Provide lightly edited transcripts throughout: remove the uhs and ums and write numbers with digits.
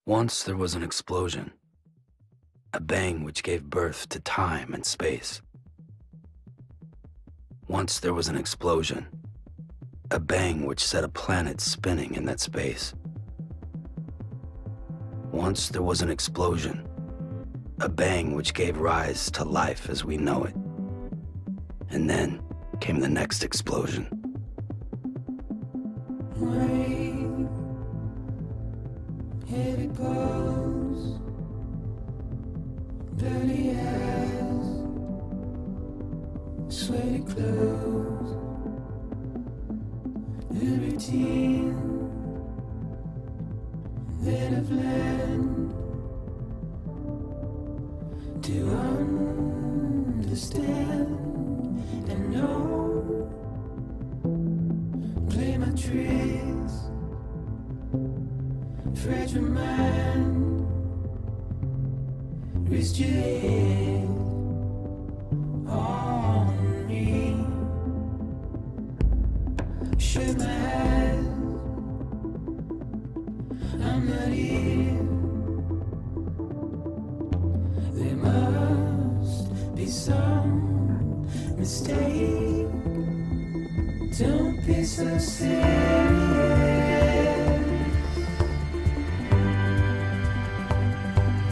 Once there was an explosion, a bang which gave birth to time and space. Once there was an explosion, a bang which set a planet spinning in that space. Once there was an explosion, a bang which gave rise to life as we know it. And then came the next explosion. Wait, here it goes. Dirty eyes, sweaty clothes, the routine that I've learned to understand and know. Play my tricks, fragile mind, rest your head on me. Shut my eyes, I'm not here. There must be some mistake. Don't be so serious.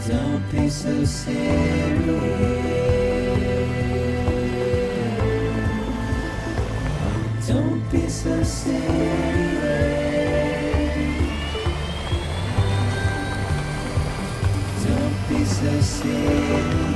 Don't be so serious. Don't be so serious. Don't be so serious.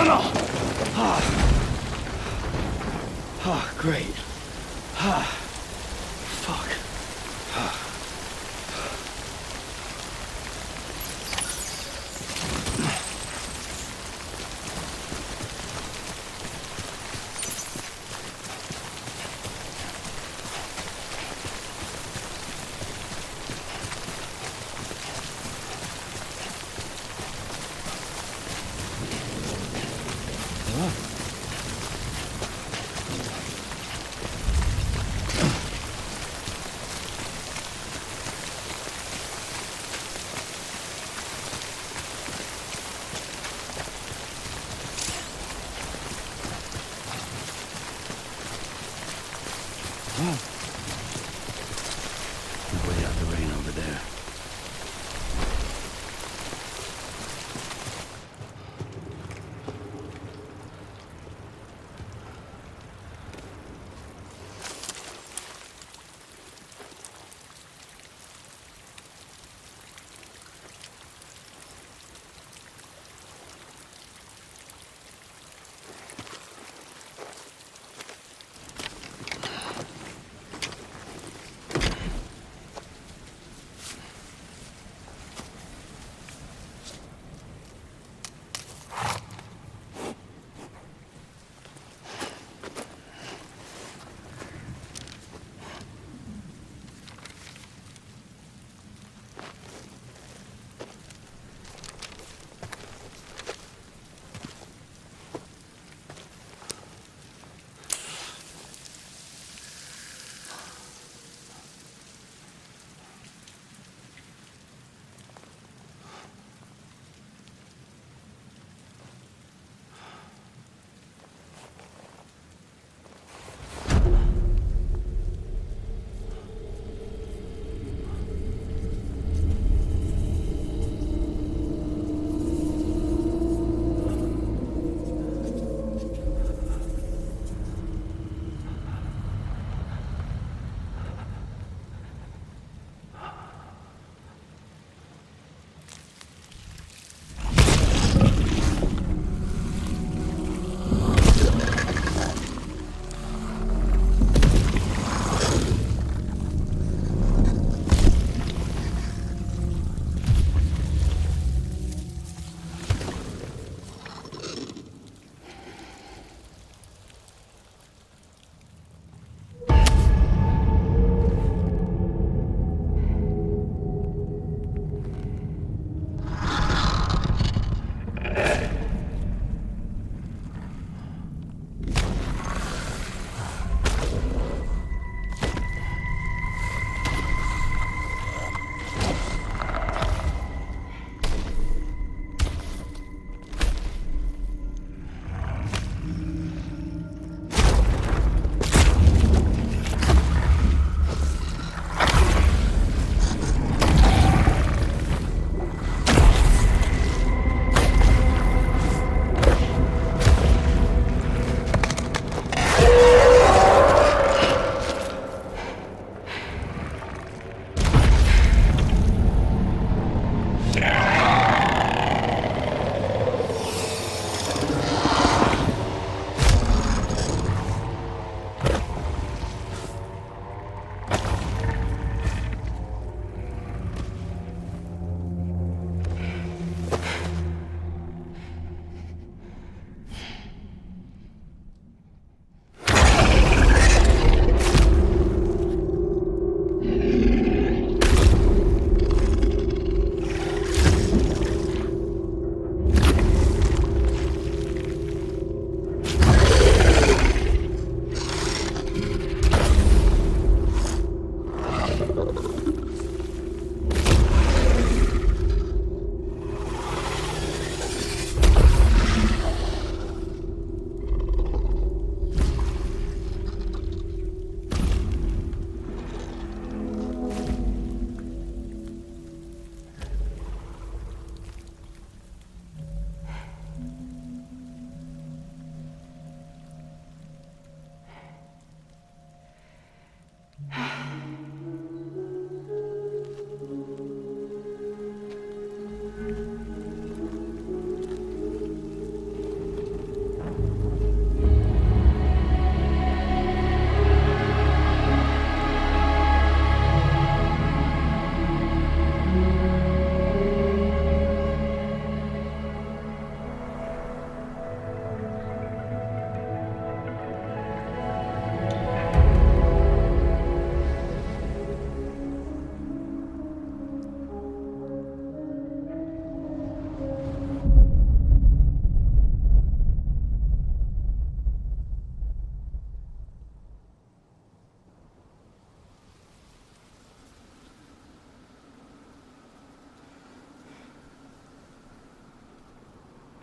No. Great. Fuck.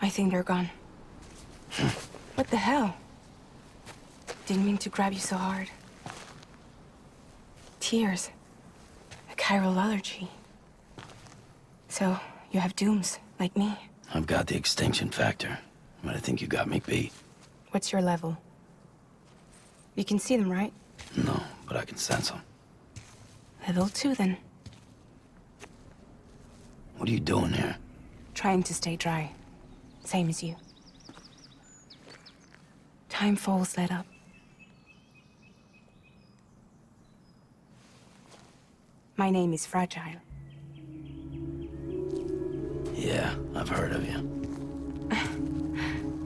I think they're gone. What the hell? Didn't mean to grab you so hard. Tears. A chiral allergy. So, you have dooms, like me. I've got the extinction factor, but I think you got me beat. What's your level? You can see them, right? No, but I can sense them. Level 2, then. What are you doing here? Trying to stay dry. Same as you. Time falls let up. My name is Fragile. Yeah, I've heard of you.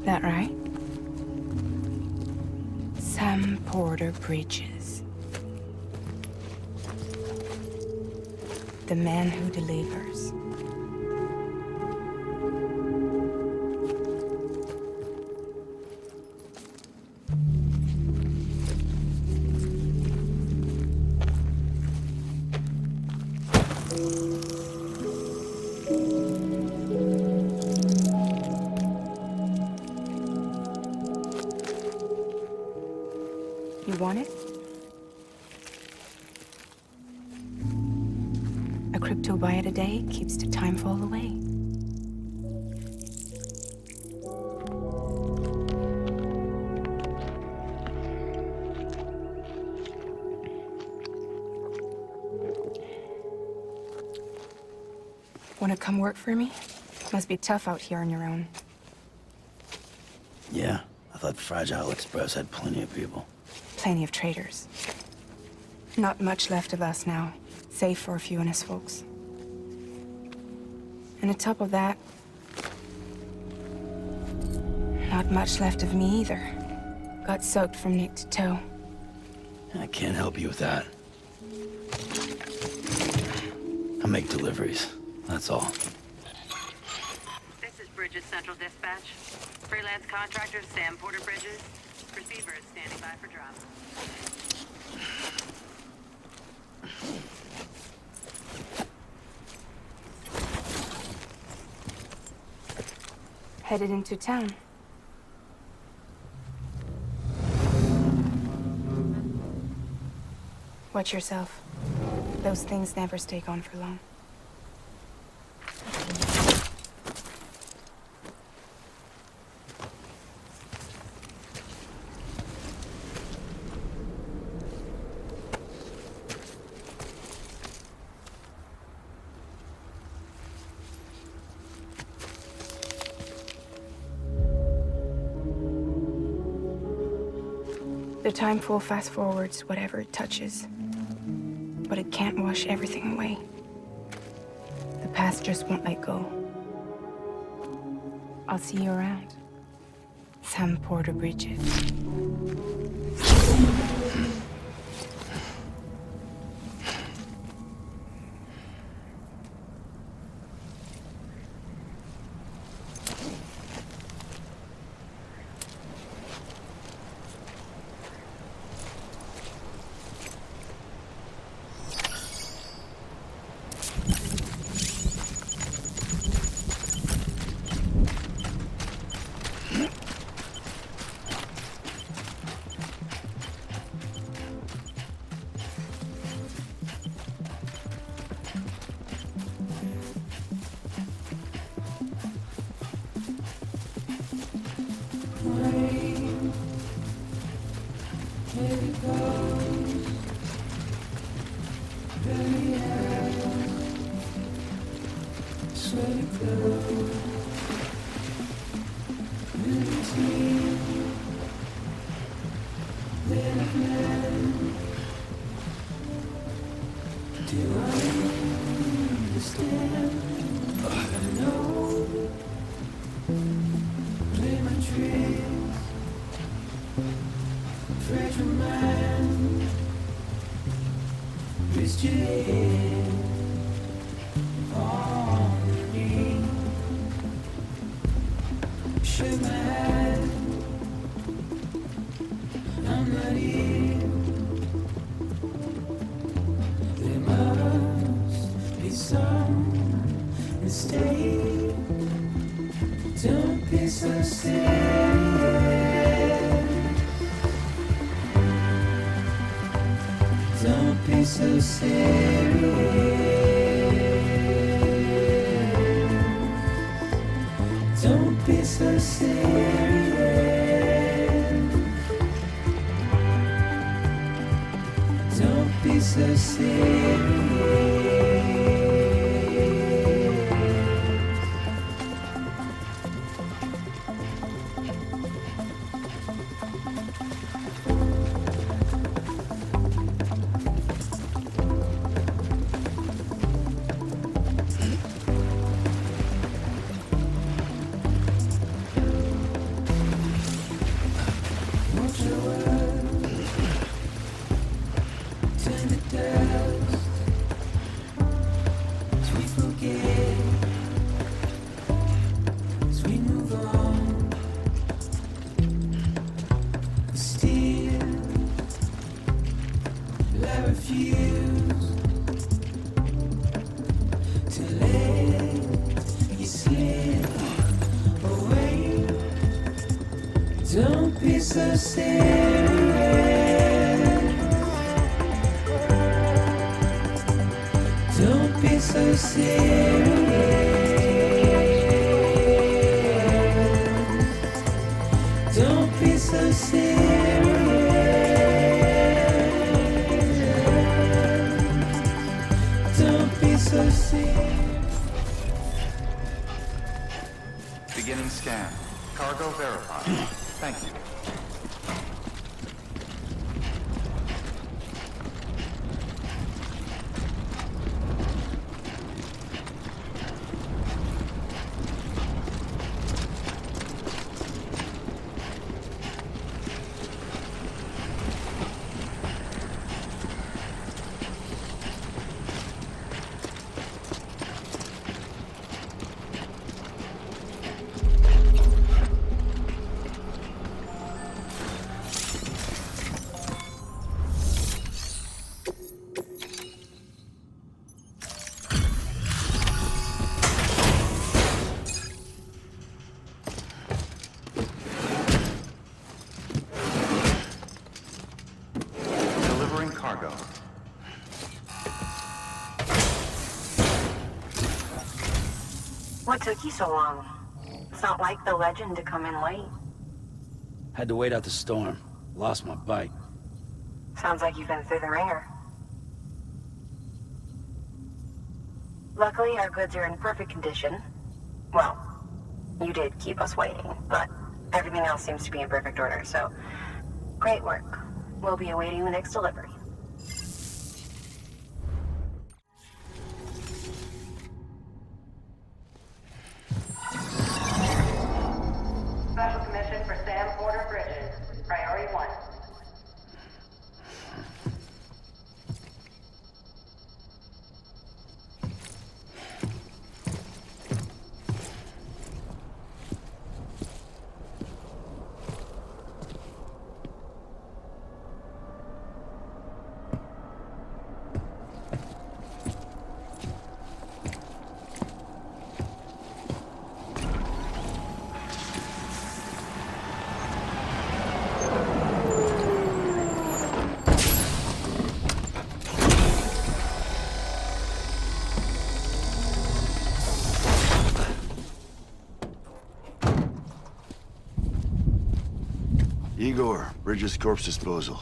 That right? Sam Porter Bridges. The man who delivers. You want it? A crypto byte a day keeps the time fall away. Wanna come work for me? Must be tough out here on your own. Yeah, I thought Fragile Express had plenty of people. Plenty of traitors. Not much left of us now, save for a few honest folks. And on top of that, not much left of me either. Got soaked from neck to toe. I can't help you with that. I make deliveries, that's all. This is Bridges Central Dispatch. Freelance contractor Sam Porter Bridges. Receiver is standing by for drop. Headed into town. Watch yourself. Those things never stay gone for long. The time full fast forwards whatever it touches. But it can't wash everything away. The past just won't let go. I'll see you around. Sam Porter Bridges. sweaty clothes. Routine. Then again. Do I understand? I know. Play my tricks. Fragile mind. Wrist your head on your knee. Shake my hand. I'm not here. There must be some mistake. Don't be so serious. Don't be so serious. Don't be so serious. Don't be so serious. Watch your words, turn to dust. As we forget, as we move on. Still, I refuse to let you slip away. Don't be so serious. Don't be so serious. Don't be so serious. Don't be so serious. Beginning scan. Cargo verified. Thank you. Delivering cargo. What took you so long? It's not like the legend to come in late. Had to wait out the storm. Lost my bike. Sounds like you've been through the ringer. Luckily, our goods are in perfect condition. Well, you did keep us waiting, but everything else seems to be in perfect order, so great work. We'll be awaiting the next delivery. Special commission for Sam Porter Bridges. Priority 1. Igor, Bridges corpse disposal.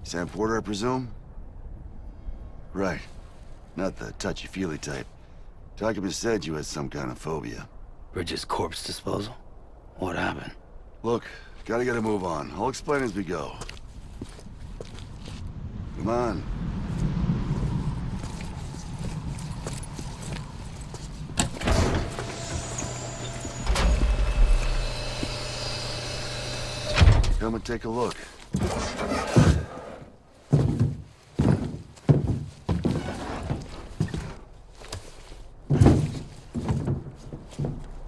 Sam Porter, I presume? Right. Not the touchy-feely type. Document said you had some kind of phobia. Bridges corpse disposal? What happened? Look, gotta get a move on. I'll explain as we go. Come on. Come and take a look.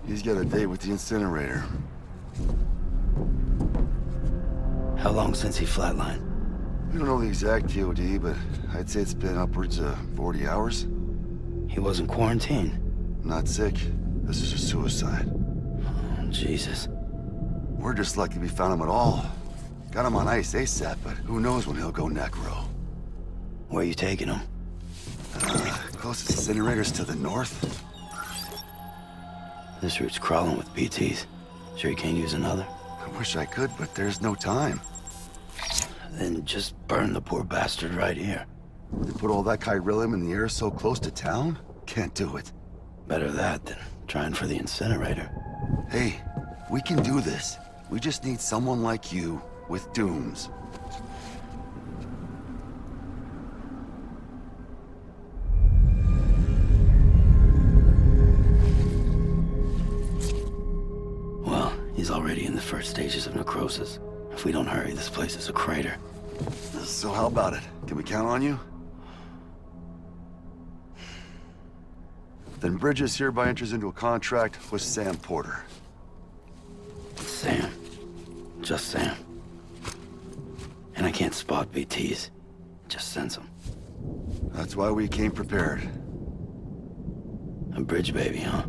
He's got a date with the incinerator. How long since he flatlined? We don't know the exact TOD, but I'd say it's been upwards of 40 hours. He wasn't quarantined. Not sick. This is a suicide. Oh, Jesus. We're just lucky we found him at all. Got him on ice ASAP, but who knows when he'll go necro. Where are you taking him? Closest incinerators to the north. This route's crawling with BTs. Sure you can't use another? I wish I could, but there's no time. Then just burn the poor bastard right here. They put all that chiralium in the air so close to town? Can't do it. Better that than trying for the incinerator. Hey, we can do this. We just need someone like you with dooms. Well, he's already in the first stages of necrosis. If we don't hurry, this place is a crater. So how about it? Can we count on you? Then Bridges hereby enters into a contract with Sam Porter. Sam. Just Sam. And I can't spot BTs. Just sense them. That's why we came prepared. A bridge baby, huh?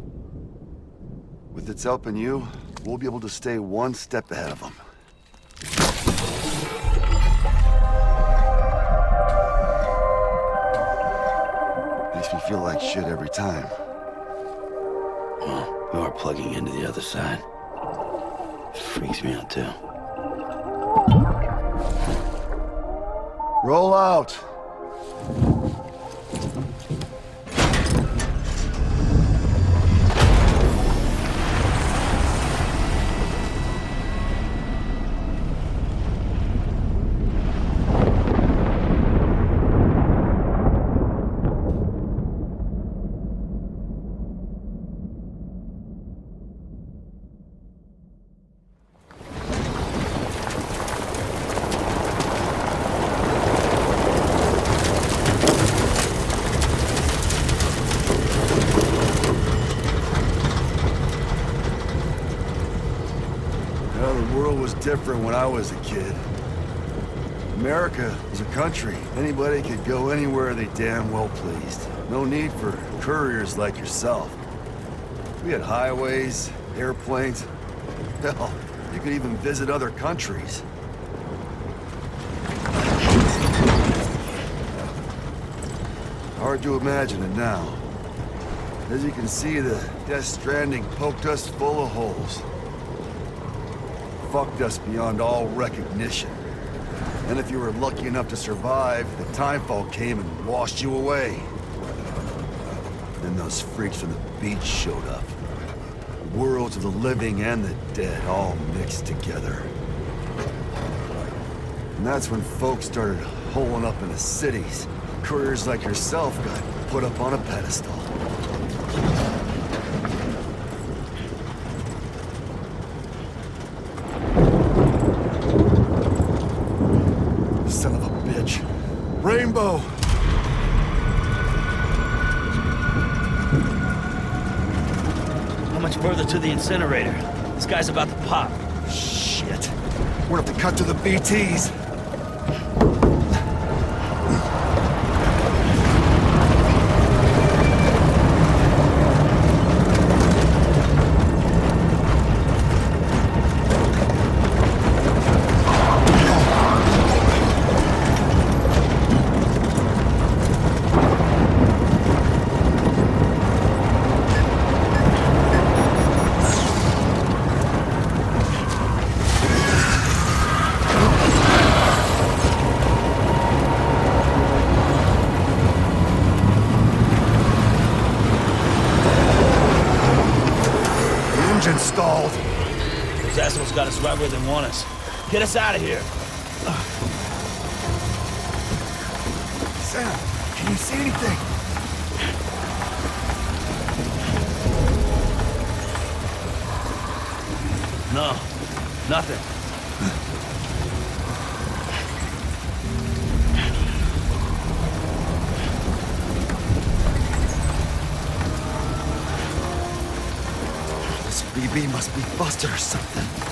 With its help and you, we'll be able to stay one step ahead of them. Makes me feel like shit every time. Well, you are plugging into the other side. Freaks me out, too. Roll out! Different when I was a kid. America was a country. Anybody could go anywhere they damn well pleased. No need for couriers like yourself. We had highways, airplanes. Hell, you could even visit other countries. Hard to imagine it now. As you can see, the Death Stranding poked us full of holes. Fucked us beyond all recognition. And if you were lucky enough to survive, the timefall came and washed you away. Then those freaks from the beach showed up. Worlds of the living and the dead all mixed together. And that's when folks started holing up in the cities. Couriers like yourself got put up on a pedestal. Son of a bitch. Rainbow! How much further to the incinerator? This guy's about to pop. Shit. We're gonna have to cut to the BTs. got us right where they want us. Get us out of here. Sam, can you see anything? No, nothing. This BB must be busted or something.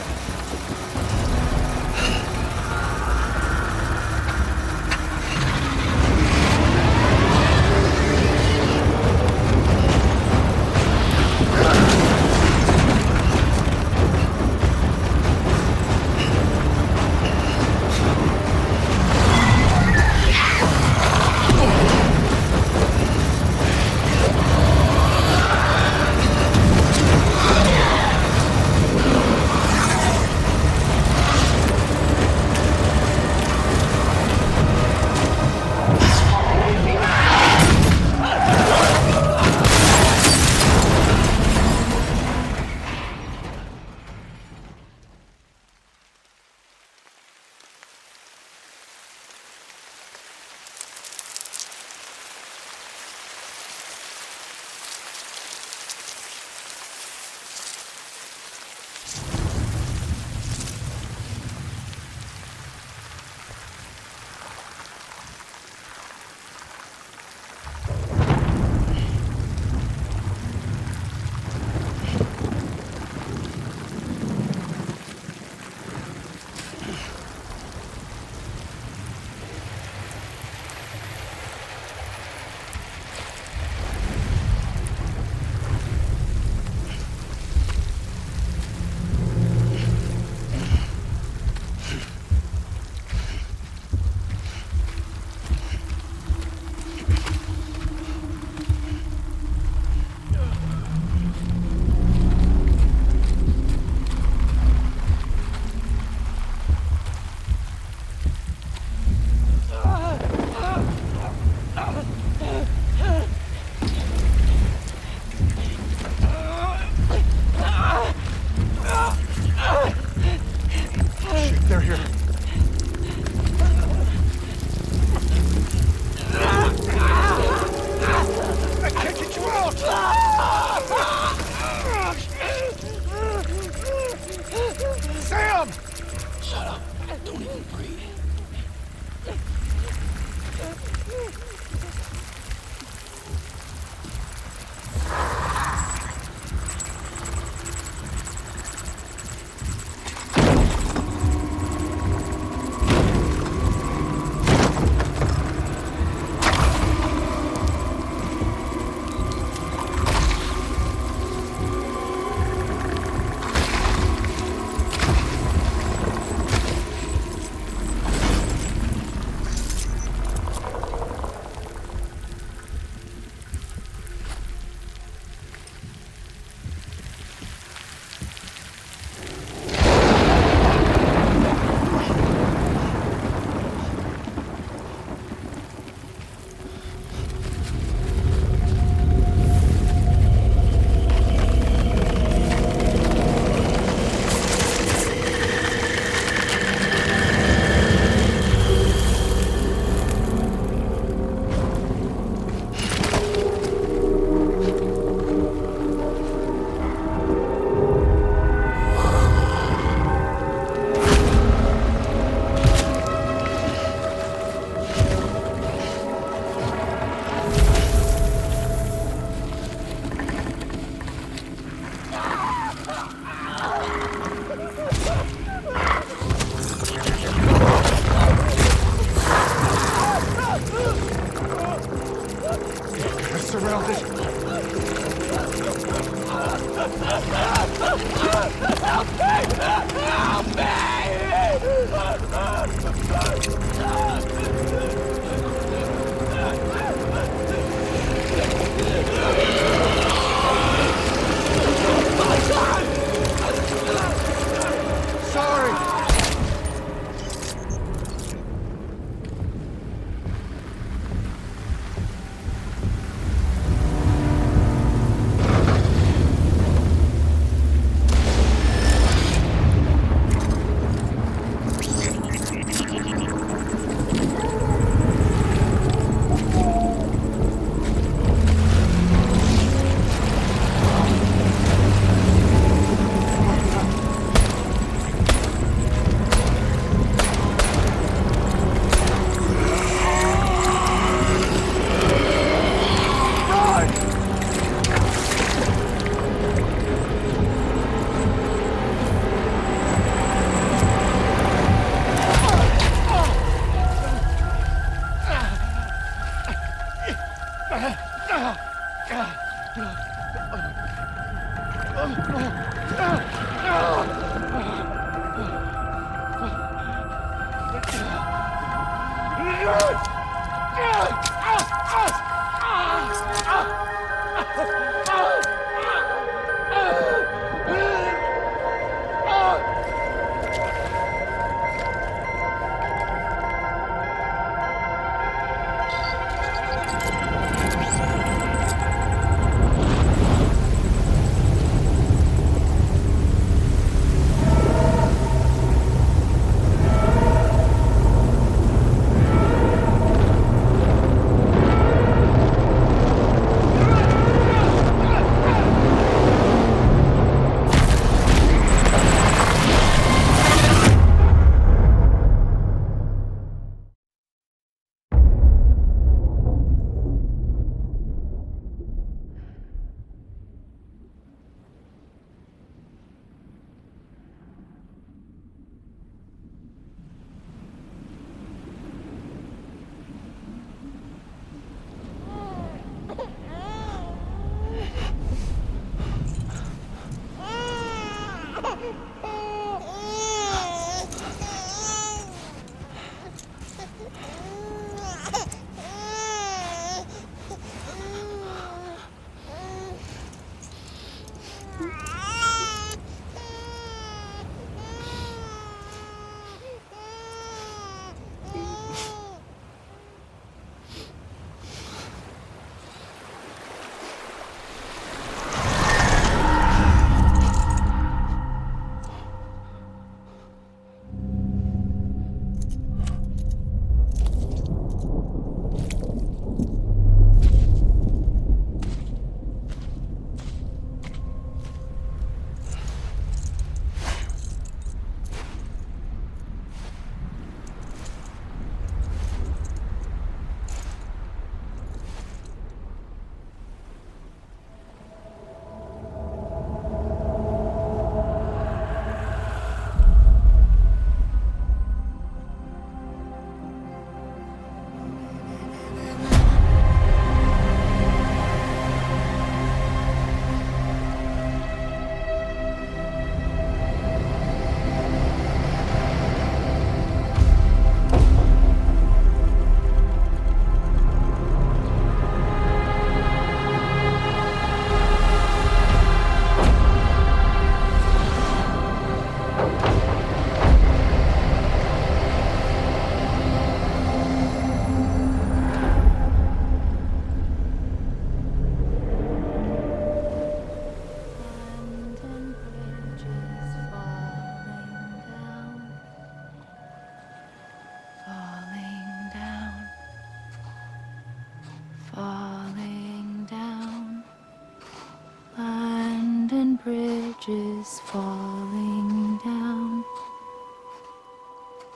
bridges falling down,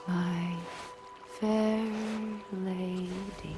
my fair lady.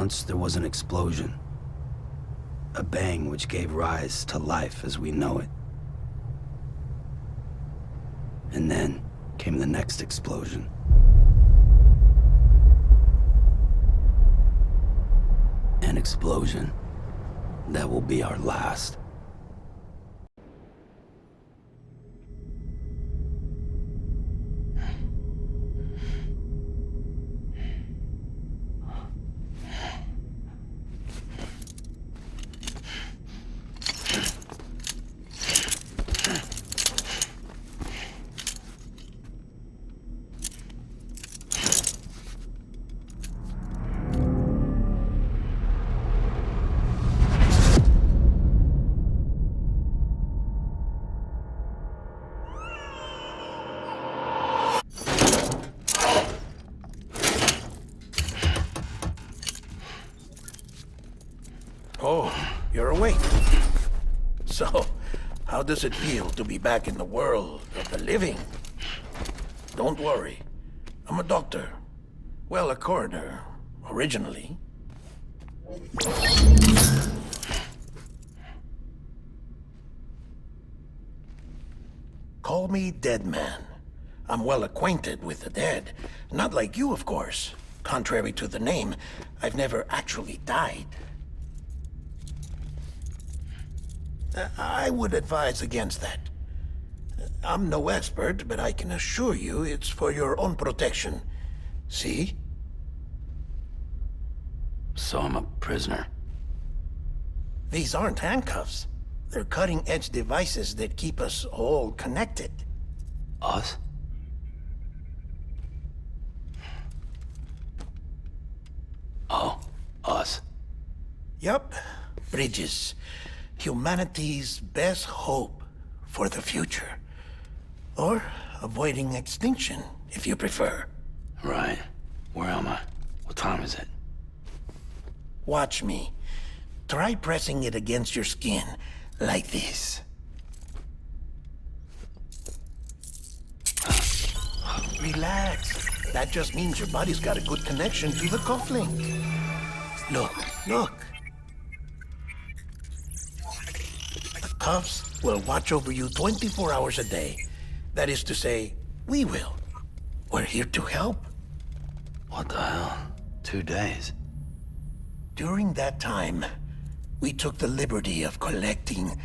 Once there was an explosion. A bang which gave rise to life as we know it. And then came the next explosion. An explosion that will be our last. Oh, you're awake. So, how does it feel to be back in the world of the living? Don't worry. I'm a doctor. Well, a coroner, originally. Call me Dead Man. I'm well acquainted with the dead. Not like you, of course. Contrary to the name, I've never actually died. I would advise against that. I'm no expert, but I can assure you it's for your own protection. See? So I'm a prisoner. These aren't handcuffs. They're cutting-edge devices that keep us all connected. Us? Oh, us. Yup. Bridges. Humanity's best hope for the future. Or avoiding extinction, if you prefer. Right. Where am I? What time is it? Watch me. Try pressing it against your skin, like this. Relax. That just means your body's got a good connection to the cufflink. Look, look. The cuffs will watch over you 24 hours a day. That is to say, we will. We're here to help. What the hell? 2 days? During that time, we took the liberty of collecting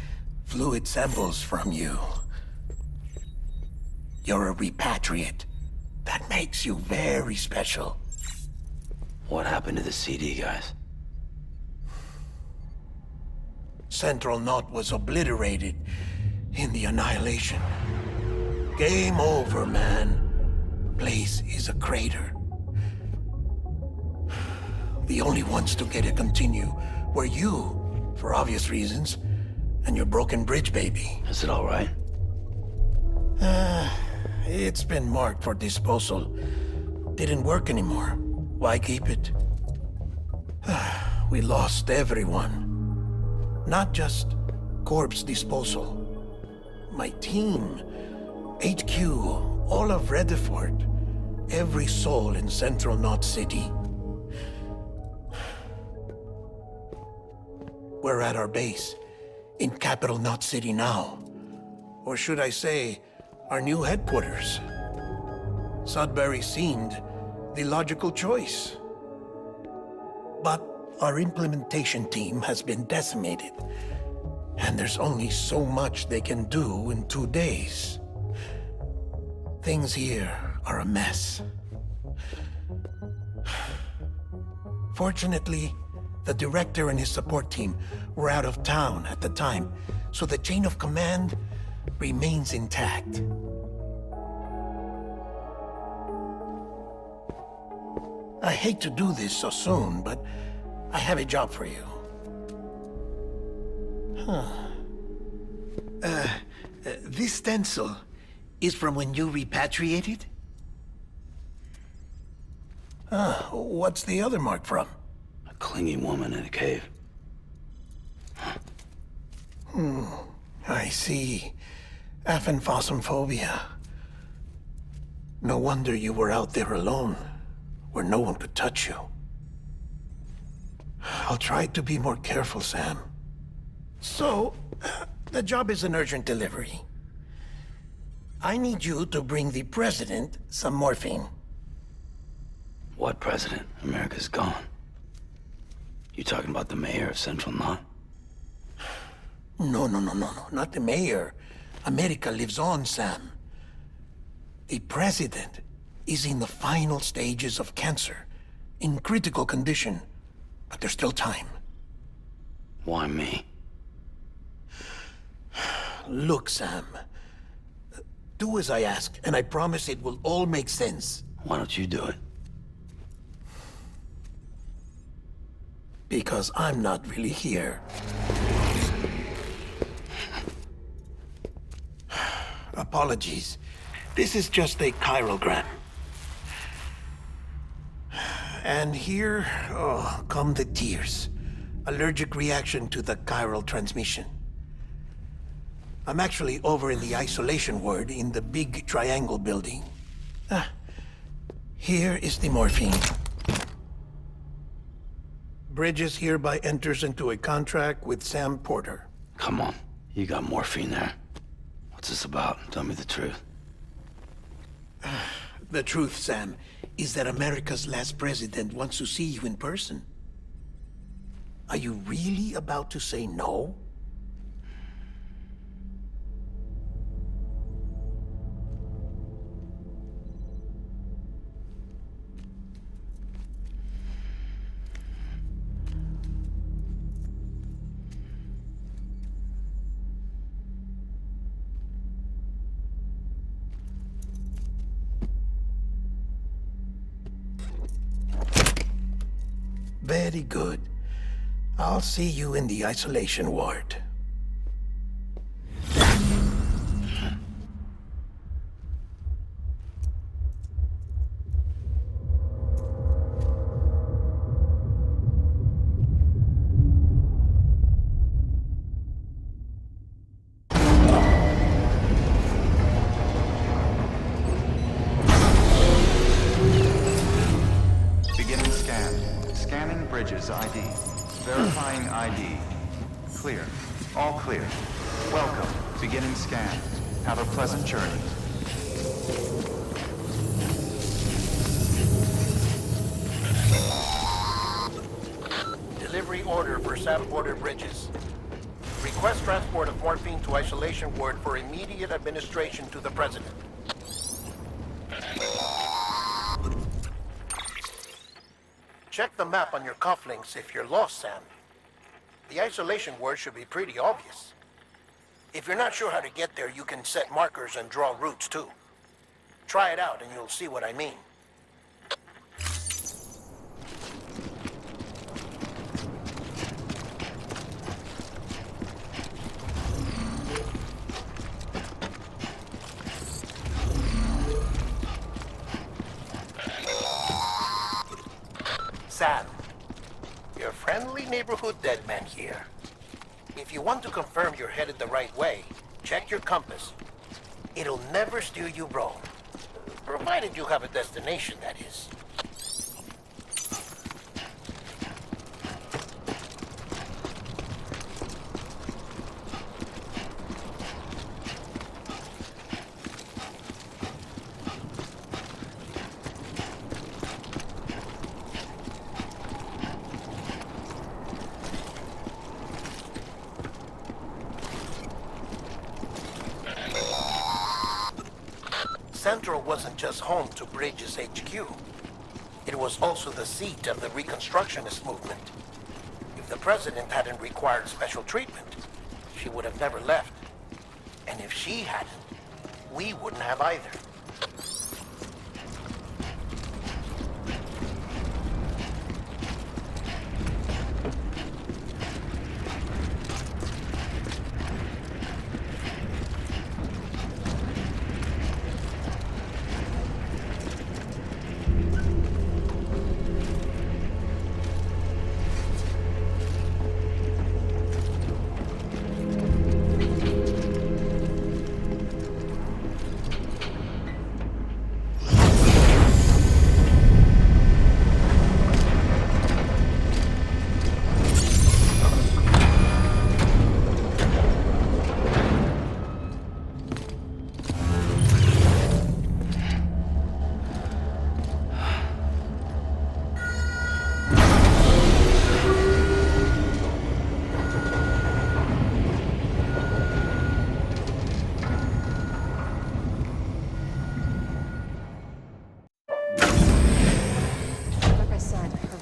fluid samples from you. You're a repatriate. That makes you very special. What happened to the CD guys? Central Knot was obliterated in the annihilation. Game over, man. Place is a crater. The only ones to get to continue were you, for obvious reasons, and your broken bridge baby. Is it all right? It's been marked for disposal. Didn't work anymore. Why keep it? We lost everyone. Not just corpse disposal. My team, HQ, all of Redford, every soul in Central Knot City. We're at our base, in Capital Knot City now. Or should I say, our new headquarters. Sudbury seemed the logical choice. But our implementation team has been decimated, and there's only so much they can do in 2 days. Things here are a mess. Fortunately, the director and his support team were out of town at the time, so the chain of command remains intact. I hate to do this so soon, but I have a job for you. This stencil is from when you repatriated? What's the other mark from? A clinging woman in a cave. I see. Aphenphosmphobia. No wonder you were out there alone, where no one could touch you. I'll try to be more careful, Sam. So, the job is an urgent delivery. I need you to bring the president some morphine. What president? America's gone. You talking about the mayor of Central Knot? No, not the mayor. America lives on, Sam. The president is in the final stages of cancer, in critical condition, but there's still time. Why me? Look, Sam. Do as I ask, and I promise it will all make sense. Why don't you do it? Because I'm not really here. Apologies. This is just a chiralgram. And here, come the tears. Allergic reaction to the chiral transmission. I'm actually over in the isolation ward in the big triangle building. Here is the morphine. Bridges hereby enters into a contract with Sam Porter. Come on, you got morphine there. What's this about? Tell me the truth. The truth, Sam, is that America's last president wants to see you in person. Are you really about to say no? Very good. I'll see you in the isolation ward. Beginning scan. Scanning bridges ID. Verifying ID. Clear. All clear. Welcome. Beginning scan. Have a pleasant journey. Delivery order for Sam Porter Bridges. Request transport of morphine to isolation ward for immediate administration to the president. Check the map on your cufflinks if you're lost, Sam. The isolation word should be pretty obvious. If you're not sure how to get there, you can set markers and draw routes too. Try it out and you'll see what I mean. Sam, your friendly neighborhood deadman here. If you want to confirm you're headed the right way, check your compass. It'll never steer you wrong. Provided you have a destination, that is. Central wasn't just home to Bridges HQ. It was also the seat of the Reconstructionist movement. If the president hadn't required special treatment, she would have never left. And if she hadn't, we wouldn't have either.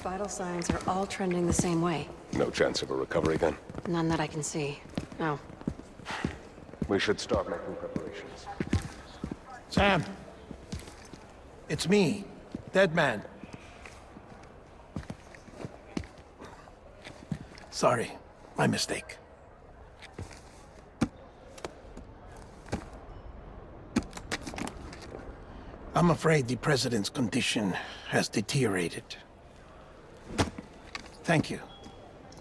vital signs are all trending the same way. No chance of a recovery then? None that I can see. No. We should start making preparations. Sam! It's me, Dead Man. Sorry, my mistake. I'm afraid the President's condition has deteriorated. Thank you.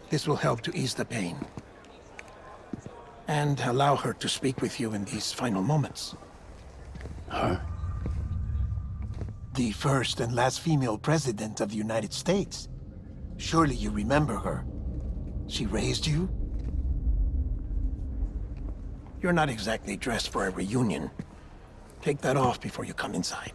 This will help to ease the pain. And allow her to speak with you in these final moments. Her? The first and last female president of the United States. Surely you remember her. She raised you? You're not exactly dressed for a reunion. Take that off before you come inside.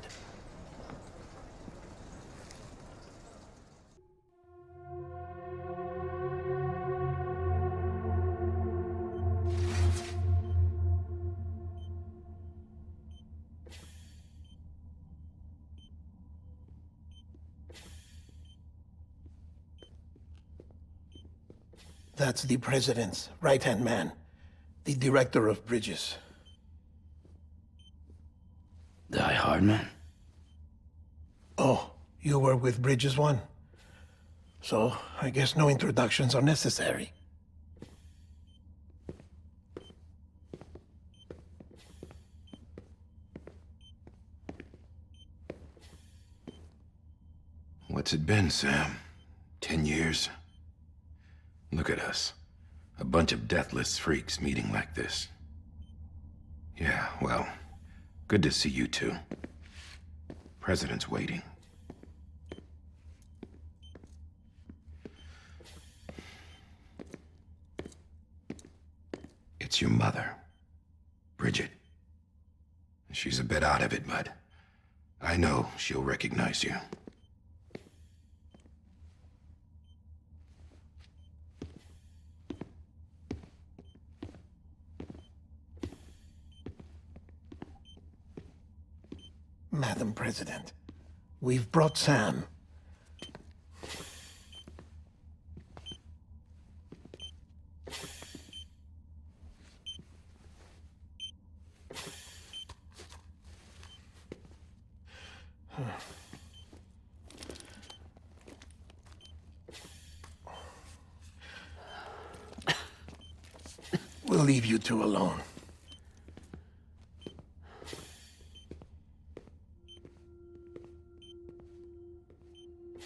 That's the President's right-hand man, the Director of Bridges. Die Hard Man? Oh, you were with Bridges 1? So, I guess no introductions are necessary. What's it been, Sam? 10 years? Look at us. A bunch of deathless freaks meeting like this. Yeah, well, good to see you two. President's waiting. It's your mother, Bridget. She's a bit out of it, but I know she'll recognize you. Madam President, we've brought Sam. We'll leave you two alone.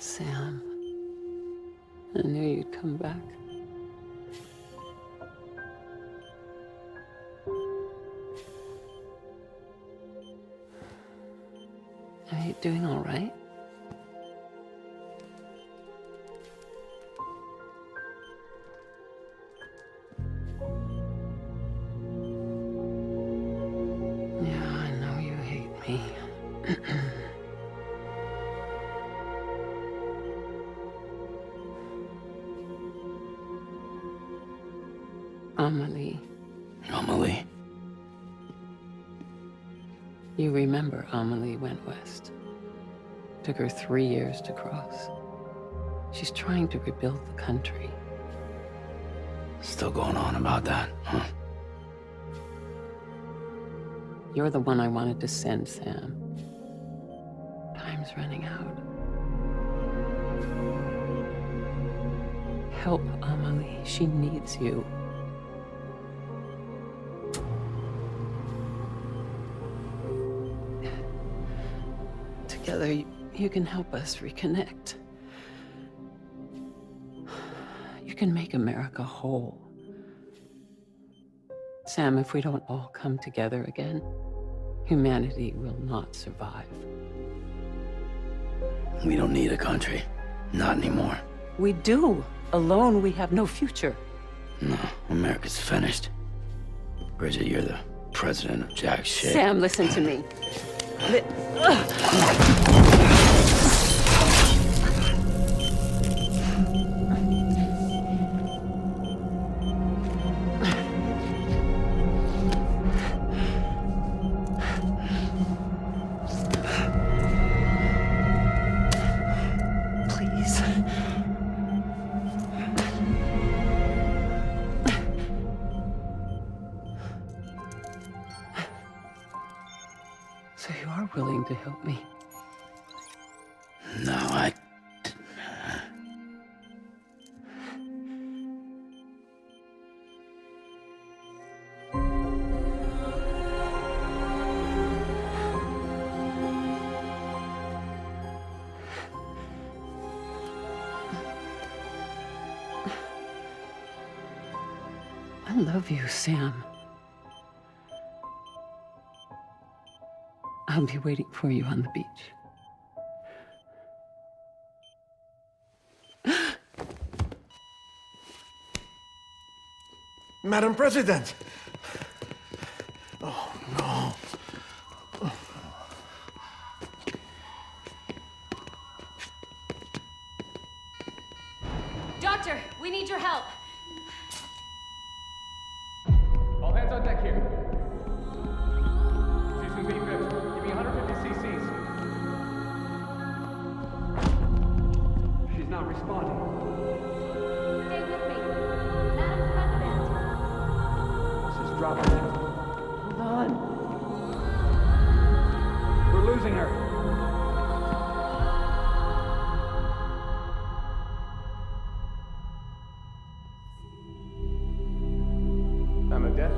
Sam, I knew you'd come back. Are you doing all right? Yeah, I know you hate me. Amelie. Amelie? You remember Amelie went west. Took her 3 years to cross. She's trying to rebuild the country. Still going on about that, huh? You're the one I wanted to send, Sam. Time's running out. Help Amelie. She needs you. Together, you can help us reconnect. You can make America whole. Sam, if we don't all come together again, humanity will not survive. We don't need a country. Not anymore. We do. Alone, we have no future. No, America's finished. Bridget, you're the president of jack shit. Sam, listen to me. Please. to help me? No, I love you, Sam. I'll be waiting for you on the beach. Madam President! Oh, no. Doctor, we need your help. All hands on deck here. Season B-50. Give me 150 cc's. She's not responding. Stay with me. Madam President. She's dropping. Hold on. We're losing her. I'm a death.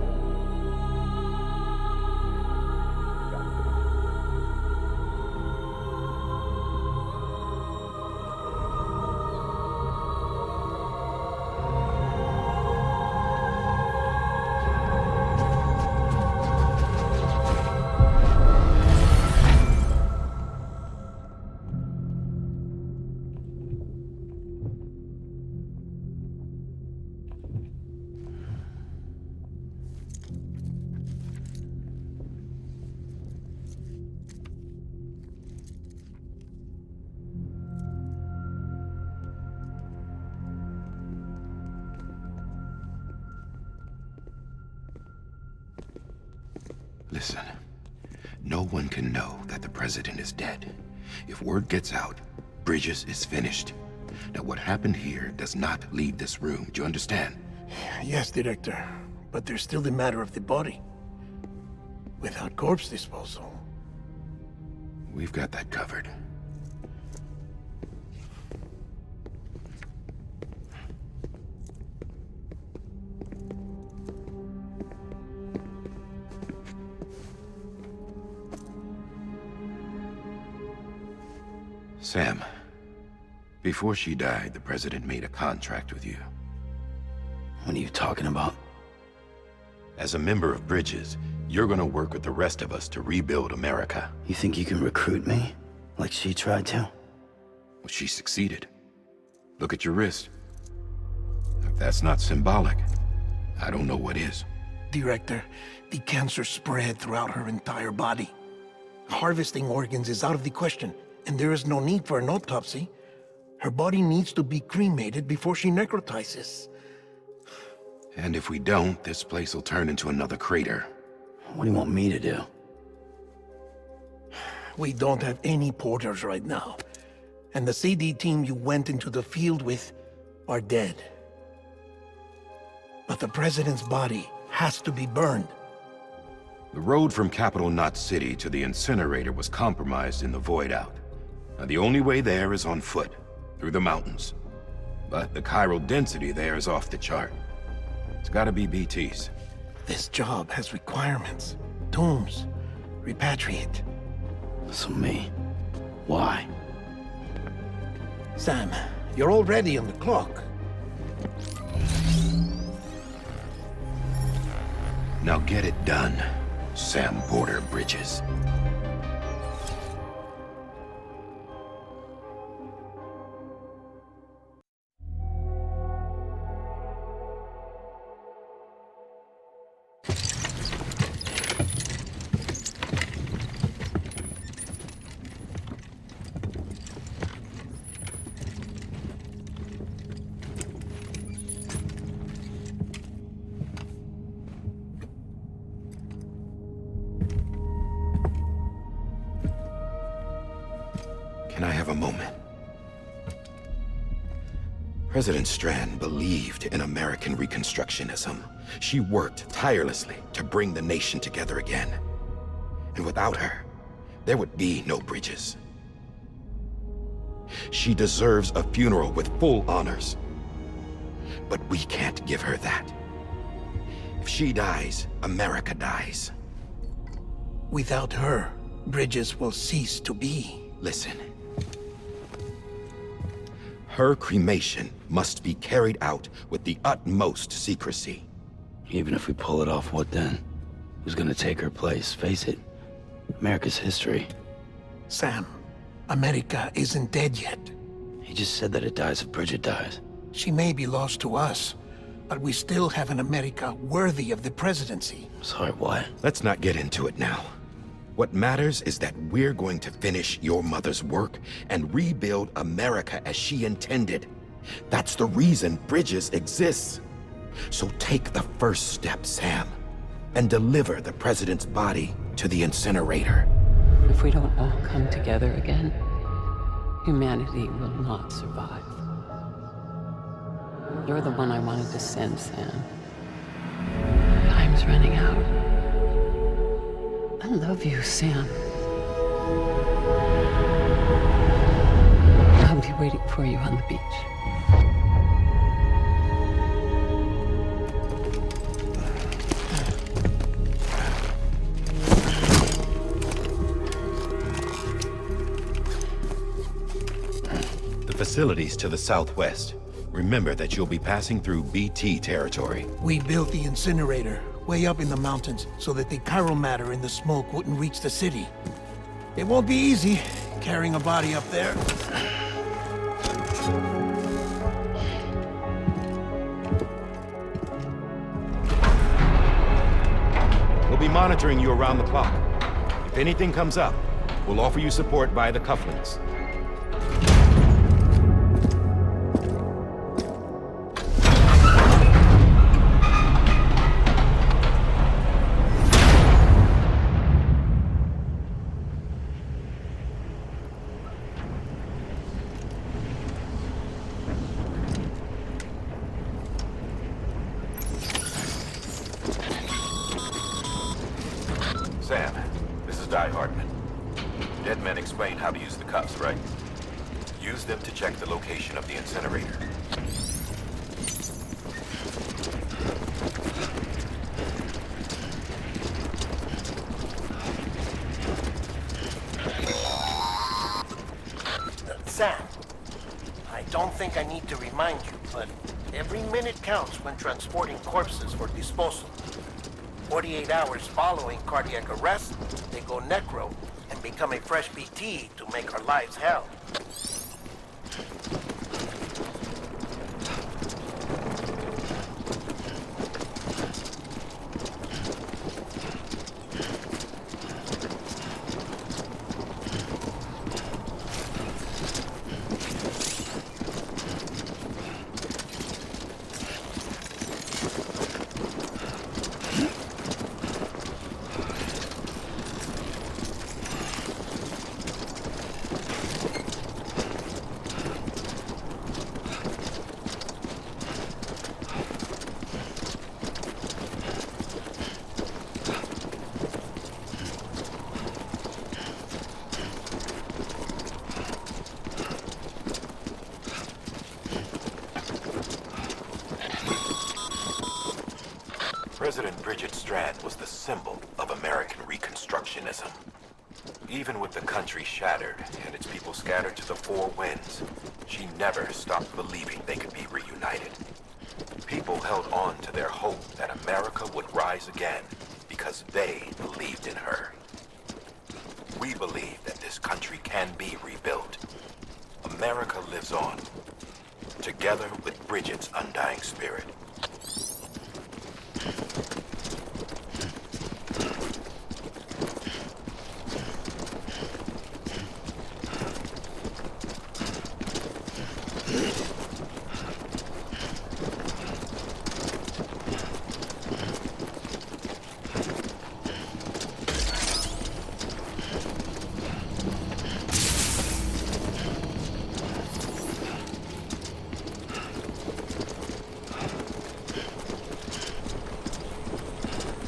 Listen, no one can know that the president is dead. If word gets out, Bridges is finished. Now, what happened here does not leave this room. Do you understand? Yes, Director. But there's still the matter of the body. Without corpse disposal. We've got that covered. Sam, before she died, the president made a contract with you. What are you talking about? As a member of Bridges, you're gonna work with the rest of us to rebuild America. You think you can recruit me? Like she tried to? Well, she succeeded. Look at your wrist. If that's not symbolic, I don't know what is. Director, the cancer spread throughout her entire body. Harvesting organs is out of the question, and there is no need for an autopsy. Her body needs to be cremated before she necrotizes. And if we don't, this place will turn into another crater. What do you want me to do? We don't have any porters right now. And the CD team you went into the field with are dead. But the president's body has to be burned. The road from Capital Knot City to the incinerator was compromised in the void out. Now, the only way there is on foot, through the mountains. But the chiral density there is off the chart. It's gotta be BTs. This job has requirements. Tombs. Repatriate. So me? Why? Sam, you're already on the clock. Now get it done, Sam Porter Bridges. Can I have a moment? President Strand believed in American Reconstructionism. She worked tirelessly to bring the nation together again. And without her, there would be no bridges. She deserves a funeral with full honors. But we can't give her that. If she dies, America dies. Without her, bridges will cease to be. Listen. Her cremation must be carried out with the utmost secrecy. Even if we pull it off, what then? Who's gonna take her place? Face it, America's history. Sam, America isn't dead yet. He just said that it dies if Bridget dies. She may be lost to us, but we still have an America worthy of the presidency. Sorry, what? Let's not get into it now. What matters is that we're going to finish your mother's work and rebuild America as she intended. That's the reason Bridges exists. So take the first step, Sam, and deliver the president's body to the incinerator. If we don't all come together again, humanity will not survive. You're the one I wanted to send, Sam. Time's running out. I love you, Sam. I'll be waiting for you on the beach. The facilities to the southwest. Remember that you'll be passing through BT territory. We built the incinerator way up in the mountains so that the chiral matter in the smoke wouldn't reach the city. It won't be easy carrying a body up there. We'll be monitoring you around the clock. If anything comes up, we'll offer you support via the cufflinks. Sam, this is Di Hartman. Dead men explained how to use the cuffs, right? Use them to check the location of the incinerator. Sam, I don't think I need to remind you, but every minute counts when transporting corpses for disposal. 48 hours following cardiac arrest, they go necro and become a fresh BT to make our lives hell. President Bridget Strand was the symbol of American Reconstructionism. Even with the country shattered and its people scattered to the four winds, she never stopped believing they could be reunited. People held on to their hope that America would rise again because they believed in her. We believe that this country can be rebuilt. America lives on, together with Bridget's undying spirit.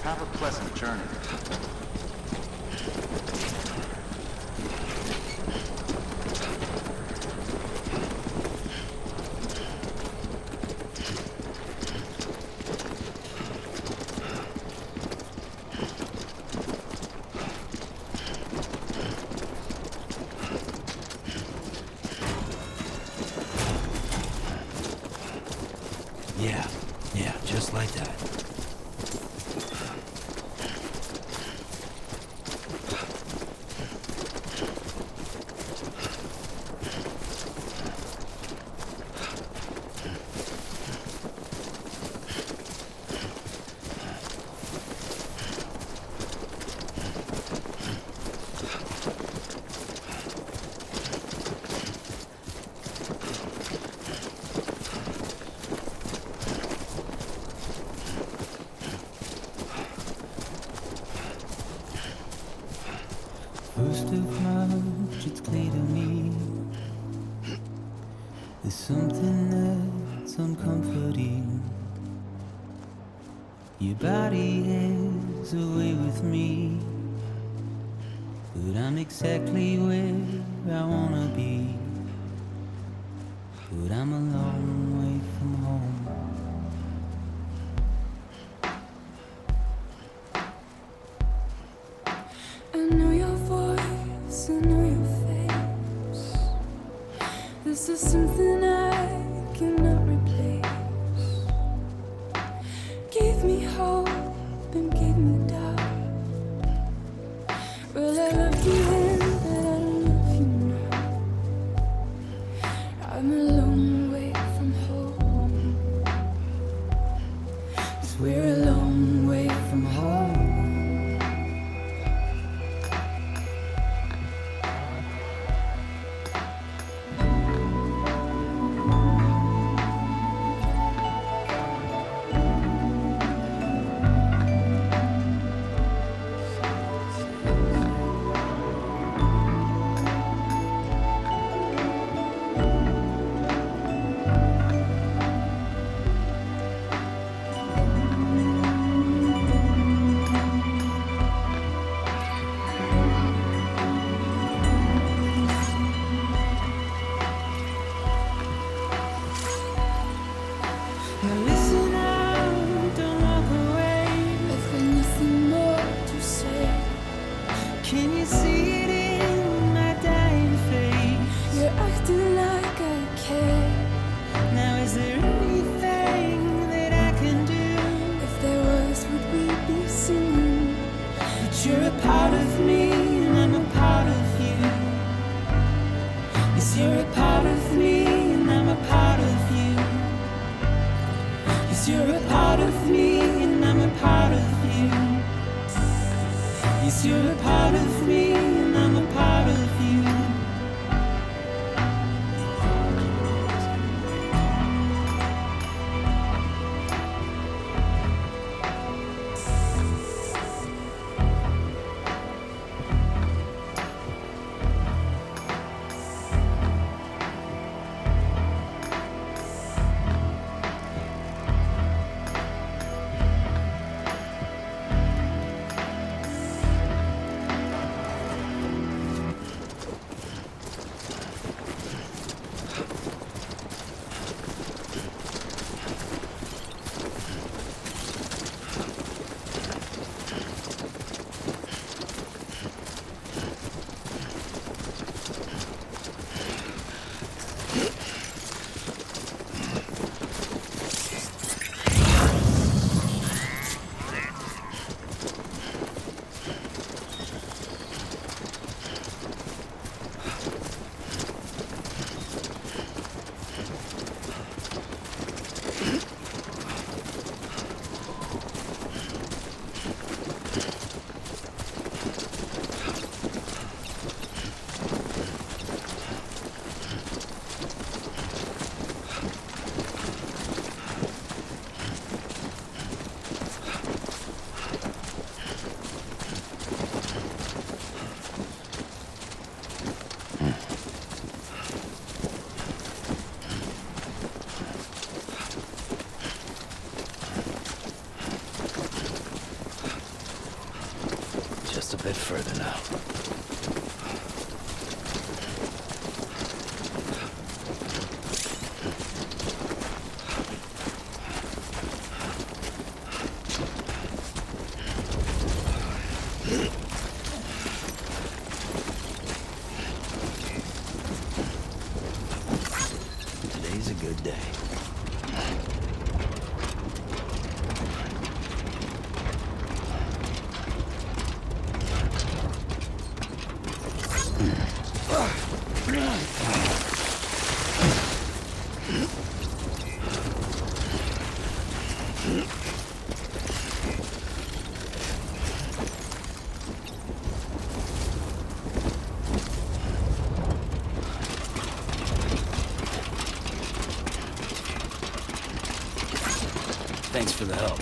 Have a pleasant journey. Yeah, just like that. First of March, it's clear to me there's something that's uncomforting. Your body is away with me, but I'm exactly where I wanna be. But I'm a long way from home. I know your voice, I know your face. This is something I cannot replace. Gave me hope and gave me doubt. Well, I loved you then, but I don't love you now. I'm a long way from home. 'Cause we're a long way from home. Now listen out, don't walk away. I've got nothing more to say. Can you see it in my dying face? You're acting like I care. Now is there anything that I can do? If there was, would we be singing? But you're a part of me and I'm a part of you. Yes, you're a part of me and I'm a part of you. Yes, you're a part of me and I'm a part of you. Yes, you're a part of me and I'm a part of you. Just a bit further now. Today's a good day. Thanks for the help.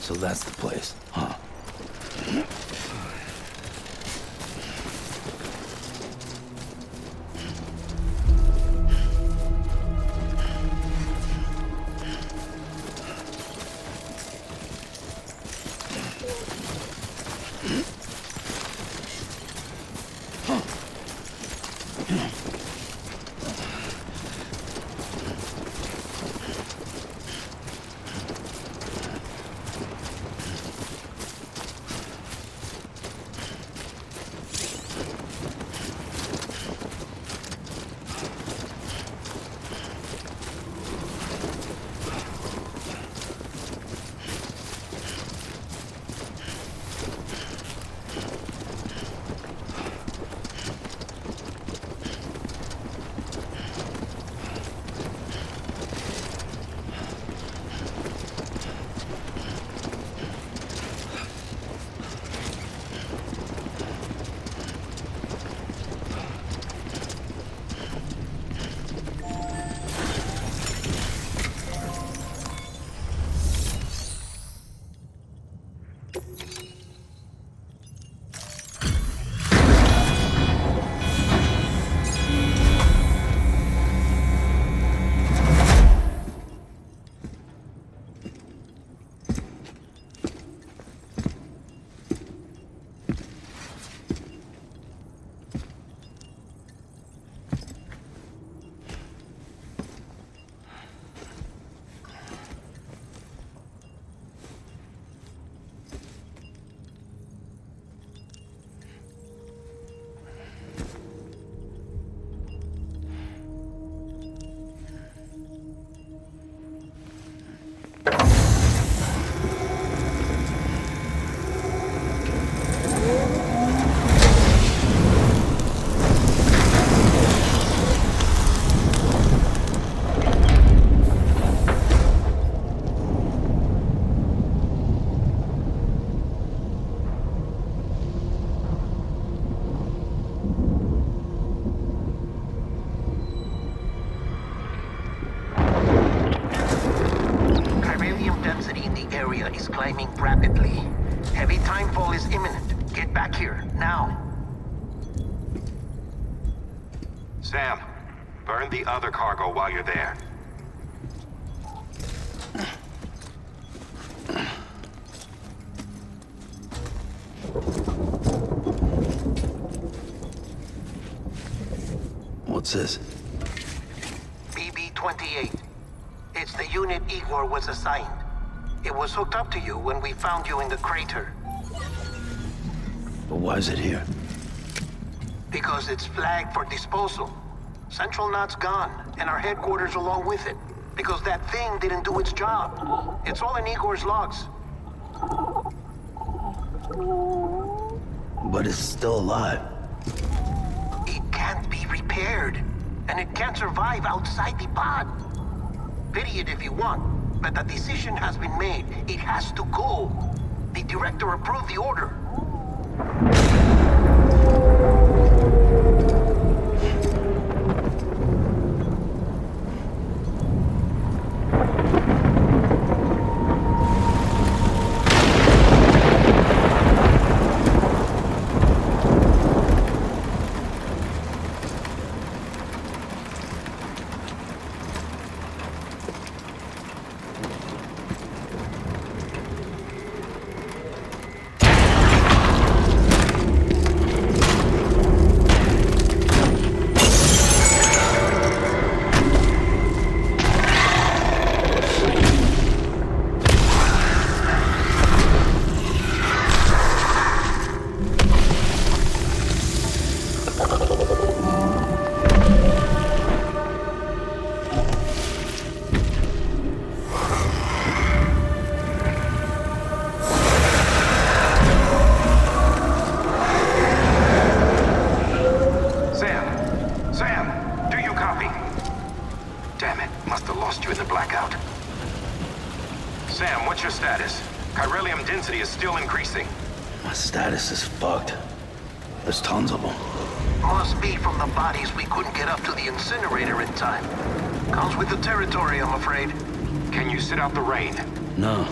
So that's the place, huh? Climbing rapidly. Heavy timefall is imminent. Get back here, now. Sam, burn the other cargo while you're there. What's this? BB-28. It's the unit Igor was assigned. It was hooked up to you when we found you in the crater. But why is it here? Because it's flagged for disposal. Central Knot's gone, and our headquarters along with it. Because that thing didn't do its job. It's all in Igor's logs. But it's still alive. It can't be repaired, and it can't survive outside the pod. Pity it if you want. But the decision has been made. It has to go. The director approved the order. still increasing. My status is fucked. There's tons of them. Must be from the bodies we couldn't get up to the incinerator in time. Comes with the territory, I'm afraid. Can you sit out the rain? No.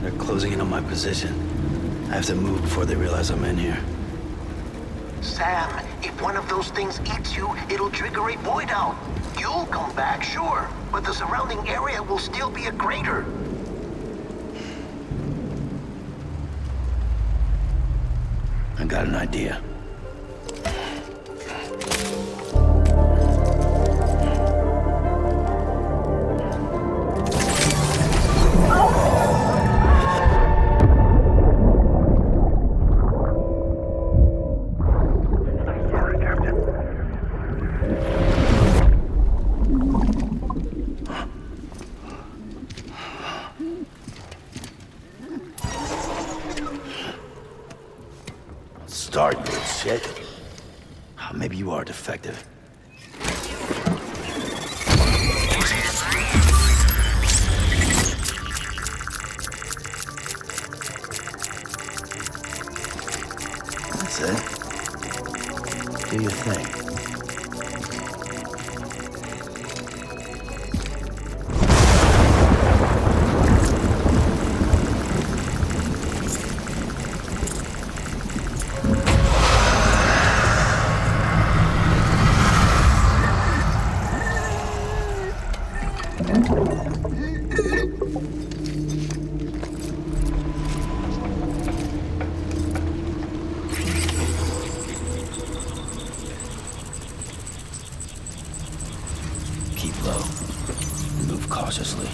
They're closing in on my position. I have to move before they realize I'm in here. Sam, if one of those things eats you, it'll trigger a void out. You'll come back, sure, but the surrounding area will still be a crater. I got an idea. Start, you shit. Maybe you are defective. That's it. Do your thing. Cautiously.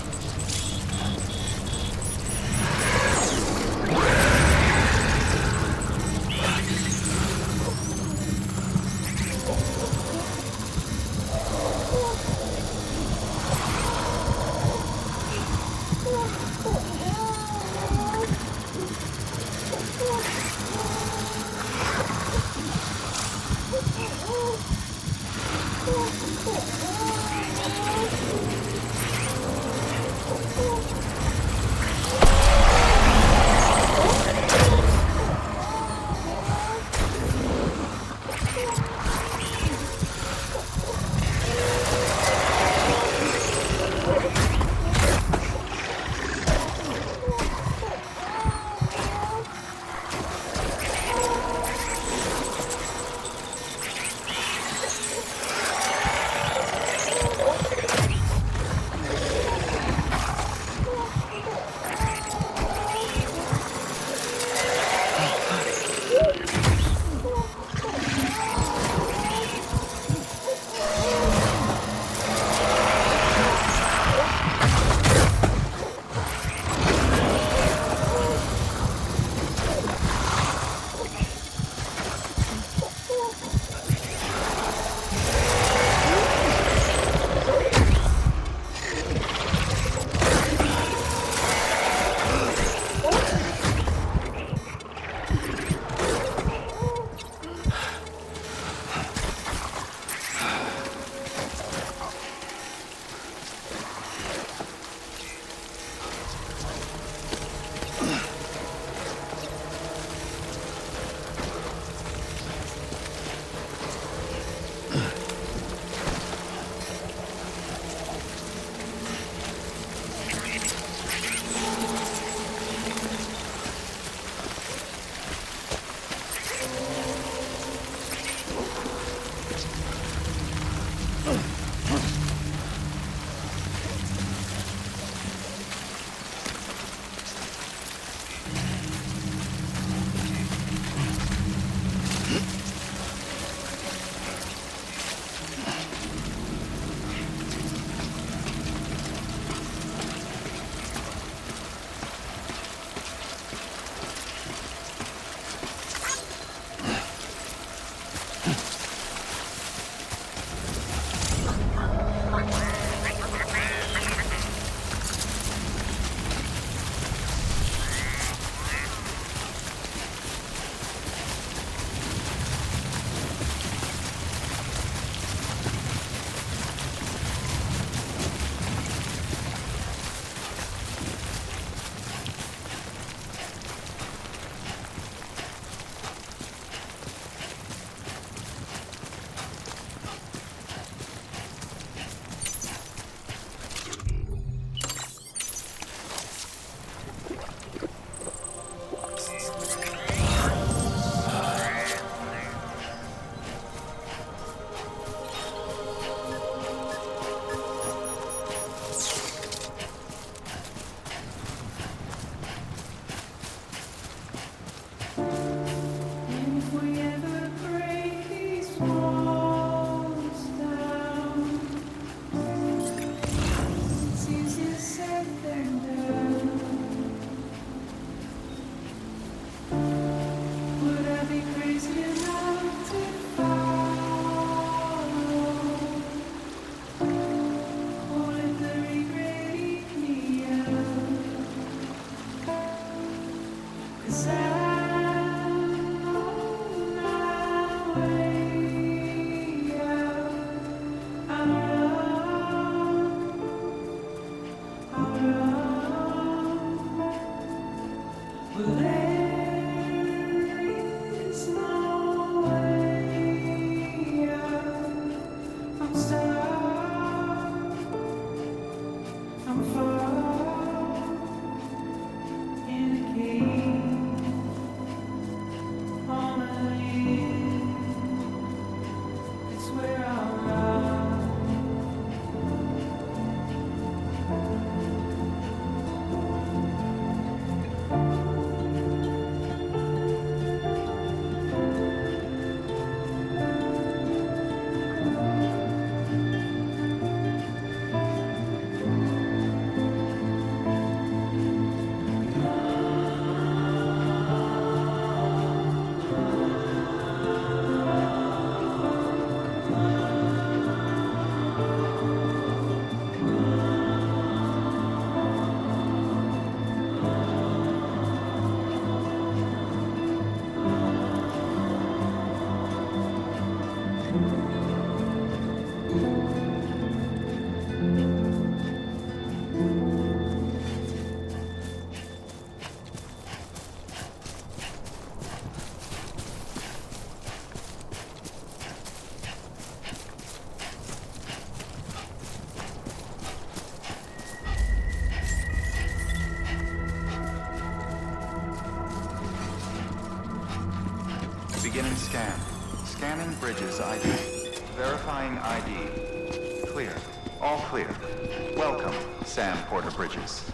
Beginning scan. Scanning bridges ID. Verifying ID. Clear. All clear. Welcome, Sam Porter Bridges.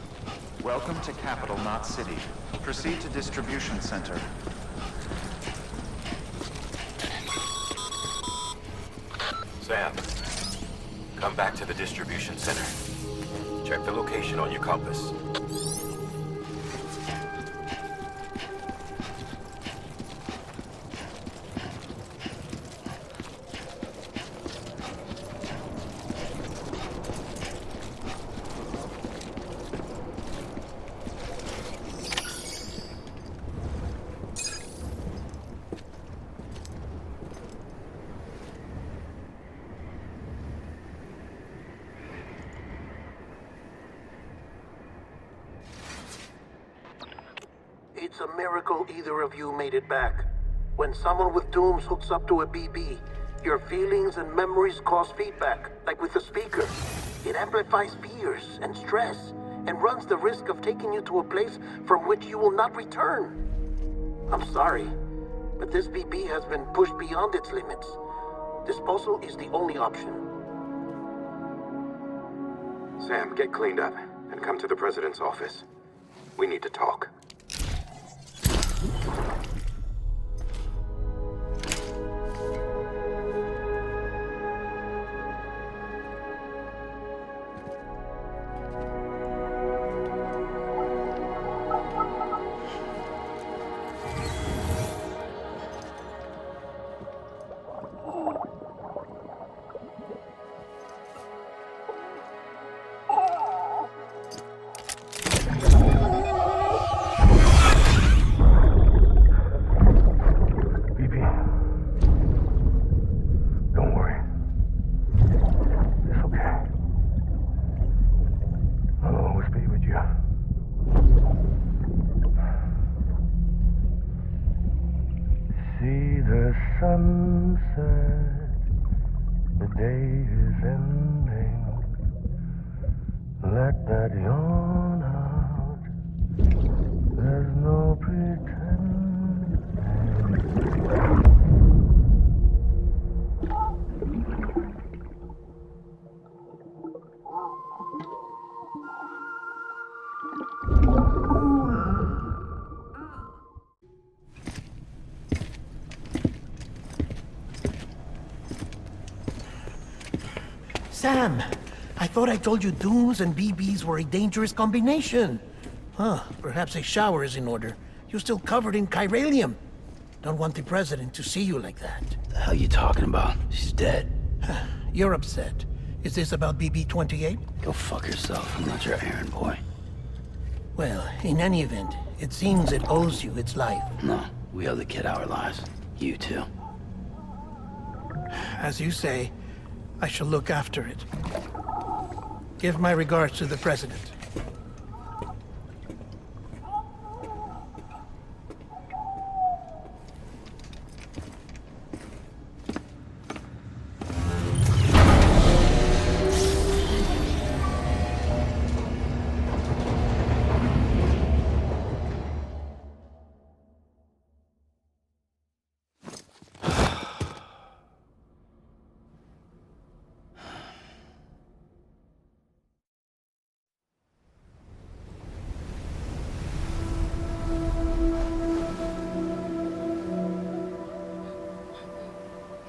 Welcome to Capital Knot City. Proceed to Distribution Center. Sam, come back to the distribution center. Check the location on your compass. It's a miracle either of you made it back. When someone with dooms hooks up to a BB, your feelings and memories cause feedback, like with the speaker. It amplifies fears and stress, and runs the risk of taking you to a place from which you will not return. I'm sorry, but this BB has been pushed beyond its limits. Disposal is the only option. Sam, get cleaned up and come to the President's office. We need to talk. Sam, I thought I told you dooms and BBs were a dangerous combination. Huh, perhaps a shower is in order. You're still covered in chiralium. Don't want the President to see you like that. The hell you talking about? She's dead. You're upset. Is this about BB-28? Go fuck yourself. I'm not your errand boy. Well, in any event, it seems it owes you its life. No, we owe the kid our lives. You too. As you say, I shall look after it. Give my regards to the President.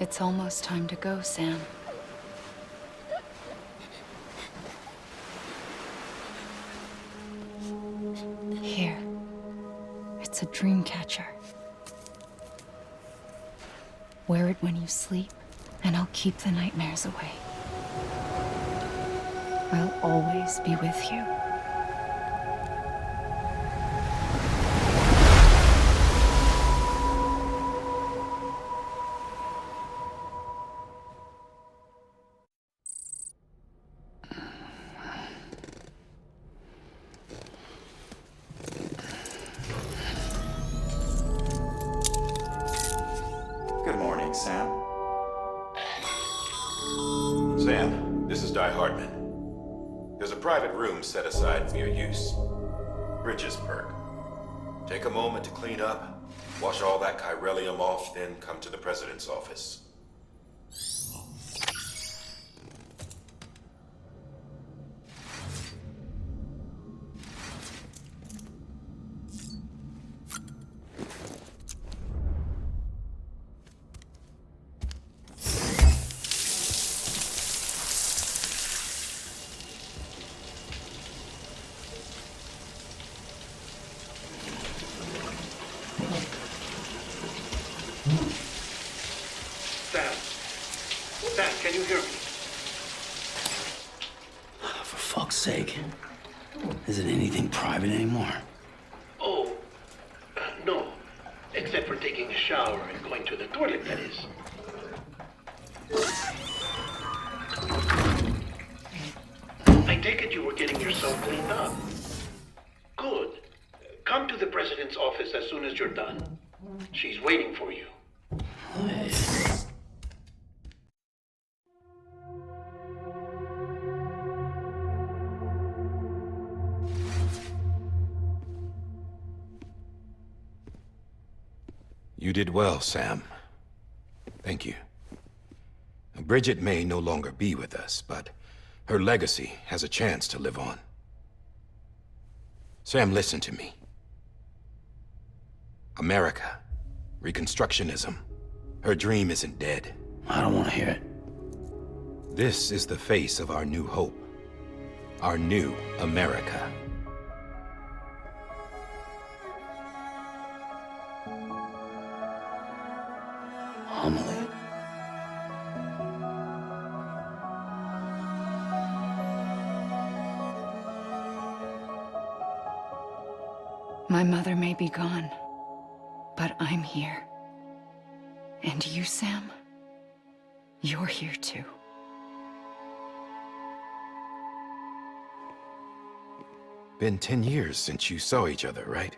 It's almost time to go, Sam. Here. It's a dream catcher. Wear it when you sleep, and I'll keep the nightmares away. I'll always be with you. Good morning, Sam. Sam, this is Di Hartman. There's a private room set aside for your use. Bridges perk. Take a moment to clean up. Wash all that chiralium off, then come to the President's office. Sam, can you hear me? For fuck's sake. Is it anything private anymore? Oh, no. Except for taking a shower and going to the toilet, that is. I take it you were getting yourself cleaned up. Good. Come to the President's office as soon as you're done. She's waiting for you. You did well, Sam. Thank you. Bridget may no longer be with us, but her legacy has a chance to live on. Sam, listen to me. America, Reconstructionism, her dream isn't dead. I don't want to hear it. This is the face of our new hope. Our new America. Amelie. My mother may be gone, but I'm here. And you, Sam? You're here too. Been 10 years since you saw each other, right?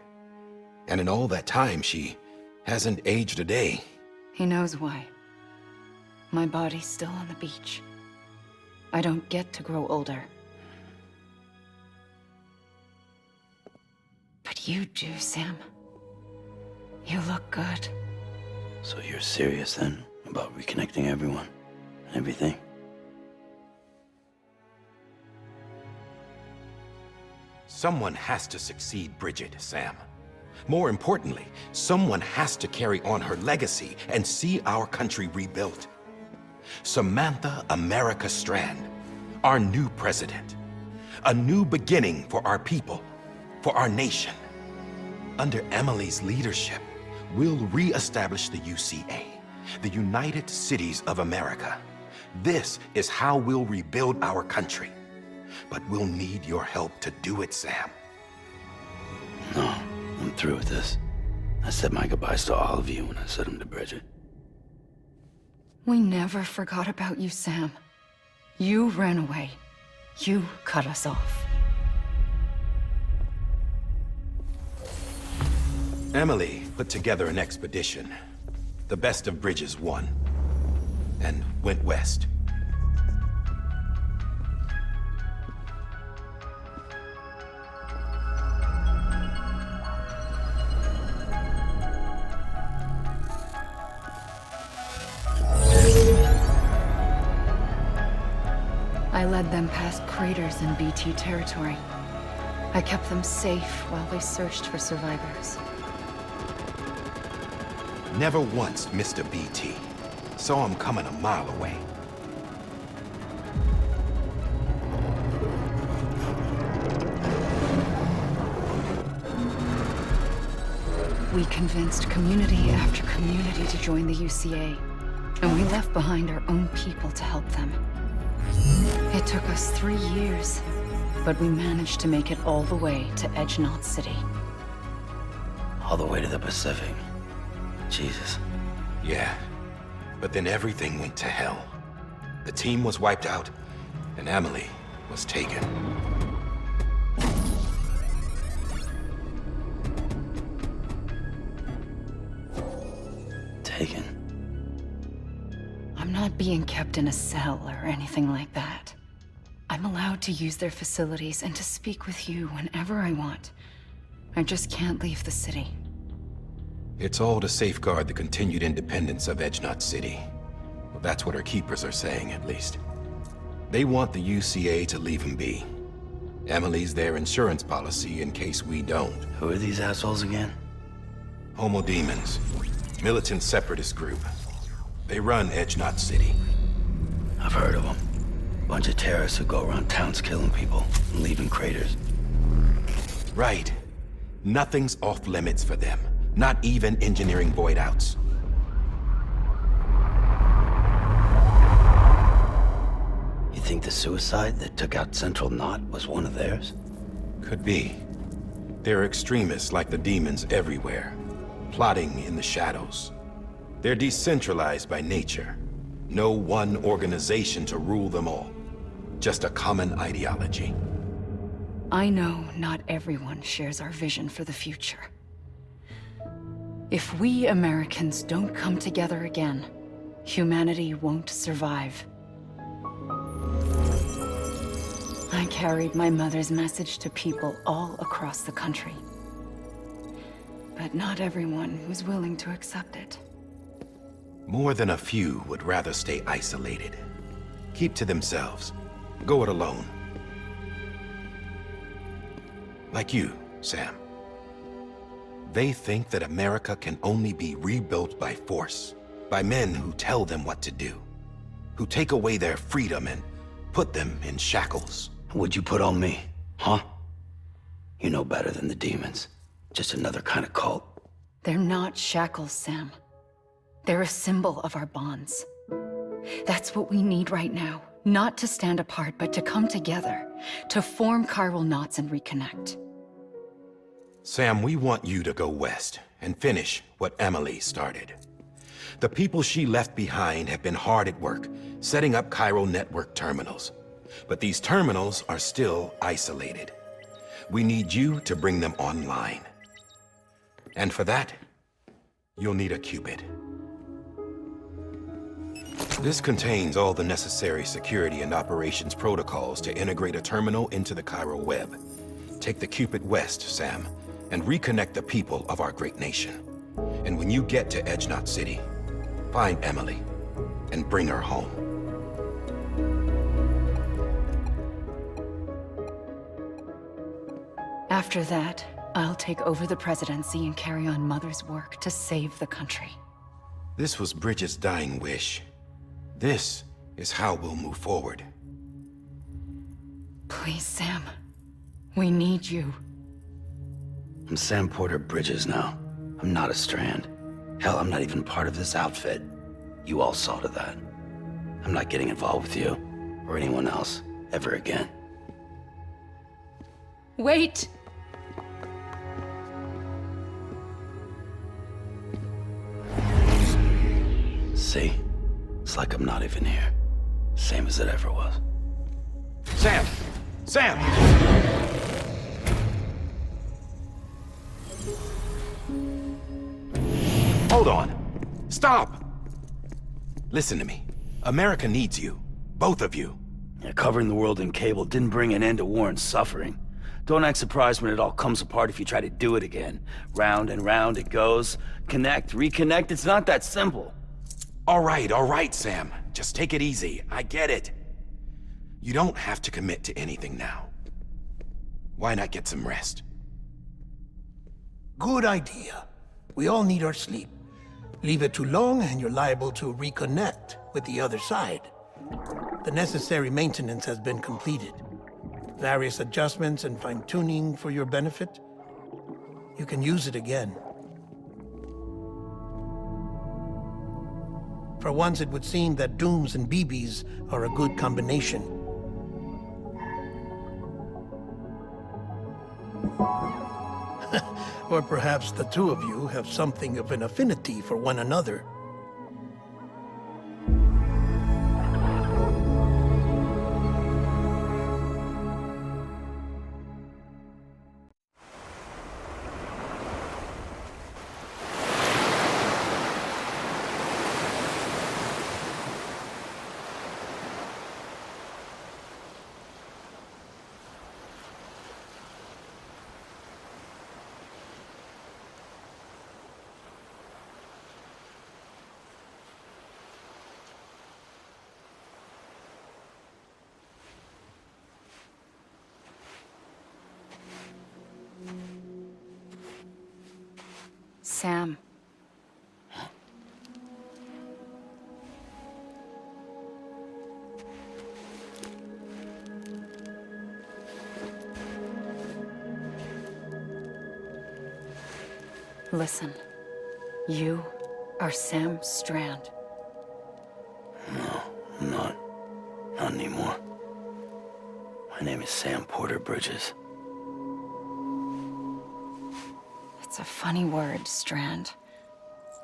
And in all that time, she hasn't aged a day. He knows why. My body's still on the beach. I don't get to grow older. But you do, Sam. You look good. So you're serious then about reconnecting everyone and everything? Someone has to succeed Bridget, Sam. More importantly, someone has to carry on her legacy and see our country rebuilt. Samantha America Strand, our new president. A new beginning for our people, for our nation. Under Emily's leadership, we'll re-establish the UCA, the United Cities of America. This is how we'll rebuild our country. But we'll need your help to do it, Sam. No, I'm through with this. I said my goodbyes to all of you when I said them to Bridget. We never forgot about you, Sam. You ran away. You cut us off. Emily put together an expedition. The best of Bridges won, and went west. I led them past craters in BT territory. I kept them safe while they searched for survivors. Never once missed a BT. Saw him coming a mile away. We convinced community after community to join the UCA, and we left behind our own people to help them. It took us 3 years, but we managed to make it all the way to Edge Knot City. All the way to the Pacific. Jesus. Yeah, but then everything went to hell. The team was wiped out, and Emily was taken. Taken? I'm not being kept in a cell or anything like that. I'm allowed to use their facilities and to speak with you whenever I want. I just can't leave the city. It's all to safeguard the continued independence of Edgenot City. Well, that's what our keepers are saying, at least. They want the UCA to leave him be. Emily's their insurance policy in case we don't. Who are these assholes again? Homo Demons. Militant separatist group. They run Edgenot City. I've heard of them. Bunch of terrorists who go around towns killing people and leaving craters. Right. Nothing's off limits for them. Not even engineering void outs. You think the suicide that took out Central Knot was one of theirs? Could be. There are extremists like the demons everywhere, plotting in the shadows. They're decentralized by nature. No one organization to rule them all. Just a common ideology. I know not everyone shares our vision for the future. If we Americans don't come together again, humanity won't survive. I carried my mother's message to people all across the country. But not everyone was willing to accept it. More than a few would rather stay isolated. Keep to themselves. Go it alone. Like you, Sam. They think that America can only be rebuilt by force, by men who tell them what to do, who take away their freedom and put them in shackles. What'd you put on me, huh? You know better than the demons. Just another kind of cult. They're not shackles, Sam. They're a symbol of our bonds. That's what we need right now. Not to stand apart, but to come together, to form chiral knots and reconnect. Sam, we want you to go west and finish what Emily started. The people she left behind have been hard at work, setting up chiral network terminals. But these terminals are still isolated. We need you to bring them online. And for that, you'll need a Cupid. This contains all the necessary security and operations protocols to integrate a terminal into the chiral web. Take the Cupid west, Sam, and reconnect the people of our great nation. And when you get to Edgenot City, find Emily and bring her home. After that, I'll take over the presidency and carry on Mother's work to save the country. This was Bridget's dying wish. This is how we'll move forward. Please, Sam. We need you. I'm Sam Porter Bridges now. I'm not a Strand. Hell, I'm not even part of this outfit. You all saw to that. I'm not getting involved with you, or anyone else, ever again. Wait! See? It's like I'm not even here. Same as it ever was. Sam! Sam! Hold on. Stop! Listen to me. America needs you. Both of you. Yeah, covering the world in cable didn't bring an end to war and suffering. Don't act surprised when it all comes apart if you try to do it again. Round and round it goes. Connect, reconnect, it's not that simple. All right, Sam. Just take it easy. I get it. You don't have to commit to anything now. Why not get some rest? Good idea. We all need our sleep. Leave it too long and you're liable to reconnect with the other side. The necessary maintenance has been completed. Various adjustments and fine-tuning for your benefit. You can use it again. For once, it would seem that Dooms and BBs are a good combination. Or perhaps the two of you have something of an affinity for one another. Sam. Listen, you are Sam Strand. No, I'm not. Not anymore. My name is Sam Porter Bridges. It's a funny word, Strand.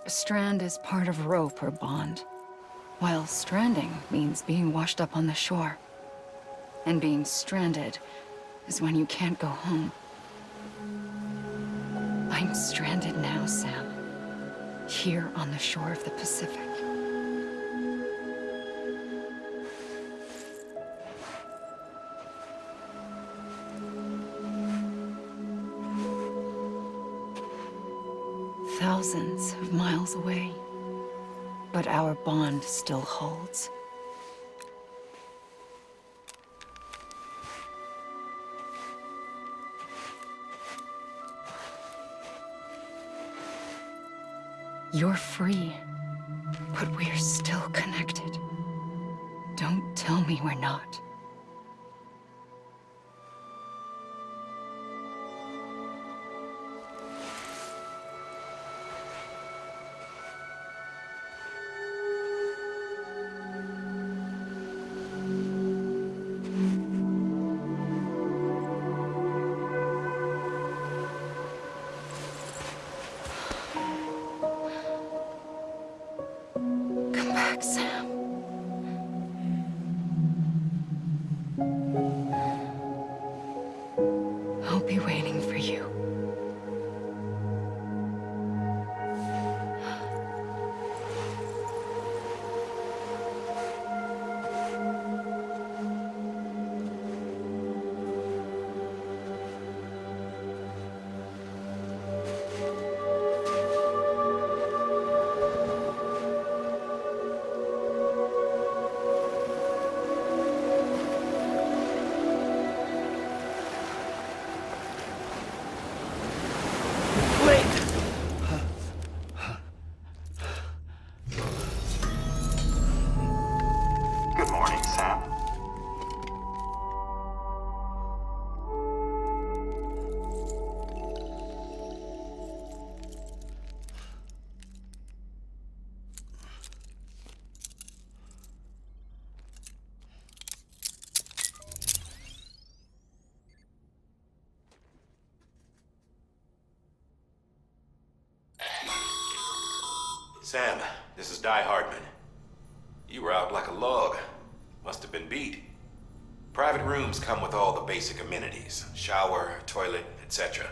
A strand is part of rope or bond, while stranding means being washed up on the shore. And being stranded is when you can't go home. I'm stranded now, Sam. Here on the shore of the Pacific. Thousands of miles away. But our bond still holds. You're free, but we're still connected. Don't tell me we're not. Come back, Sam. I'll be waiting for you. Good morning, Sam. Sam, this is Di Hardman. You were out like a log. Must have been beat. Private rooms come with all the basic amenities. Shower, toilet, etc.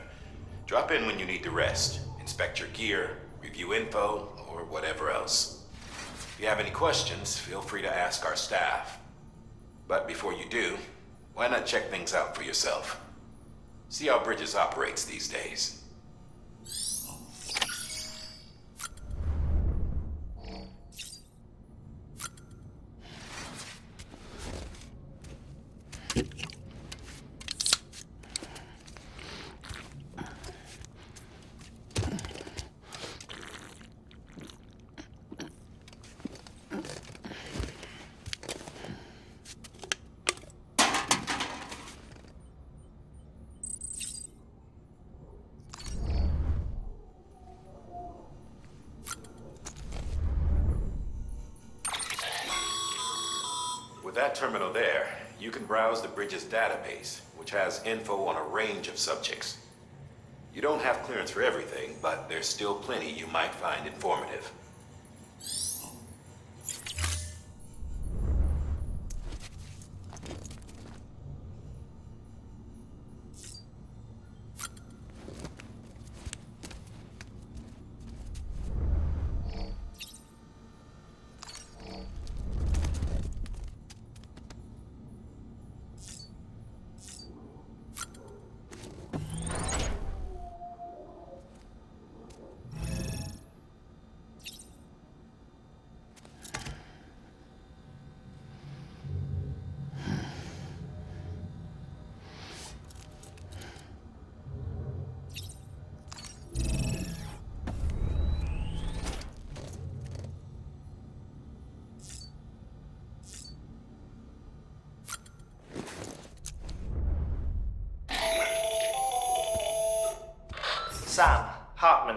Drop in when you need to rest. Inspect your gear, review info, or whatever else. If you have any questions, feel free to ask our staff. But before you do, why not check things out for yourself? See how Bridges operates these days. With that terminal there, you can browse the Bridges database, which has info on a range of subjects. You don't have clearance for everything, but there's still plenty you might find informative.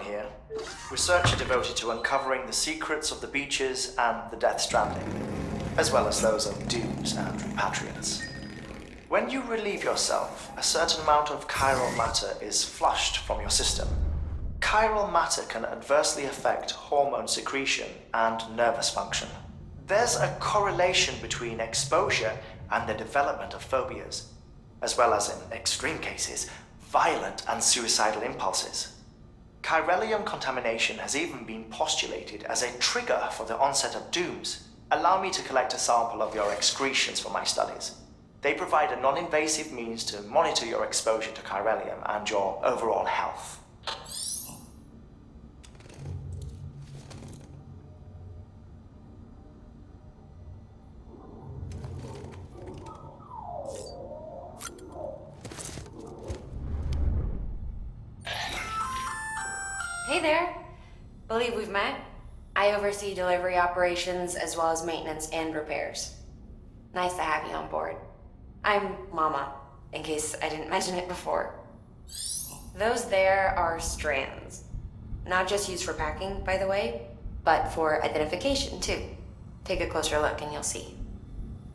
here, researcher devoted to uncovering the secrets of the beaches and the Death Stranding, as well as those of dooms and repatriants. When you relieve yourself, a certain amount of chiral matter is flushed from your system. Chiral matter can adversely affect hormone secretion and nervous function. There's a correlation between exposure and the development of phobias, as well as, in extreme cases, violent and suicidal impulses. Chiralium contamination has even been postulated as a trigger for the onset of dooms. Allow me to collect a sample of your excretions for my studies. They provide a non-invasive means to monitor your exposure to chiralium and your overall health. Hey there. Believe we've met. I oversee delivery operations as well as maintenance and repairs. Nice to have you on board. I'm Mama, in case I didn't mention it before. Those there are strands. Not just used for packing, by the way, but for identification too. Take a closer look and you'll see.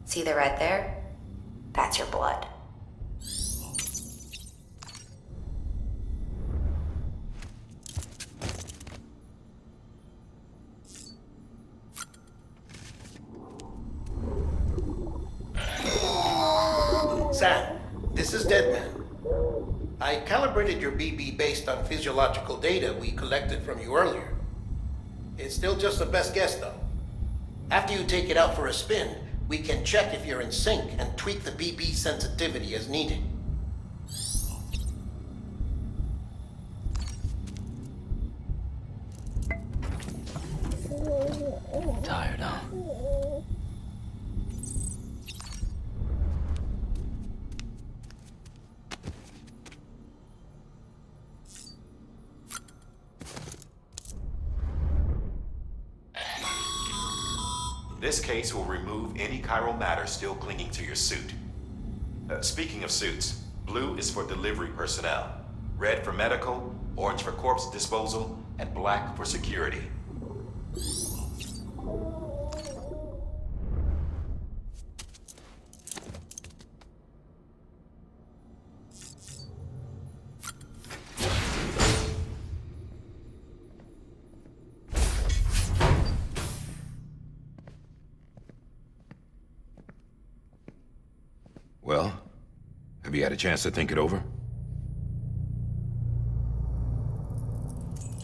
See the red there? That's your blood. Sam, this is Deadman. I calibrated your BB based on physiological data we collected from you earlier. It's still just a best guess, though. After you take it out for a spin, we can check if you're in sync and tweak the BB sensitivity as needed. Tired, huh? This case will remove any chiral matter still clinging to your suit. Speaking of suits, blue is for delivery personnel, red for medical, orange for corpse disposal, and black for security. Well, have you had a chance to think it over?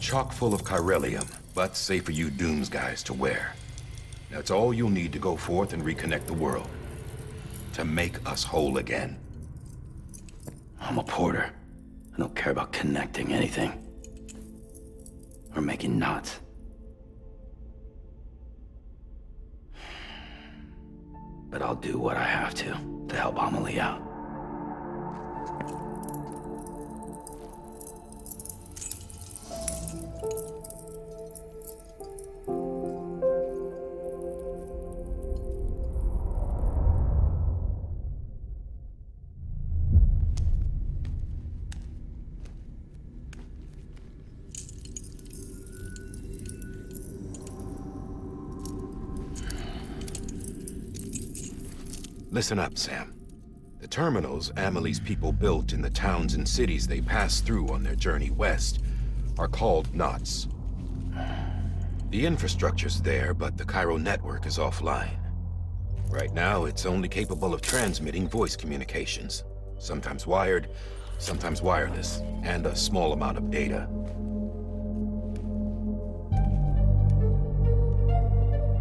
Chock full of chiralium, but safe for you Dooms guys to wear. That's all you'll need to go forth and reconnect the world. To make us whole again. I'm a porter. I don't care about connecting anything. Or making knots. But I'll do what I have to help Amelie out. Listen up, Sam. The terminals Amelie's people built in the towns and cities they passed through on their journey west are called knots. The infrastructure's there, but the chiral network is offline. Right now, it's only capable of transmitting voice communications. Sometimes wired, sometimes wireless, and a small amount of data.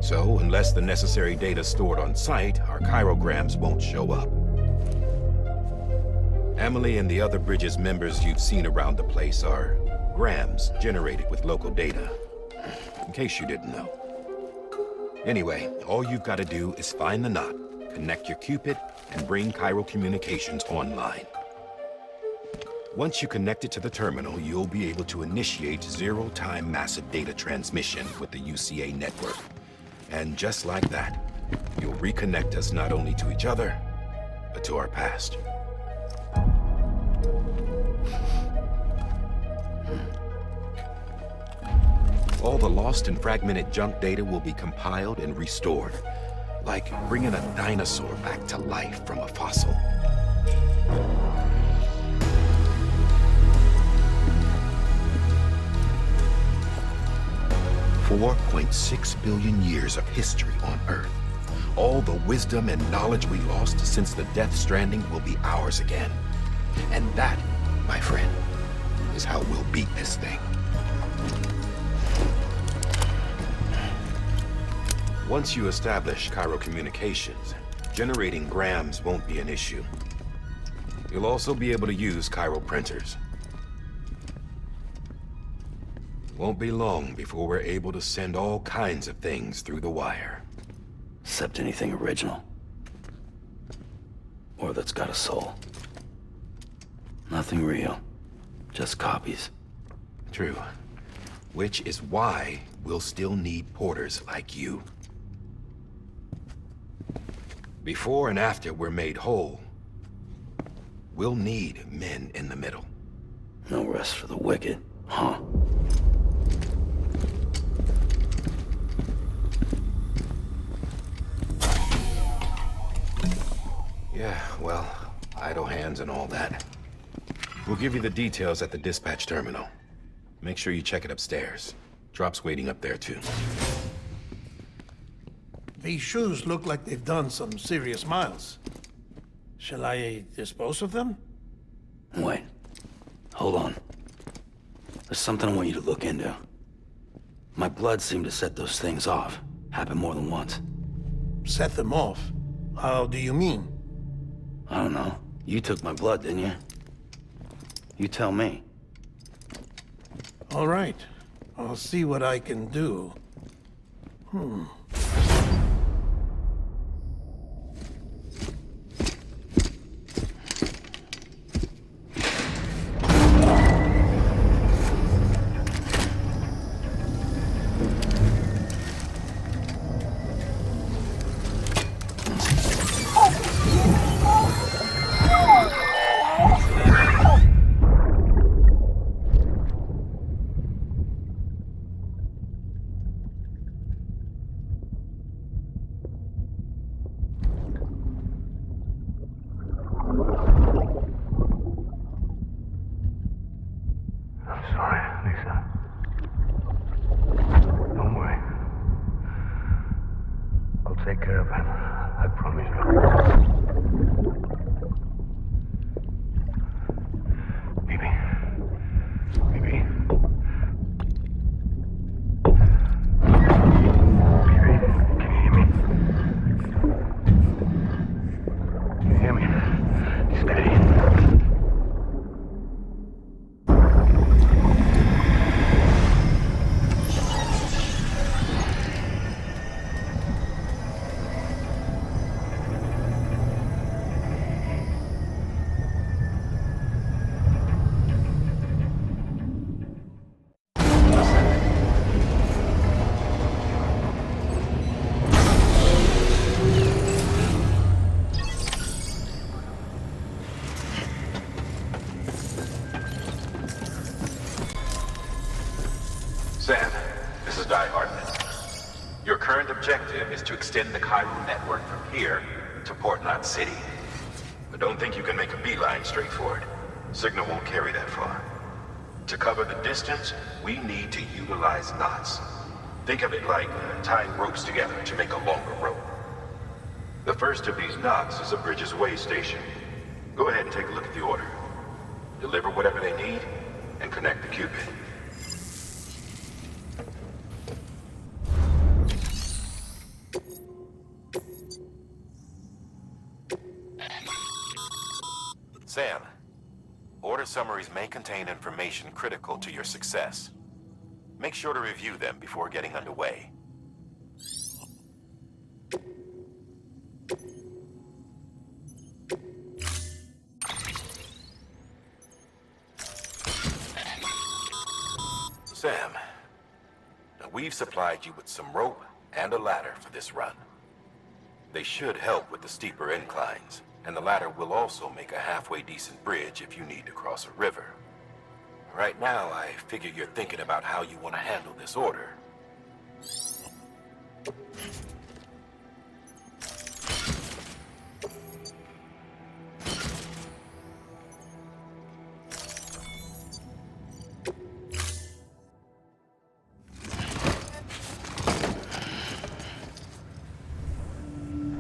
So, unless the necessary data's stored on site, our chirograms won't show up. Amelie and the other Bridges members you've seen around the place are grams generated with local data. In case you didn't know. Anyway, all you've got to do is find the knot, connect your Cupid, and bring chiral communications online. Once you connect it to the terminal, you'll be able to initiate zero-time massive data transmission with the UCA network. And just like that, you'll reconnect us not only to each other, but to our past. All the lost and fragmented junk data will be compiled and restored, like bringing a dinosaur back to life from a fossil. $4.6 billion years of history on Earth. All the wisdom and knowledge we lost since the Death Stranding will be ours again. And that, my friend, is how we'll beat this thing. Once you establish chiral communications, generating grams won't be an issue. You'll also be able to use chiral printers. Won't be long before we're able to send all kinds of things through the wire. Except anything original. Or that's got a soul. Nothing real. Just copies. True. Which is why we'll still need porters like you. Before and after we're made whole, we'll need men in the middle. No rest for the wicked, huh? Yeah, well, idle hands and all that. We'll give you the details at the dispatch terminal. Make sure you check it upstairs. Drop's waiting up there, too. These shoes look like they've done some serious miles. Shall I dispose of them? Wait. Hold on. There's something I want you to look into. My blood seemed to set those things off. Happened more than once. Set them off? How do you mean? I don't know. You took my blood, didn't you? You tell me. All right. I'll see what I can do. Take care of him. I promise you. Baby. Baby. Baby, can you hear me? Can you hear me? Steady. Sam, this is Die Hardman. Your current objective is to extend the chiral network from here to Port Knot City. But don't think you can make a beeline straight for it. Signal won't carry that far. To cover the distance, we need to utilize knots. Think of it like tying ropes together to make a longer rope. The first of these knots is a Bridges Way station. Go ahead and take a look at the order. Deliver whatever they need, and connect the Cupid. Sam, order summaries may contain information critical to your success. Make sure to review them before getting underway. Sam, now we've supplied you with some rope and a ladder for this run. They should help with the steeper inclines, and the ladder will also make a halfway decent bridge if you need to cross a river. Right now, I figure you're thinking about how you want to handle this order.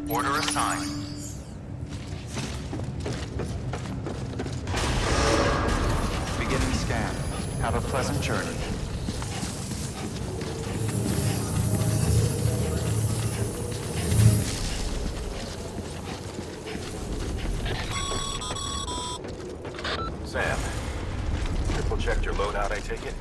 Order assigned. Beginning scan. Have a pleasant journey. Sam, triple checked your loadout, I take it?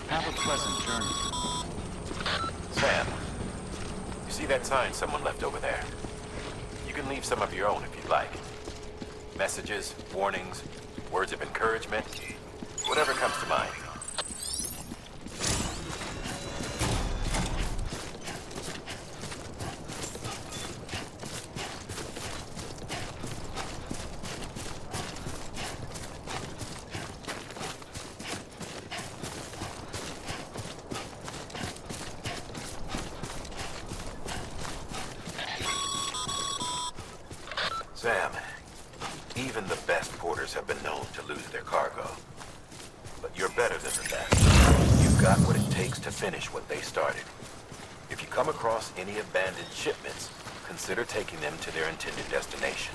Have a pleasant journey. Sam, you see that sign someone left over there? You can leave some of your own if you'd like. Messages, warnings, words of encouragement, whatever comes to mind. Sam, even the best porters have been known to lose their cargo. But you're better than the best. You've got what it takes to finish what they started. If you come across any abandoned shipments, consider taking them to their intended destination.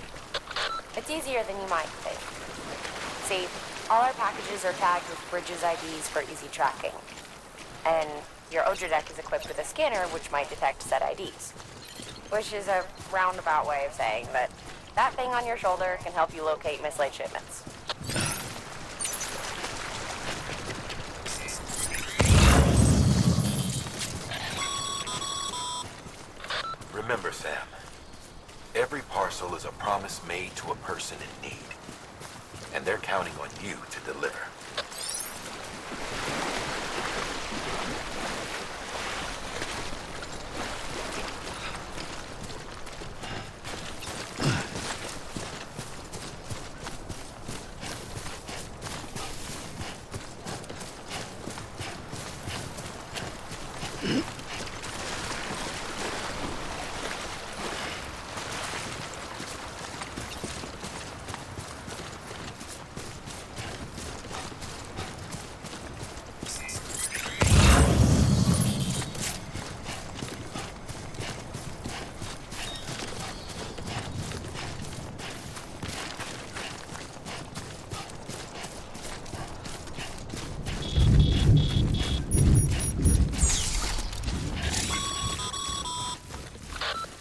It's easier than you might think. See, all our packages are tagged with Bridges IDs for easy tracking. And your Odra deck is equipped with a scanner which might detect said IDs. Which is a roundabout way of saying that that thing on your shoulder can help you locate mislaid shipments. Remember, Sam, every parcel is a promise made to a person in need. And they're counting on you to deliver.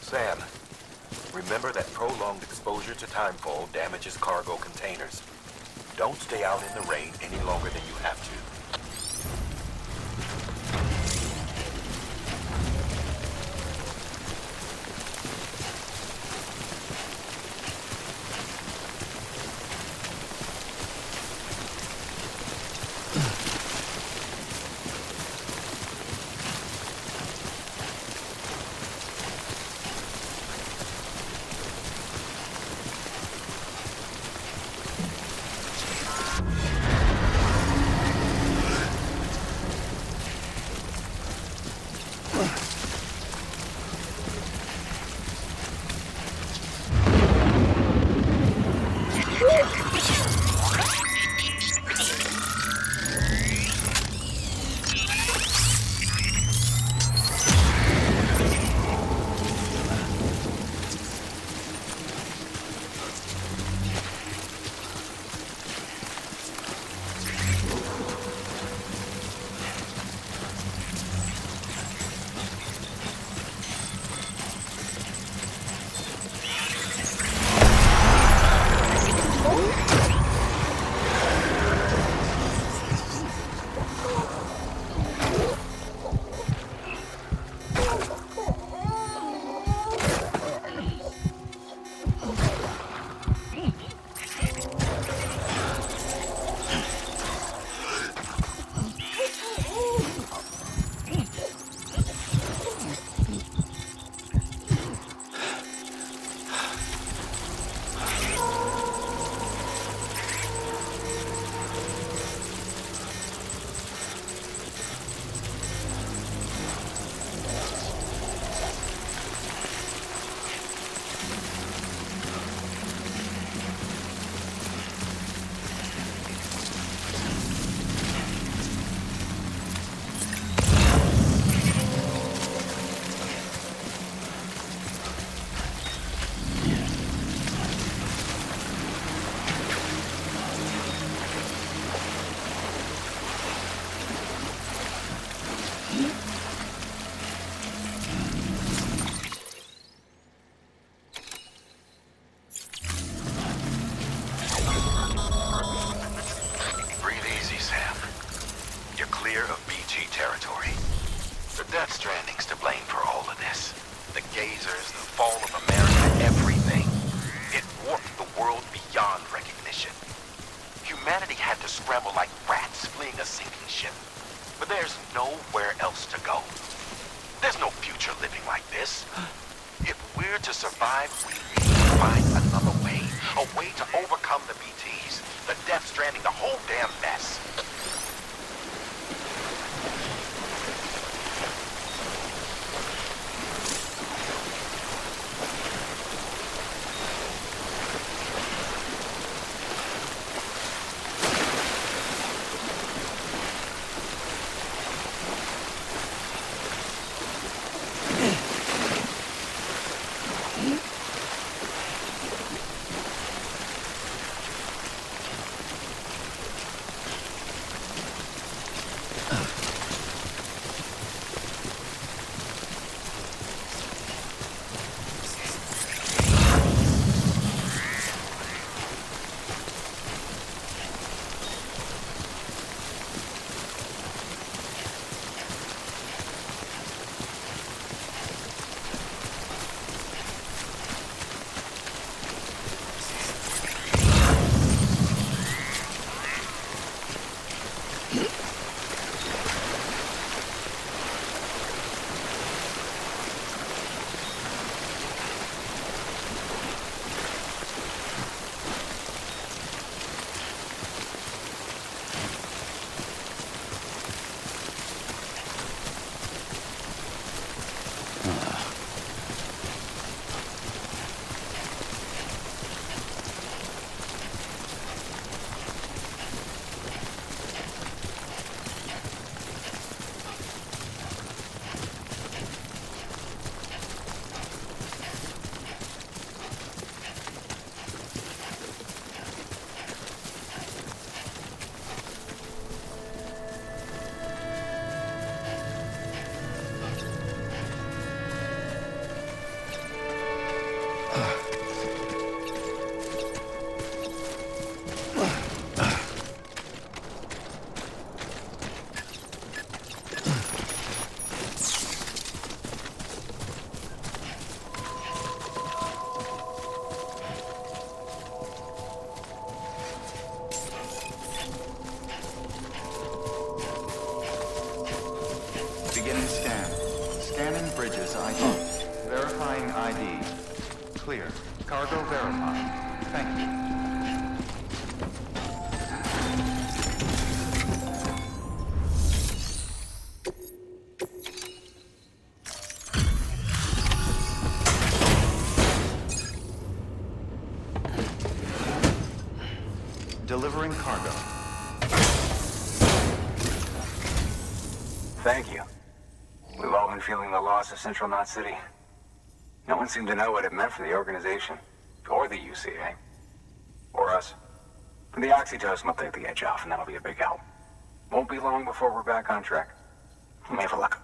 Sam, remember that prolonged exposure to timefall damages cargo containers. Don't stay out in the rain any longer than you have to. like rats fleeing a sinking ship. But there's nowhere else to go. There's no future living like this. If we're to survive, we need to find another way. A way to overcome the BTs, the Death Stranding, the whole damn mess. Beginning scan. Scanning bridges ID. Verifying ID. Clear. Cargo verified. Thank you. Delivering cargo. Thank you. We've all been feeling the loss of Central Knot City. No one seemed to know what it meant for the organization, or the UCA, or us. But the oxytocin will take the edge off, and that'll be a big help. Won't be long before we're back on track. You may have a look.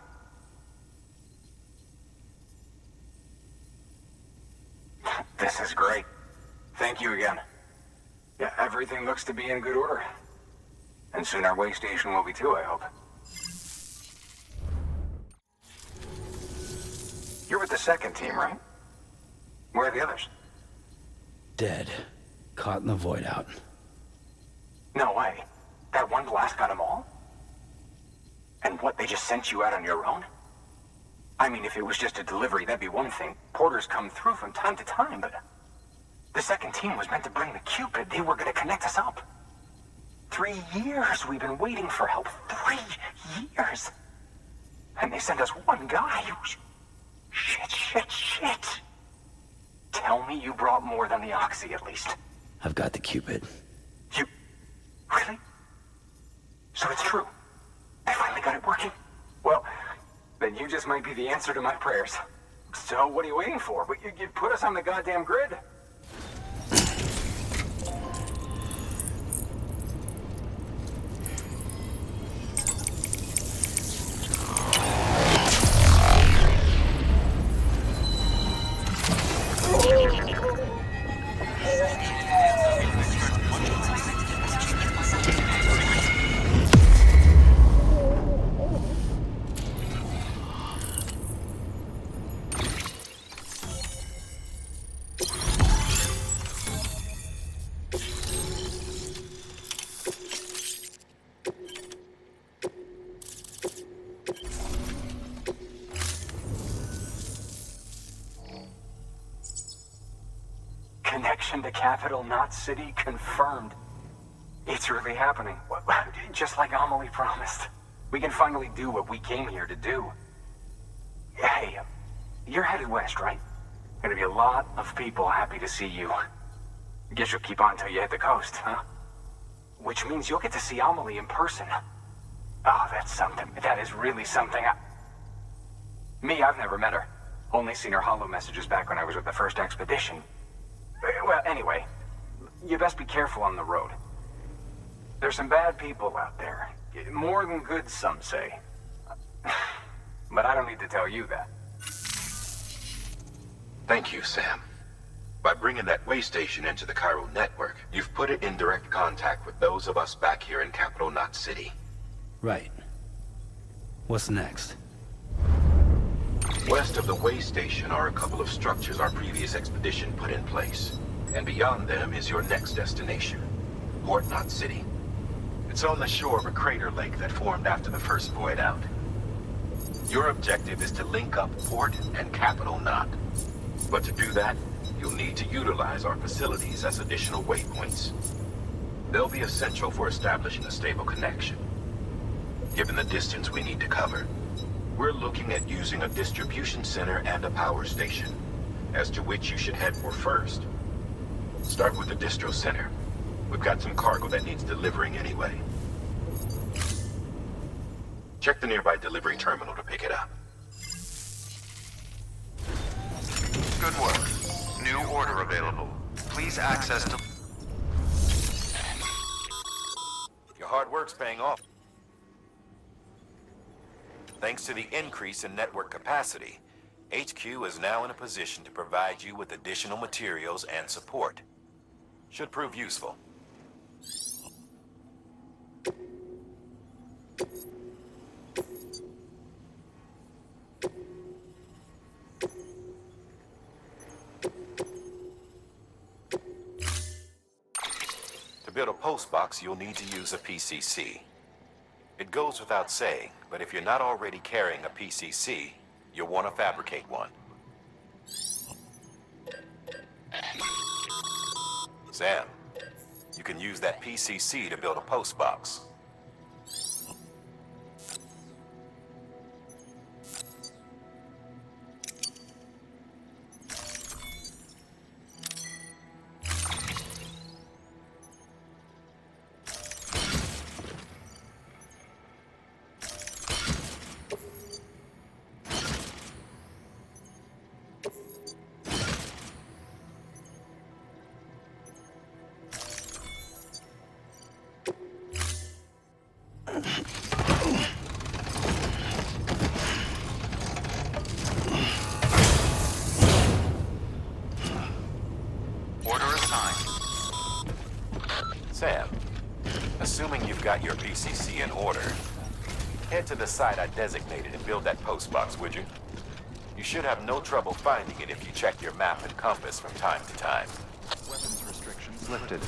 This is great. Thank you again. Yeah, everything looks to be in good order. And soon our way station will be too, I hope. You're with the second team, right? Where are the others? Dead. Caught in the void out. No way. That one blast got them all? And what, they just sent you out on your own? I mean, if it was just a delivery, that'd be one thing. Porters come through from time to time, but... The second team was meant to bring the Cupid. They were gonna connect us up. 3 years we've been waiting for help. 3 years! And they sent us one guy who's... Shit. Tell me you brought more than the Oxy, at least. I've got the Cupid. You... Really? So it's true. I finally got it working. Well, then you just might be the answer to my prayers. So what are you waiting for? But you put us on the goddamn grid. Connection to Capital Knot City confirmed. It's really happening. Just like Amelie promised. We can finally do what we came here to do. Hey, you're headed west, right? Gonna be a lot of people happy to see you. Guess you'll keep on till you hit the coast, huh? Which means you'll get to see Amelie in person. Oh, that's something. That is really something. I've never met her. Only seen her holo messages back when I was with the first expedition. Well, anyway, you best be careful on the road. There's some bad people out there. More than good, some say. But I don't need to tell you that. Thank you, Sam. By bringing that way station into the chiral network, you've put it in direct contact with those of us back here in Capital Knot City. Right. What's next? West of the way station are a couple of structures our previous expedition put in place. And beyond them is your next destination, Port Knot City. It's on the shore of a crater lake that formed after the first void out. Your objective is to link up Port and Capital Knot. But to do that, you'll need to utilize our facilities as additional waypoints. They'll be essential for establishing a stable connection. Given the distance we need to cover, we're looking at using a distribution center and a power station, as to which you should head for first. Start with the distro center. We've got some cargo that needs delivering anyway. Check the nearby delivery terminal to pick it up. Good work. New order available. Please access to... Your hard work's paying off. Thanks to the increase in network capacity, HQ is now in a position to provide you with additional materials and support. Should prove useful. To build a post box, you'll need to use a PCC. It goes without saying, but if you're not already carrying a PCC, you'll want to fabricate one. Sam, you can use that PCC to build a post box. Sam, assuming you've got your PCC in order, head to the site I designated and build that post box, would you? You should have no trouble finding it if you check your map and compass from time to time. Weapons restrictions lifted.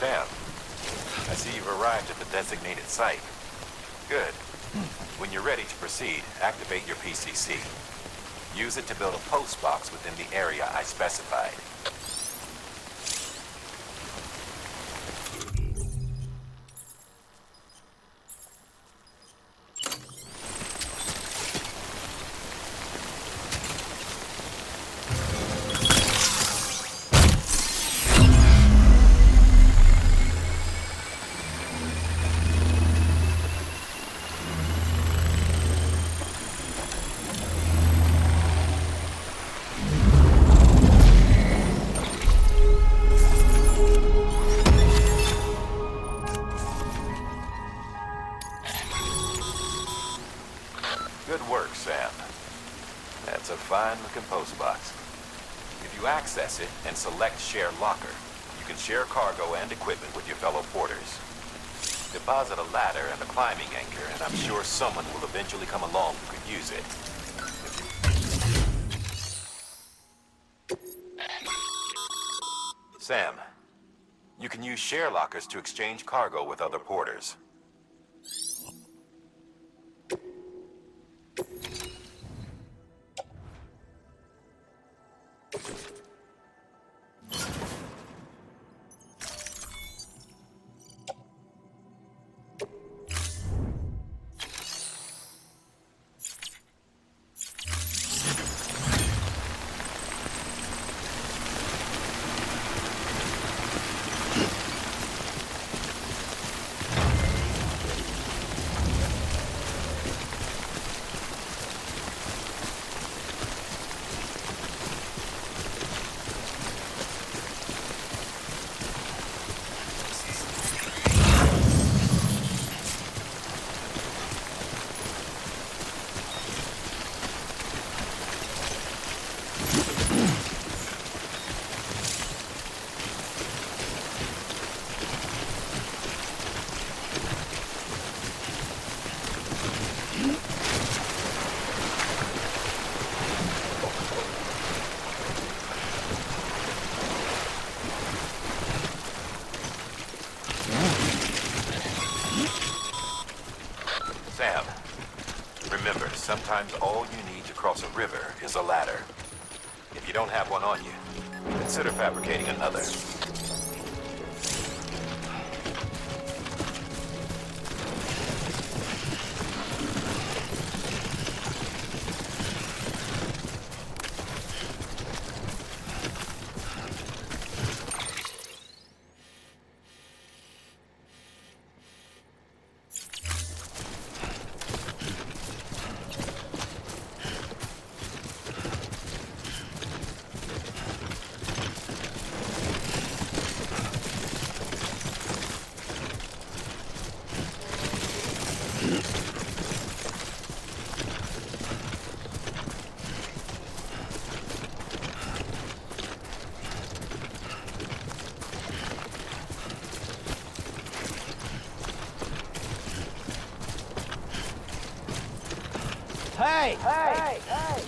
Sam, I see you've arrived at the designated site. Good. When you're ready to proceed, activate your PCC. Use it to build a post box within the area I specified. Good work, Sam. That's a fine-looking post box. If you access it and select Share Locker, you can share cargo and equipment with your fellow porters. Deposit a ladder and a climbing anchor, and I'm sure someone will eventually come along who could use it. Sam, you can use share lockers to exchange cargo with other porters. Sam, remember, sometimes all you need to cross a river is a ladder. If you don't have one on you, consider fabricating another. Hey! Hey! Hey!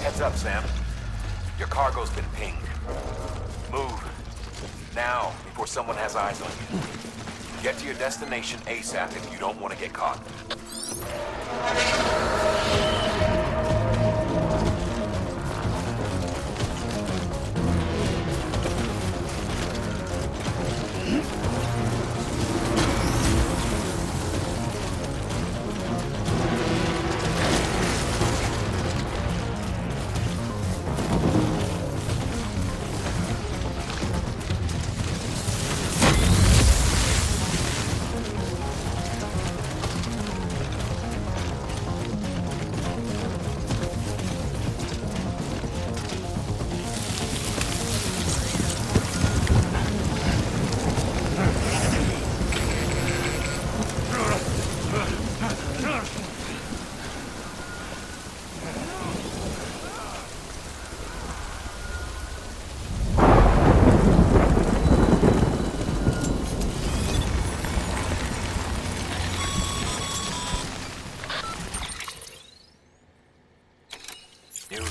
Heads up, Sam. Your cargo's been pinged. Move. Now, before someone has eyes on you. Get to your destination ASAP if you don't want to get caught.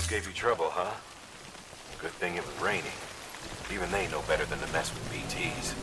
Reedus gave you trouble, huh? Good thing it was raining. Even they know better than to mess with BTs.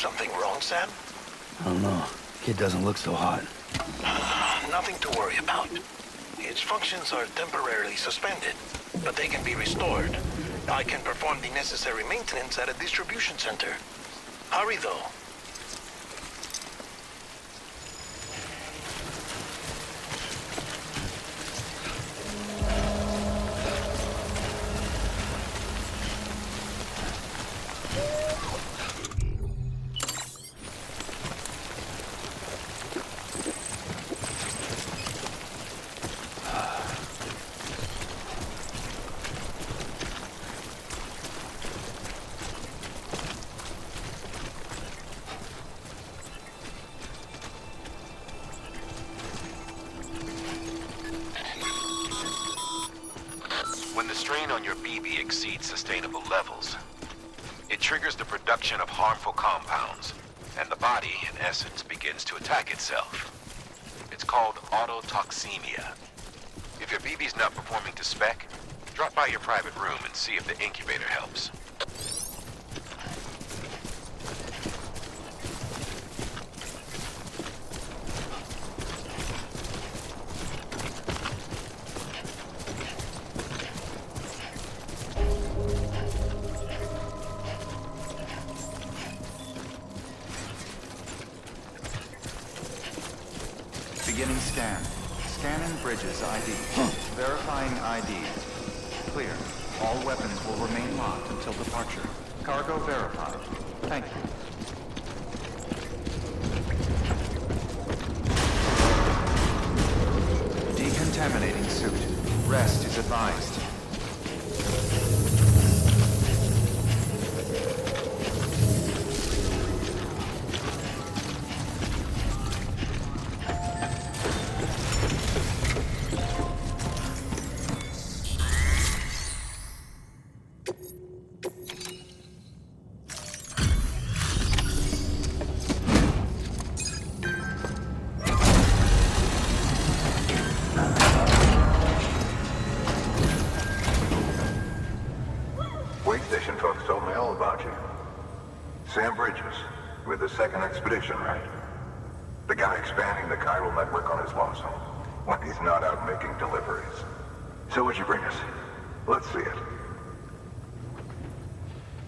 Something wrong, Sam? I don't know. Kid doesn't look so hot. Nothing to worry about. Its functions are temporarily suspended, but they can be restored. I can perform the necessary maintenance at a distribution center. Hurry, though. When the strain on your BB exceeds sustainable levels, it triggers the production of harmful compounds, and the body, in essence, begins to attack itself. It's called autotoxemia. If your BB's not performing to spec, drop by your private room and see if the incubator helps. Beginning scan. Scanning bridges ID. Verifying ID. Clear. All weapons will remain locked until departure. Cargo verified. Thank you. Decontaminating suit. Rest is advised. Station folks told me all about you. Sam Bridges, with the second expedition, right? The guy expanding the chiral network on his lonesome, when he's not out making deliveries. So what'd you bring us? Let's see it.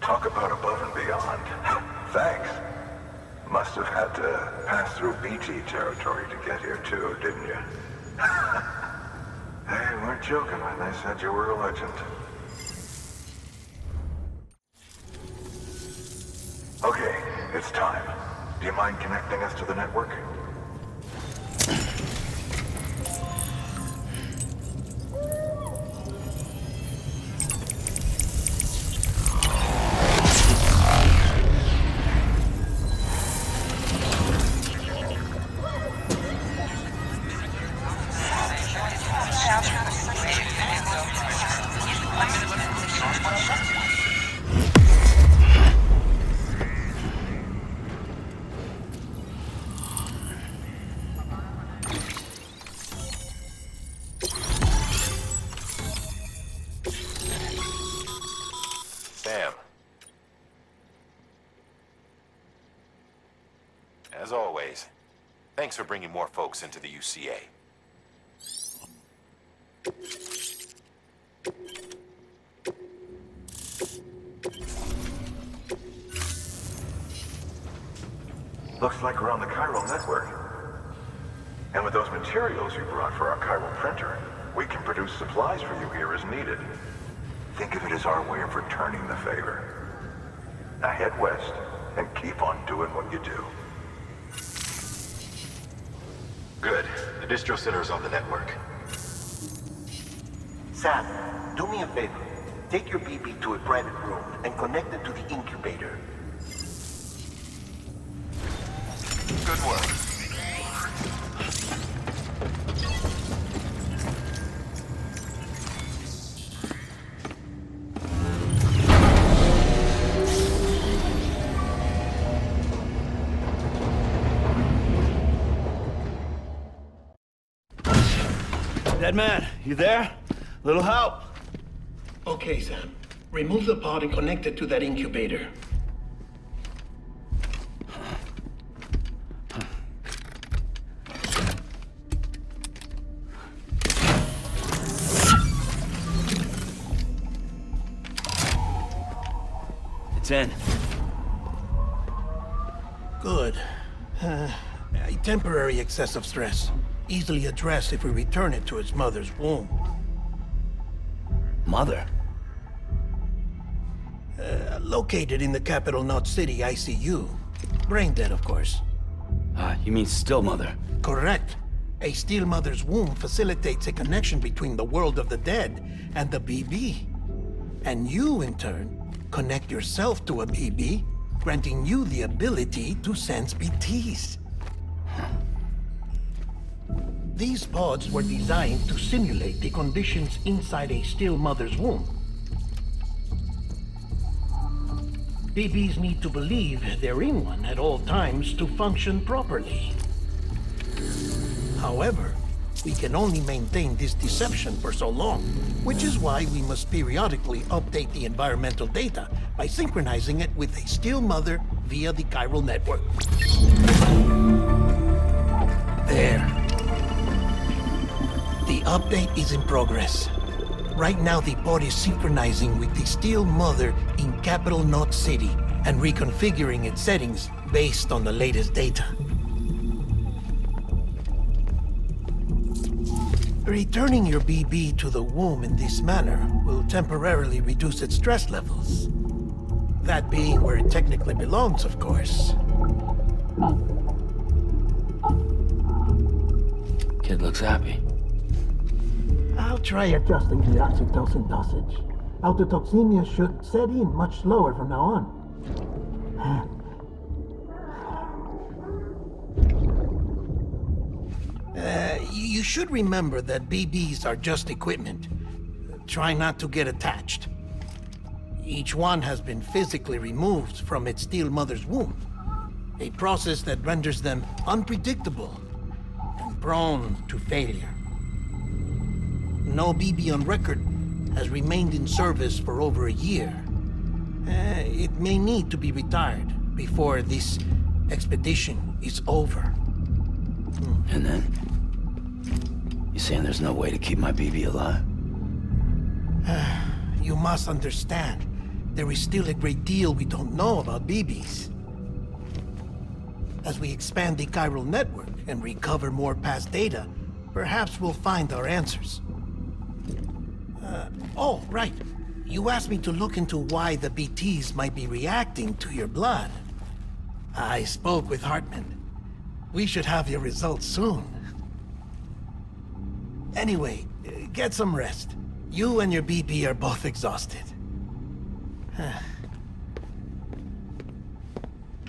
Talk about above and beyond. Thanks. Must have had to pass through BT territory to get here too, didn't you? They weren't joking when they said you were a legend. Okay, it's time. Do you mind connecting us to the network? As always, thanks for bringing more folks into the UCA. Looks like we're on the chiral network. And with those materials you brought for our chiral printer, we can produce supplies for you here as needed. Think of it as our way of returning the favor. Now head west and keep on doing what you do. Good. The distro center is on the network. Sam, do me a favor. Take your BB to a private room and connect it to the incubator. Good work. Dead man, you there? Little help? Okay, Sam. Remove the pod and connect it to that incubator. It's in. Good. A temporary excessive stress. Easily addressed if we return it to its mother's womb. Mother? Located in the capital Knot City ICU. Brain dead, of course. You mean still mother? Correct. A still mother's womb facilitates a connection between the world of the dead and the BB. And you, in turn, connect yourself to a BB, granting you the ability to sense BTs. These pods were designed to simulate the conditions inside a still mother's womb. BBs need to believe they're in one at all times to function properly. However, we can only maintain this deception for so long, which is why we must periodically update the environmental data by synchronizing it with a still mother via the chiral network. There. The update is in progress. Right now, the pod is synchronizing with the still mother in capital Knot City and reconfiguring its settings based on the latest data. Returning your BB to the womb in this manner will temporarily reduce its stress levels. That being where it technically belongs, of course. Kid looks happy. I'll try adjusting the oxytocin dosage. Autotoxemia should set in much slower from now on. You should remember that BBs are just equipment. Try not to get attached. Each one has been physically removed from its still mother's womb. A process that renders them unpredictable and prone to failure. No BB on record has remained in service for over a year. It may need to be retired before this expedition is over. And then? You saying there's no way to keep my BB alive? You must understand, there is still a great deal we don't know about BBs. As we expand the chiral network and recover more past data, perhaps we'll find our answers. Oh, right. You asked me to look into why the BTs might be reacting to your blood. I spoke with Hartman. We should have your results soon. Anyway, get some rest. You and your BB are both exhausted.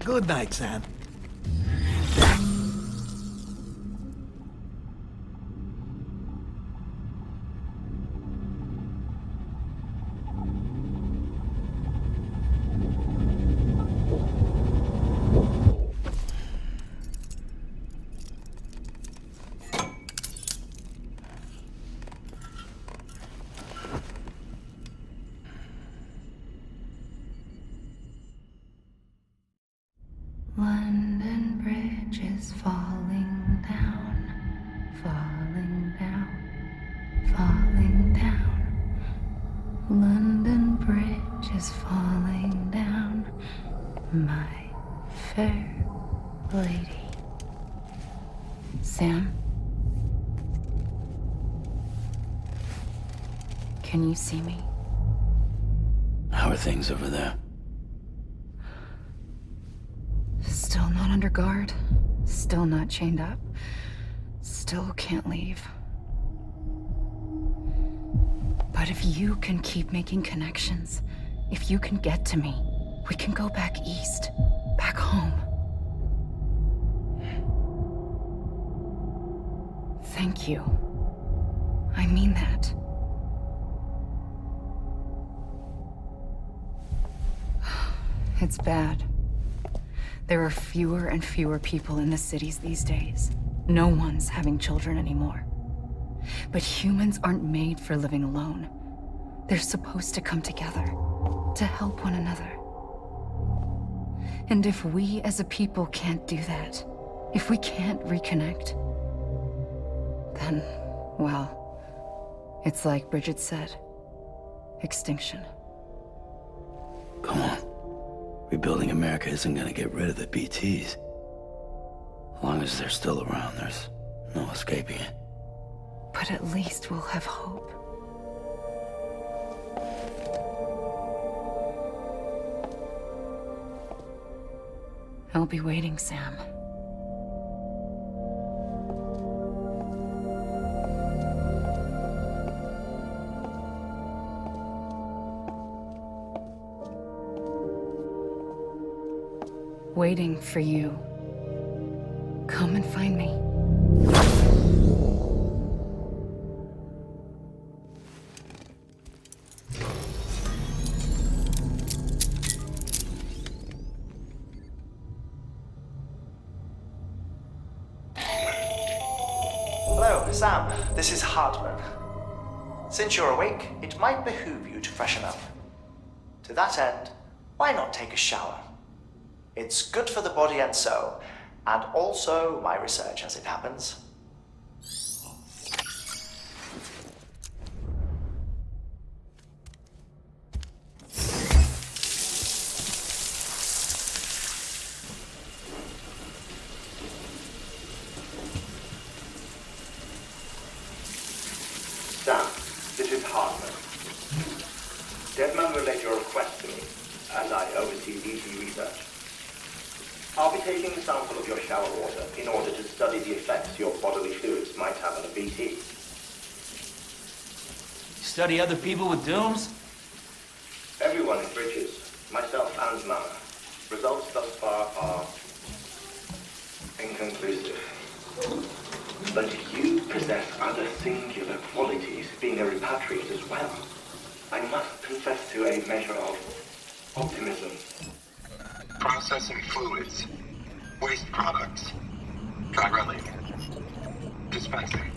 Good night, Sam. London Bridge is falling down, falling down, falling down. London Bridge is falling down, my fair lady. Sam? Can you see me? How are things over there? Still not under guard, still not chained up, still can't leave. But if you can keep making connections, if you can get to me, we can go back east, back home. Thank you. I mean that. It's bad. There are fewer and fewer people in the cities these days. No one's having children anymore. But humans aren't made for living alone. They're supposed to come together, to help one another. And if we as a people can't do that, if we can't reconnect, then, well, it's like Bridget said, extinction. Come on. Rebuilding America isn't gonna get rid of the BTs. As long as they're still around, there's no escaping it. But at least we'll have hope. I'll be waiting, Sam. Waiting for you. Come and find me. Hello, Sam. This is Hartman. Since you're awake, it might behoove you to freshen up. To that end, why not take a shower? It's good for the body and soul, and also my research as it happens. Sam, this is Hartman. Deadman relayed your request to me, and I oversee BT research. I'll be taking a sample of your shower water in order to study the effects your bodily fluids might have on a BT. Study other people with dooms? Everyone in Bridges, myself and Mama. Results thus far are inconclusive. But you possess other singular qualities, being a repatriate as well. I must confess to a measure of optimism. Processing fluids, waste products, chiral, dispensing.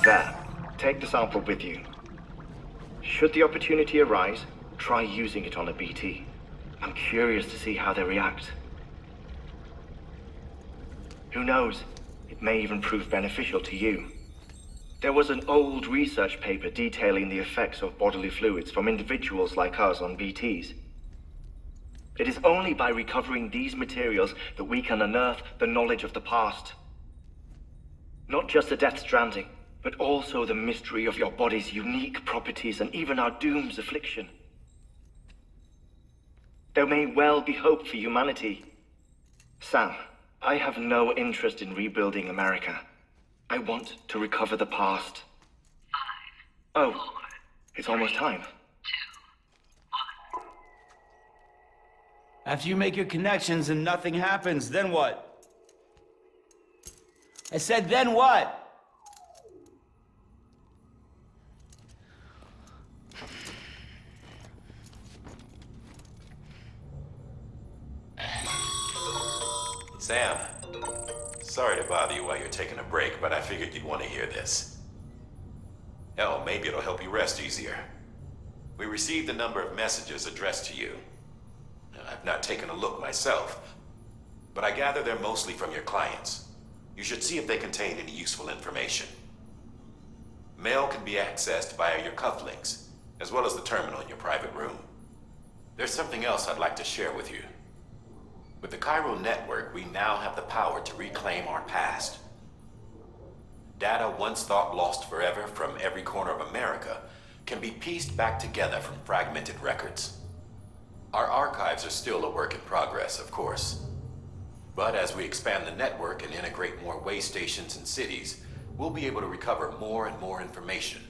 There, take the sample with you. Should the opportunity arise, try using it on a BT. I'm curious to see how they react. Who knows, it may even prove beneficial to you. There was an old research paper detailing the effects of bodily fluids from individuals like us on BTs. It is only by recovering these materials that we can unearth the knowledge of the past. Not just the Death Stranding, but also the mystery of your body's unique properties and even our doom's affliction. There may well be hope for humanity. Sam, I have no interest in rebuilding America. I want to recover the past. 5, 4, it's almost time. 2, 1. After you make your connections and nothing happens, then what? I said, then what? Sam, sorry to bother you while you're taking a break, but I figured you'd want to hear this. Hell, maybe it'll help you rest easier. We received a number of messages addressed to you. I've not taken a look myself, but I gather they're mostly from your clients. You should see if they contain any useful information. Mail can be accessed via your cufflinks, as well as the terminal in your private room. There's something else I'd like to share with you. With the chiral network, we now have the power to reclaim our past. Data once thought lost forever from every corner of America can be pieced back together from fragmented records. Our archives are still a work in progress, of course. But as we expand the network and integrate more way stations and cities, we'll be able to recover more and more information,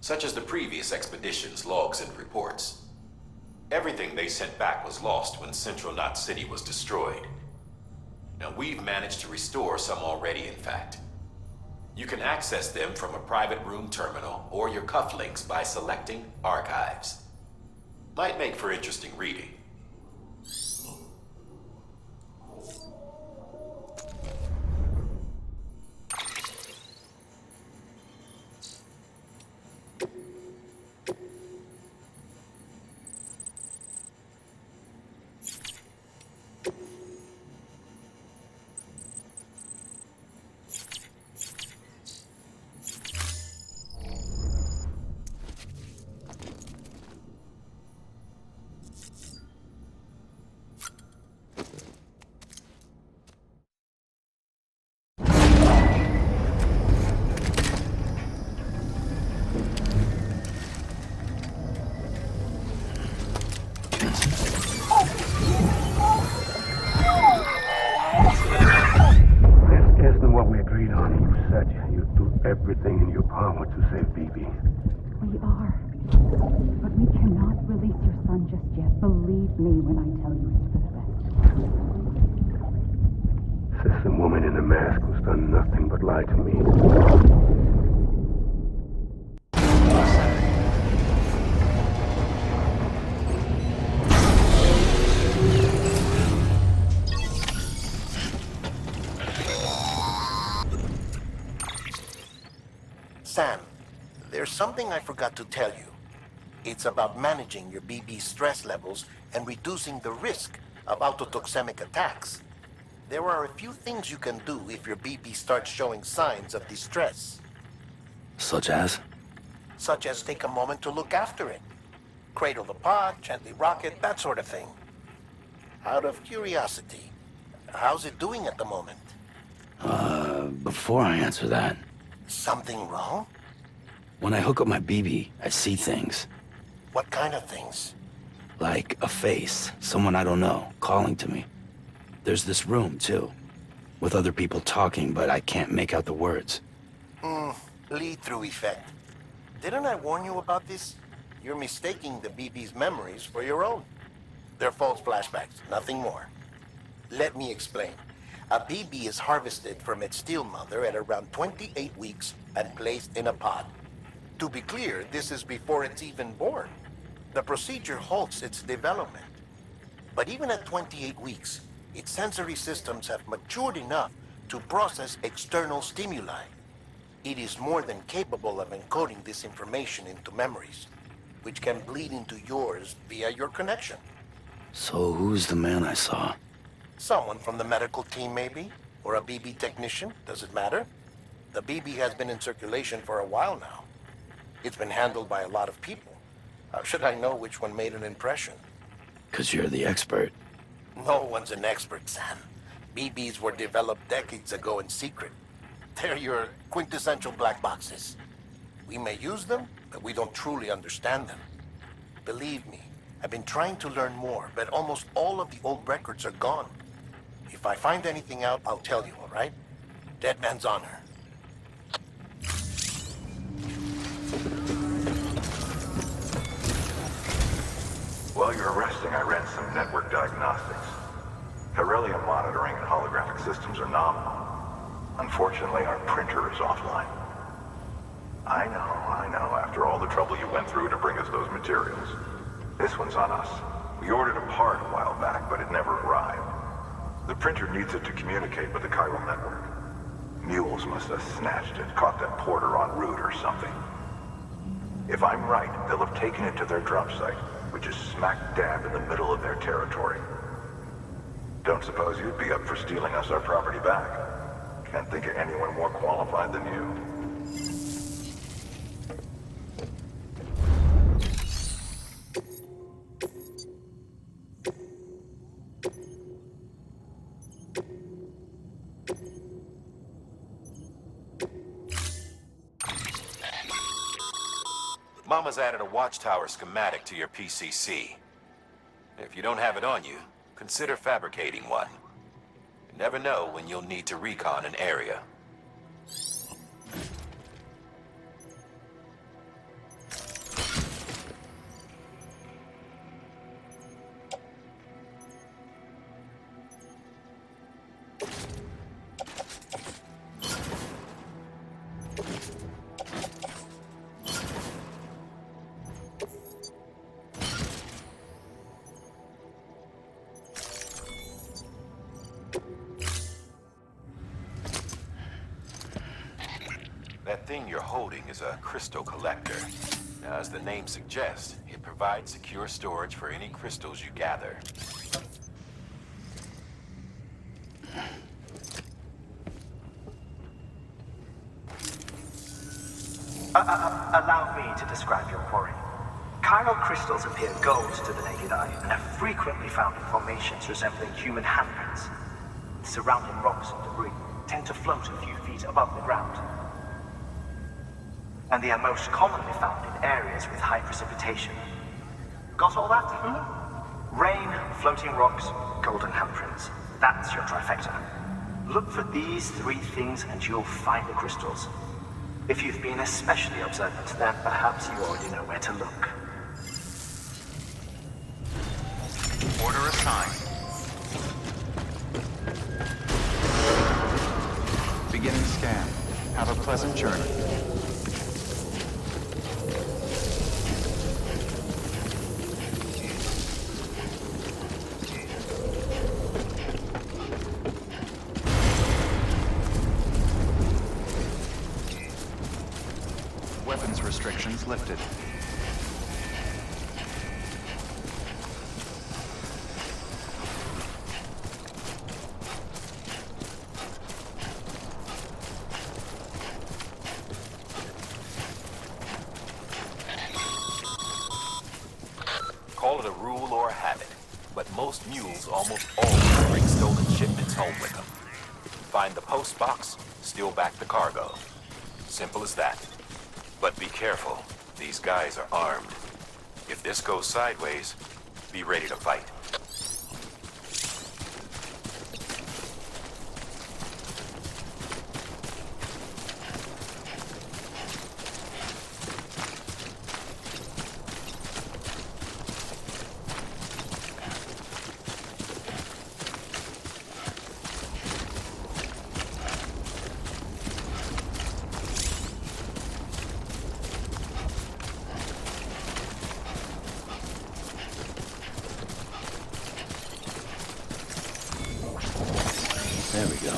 such as the previous expedition's logs and reports. Everything they sent back was lost when Central Knot City was destroyed. Now, we've managed to restore some already, in fact. You can access them from a private room terminal or your cufflinks by selecting Archives. Might make for interesting reading. straight on. You said you'd do everything in your power to save BB. We are. But we cannot release your son just yet. Believe me when I tell you it's for the best. Says the woman in the mask who's done nothing but lie to me. Sam, there's something I forgot to tell you. It's about managing your BB stress levels and reducing the risk of autotoxemic attacks. There are a few things you can do if your BB starts showing signs of distress. Such as? Such as take a moment to look after it. Cradle the pod, gently rock it, that sort of thing. Out of curiosity, how's it doing at the moment? Before I answer that... Something wrong? When I hook up my BB, I see things. What kind of things? Like a face, someone I don't know, calling to me. There's this room, too, with other people talking, but I can't make out the words. Lead-through effect. Didn't I warn you about this? You're mistaking the BB's memories for your own. They're false flashbacks, nothing more. Let me explain. A BB is harvested from its steel mother at around 28 weeks and placed in a pod. To be clear, this is before it's even born. The procedure halts its development. But even at 28 weeks, its sensory systems have matured enough to process external stimuli. It is more than capable of encoding this information into memories, which can bleed into yours via your connection. So who's the man I saw? Someone from the medical team, maybe? Or a BB technician? Does it matter? The BB has been in circulation for a while now. It's been handled by a lot of people. How should I know which one made an impression? 'Cause you're the expert. No one's an expert, Sam. BBs were developed decades ago in secret. They're your quintessential black boxes. We may use them, but we don't truly understand them. Believe me, I've been trying to learn more, but almost all of the old records are gone. If I find anything out, I'll tell you, all right? Dead man's honor. While you're resting, I ran some network diagnostics. Beryllium monitoring and holographic systems are nominal. Unfortunately, our printer is offline. I know, after all the trouble you went through to bring us those materials. This one's on us. We ordered a part a while back, but it never arrived. The printer needs it to communicate with the chiral network. Mules must have snatched it, caught that porter en route or something. If I'm right, they'll have taken it to their drop site, which is smack dab in the middle of their territory. Don't suppose you'd be up for stealing us our property back? Can't think of anyone more qualified than you. Mama's added a watchtower schematic to your PCC. If you don't have it on you, consider fabricating one. You never know when you'll need to recon an area. That thing you're holding is a crystal collector. Now, as the name suggests, it provides secure storage for any crystals you gather. Allow me to describe your quarry. Chiral crystals appear gold to the naked eye and are frequently found in formations resembling human handprints. The surrounding rocks and debris tend to float a few feet above the ground. And they are most commonly found in areas with high precipitation. Got all that? Rain, floating rocks, golden handprints. That's your trifecta. Look for these 3 things and you'll find the crystals. If you've been especially observant, then perhaps you already know where to look. Order assigned. Beginning scan. Have a pleasant journey. Weapons restrictions lifted. Call it a rule or a habit, but most mules almost always bring stolen shipments home with them. Find the post box, steal back the cargo. Simple as that. But be careful, these guys are armed. If this goes sideways, be ready to fight. There we go.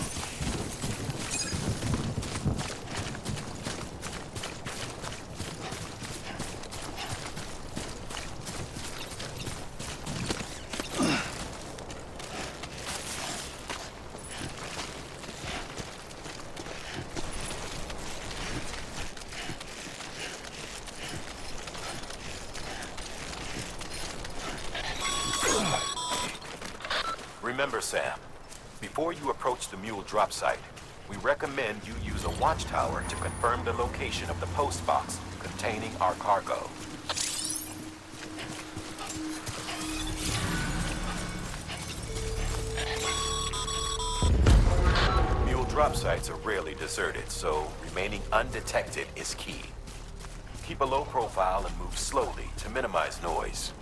Remember, Sam, before you approach the mule drop site, we recommend you use a watchtower to confirm the location of the post box containing our cargo. Mule drop sites are rarely deserted, so remaining undetected is key. Keep a low profile and move slowly to minimize noise.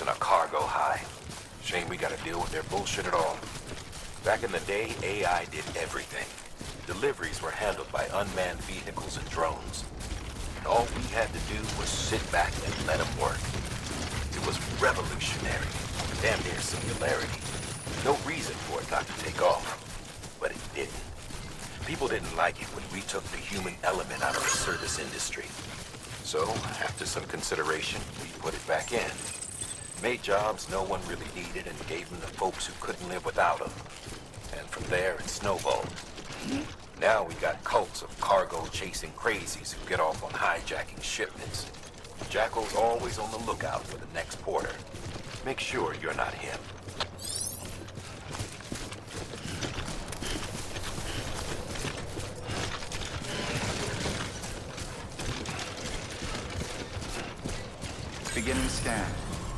chasing a cargo high. Shame we gotta deal with their bullshit at all. Back in the day, AI did everything. Deliveries were handled by unmanned vehicles and drones. And all we had to do was sit back and let them work. It was revolutionary, damn near singularity. No reason for it not to take off, but it didn't. People didn't like it when we took the human element out of the service industry. So, after some consideration, we put it back in. Made jobs no one really needed and gave them to folks who couldn't live without them. And from there, it snowballed. Now we got cults of cargo-chasing crazies who get off on hijacking shipments. Jackal's always on the lookout for the next porter. Make sure you're not him. Beginning scan.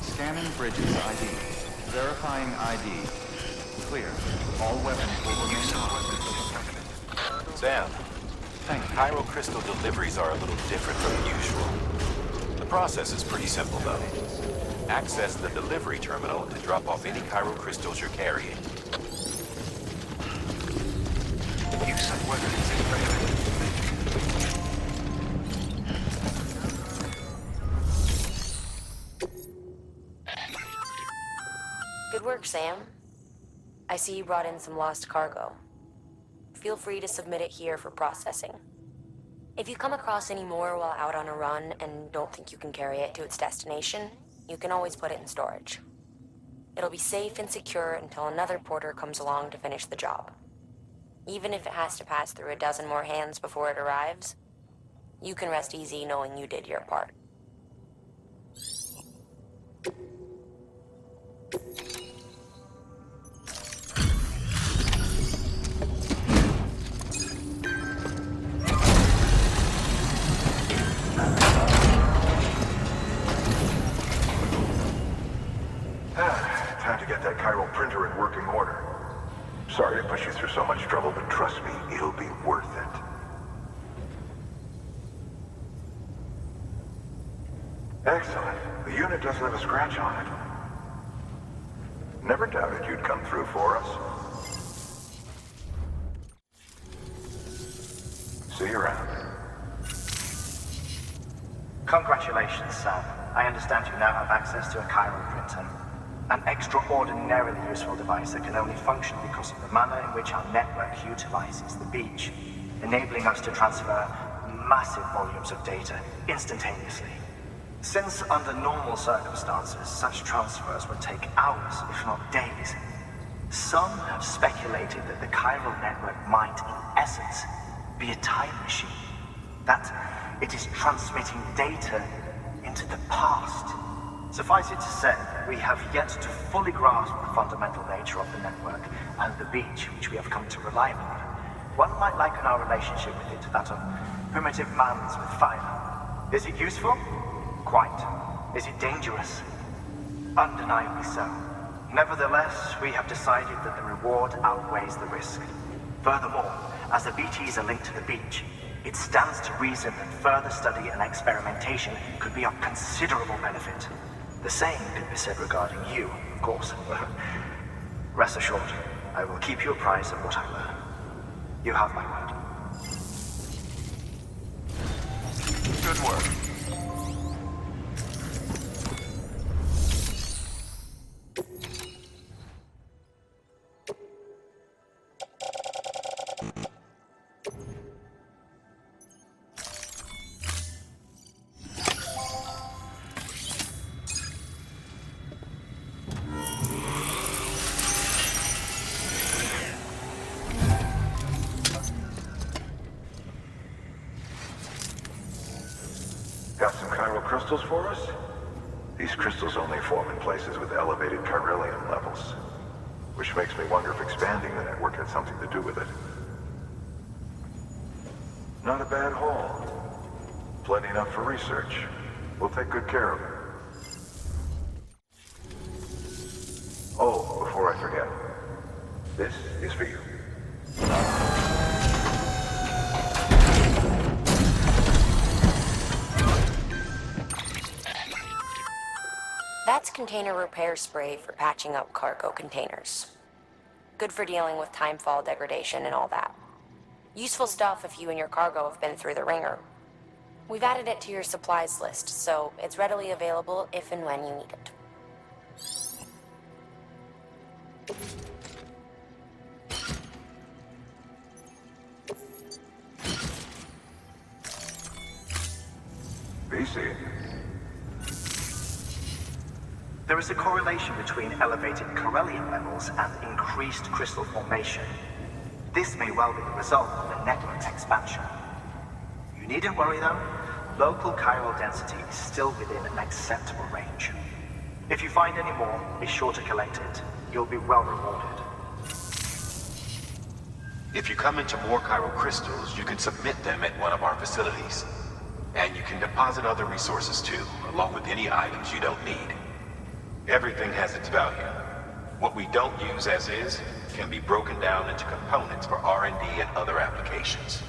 Scanning bridges ID. Verifying ID. Clear. All weapons will remain equipped. Sam, chiral crystal deliveries are a little different from usual. The process is pretty simple, though. Access the delivery terminal to drop off any chiral crystals you're carrying. Use of weapons in Good work, Sam. I see you brought in some lost cargo. Feel free to submit it here for processing. If you come across any more while out on a run and don't think you can carry it to its destination, you can always put it in storage. It'll be safe and secure until another porter comes along to finish the job. Even if it has to pass through a dozen more hands before it arrives, you can rest easy knowing you did your part. Time to get that chiral printer in working order. Sorry to push you through so much trouble, but trust me, it'll be worth it. Excellent. The unit doesn't have a scratch on it. Never doubted you'd come through for us. See you around. Congratulations, Sam. I understand you now have access to a chiral printer. An extraordinarily useful device that can only function because of the manner in which our network utilizes the beach, enabling us to transfer massive volumes of data instantaneously. Since under normal circumstances, such transfers would take hours, if not days, some have speculated that the chiral network might, in essence, be a time machine. That it is transmitting data into the past. Suffice it to say, we have yet to fully grasp the fundamental nature of the network and the beach which we have come to rely upon. One might liken our relationship with it to that of primitive mans with fire. Is it useful? Quite. Is it dangerous? Undeniably so. Nevertheless, we have decided that the reward outweighs the risk. Furthermore, as the BTs are linked to the beach, it stands to reason that further study and experimentation could be of considerable benefit. The same could be said regarding you, of course. Rest assured, I will keep you apprised of what I learn. You have my word. Good work. Got some chiral crystals for us? These crystals only form in places with elevated chiralium levels. Which makes me wonder if expanding the network had something to do with it. Not a bad haul. Plenty enough for research. We'll take good care of it. Oh, before I forget. This is for you. That's container repair spray for patching up cargo containers. Good for dealing with timefall degradation and all that. Useful stuff if you and your cargo have been through the ringer. We've added it to your supplies list, so it's readily available if and when you need it. BC. There is a correlation between elevated corellium levels and increased crystal formation. This may well be the result of a network expansion. You needn't worry though. Local chiral density is still within an acceptable range. If you find any more, be sure to collect it. You'll be well rewarded. If you come into more chiral crystals, you can submit them at one of our facilities. And you can deposit other resources too, along with any items you don't need. Everything has its value. What we don't use as is can be broken down into components for R&D and other applications.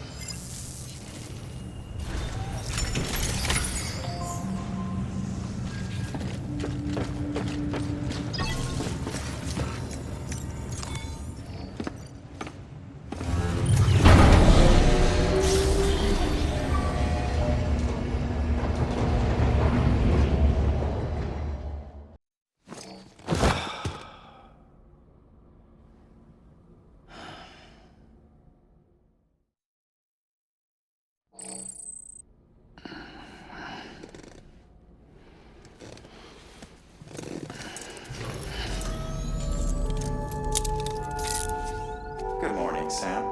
Good morning, Sam.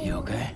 You okay?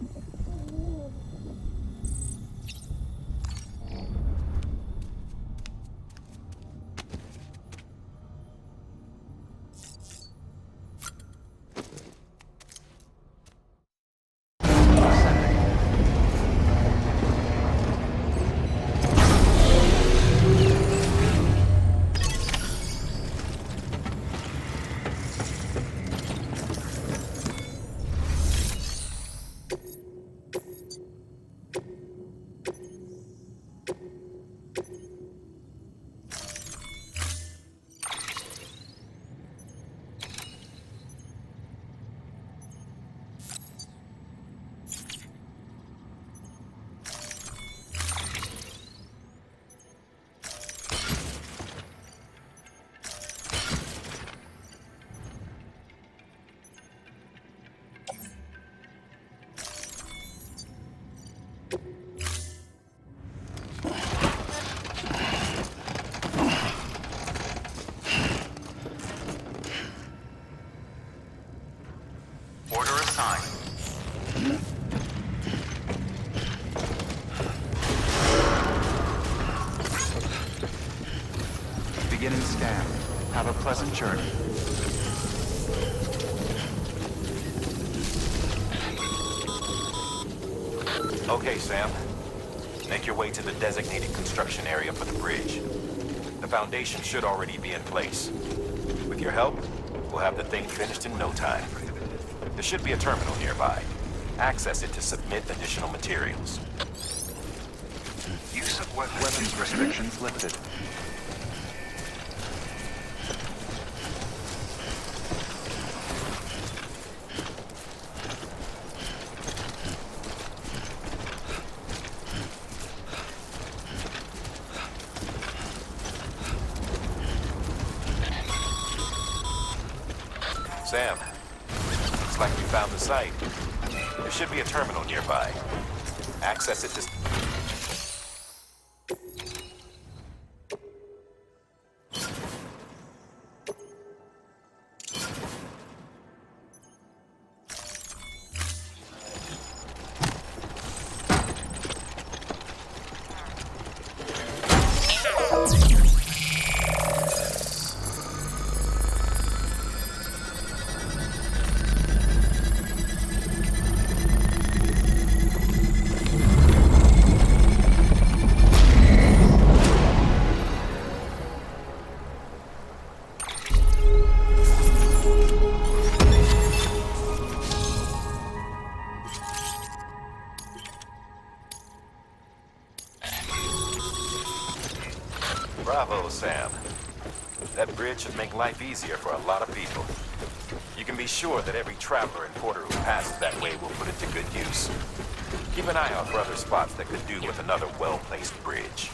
Order assigned. Beginning scan. Have a pleasant journey. Okay, Sam. Make your way to the designated construction area for the bridge. The foundation should already be in place. With your help, we'll have the thing finished in no time. There should be a terminal nearby. Access it to submit additional materials. Use of weapons restrictions lifted. Sam, looks like we found the site. There should be a terminal nearby. Access it to... Bravo, Sam. That bridge should make life easier for a lot of people. You can be sure that every traveler and porter who passes that way will put it to good use. Keep an eye out for other spots that could do with another well-placed bridge.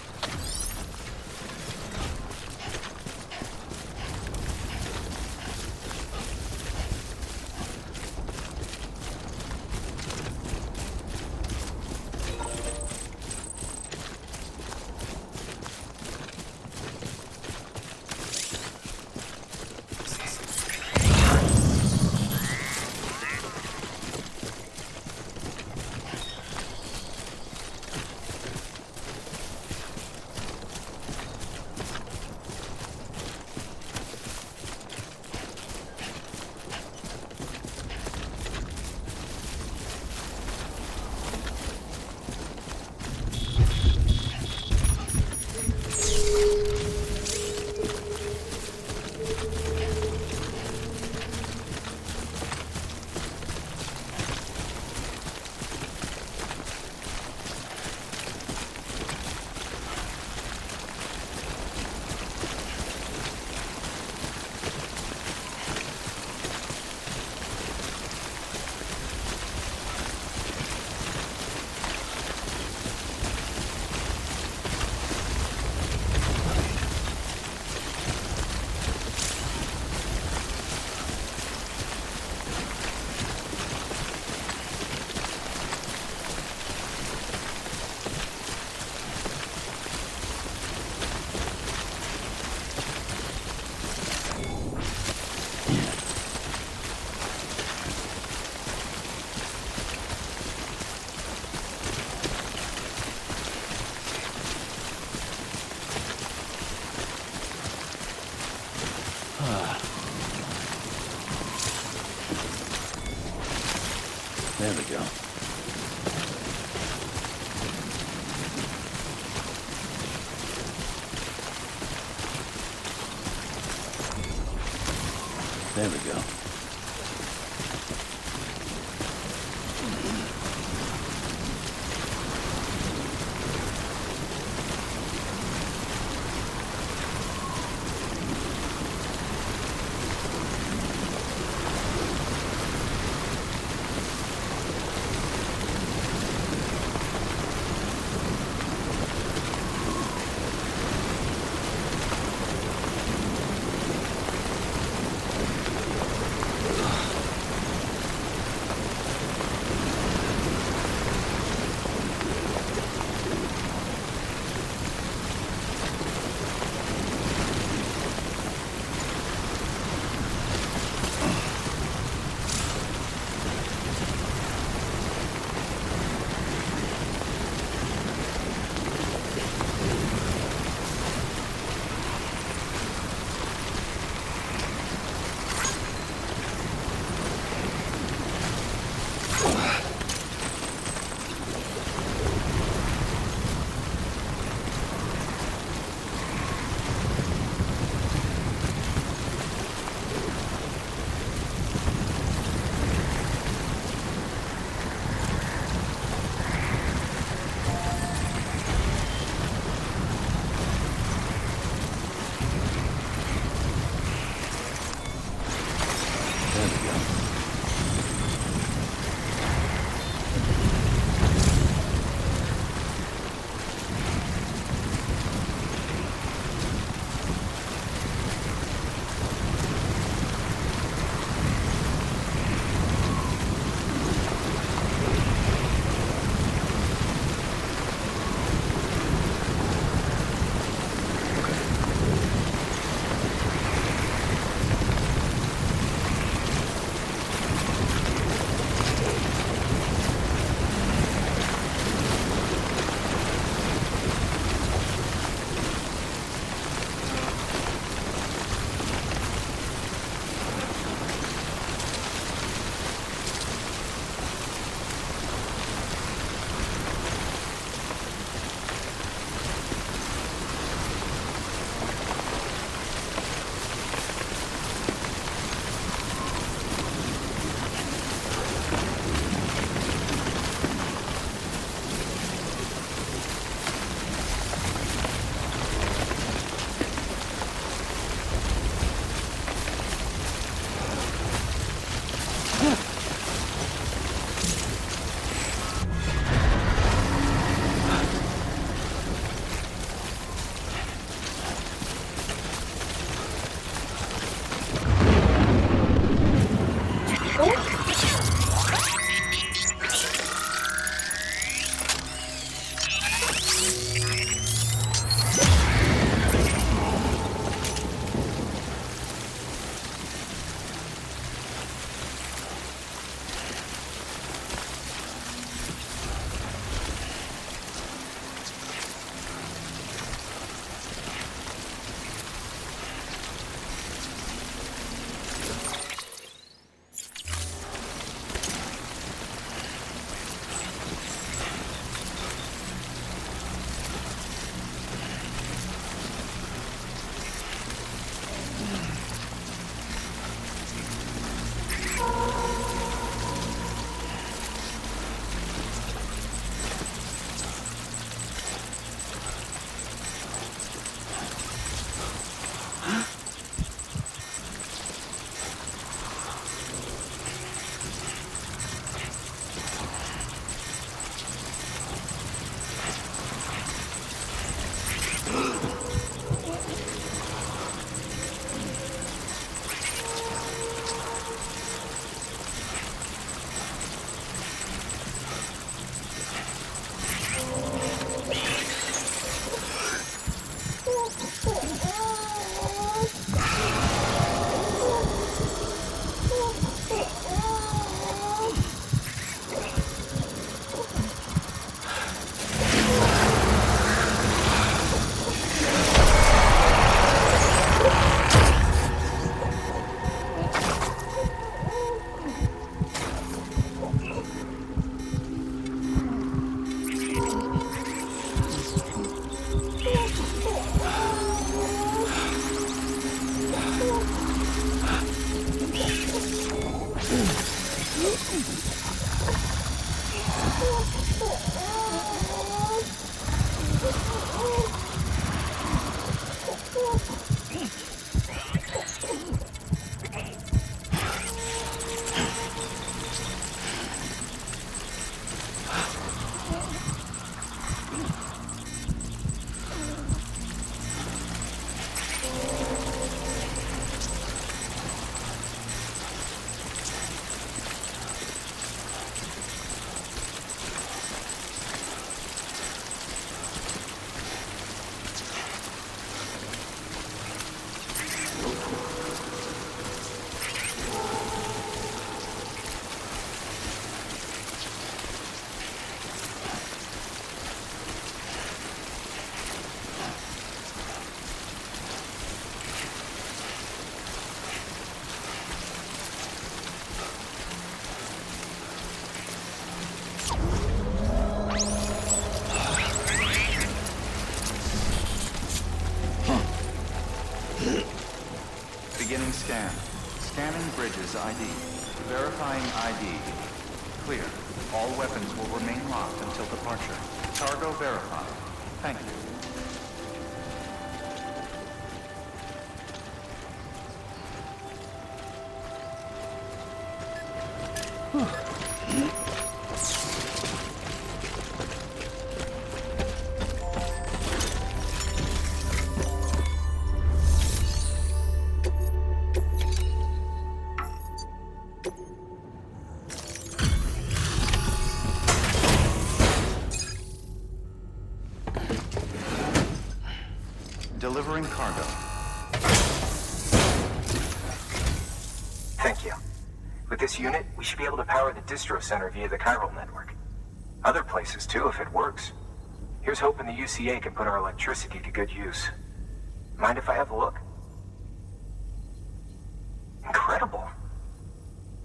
There we go. There we go. Beginning scan. Scanning bridges ID. Verifying ID. Clear. All weapons will remain locked until departure. Cargo verified. Thank you. Delivering cargo. Thank you. With this unit, we should be able to power the distro center via the chiral network. Other places too, if it works. Here's hoping the UCA can put our electricity to good use. Mind if I have a look? Incredible.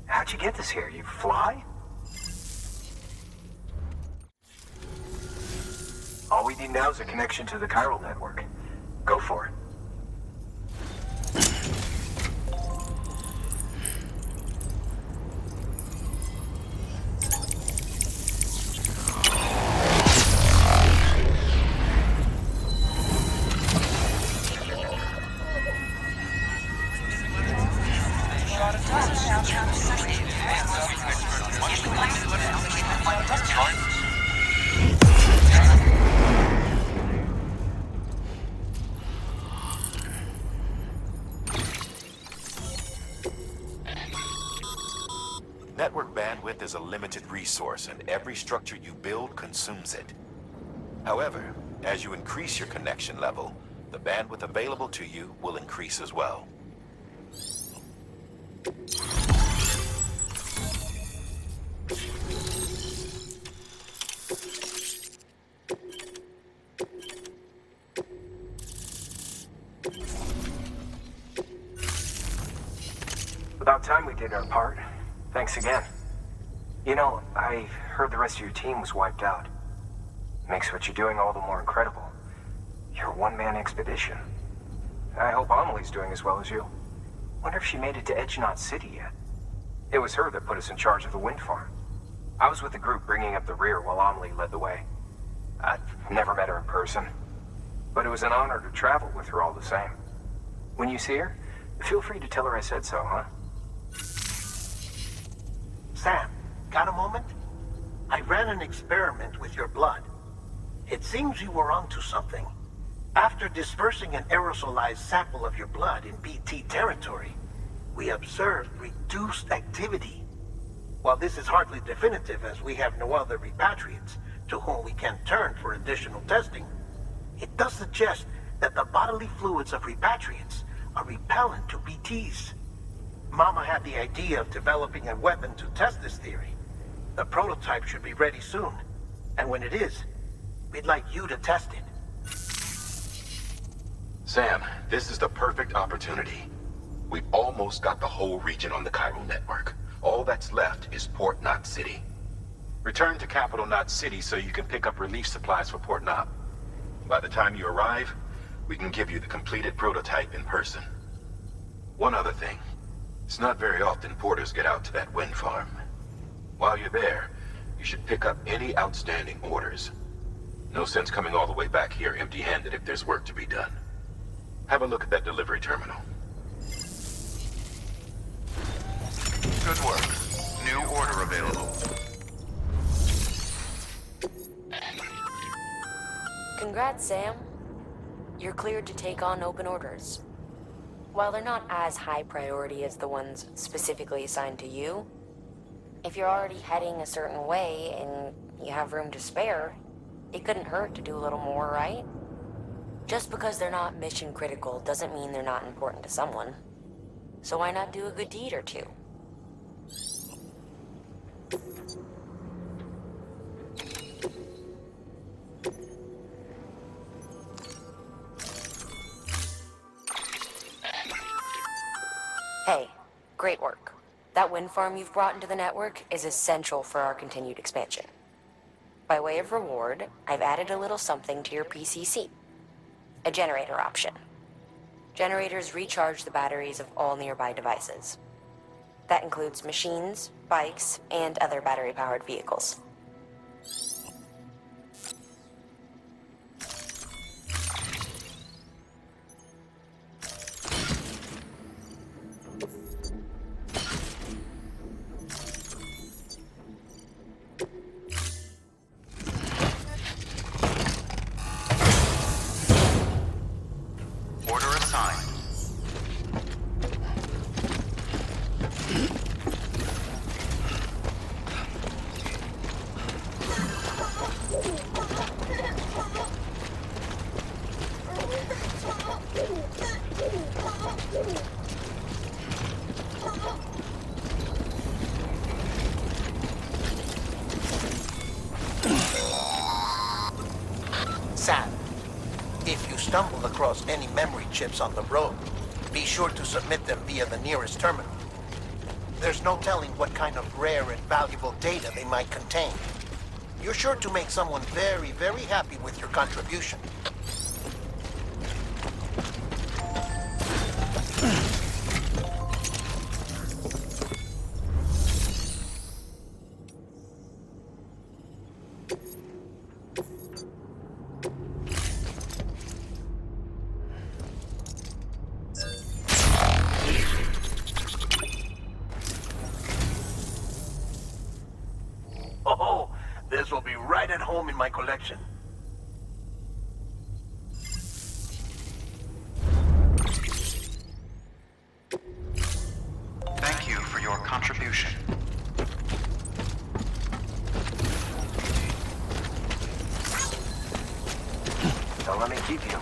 How'd you get this here? You fly? All we need now is a connection to the chiral network. Go for it. Network bandwidth is a limited resource, and every structure you build consumes it. However, as you increase your connection level, the bandwidth available to you will increase as well. About time we did our part. Thanks again. You know, I heard the rest of your team was wiped out. Makes what you're doing all the more incredible. You're a one-man expedition. I hope Amelie's doing as well as you. Wonder if she made it to Edgenot City yet. It was her that put us in charge of the wind farm. I was with the group bringing up the rear while Amelie led the way. I've never met her in person, but it was an honor to travel with her all the same. When you see her, feel free to tell her I said so, huh? Sam, got a moment? I ran an experiment with your blood. It seems you were onto something. After dispersing an aerosolized sample of your blood in BT territory, we observed reduced activity. While this is hardly definitive, as we have no other repatriates to whom we can turn for additional testing, it does suggest that the bodily fluids of repatriates are repellent to BTs. Mama had the idea of developing a weapon to test this theory. The prototype should be ready soon, and when it is, we'd like you to test it. Sam, this is the perfect opportunity. We've almost got the whole region on the chiral network. All that's left is Port Knot City. Return to Capital Knot City so you can pick up relief supplies for Port Knot. By the time you arrive, we can give you the completed prototype in person. One other thing. It's not very often porters get out to that wind farm. While you're there, you should pick up any outstanding orders. No sense coming all the way back here empty-handed if there's work to be done. Have a look at that delivery terminal. Good work. New order available. Congrats, Sam. You're cleared to take on open orders. While they're not as high priority as the ones specifically assigned to you, if you're already heading a certain way and you have room to spare, it couldn't hurt to do a little more, right? Just because they're not mission critical doesn't mean they're not important to someone. So why not do a good deed or two? Hey, great work. That wind farm you've brought into the network is essential for our continued expansion. By way of reward, I've added a little something to your PCC. A generator option. Generators recharge the batteries of all nearby devices. That includes machines, bikes, and other battery-powered vehicles. Order assigned. Sam, if you stumble across any memory chips on the road, be sure to submit them via the nearest terminal. There's no telling what kind of rare and valuable data they might contain. You're sure to make someone very, very happy with your contribution. Oh, this will be right at home in my collection. Thank you for your contribution. Don't let me keep you.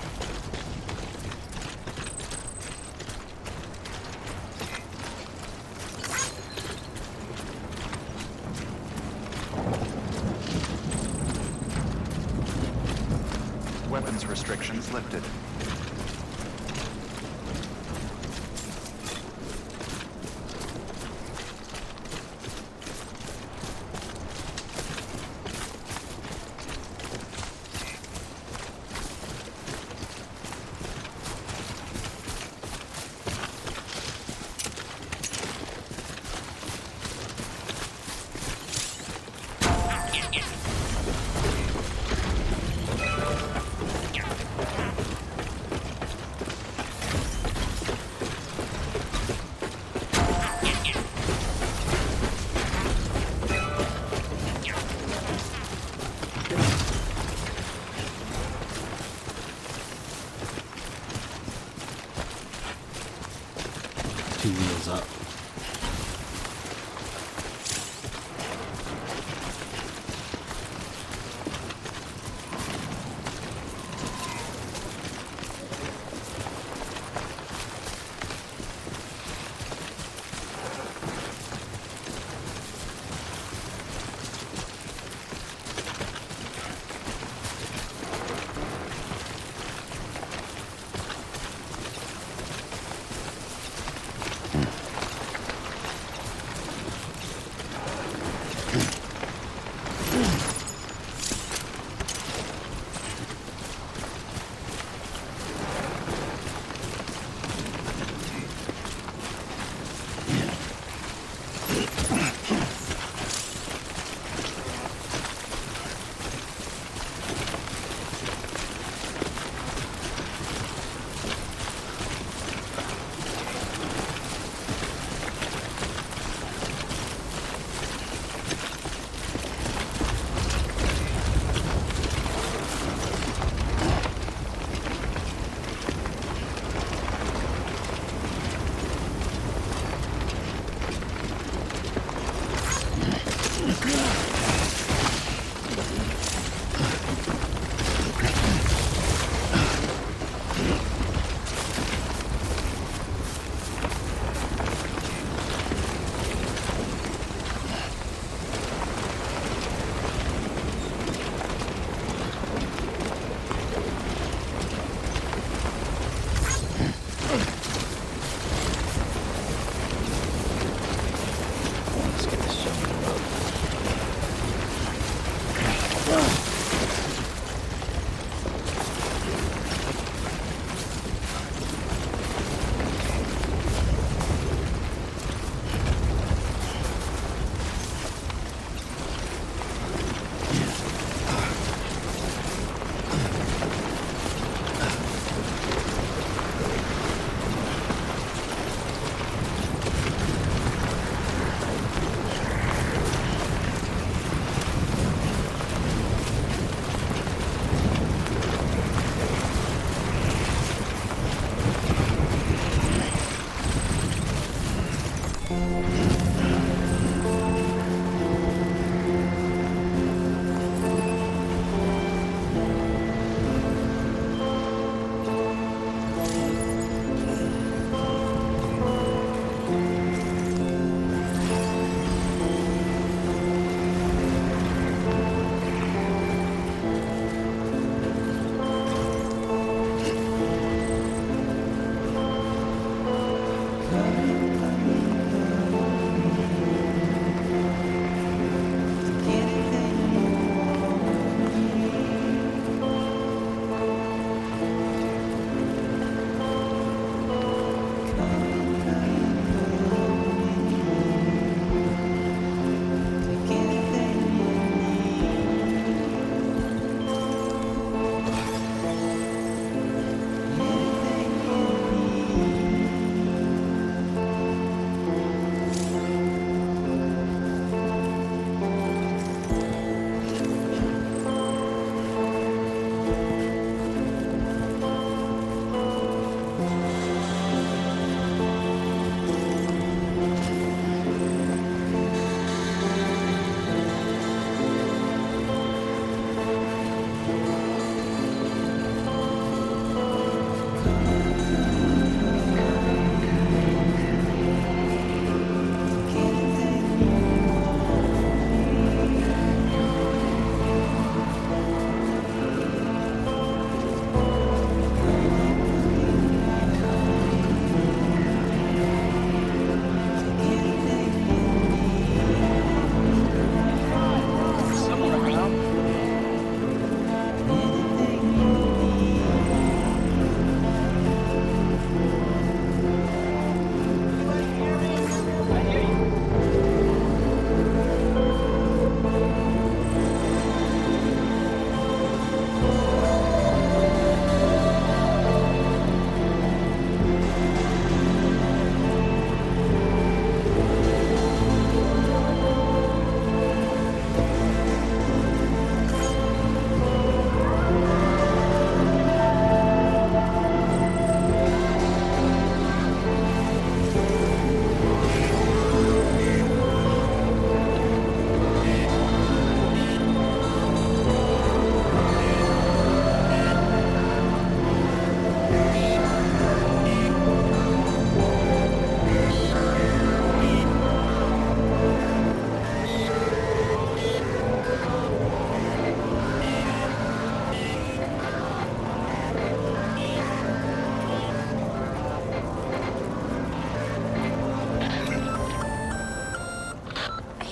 Weapons restrictions lifted. Two wheels up.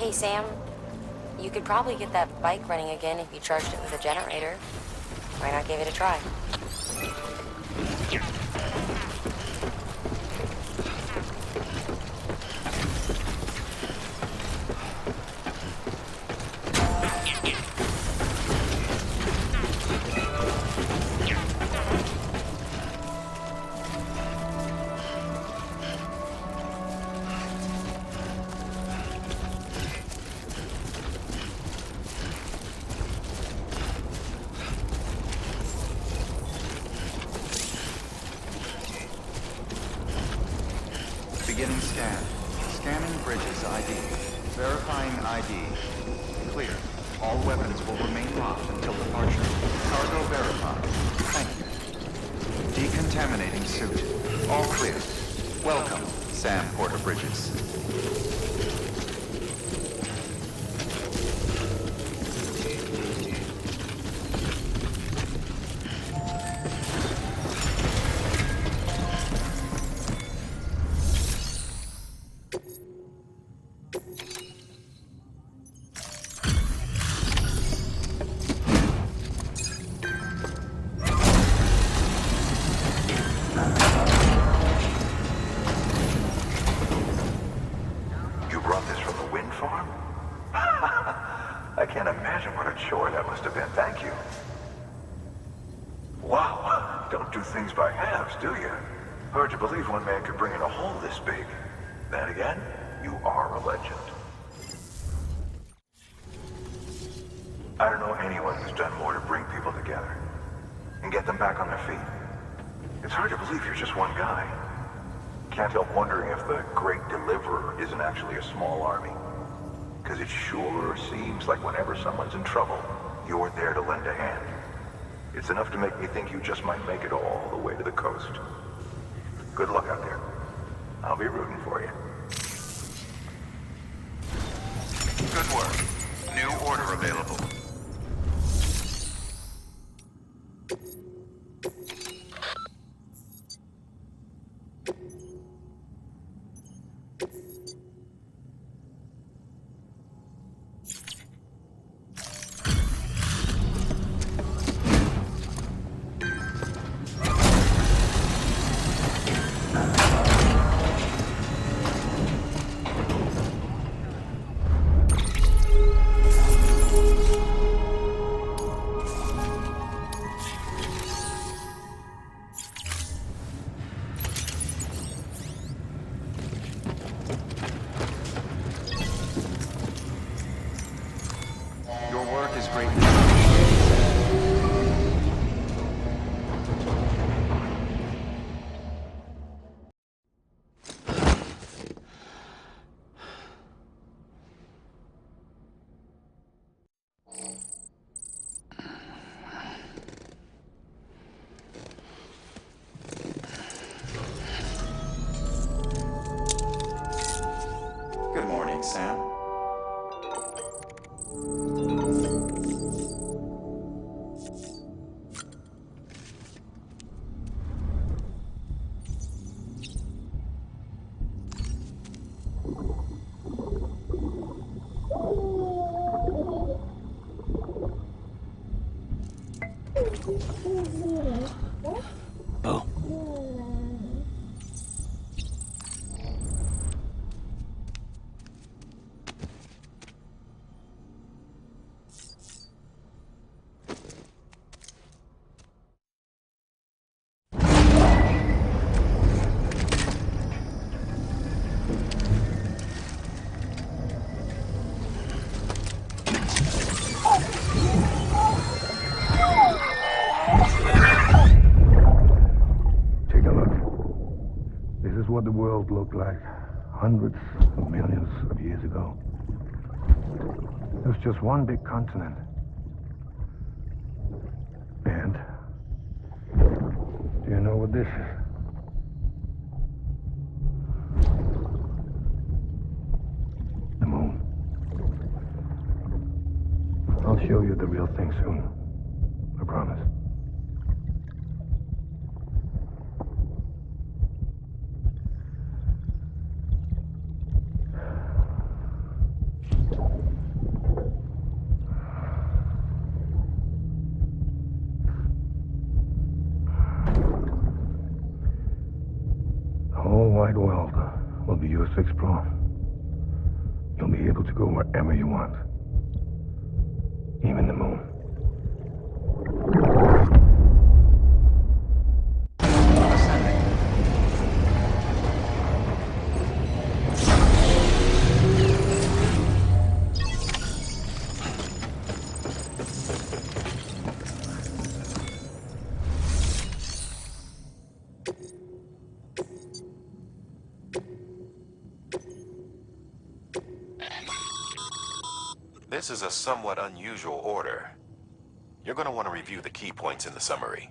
Hey, Sam. You could probably get that bike running again if you charged it with a generator. Why not give it a try? Beginning scan. Scanning bridges ID. Verifying ID. Clear. All weapons will remain locked until departure. Cargo verified. Thank you. Decontaminating suit. All clear. Welcome, Sam Porter Bridges. I don't know anyone who's done more to bring people together and get them back on their feet. It's hard to believe you're just one guy. Can't help wondering if the Great Deliverer isn't actually a small army. Because it sure seems like whenever someone's in trouble, you're there to lend a hand. It's enough to make me think you just might make it all the way to the coast. Good luck out there. I'll be rooting for you. Good work. New order available. Good morning, Sam. What the world looked like hundreds of millions of years ago. It was just one big continent. And do you know what this is? The moon. I'll show you the real thing soon. I promise. wide world will be yours to explore. You'll be able to go wherever you want. Even the moon. This is a somewhat unusual order. You're going to want to review the key points in the summary.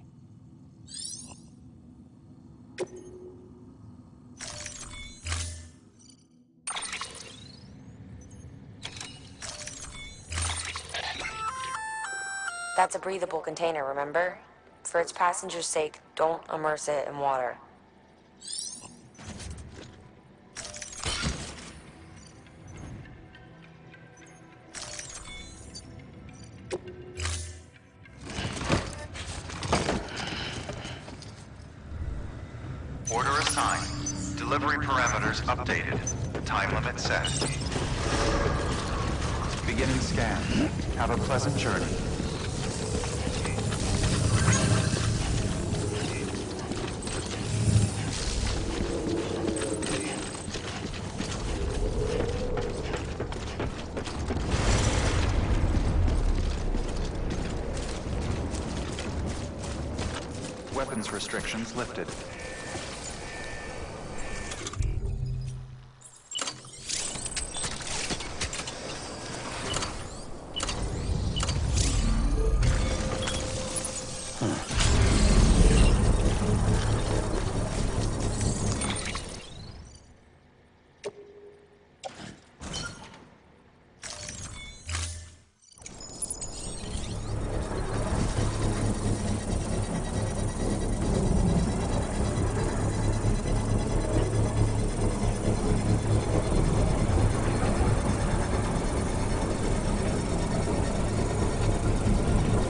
That's a breathable container, remember? For its passengers' sake, don't immerse it in water. Order assigned. Delivery parameters updated. Time limit set. Beginning scan. Have a pleasant journey. Weapons restrictions lifted.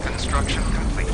Construction complete.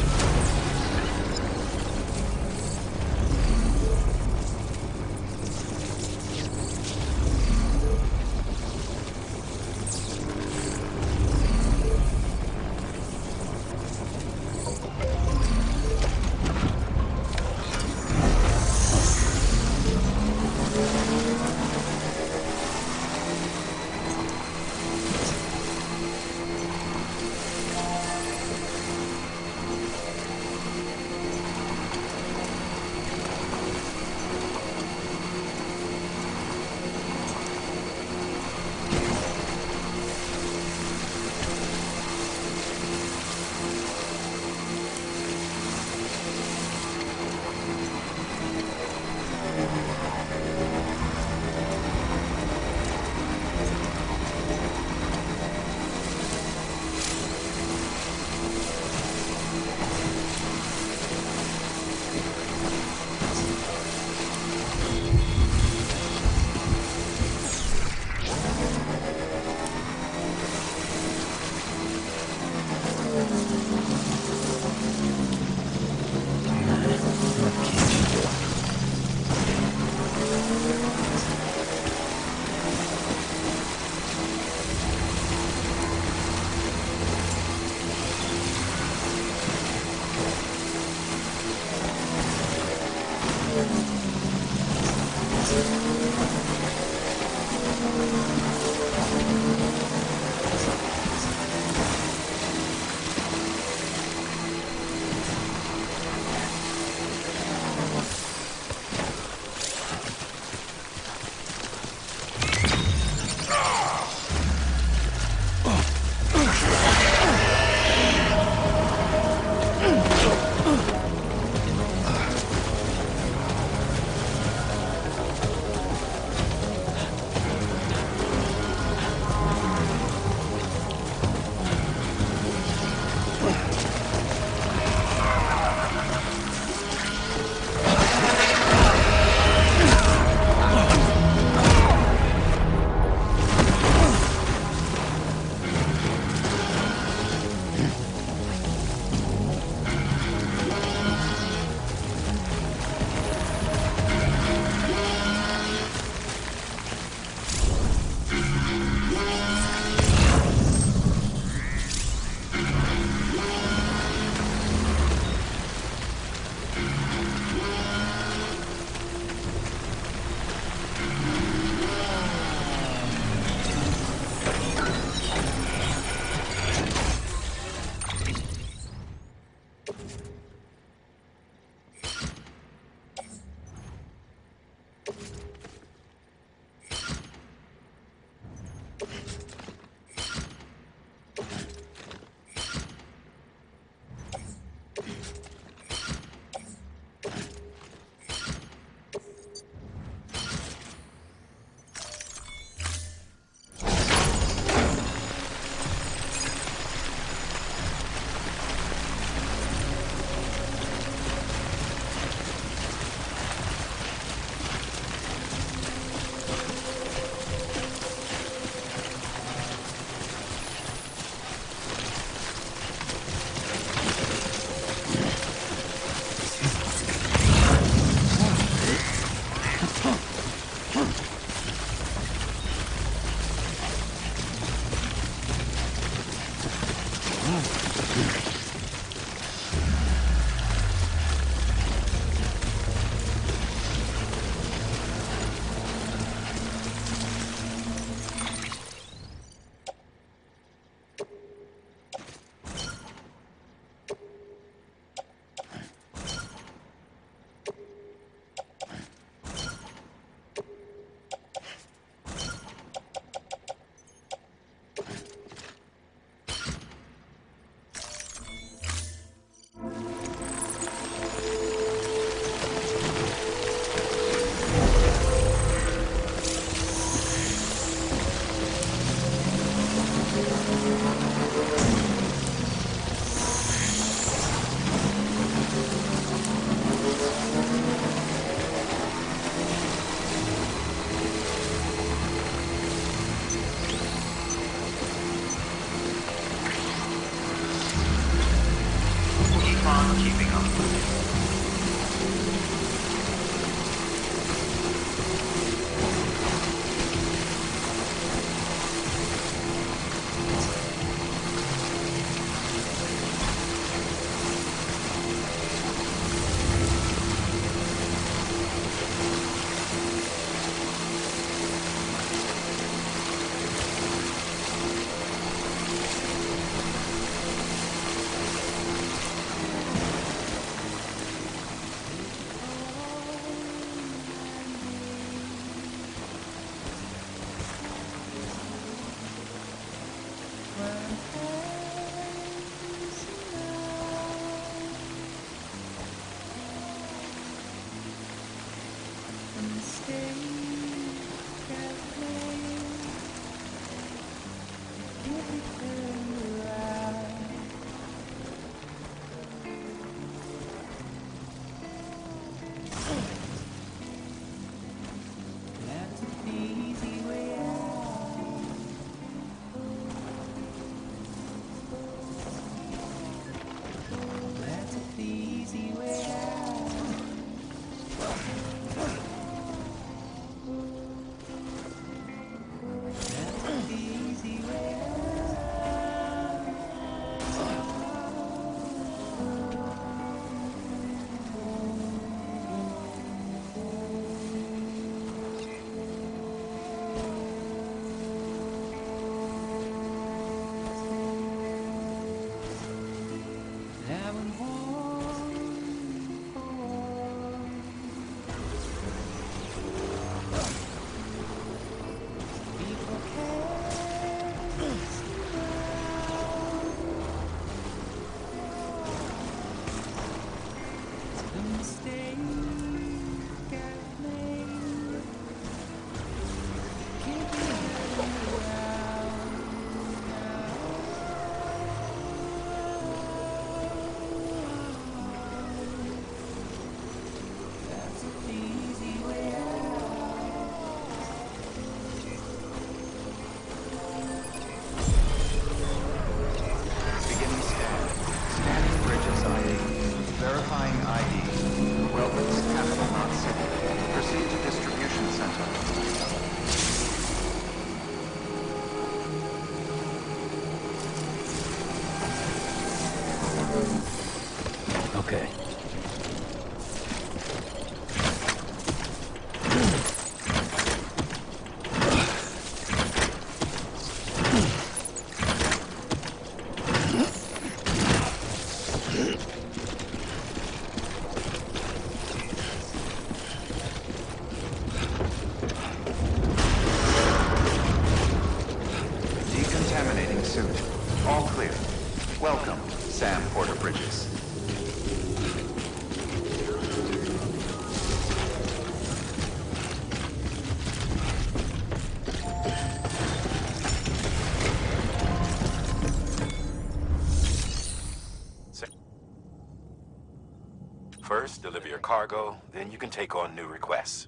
First, deliver your cargo, then you can take on new requests.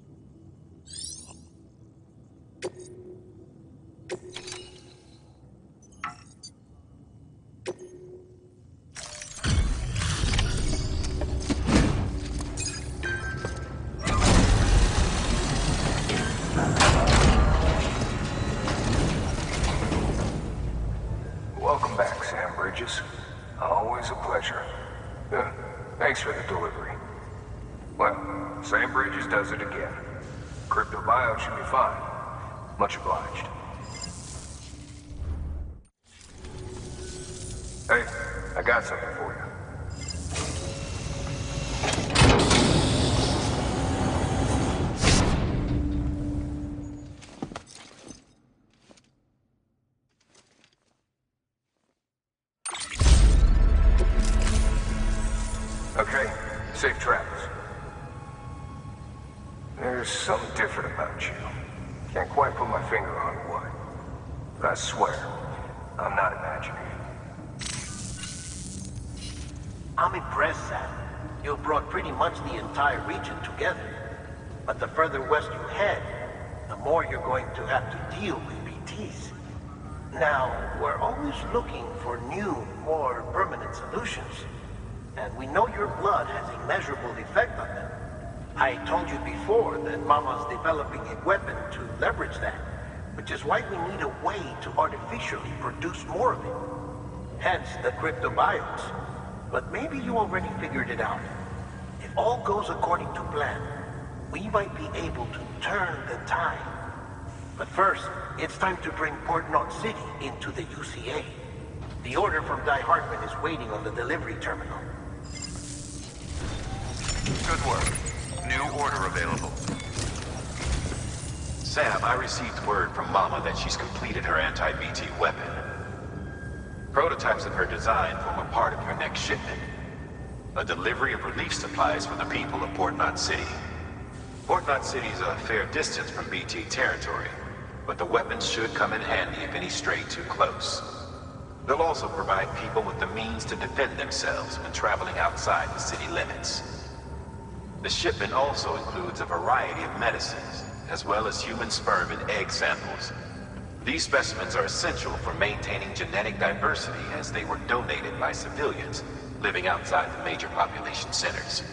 Welcome back, Sam Bridges. Always a pleasure. Thanks for the delivery. Well, Sam Bridges does it again. Crypto bio should be fine. Much obliged. Hey, I got something for you. Okay, safe travels. There's something different about you. Can't quite put my finger on what. But I swear, I'm not imagining it. I'm impressed, Sam. You brought pretty much the entire region together. But the further west you head, the more you're going to have to deal with BTs. Now, we're always looking for new, more permanent solutions. And we know your blood has a measurable effect on them. I told you before that Mama's developing a weapon to leverage that, which is why we need a way to artificially produce more of it. Hence the cryptobiotes. But maybe you already figured it out. If all goes according to plan, we might be able to turn the tide. But first, it's time to bring Port Knot City into the UCA. The order from Die Hartman is waiting on the delivery terminal. Good work. New order available. Sam, I received word from Mama that she's completed her anti-BT weapon. Prototypes of her design form a part of your next shipment. A delivery of relief supplies for the people of Port Knot City. Port Knot City's a fair distance from BT territory, but the weapons should come in handy if any stray too close. They'll also provide people with the means to defend themselves when traveling outside the city limits. The shipment also includes a variety of medicines, as well as human sperm and egg samples. These specimens are essential for maintaining genetic diversity as they were donated by civilians living outside the major population centers.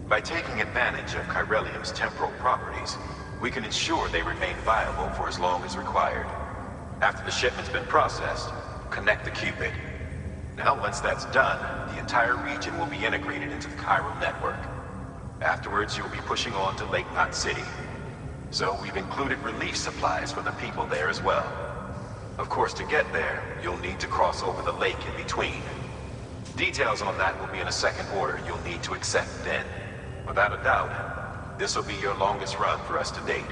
By taking advantage of chiralium's temporal properties, we can ensure they remain viable for as long as required. After the shipment's been processed, connect the Cupid. Now, once that's done, the entire region will be integrated into the chiral network. Afterwards, you'll be pushing on to Lake Knot City. So we've included relief supplies for the people there as well. Of course, to get there, you'll need to cross over the lake in between. Details on that will be in a second order you'll need to accept then. Without a doubt, this will be your longest run for us to date.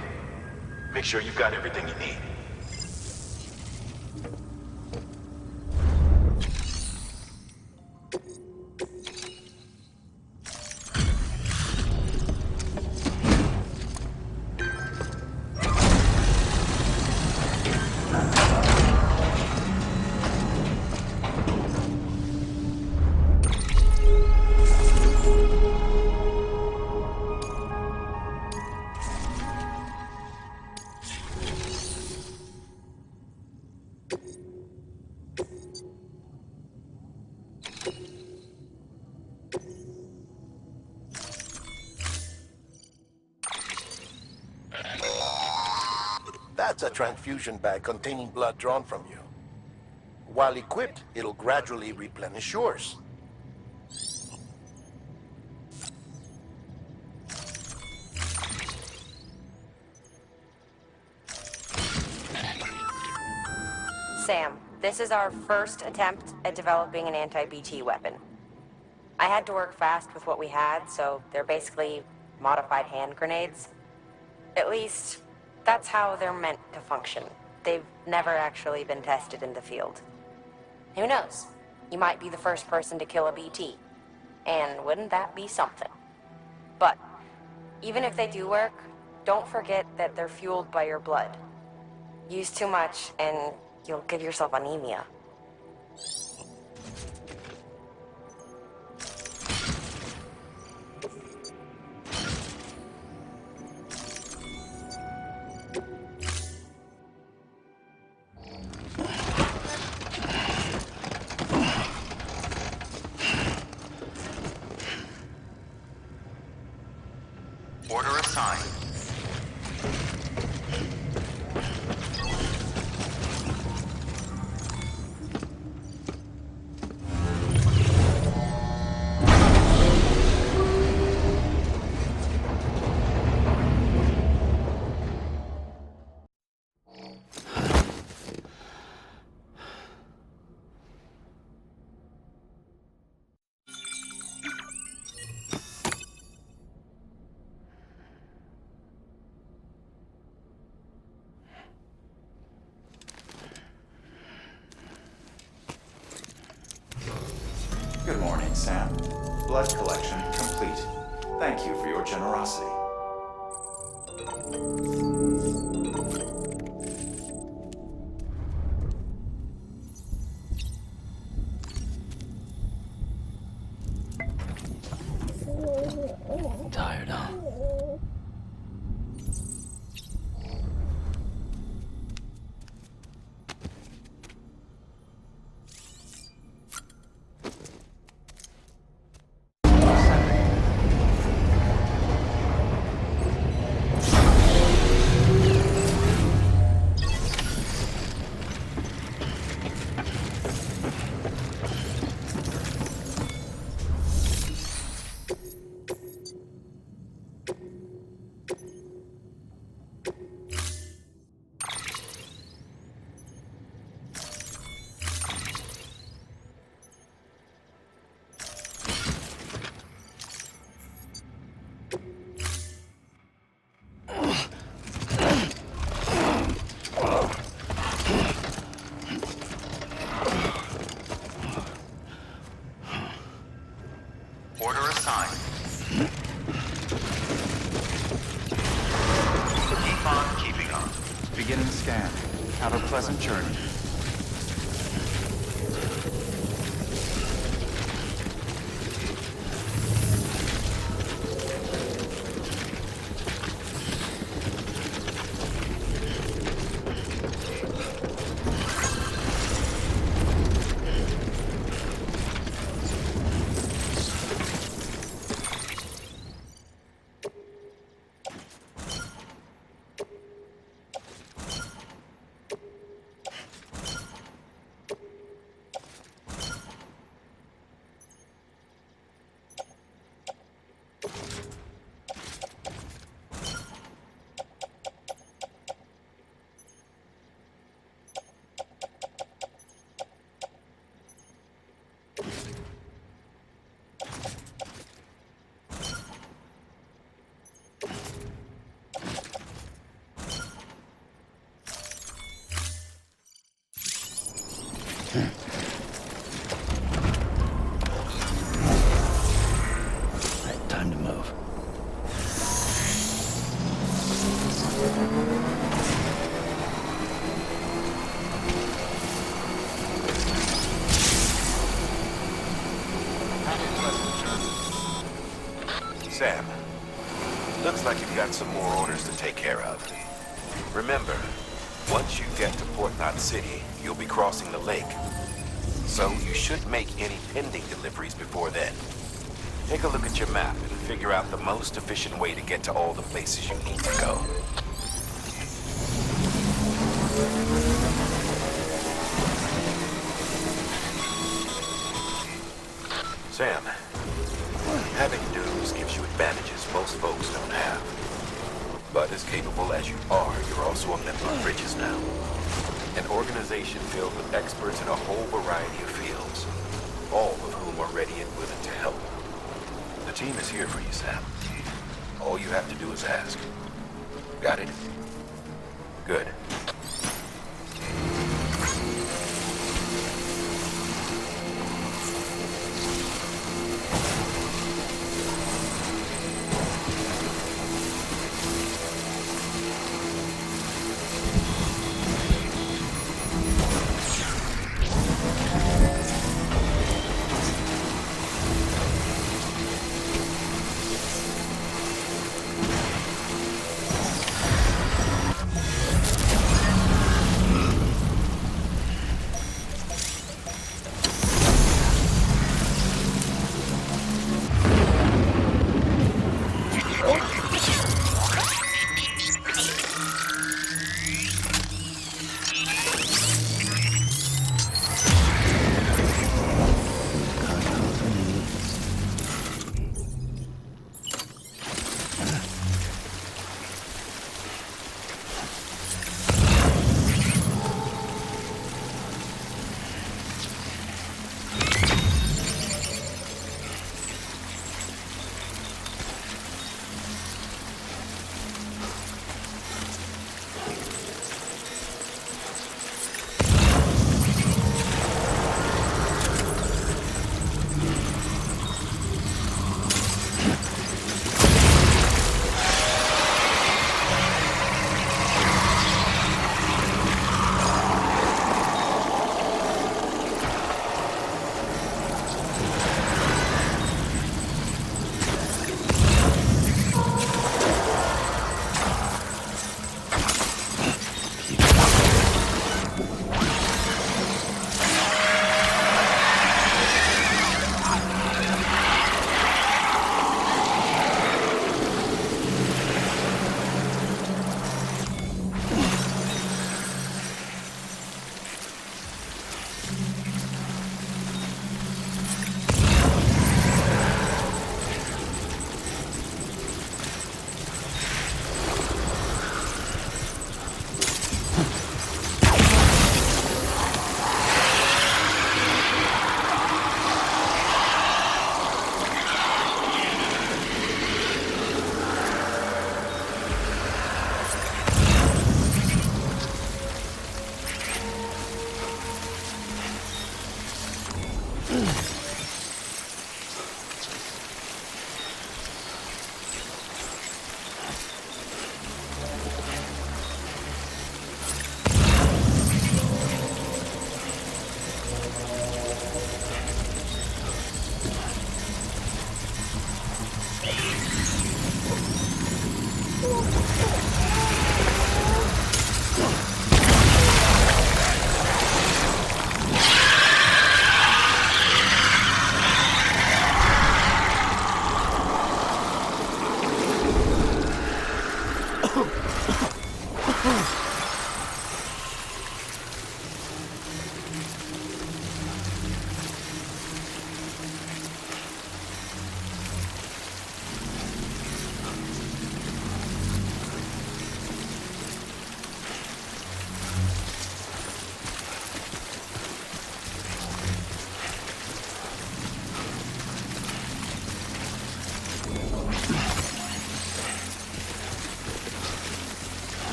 Make sure you've got everything you need. That's a transfusion bag containing blood drawn from you. While equipped, it'll gradually replenish yours. Sam, this is our first attempt at developing an anti-BT weapon. I had to work fast with what we had, so they're basically modified hand grenades. At least, that's how they're meant to function. They've never actually been tested in the field. Who knows? You might be the first person to kill a BT. And wouldn't that be something? But, even if they do work, don't forget that they're fueled by your blood. Use too much, and you'll give yourself anemia. Order assigned. Good morning, Sam. Blood collection complete. Thank you for your generosity. Tired, huh? Beginning scan. Have a pleasant journey. Right, time to move. Sam, looks like you've got some more orders to take care of. Remember, once you get to Port Knot City, you'll be crossing the lake. So you should make any pending deliveries before then. Take a look at your map and figure out the most efficient way to get to all the places you need to go. Sam, having dudes gives you advantages most folks don't have. But as capable as you are, you're also a member of Bridges now. An organization filled with experts in a whole variety of fields, all of whom are ready and willing to help. The team is here for you, Sam. All you have to do is ask. Got it? Good.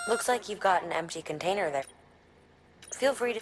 Looks like you've got an empty container there. Feel free to...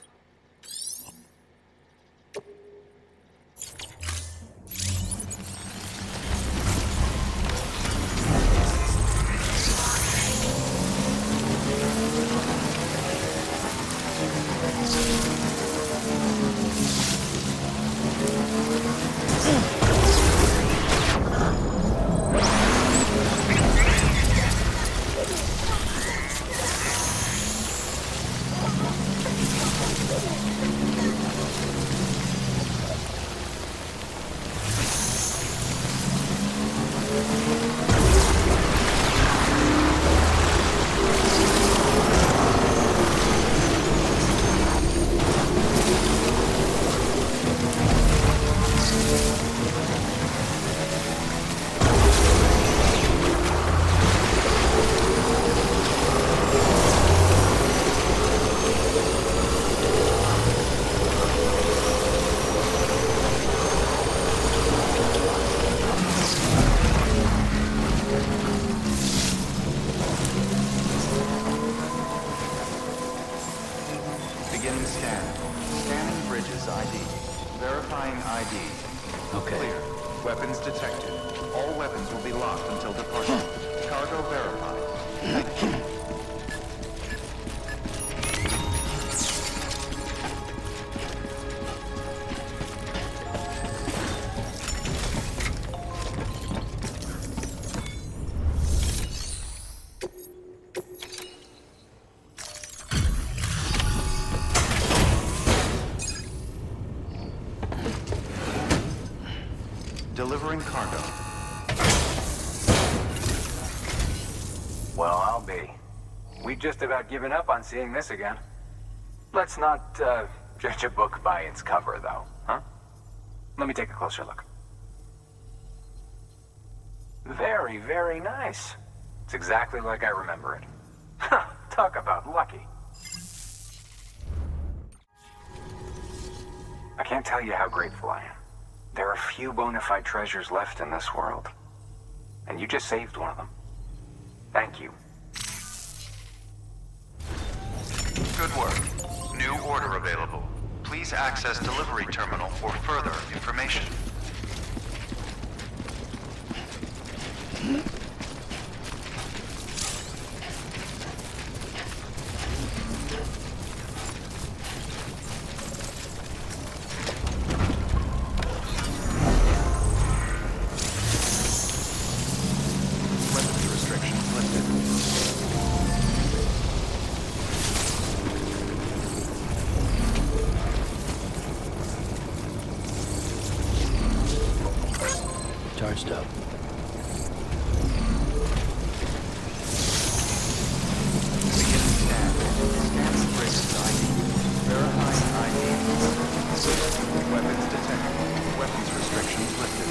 Beginning scan. Scanning bridges ID. Verifying ID. Okay. Clear. Weapons detected. All weapons will be locked until departure. Cargo verified. Thank you. Delivering cargo. Well, I'll be. We've just about given up on seeing this again. Let's not judge a book by its cover, though, huh? Let me take a closer look. Very, very nice. It's exactly like I remember it. Talk about lucky. I can't tell you how grateful I am. There are few bona fide treasures left in this world. And you just saved one of them. Thank you. Good work. New order available. Please access delivery terminal for further information. Charged up. Weapons detected. Weapons restrictions lifted.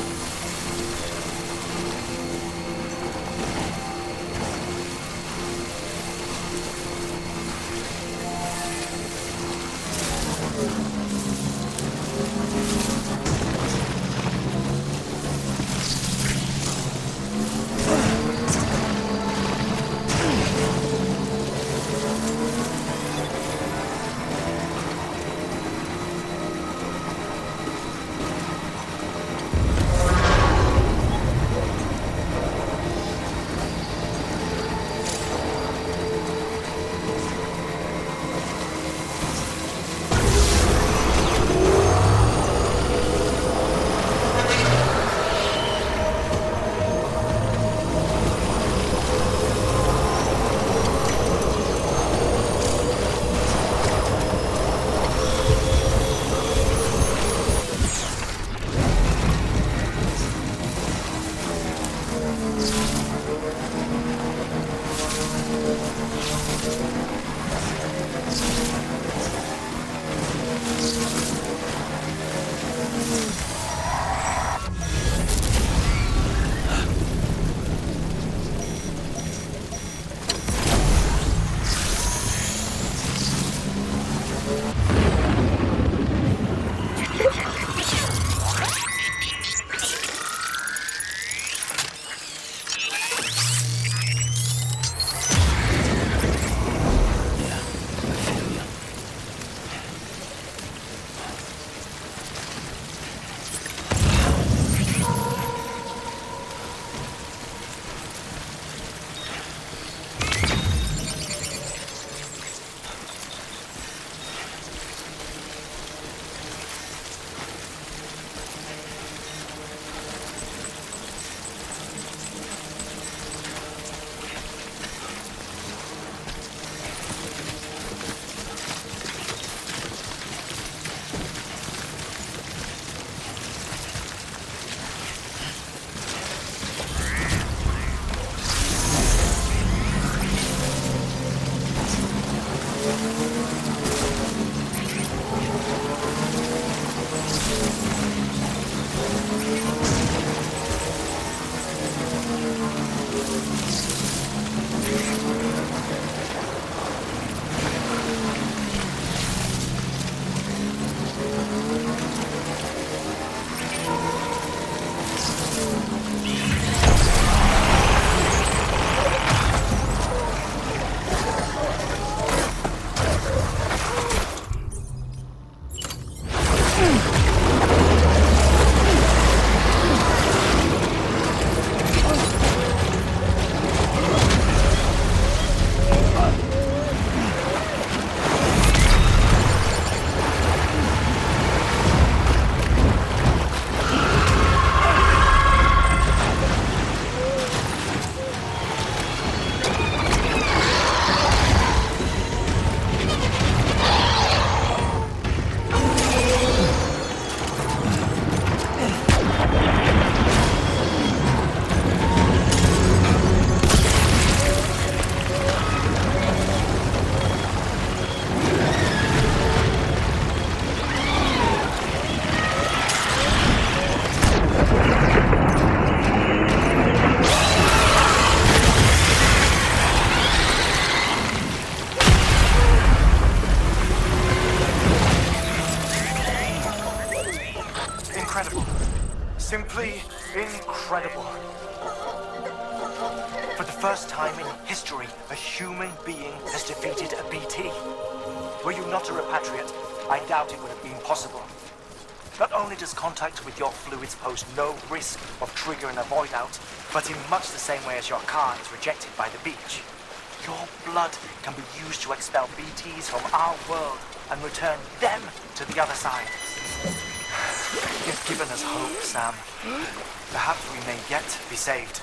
first time in history a human being has defeated a BT. Were you not a repatriate, I doubt it would have been possible. Not only does contact with your fluids pose no risk of triggering a void out, but in much the same way as your car is rejected by the beach. Your blood can be used to expel BTs from our world and return them to the other side. You've given us hope, Sam. Perhaps we may yet be saved.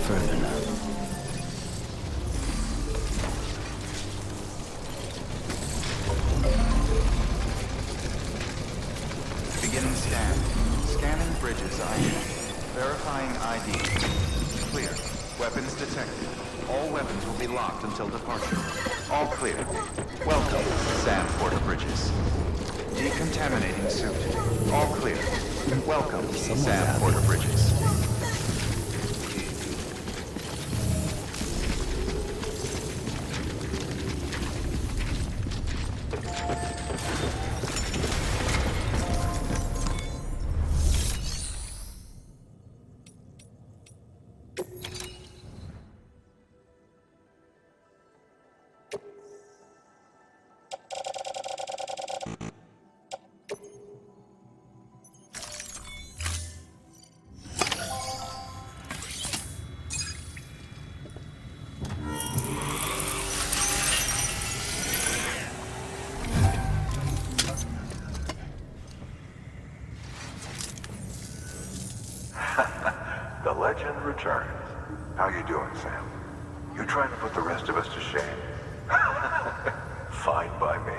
Further now. Beginning scan. Scanning bridges ID. Verifying ID. Clear. Weapons detected. All weapons will be locked until departure. All clear. Welcome, Sam Porter Bridges. Decontaminating suit. All clear. Welcome, Sam Porter Bridges. The legend returns. How you doing, Sam? You trying to put the rest of us to shame? Fine by me.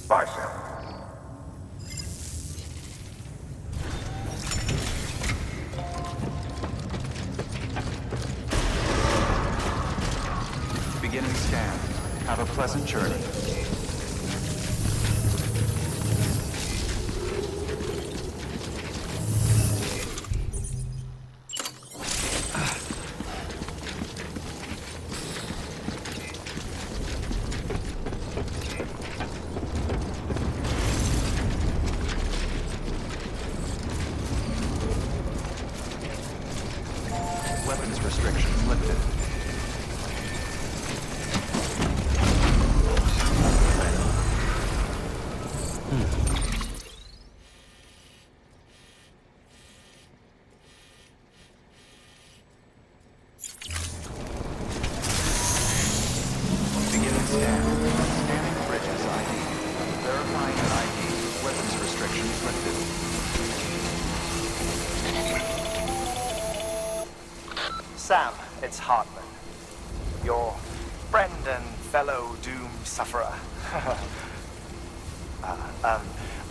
Bye, Sam. Beginning scan. Have a pleasant journey. Weapons restrictions lifted. Beginning scan. Scanning bridges ID. Verifying ID. Weapons restrictions lifted. Sam, it's Hartman. Your friend and fellow Doom sufferer.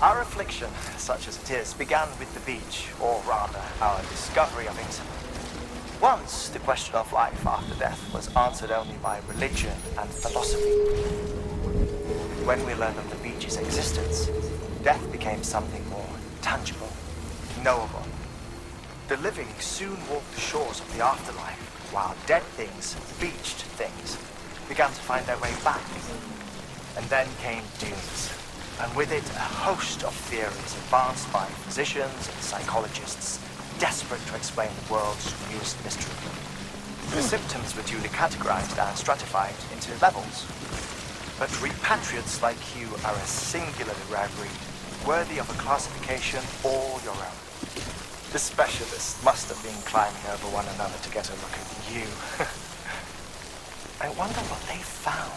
Our affliction, such as it is, began with the beach, or rather, our discovery of it. Once, the question of life after death was answered only by religion and philosophy. When we learned of the beach's existence, death became something more tangible, knowable. The living soon walked the shores of the afterlife, while dead things, beached things, began to find their way back. And then came Dunes, and with it a host of theories advanced by physicians and psychologists, desperate to explain the world's newest mystery. The symptoms were duly categorized and stratified into levels. But repatriates like you are a singularly rare breed, worthy of a classification all your own. The specialists must have been climbing over one another to get a look at you. I wonder what they found.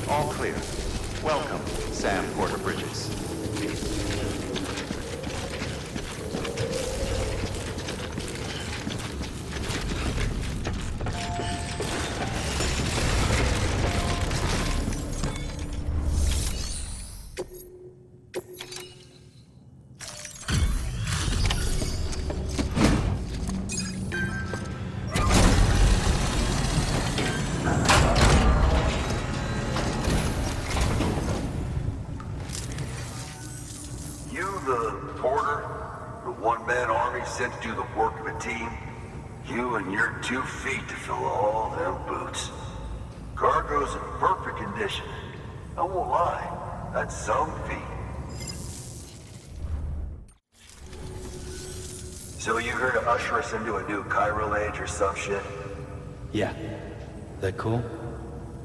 All clear. Welcome, Sam Porter Bridges. Sent to do the work of a team, you and your 2 feet to fill all them boots. Cargo's in perfect condition. I won't lie, that's some feat. So you here to usher us into a new chiral age or some shit? Yeah. That cool?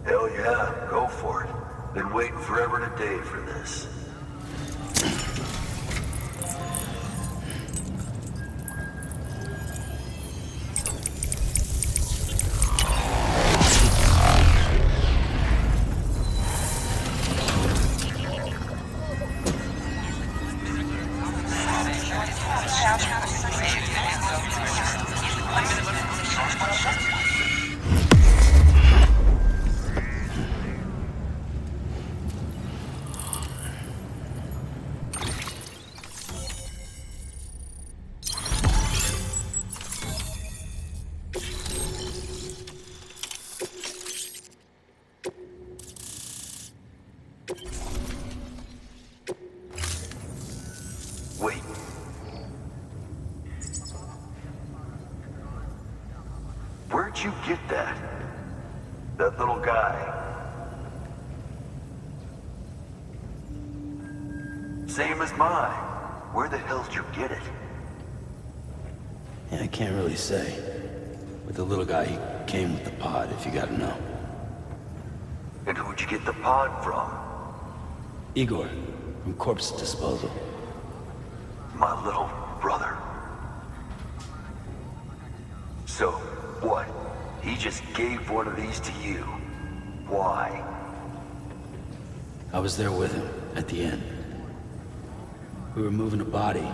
Hell yeah, go for it. Been waiting forever and a day for this. Where'd you get that? That little guy? Same as mine. Where the hell did you get it? Yeah, I can't really say. With the little guy, he came with the pod, if you gotta know. And who'd you get the pod from? Igor, from Corpse Disposal. My little brother. So, what? He just gave one of these to you. Why? I was there with him, at the end. We were moving a body.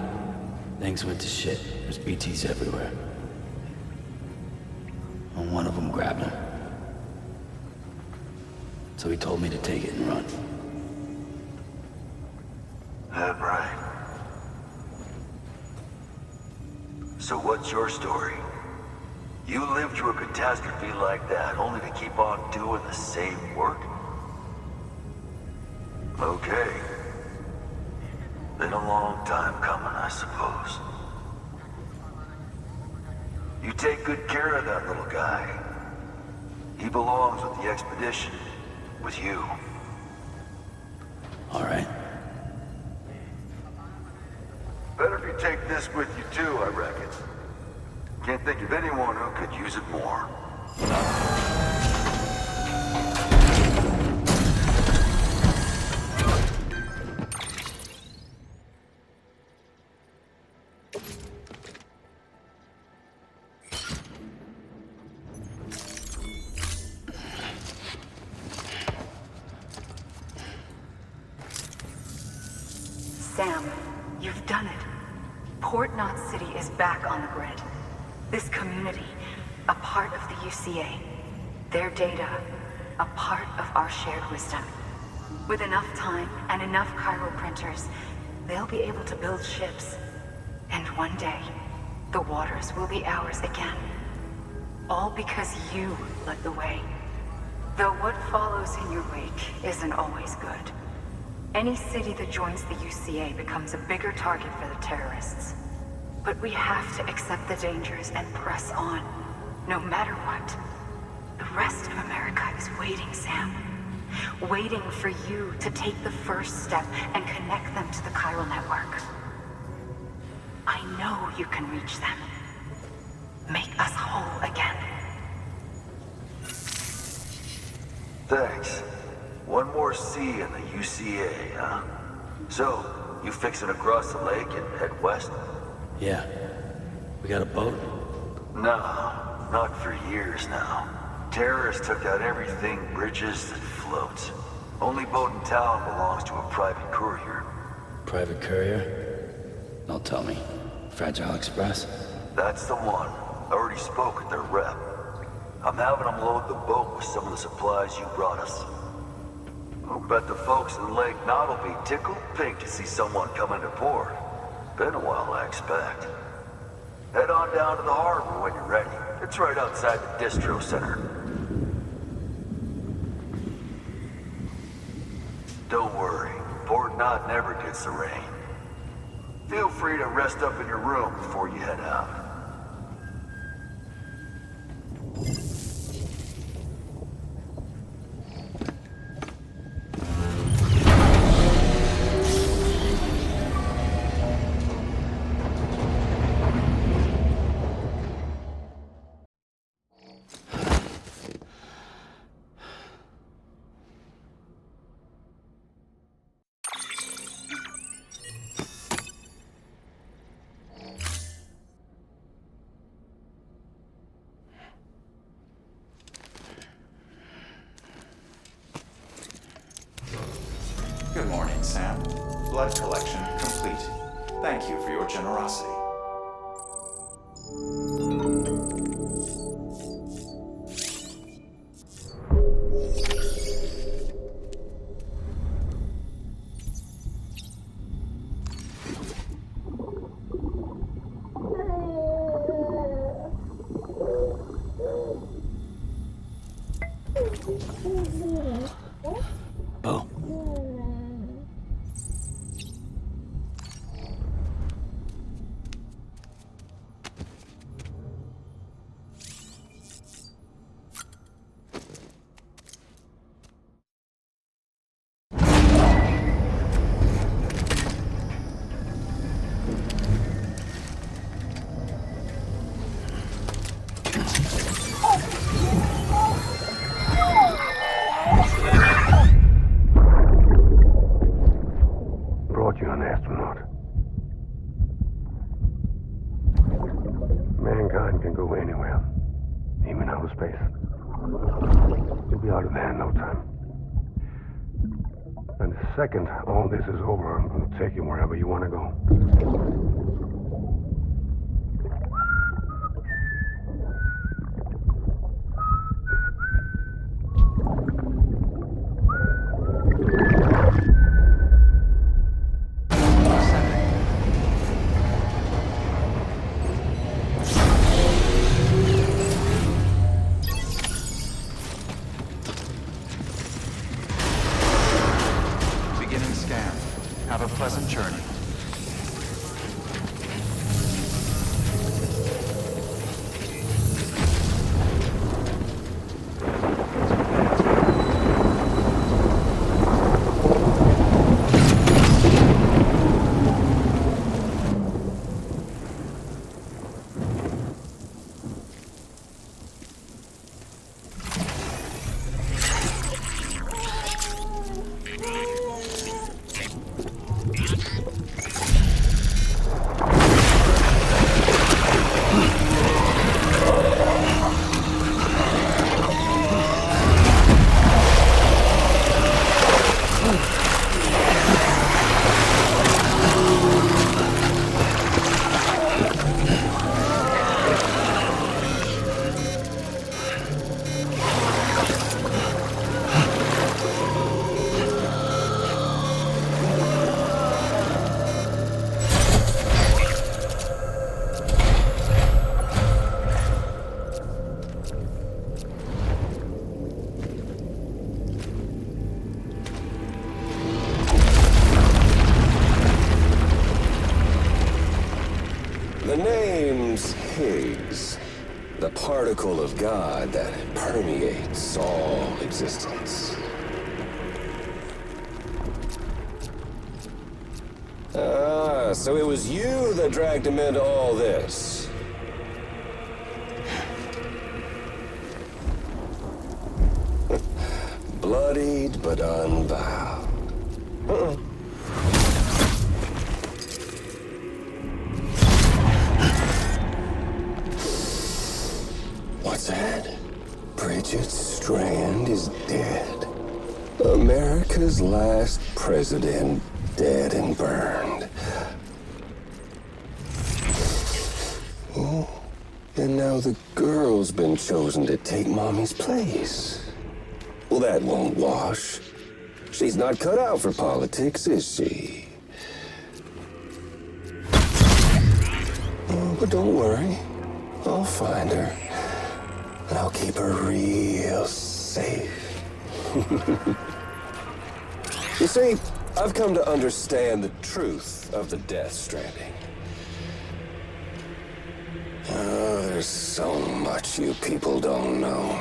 Things went to shit. There's BTs everywhere. And one of them grabbed him. So he told me to take it and run. That right. So what's your story? You lived through a catastrophe like that, only to keep on doing the same work? Okay. Been a long time coming, I suppose. You take good care of that little guy. He belongs with the expedition, with you. All right. Better if you take this with you too, I reckon. Can't think of anyone who could use it more. Sam, you've done it. Port Knot City is back on the grid. This community, a part of the UCA. Their data, a part of our shared wisdom. With enough time and enough chiral printers, they'll be able to build ships. And one day, the waters will be ours again. All because you led the way. Though what follows in your wake isn't always good. Any city that joins the UCA becomes a bigger target for the terrorists. But we have to accept the dangers and press on, no matter what. The rest of America is waiting, Sam. Waiting for you to take the first step and connect them to the chiral network. I know you can reach them. Make us whole again. Thanks. One more C in the UCA, huh? So, you fixing to cross the lake and head west? Yeah. We got a boat? No, not for years now. Terrorists took out everything bridges that floats. Only boat in town belongs to a private courier. Private courier? Don't tell me. Fragile Express? That's the one. I already spoke with their rep. I'm having them load the boat with some of the supplies you brought us. I'll bet the folks in Lake Knot will be tickled pink to see someone come into port. Been a while, I expect. Head on down to the harbor when you're ready. It's right outside the distro center. Don't worry, Port Knot never gets the rain. Feel free to rest up in your room before you head out. Good morning, Sam. Blood collection complete. Thank you for your generosity. second all this is over, I'll take you wherever you want to go. Particle of God that permeates all existence. Ah, so it was you that dragged him into all this. Bloodied but unbowed. Sad. Bridget Strand is dead. America's last president dead and burned. Oh, and now the girl's been chosen to take Mommy's place. Well, that won't wash. She's not cut out for politics, is she? Oh, but don't worry. I'll find her. And I'll keep her real safe. You see, I've come to understand the truth of the Death Stranding. Oh, there's so much you people don't know.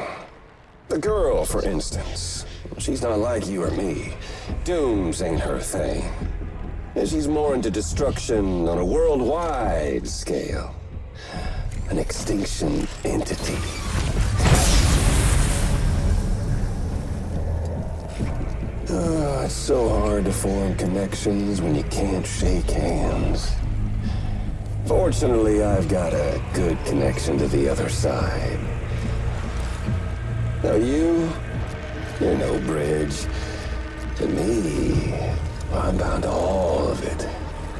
The girl, for instance, she's not like you or me. Dooms ain't her thing. And she's more into destruction on a worldwide scale. An extinction entity. Oh, it's so hard to form connections when you can't shake hands. Fortunately, I've got a good connection to the other side. Now you're no bridge. To me, I'm bound to all of it.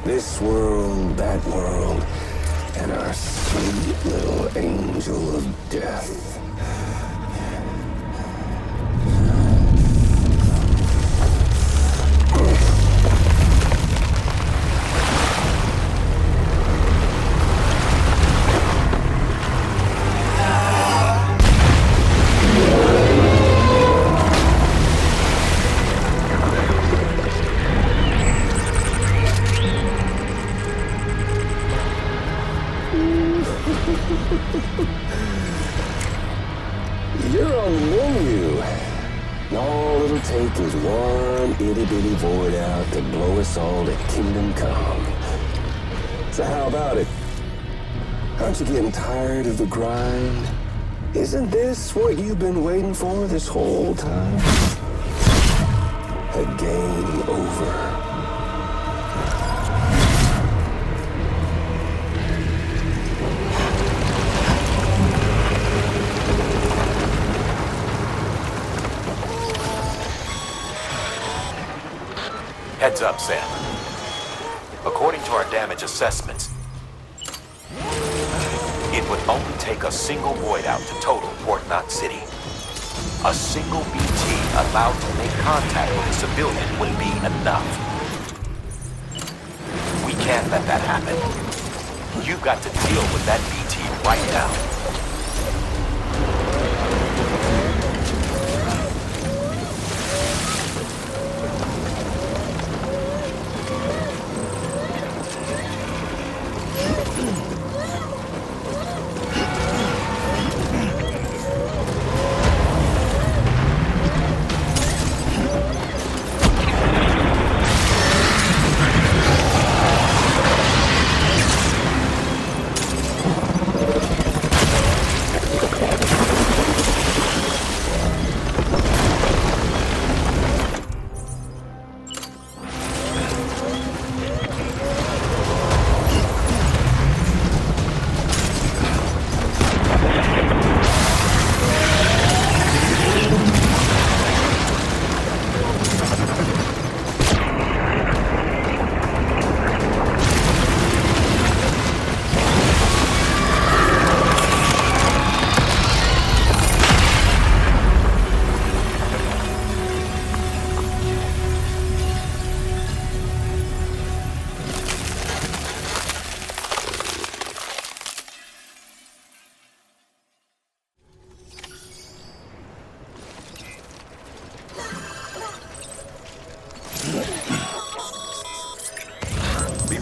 This world, that world, and our sweet little angel of death. You're on the menu. All it'll take is one itty-bitty void out to blow us all to kingdom come. So how about it? Aren't you getting tired of the grind? Isn't this what you've been waiting for this whole time? A game over. Heads up, Sam. According to our damage assessments, it would only take a single void out to total Port Knot City. A single BT allowed to make contact with a civilian would be enough. We can't let that happen. You've got to deal with that BT right now.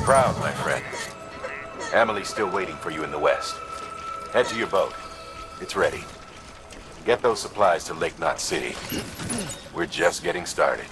Proud, my friend. Emily's still waiting for you in the west. Head to your boat. It's ready. Get those supplies to Lake Knot City. We're just getting started.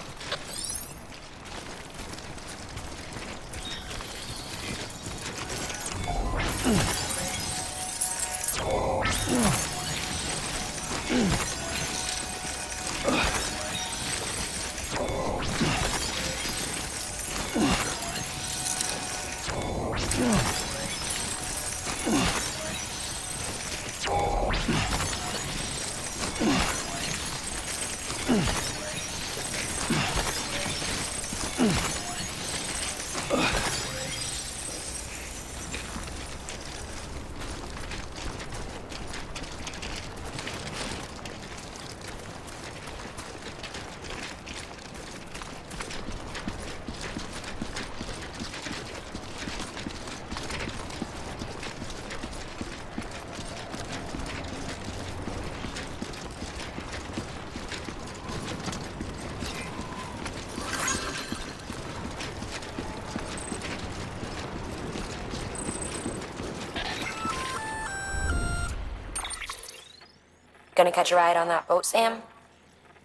Gonna catch a ride on that boat, Sam?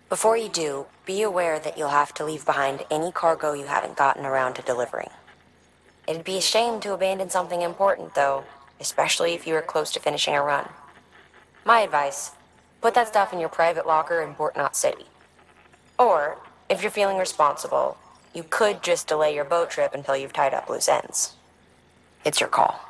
Before you do, be aware that you'll have to leave behind any cargo you haven't gotten around to delivering. It'd be a shame to abandon something important, though, especially if you were close to finishing a run. My advice, put that stuff in your private locker in Port Knot City. Or, if you're feeling responsible, you could just delay your boat trip until you've tied up loose ends. It's your call.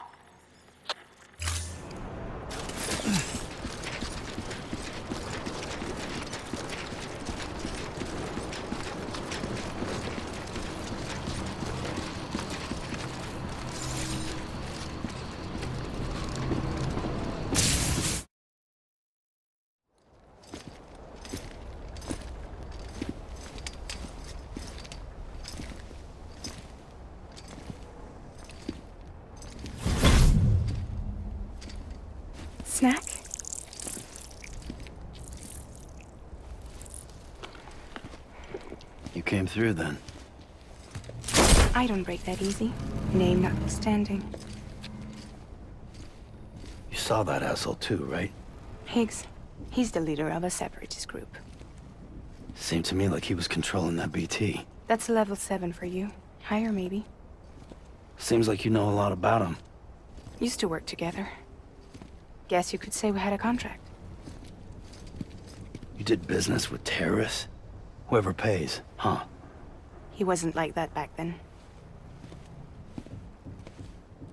Snack? You came through then. I don't break that easy. Name notwithstanding. You saw that asshole too, right? Higgs. He's the leader of a separatist group. Seemed to me like he was controlling that BT. That's level 7 for you. Higher, maybe. Seems like you know a lot about him. Used to work together. Guess you could say we had a contract. You did business with terrorists? Whoever pays, huh? He wasn't like that back then.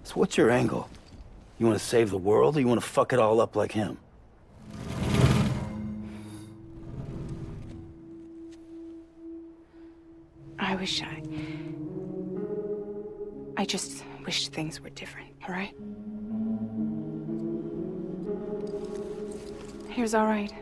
So what's your angle? You want to save the world, or you want to fuck it all up like him? I just wish things were different, all right? Here's all right.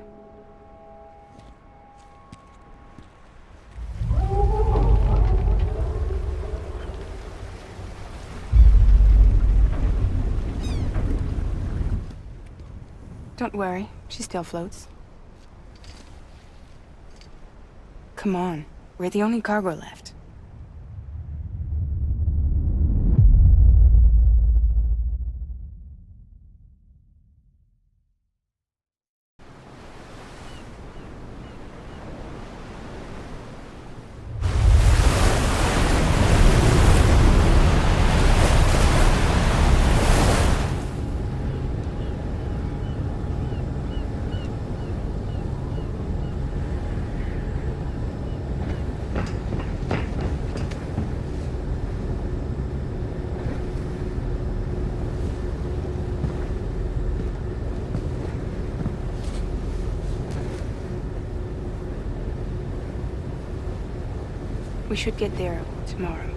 Don't worry, she still floats. Come on, we're the only cargo left. We should get there tomorrow.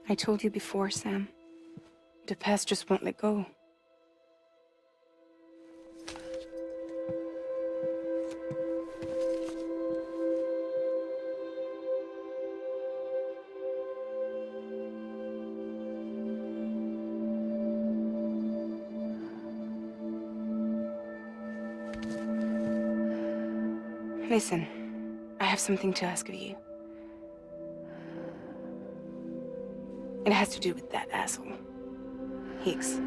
I told you before, Sam. The past just won't let go. Listen, I have something to ask of you. It has to do with that asshole, Higgs.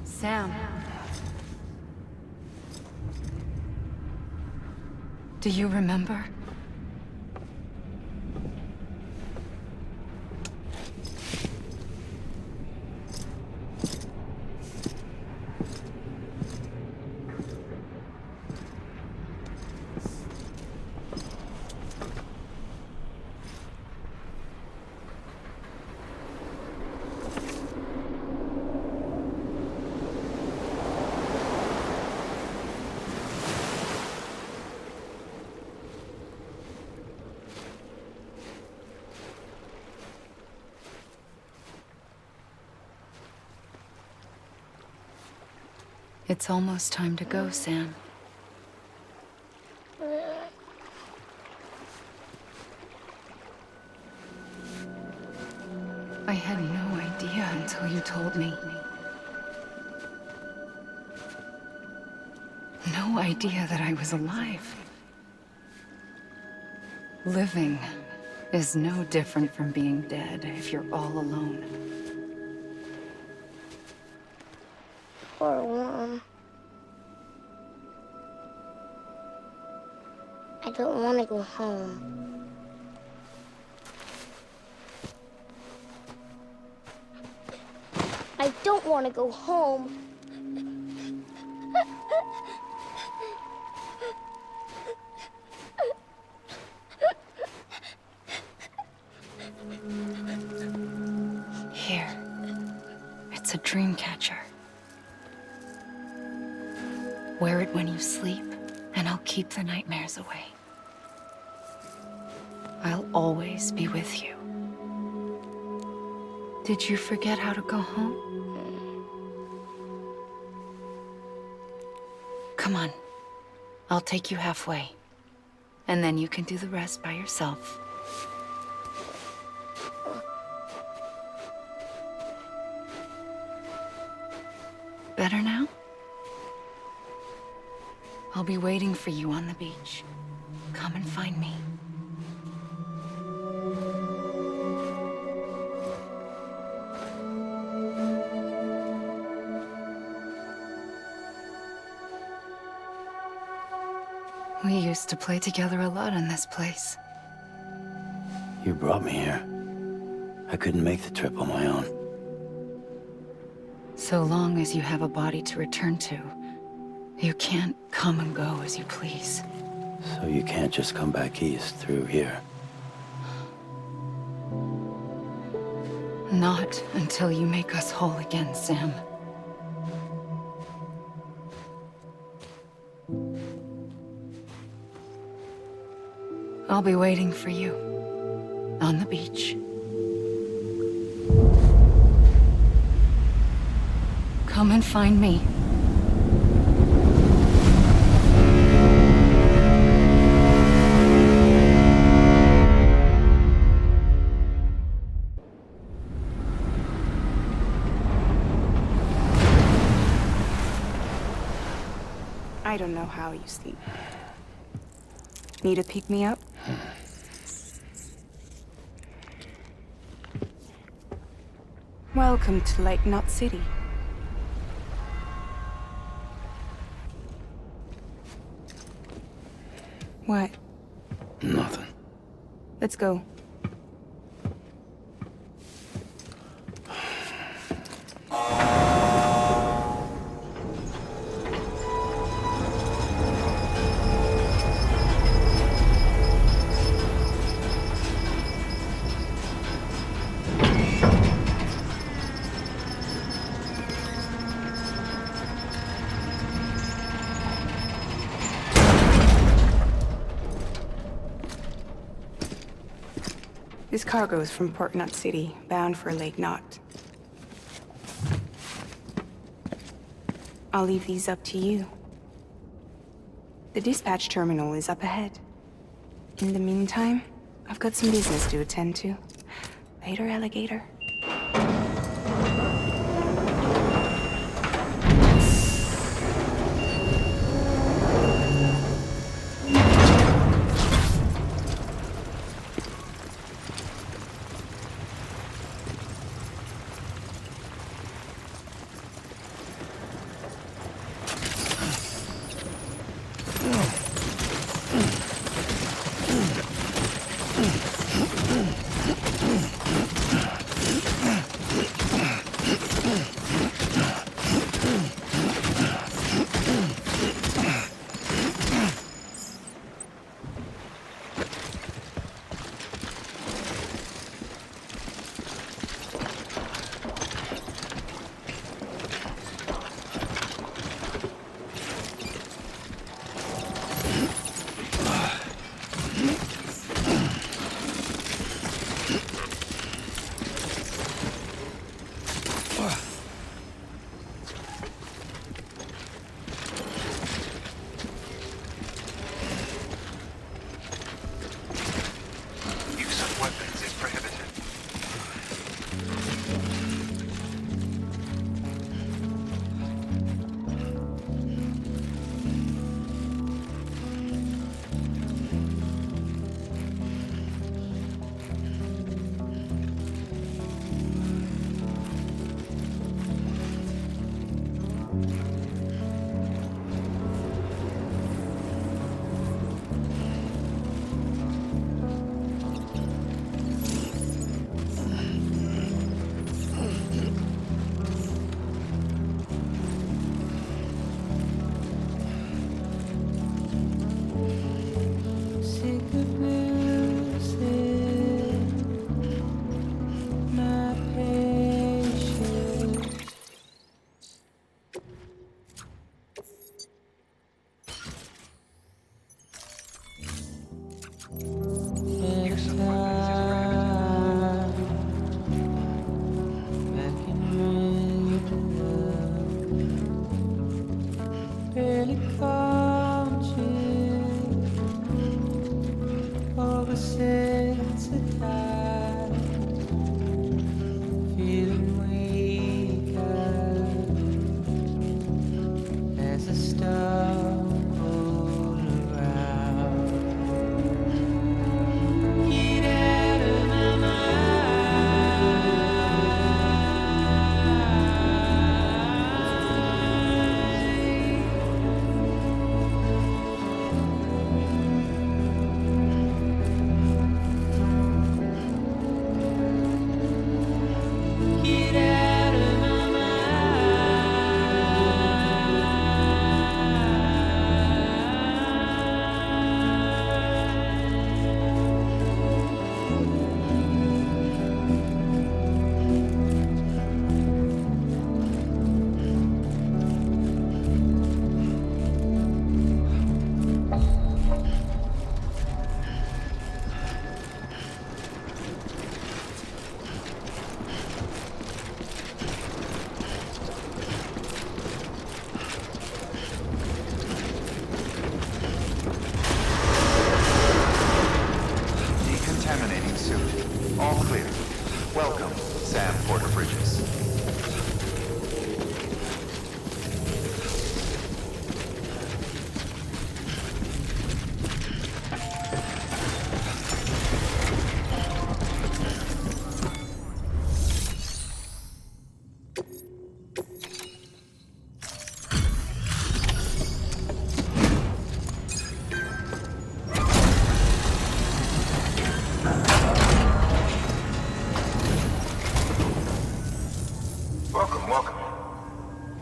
Sam. Do you remember? It's almost time to go, Sam. I had no idea until you told me. No idea that I was alive. Living is no different from being dead if you're all alone. Poor Mom. I don't want to go home. I don't want to go home. Here. It's a dream catcher. Wear it when you sleep, and I'll keep the nightmares away. I'll always be with you. Did you forget how to go home? Come on. I'll take you halfway. And then you can do the rest by yourself. Better now? I'll be waiting for you on the beach. Come and find me. We used to play together a lot in this place. You brought me here. I couldn't make the trip on my own. So long as you have a body to return to, you can't come and go as you please. So you can't just come back east through here? Not until you make us whole again, Sam. I'll be waiting for you on the beach. Come and find me. I don't know how you sleep. Need a pick-me-up? Welcome to Lake Knot City. What? Nothing. Let's go. This cargo is from Port Knot City, bound for Lake Knot. I'll leave these up to you. The dispatch terminal is up ahead. In the meantime, I've got some business to attend to. Later, alligator.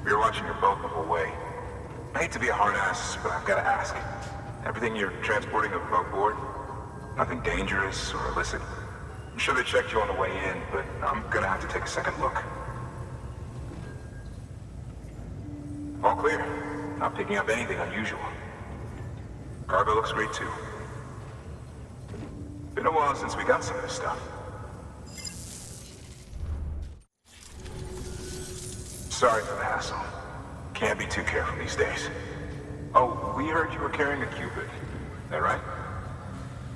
We were watching your boat the whole way. I hate to be a hard ass, but I've got to ask. Everything you're transporting above board? Nothing dangerous or illicit? I'm sure they checked you on the way in, but I'm gonna have to take a second look. All clear. Not picking up anything unusual. Cargo looks great too. Been a while since we got some of this stuff. Sorry for the hassle. Can't be too careful these days. Oh, we heard you were carrying a Cupid. That right?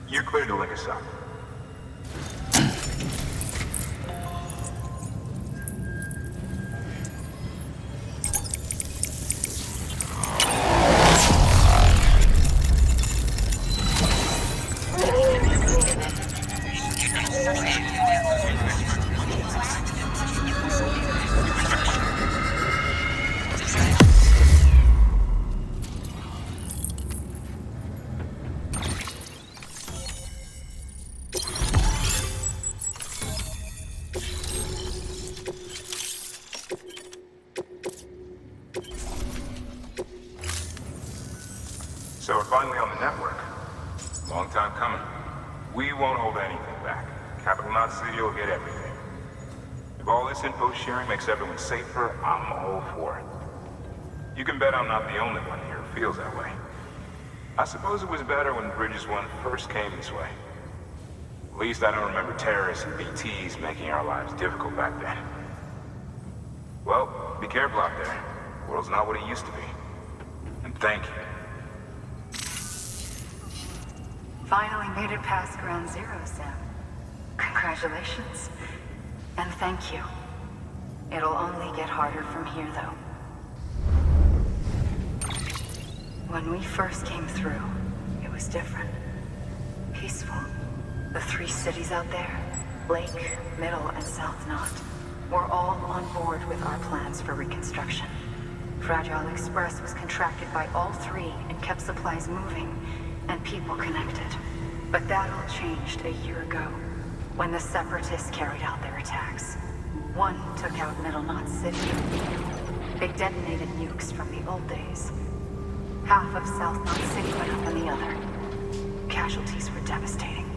You're clear to link us up. So we're finally on the network. Long time coming. We won't hold anything back. Capital Knot City will get everything. If all this info sharing makes everyone safer, I'm all for it. You can bet I'm not the only one here who feels that way. I suppose it was better when Bridges 1 first came this way. At least I don't remember terrorists and BTs making our lives difficult back then. Well, be careful out there. The world's not what it used to be. And thank you. Finally made it past ground zero, Sam. Congratulations. And thank you. It'll only get harder from here, though. When we first came through, it was different. Peaceful. The 3 cities out there, Lake, Middle, and South Knot, were all on board with our plans for reconstruction. Fragile Express was contracted by all 3 and kept supplies moving and people connected. But that all changed a year ago, when the Separatists carried out their attacks. One took out Middle Knot City. They detonated nukes from the old days. Half of South Knot City went up in the other. Casualties were devastating.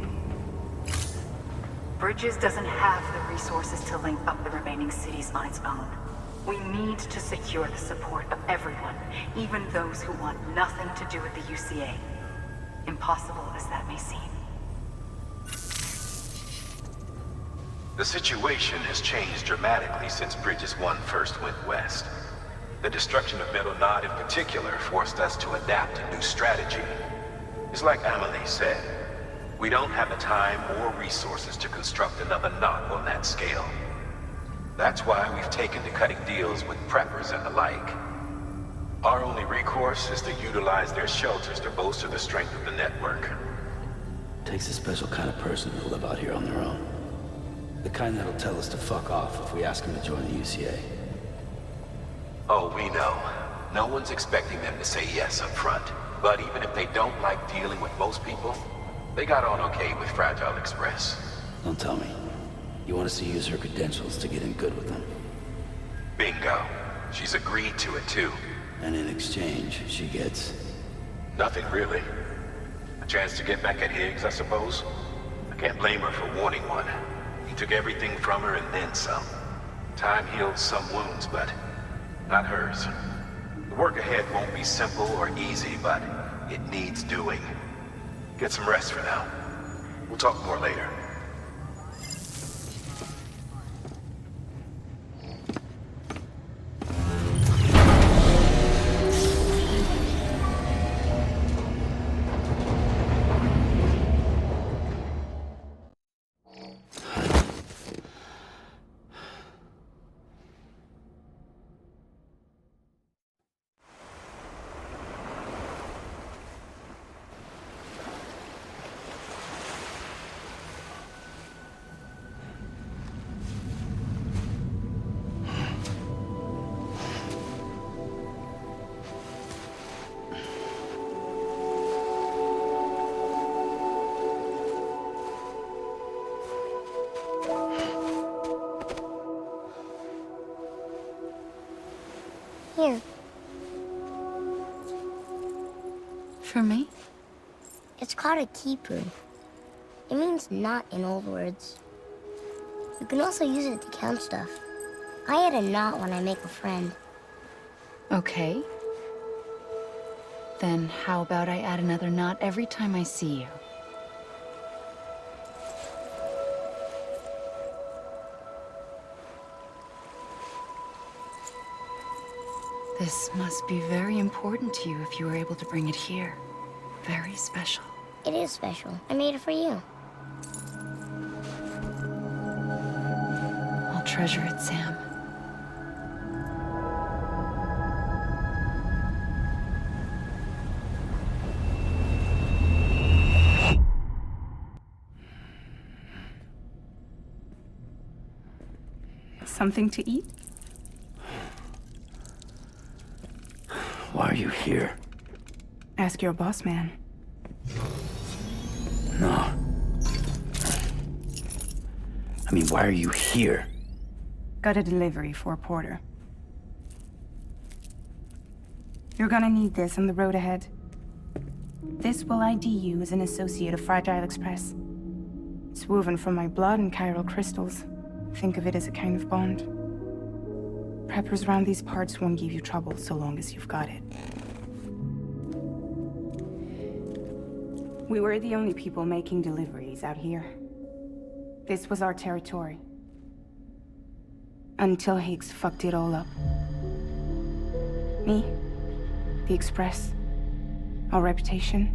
Bridges doesn't have the resources to link up the remaining cities on its own. We need to secure the support of everyone, even those who want nothing to do with the UCA. Impossible as that may seem. The situation has changed dramatically since Bridges 1 first went west. The destruction of Middle Knot in particular forced us to adapt a new strategy. It's like Amelie said, we don't have the time or resources to construct another knot on that scale. That's why we've taken to cutting deals with preppers and the like. Our only recourse is to utilize their shelters to bolster the strength of the network. Takes a special kind of person to live out here on their own. The kind that'll tell us to fuck off if we ask them to join the UCA. Oh, we know. No one's expecting them to say yes up front. But even if they don't like dealing with most people, they got on okay with Fragile Express. Don't tell me. You want us to use her credentials to get in good with them? Bingo. She's agreed to it too. And in exchange, she gets... Nothing really. A chance to get back at Higgs, I suppose. I can't blame her for wanting one. He took everything from her and then some. Time heals some wounds, but not hers. The work ahead won't be simple or easy, but it needs doing. Get some rest for now. We'll talk more later. Here. For me? It's called a kipu. It means knot in old words. You can also use it to count stuff. I add a knot when I make a friend. Okay. Then how about I add another knot every time I see you? This must be very important to you if you were able to bring it here. Very special. It is special. I made it for you. I'll treasure it, Sam. Something to eat? Why are you here? Ask your boss man. No. I mean, why are you here? Got a delivery for a porter. You're gonna need this on the road ahead. This will ID you as an associate of Fragile Express. It's woven from my blood and chiral crystals. Think of it as a kind of bond. Preppers around these parts won't give you trouble so long as you've got it. We were the only people making deliveries out here. This was our territory. Until Higgs fucked it all up. Me, the Express, our reputation,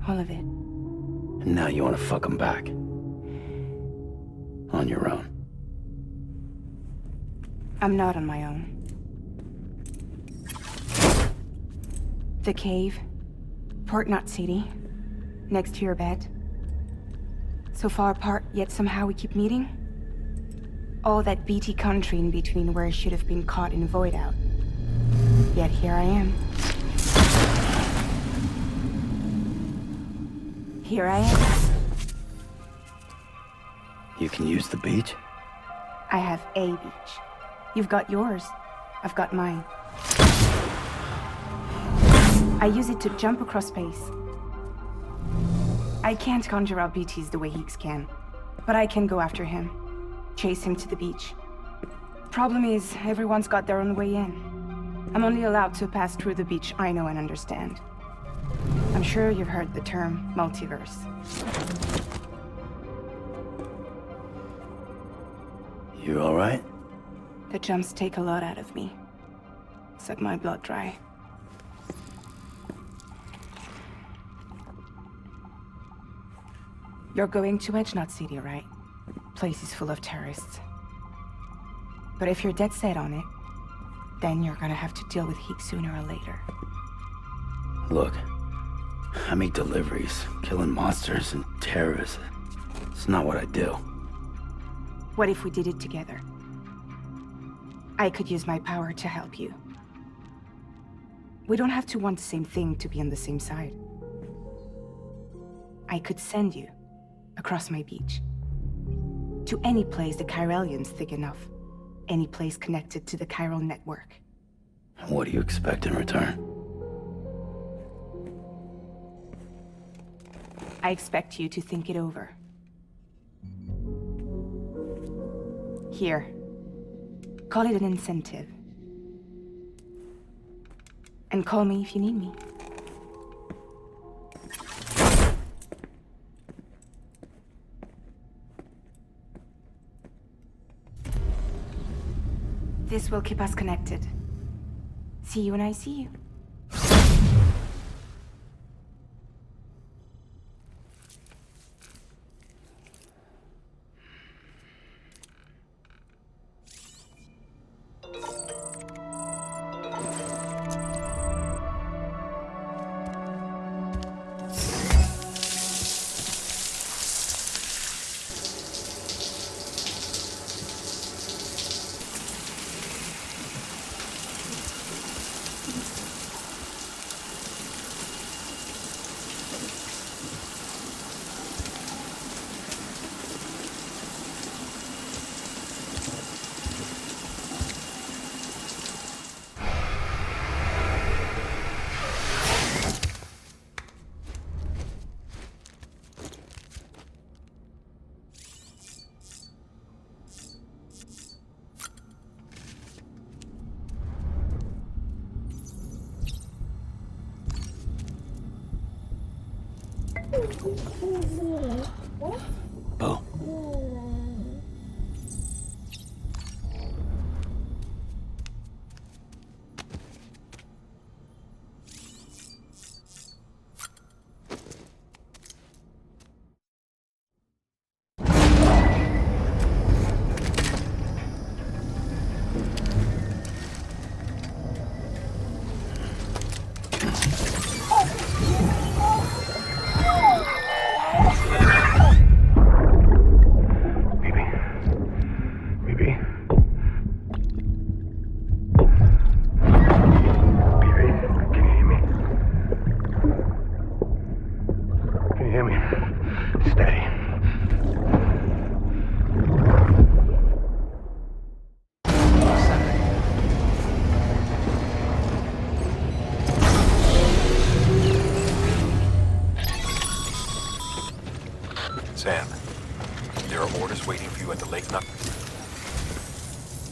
all of it. And now you want to fuck them back. On your own. I'm not on my own. The cave, Port Knot City, next to your bed. So far apart, yet somehow we keep meeting. All that BT country in between where I should have been caught in void out. Yet here I am. Here I am. You can use the beach? I have a beach. You've got yours. I've got mine. I use it to jump across space. I can't conjure out BTs the way Higgs can, but I can go after him. Chase him to the beach. Problem is, everyone's got their own way in. I'm only allowed to pass through the beach I know and understand. I'm sure you've heard the term multiverse. You all right? The jumps take a lot out of me. Suck my blood dry. You're going to Edge Knot City, right? Place is full of terrorists. But if you're dead set on it, then you're gonna have to deal with Higgs sooner or later. Look, I make deliveries, killing monsters and terrorists. It's not what I do. What if we did it together? I could use my power to help you. We don't have to want the same thing to be on the same side. I could send you across my beach. To any place the Chiralian's thick enough. Any place connected to the chiral network. What do you expect in return? I expect you to think it over. Here. Call it an incentive. And call me if you need me. This will keep us connected. See you when I see you. Boo. Sam, there are orders waiting for you at the Lake Nut.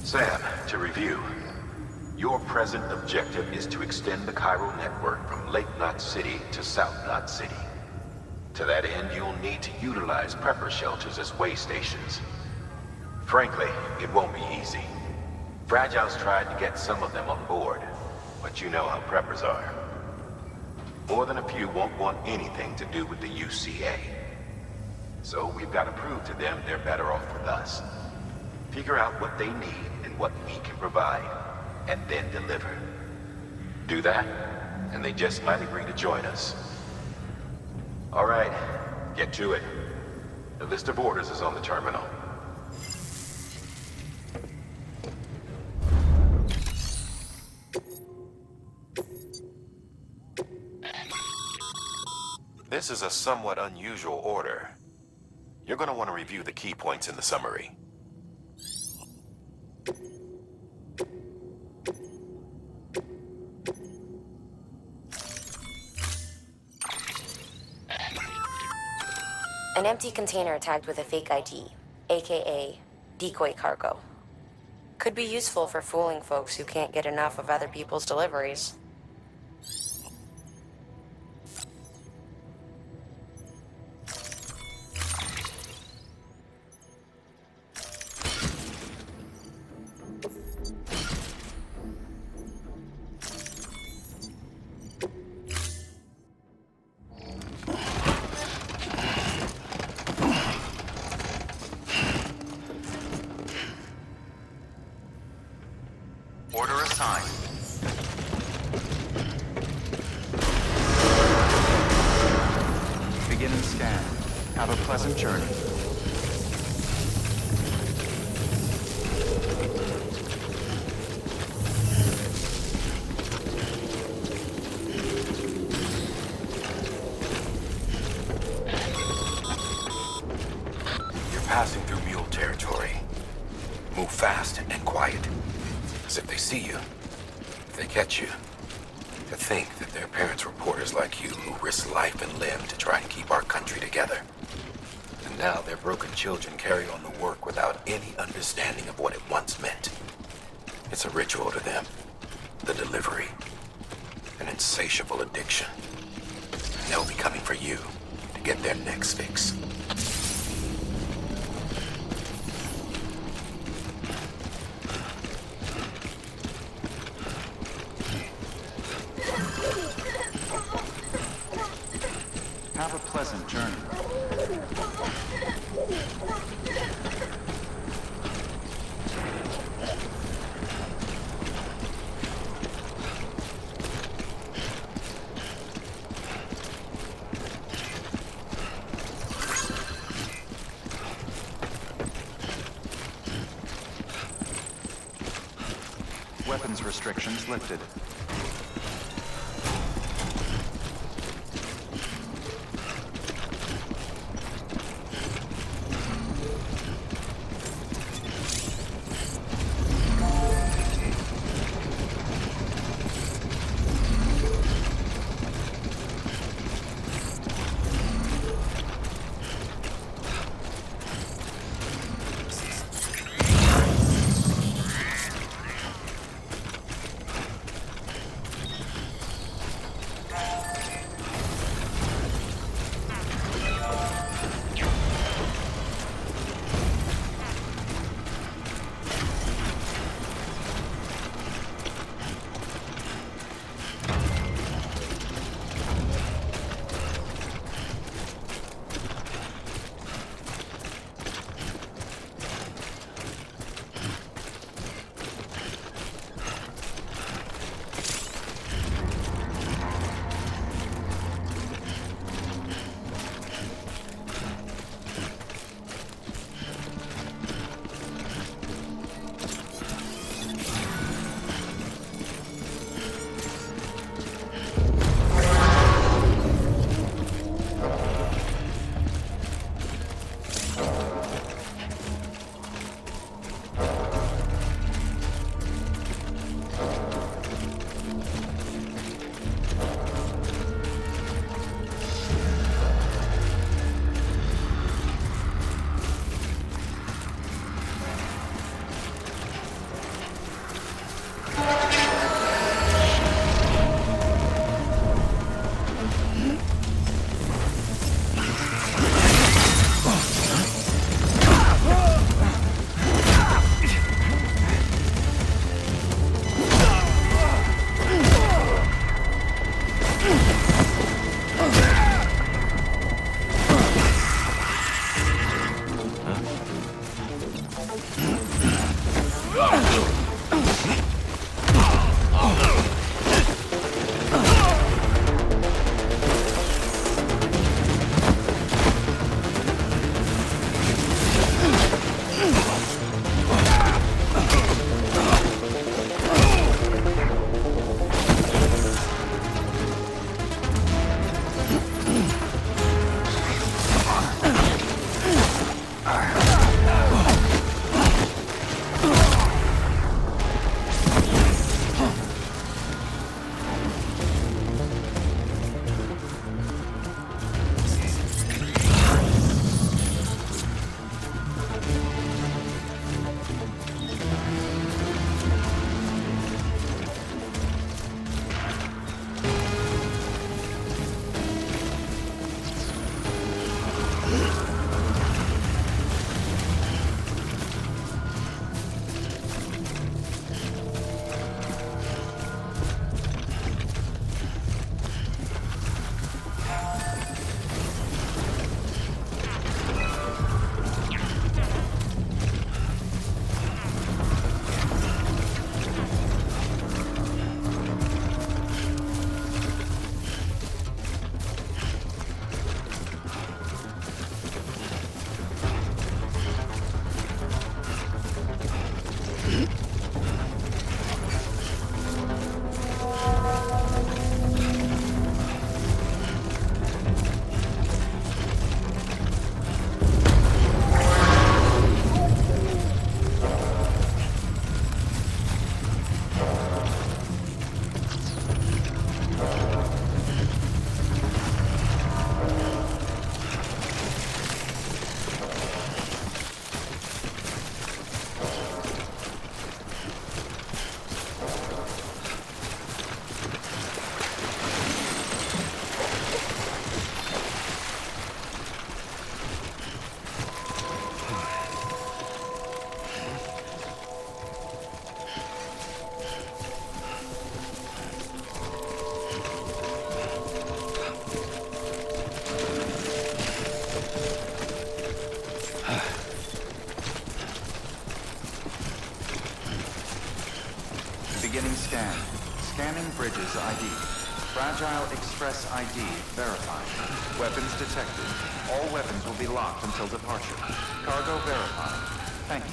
Sam, to review. Your present objective is to extend the chiral network from Lake Knot City to South Knot City. To that end, you'll need to utilize prepper shelters as way stations. Frankly, it won't be easy. Fragile's tried to get some of them on board, but you know how preppers are. More than a few won't want anything to do with the UCA. So we've got to prove to them they're better off with us. Figure out what they need and what we can provide, and then deliver. Do that, and they just might agree to join us. All right, get to it. The list of orders is on the terminal. This is a somewhat unusual order. You're going to want to review the key points in the summary. An empty container tagged with a fake ID, aka decoy cargo. Could be useful for fooling folks who can't get enough of other people's deliveries. Order assigned. Beginning scan. Have a pleasant journey. You're passing through mule territory. Move fast and quiet. As if they see you, if they catch you. To think that their parents were porters like you who risked life and limb to try and keep our country together. And now their broken children carry on the work without any understanding of what it once meant. It's a ritual to them. The delivery. An insatiable addiction. And they'll be coming for you to get their next fix. Have a pleasant journey. Weapons restrictions lifted. Scanning bridges ID. Fragile Express ID verified. Weapons detected. All weapons will be locked until departure. Cargo verified. Thank you.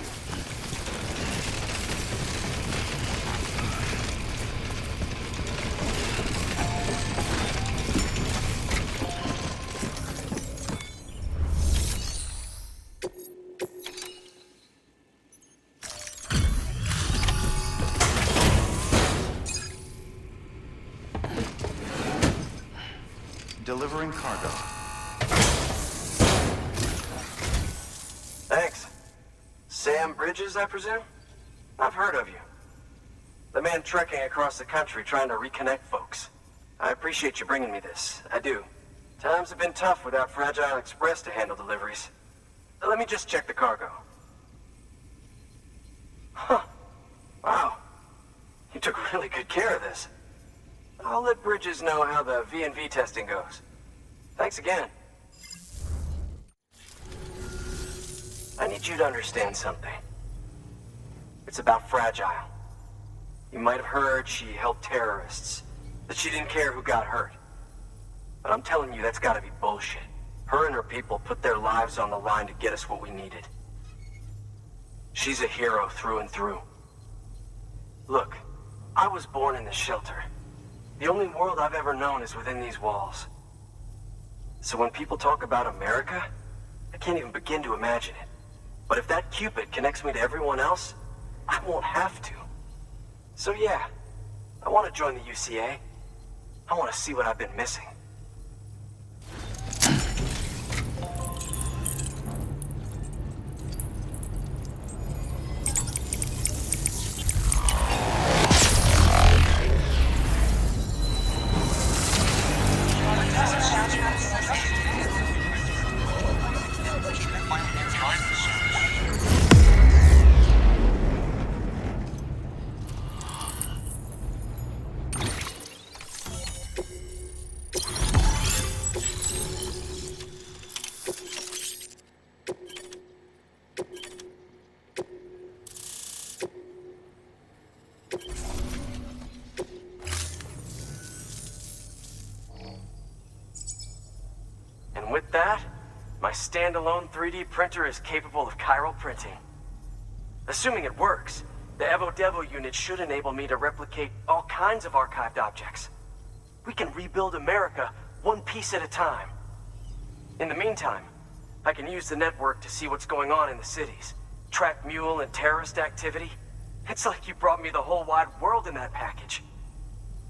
Delivering cargo. Thanks. Sam Bridges, I presume? I've heard of you. The man trekking across the country trying to reconnect folks. I appreciate you bringing me this. I do. Times have been tough without Fragile Express to handle deliveries. Let me just check the cargo. Huh. Wow. You took really good care of this. I'll let Bridges know how the V&V testing goes. Thanks again. I need you to understand something. It's about Fragile. You might have heard she helped terrorists, that she didn't care who got hurt. But I'm telling you, that's gotta be bullshit. Her and her people put their lives on the line to get us what we needed. She's a hero through and through. Look, I was born in this shelter. The only world I've ever known is within these walls. So when people talk about America, I can't even begin to imagine it. But if that Cupid connects me to everyone else, I won't have to. So yeah, I want to join the UCA. I want to see what I've been missing. With that, my standalone 3D printer is capable of chiral printing. Assuming it works, the Evo-Devo unit should enable me to replicate all kinds of archived objects. We can rebuild America one piece at a time. In the meantime, I can use the network to see what's going on in the cities, track mule and terrorist activity. It's like you brought me the whole wide world in that package.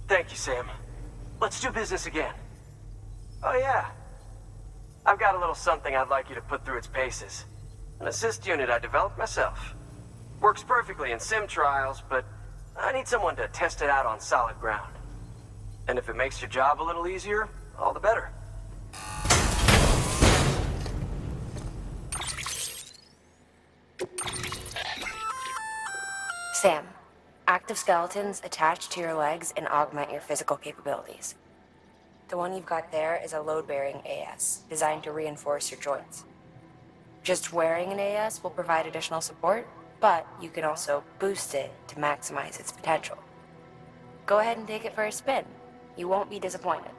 Thank you, Sam. Let's do business again. Oh yeah. I've got a little something I'd like you to put through its paces. An assist unit I developed myself. Works perfectly in sim trials, but I need someone to test it out on solid ground. And if it makes your job a little easier, all the better. Sam, active skeletons attach to your legs and augment your physical capabilities. The one you've got there is a load-bearing AS, designed to reinforce your joints. Just wearing an AS will provide additional support, but you can also boost it to maximize its potential. Go ahead and take it for a spin. You won't be disappointed.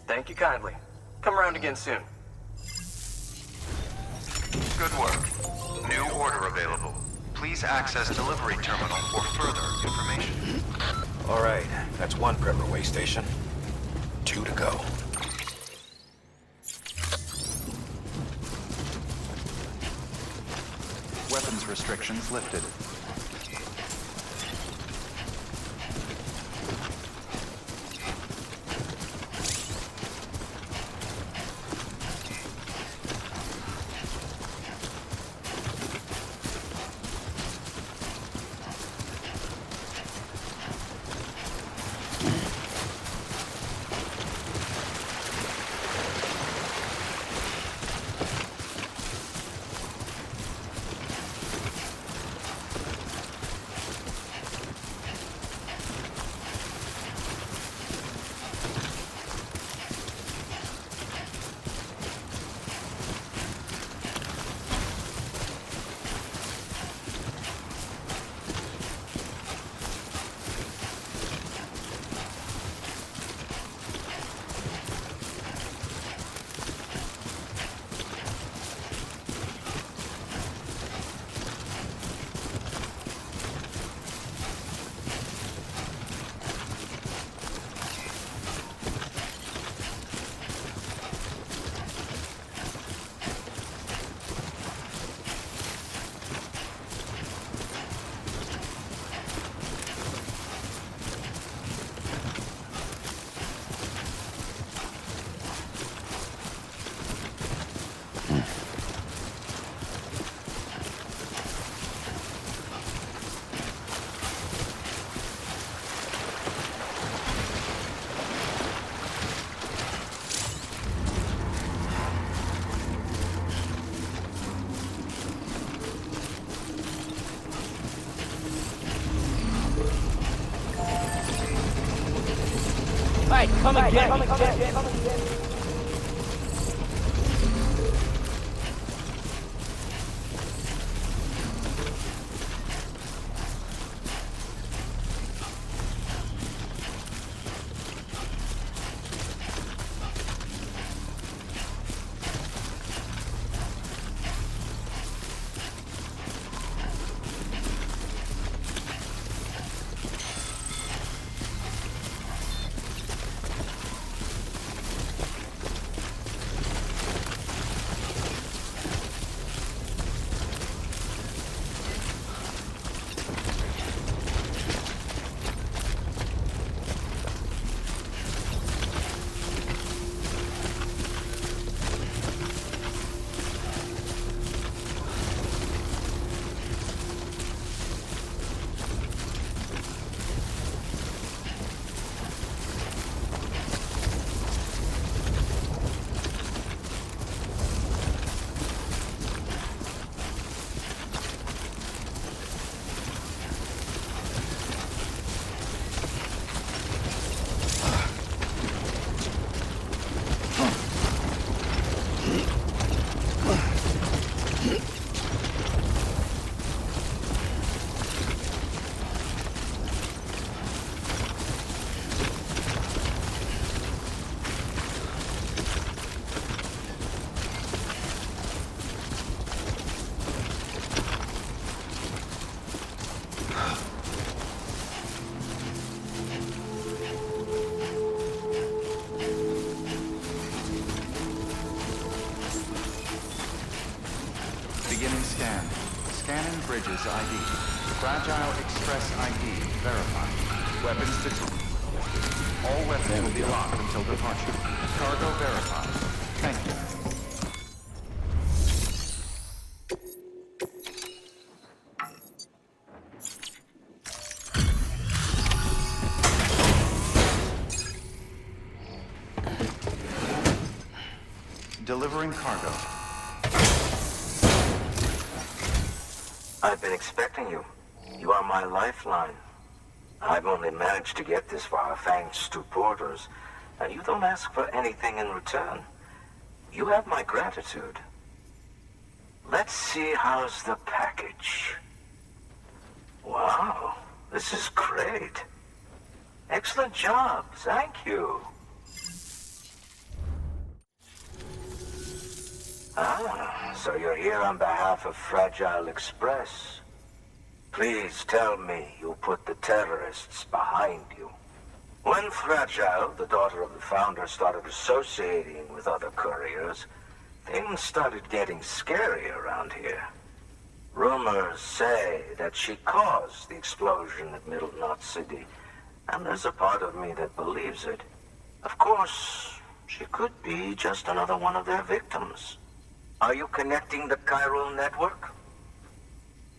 Thank you kindly. Come around again soon. Good work. New order available. Please access delivery terminal for further information. All right, that's one prepper way station. 2 to go. Weapons restrictions lifted. Come and get me. Scan. Scanning Bridges ID. Fragile Express ID verified. Weapons detected. All weapons will be locked until departure. Cargo verified. Thank you. Delivering cargo. I've been expecting you. You are my lifeline. I've only managed to get this far thanks to Porters, and you don't ask for anything in return. You have my gratitude. Let's see how's the package. Wow, this is great. Excellent job, thank you. Ah, so you're here on behalf of Fragile Express. Please tell me you put the terrorists behind you. When Fragile, the daughter of the founder, started associating with other couriers, things started getting scary around here. Rumors say that she caused the explosion at Middle Knot City, and there's a part of me that believes it. Of course, she could be just another one of their victims. Are you connecting the chiral network?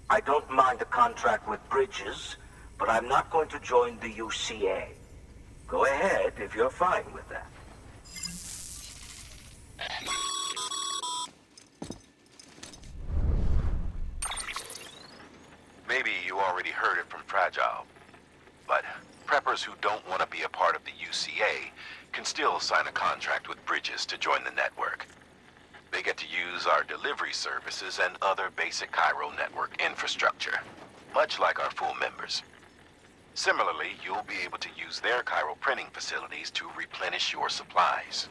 I don't mind a contract with Bridges, but I'm not going to join the UCA. Go ahead if you're fine with that. Maybe you already heard it from Fragile, but preppers who don't want to be a part of the UCA can still sign a contract with Bridges to join the network. They get to use our delivery services and other basic chiral network infrastructure, much like our full members. Similarly, you'll be able to use their chiral printing facilities to replenish your supplies.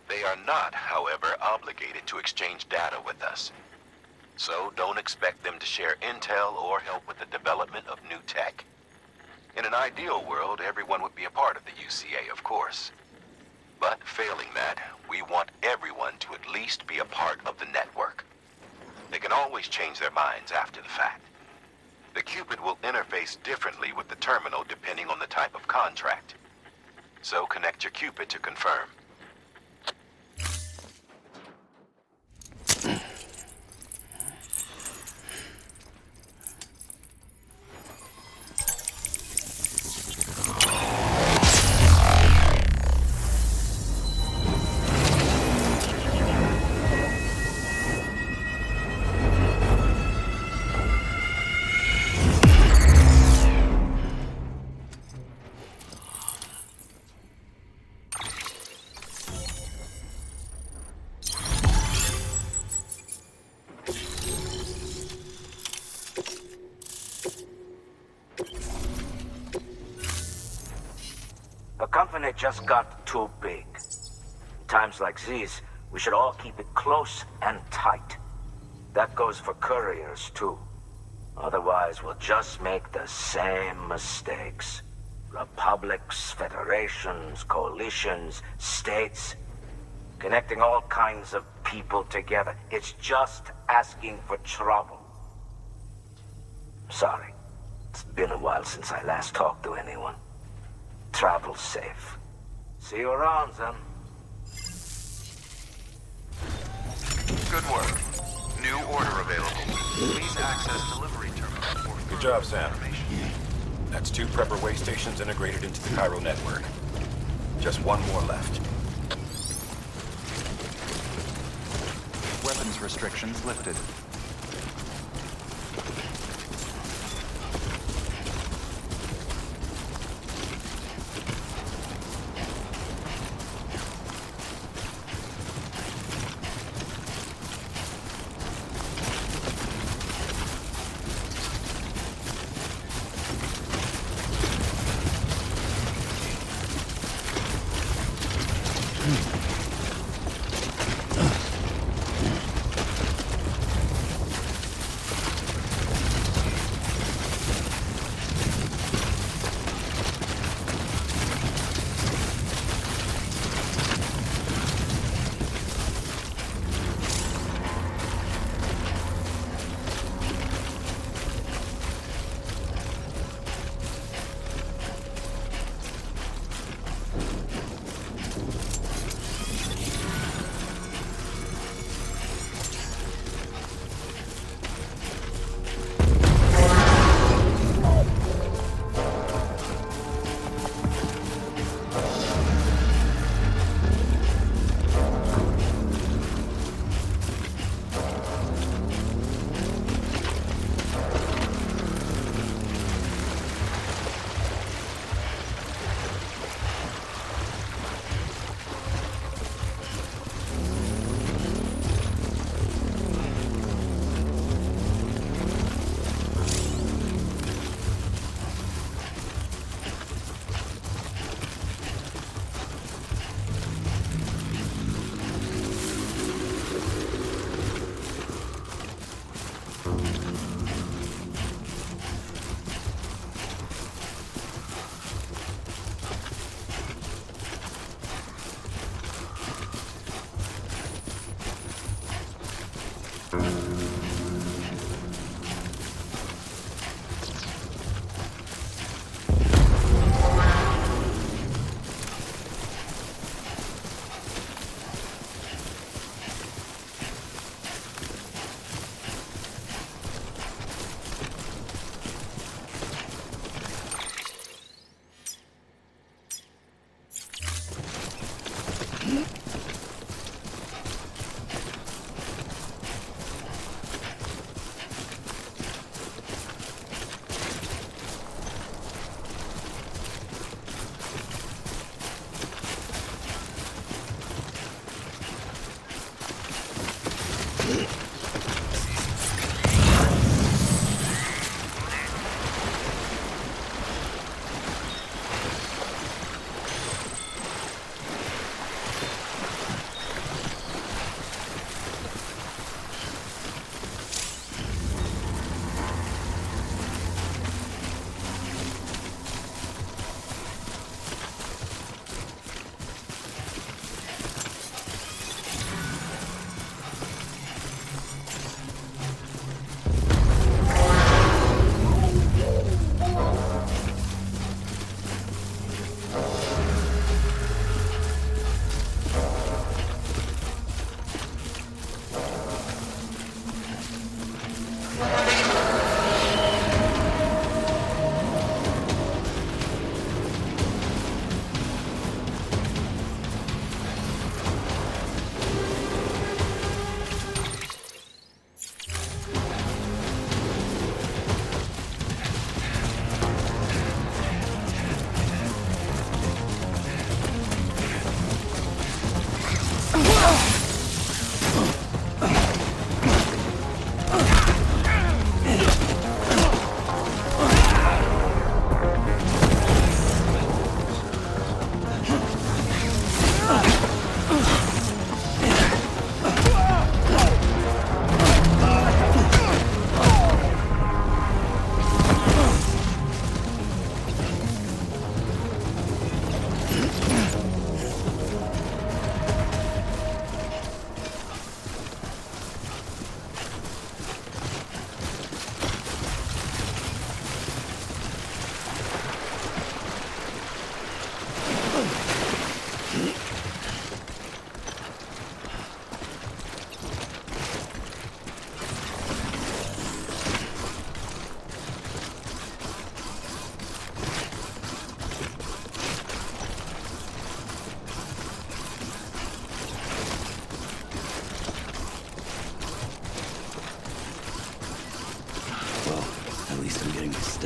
They are not, however, obligated to exchange data with us. So don't expect them to share intel or help with the development of new tech. In an ideal world, everyone would be a part of the UCA, of course. But failing that, we want everyone to at least be a part of the network. They can always change their minds after the fact. The Cupid will interface differently with the terminal depending on the type of contract. So connect your Cupid to confirm. company just got too big. In times like these, we should all keep it close and tight. That goes for couriers, too. Otherwise, we'll just make the same mistakes. Republics, federations, coalitions, states, connecting all kinds of people together. It's just asking for trouble. Sorry. It's been a while since I last talked to anyone. Travel safe. See you around, then. Good work. New order available. Please access delivery terminal for Good job, Sam. That's 2 prepper way stations integrated into the chiral network. Just 1 more left. Weapons restrictions lifted.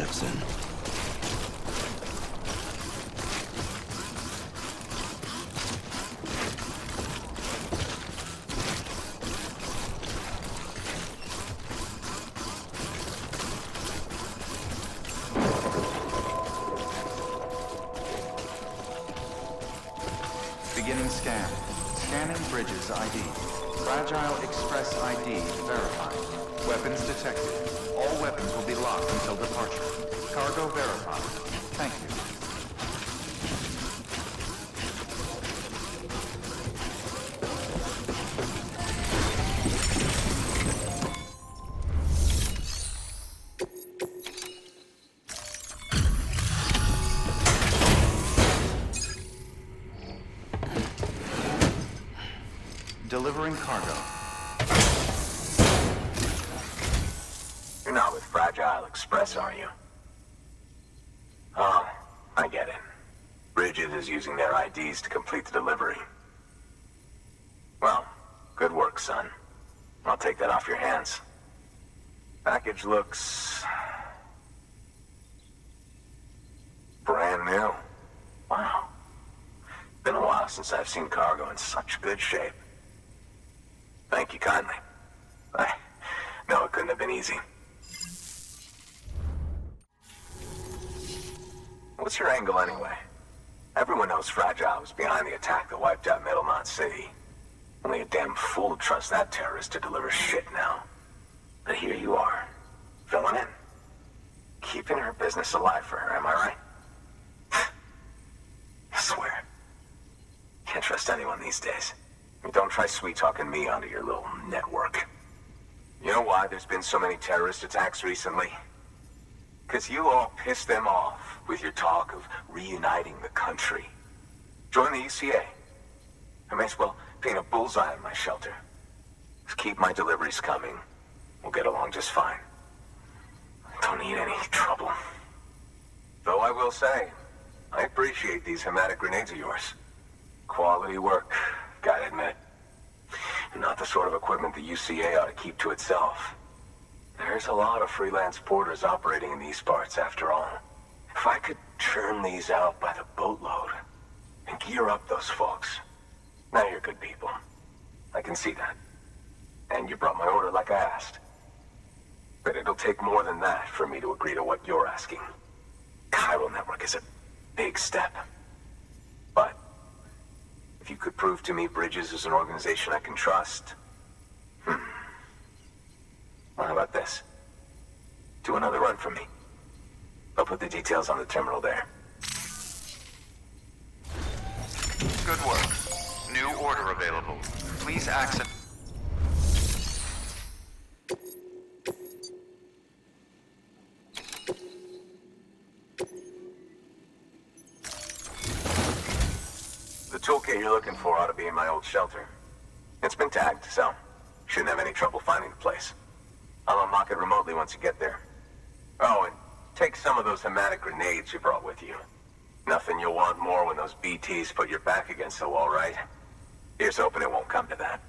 Mikkelsen. Beginning scan. Scanning Bridges ID. Fragile Express ID verified. Weapons detected. All weapons will be locked until departure. Cargo verified. Thank you. Delivering cargo. You're not with Fragile Express, are you? Oh, I get it. Bridges is using their IDs to complete the delivery. Well, good work, son. I'll take that off your hands. Package looks... brand new. Wow. Been a while since I've seen cargo in such good shape. Thank you kindly. I know it couldn't have been easy. What's your angle anyway? Everyone knows Fragile was behind the attack that wiped out Middlemont City. Only a damn fool would trust that terrorist to deliver shit now. But here you are, filling in. Keeping her business alive for her, am I right? I swear. Can't trust anyone these days. Don't try sweet-talking me onto your little network. You know why there's been so many terrorist attacks recently? Because you all pissed them off with your talk of reuniting the country. Join the UCA. I may as well paint a bullseye on my shelter. Just keep my deliveries coming. We'll get along just fine. Don't need any trouble. Though I will say, I appreciate these hematic grenades of yours. Quality work. Gotta admit, not the sort of equipment the UCA ought to keep to itself. There's a lot of freelance porters operating in these parts, after all. If I could churn these out by the boatload and gear up those folks. Now you're good people. I can see that. And you brought my order like I asked. But it'll take more than that for me to agree to what you're asking. Chiral Network is a big step. But if you could prove to me Bridges is an organization I can trust... Well, how about this? Do another run for me. I'll put the details on the terminal there. Good work. New order available. Please access... The toolkit you're looking for ought to be in my old shelter. It's been tagged, so shouldn't have any trouble finding the place. I'll unlock it remotely once you get there. Oh, and take some of those hematic grenades you brought with you. Nothing you'll want more when those BTs put your back against the wall, right? Here's hoping it won't come to that.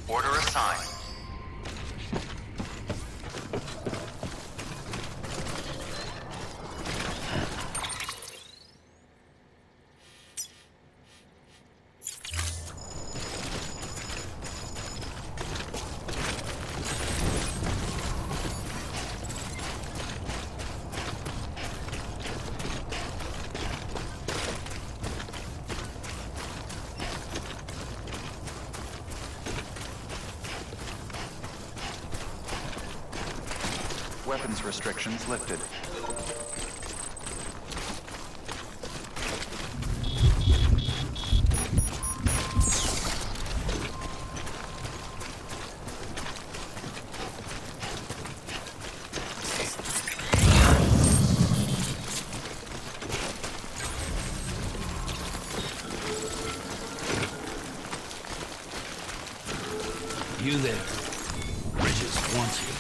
Order assigned. Weapons restrictions lifted. You there. Bridges wants you.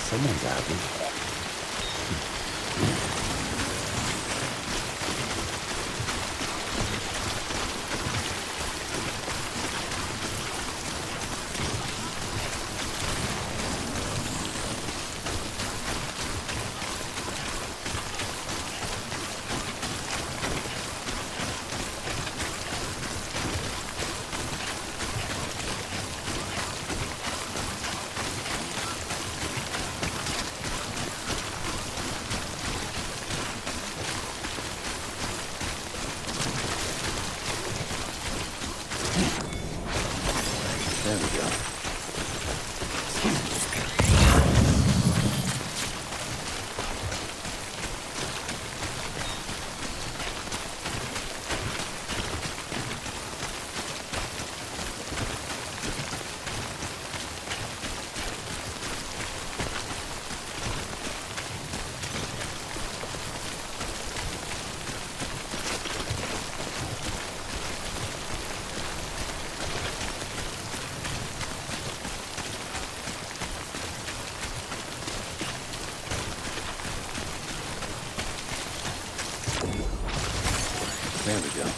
Someone's happy. There we go. There we go.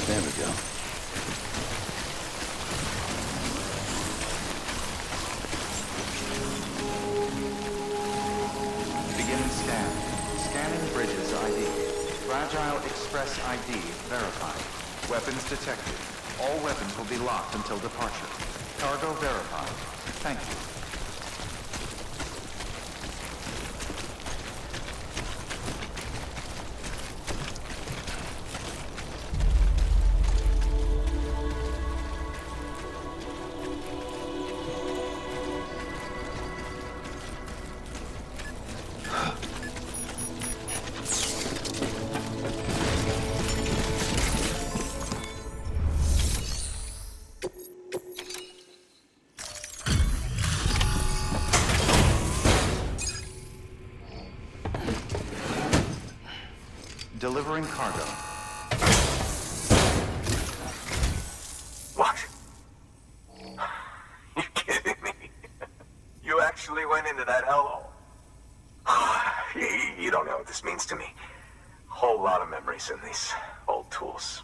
There we go. Begin scan. Scanning bridges ID. Fragile Express ID verified. Weapons detected. All weapons will be locked until departure. Cargo verified. Thank you. Delivering cargo. What? You kidding me? You actually went into that hellhole? You don't know what this means to me. Whole lot of memories in these old tools.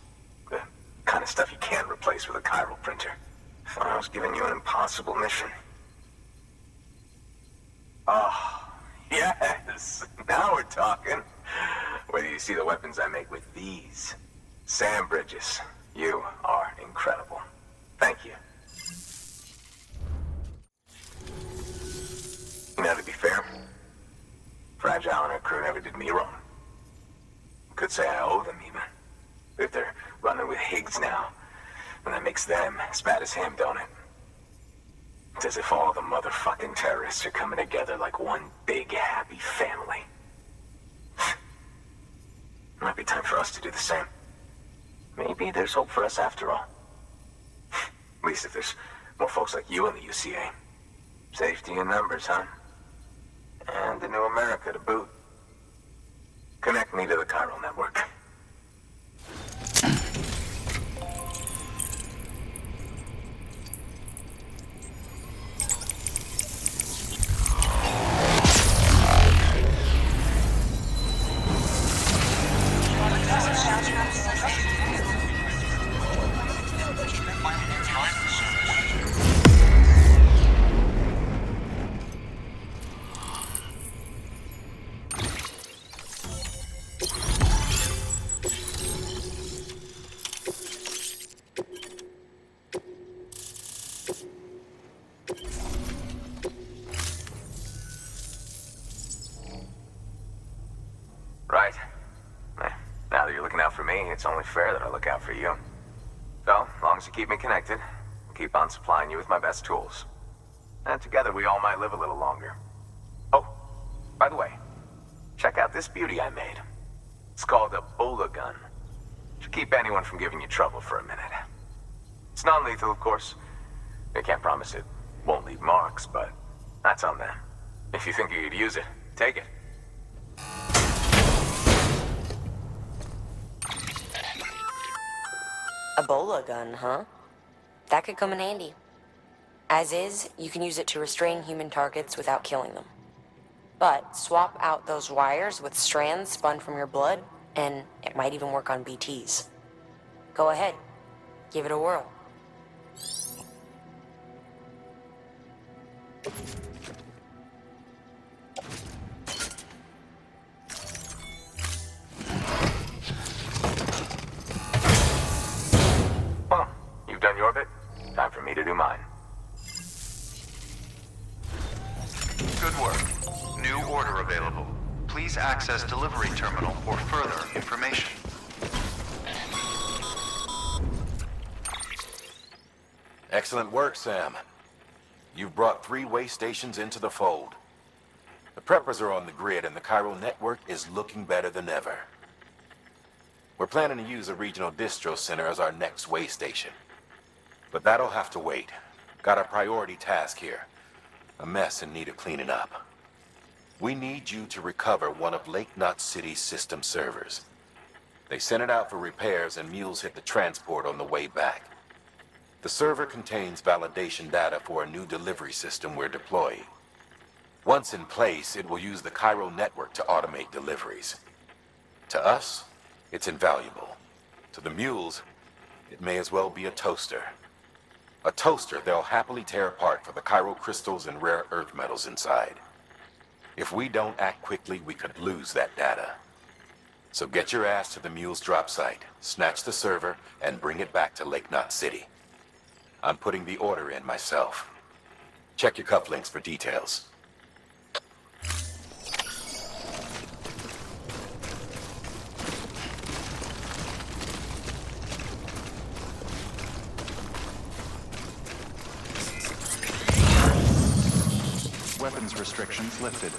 The kind of stuff you can't replace with a chiral printer. Thought I was giving you an impossible mission. Oh, yes. Now we're talking. Wait till you see the weapons I make with these. Sam Bridges, you are incredible. Thank you. Now, to be fair, Fragile and her crew never did me wrong. Could say I owe them, even. If they're running with Higgs now, and that makes them as bad as him, don't it? It's as if all the motherfucking terrorists are coming together like one big, happy family. Might be time for us to do the same. Maybe there's hope for us after all. At least if there's more folks like you in the UCA. Safety in numbers, huh? And the new America to boot. Connect me to the chiral network. Right. Now that you're looking out for me, it's only fair that I look out for you. So, as long as you keep me connected, I'll keep on supplying you with my best tools. And together we all might live a little longer. Oh, by the way, check out this beauty I made. It's called a Bola gun. Should keep anyone from giving you trouble for a minute. It's non-lethal, of course. I can't promise it won't leave marks, but that's on them. If you think you could use it, take it. A Bola gun, huh? That could come in handy. As is, you can use it to restrain human targets without killing them. But swap out those wires with strands spun from your blood, and it might even work on BTs. Go ahead. Give it a whirl. Well, you've done your bit. Time for me to do mine. Good work. New order available. Please access delivery terminal for further information. Excellent work, Sam. You've brought 3 way stations into the fold. The preppers are on the grid and the chiral network is looking better than ever. We're planning to use a regional distro center as our next way station. But that'll have to wait. Got a priority task here. A mess in need of cleaning up. We need you to recover one of Lake Knot City's system servers. They sent it out for repairs and mules hit the transport on the way back. The server contains validation data for a new delivery system we're deploying. Once in place, it will use the chiral network to automate deliveries. To us, it's invaluable. To the mules, it may as well be a toaster. A toaster they'll happily tear apart for the chiral crystals and rare earth metals inside. If we don't act quickly, we could lose that data. So get your ass to the mule's drop site, snatch the server, and bring it back to Lake Knot City. I'm putting the order in myself. Check your cufflinks for details. Weapons restrictions lifted.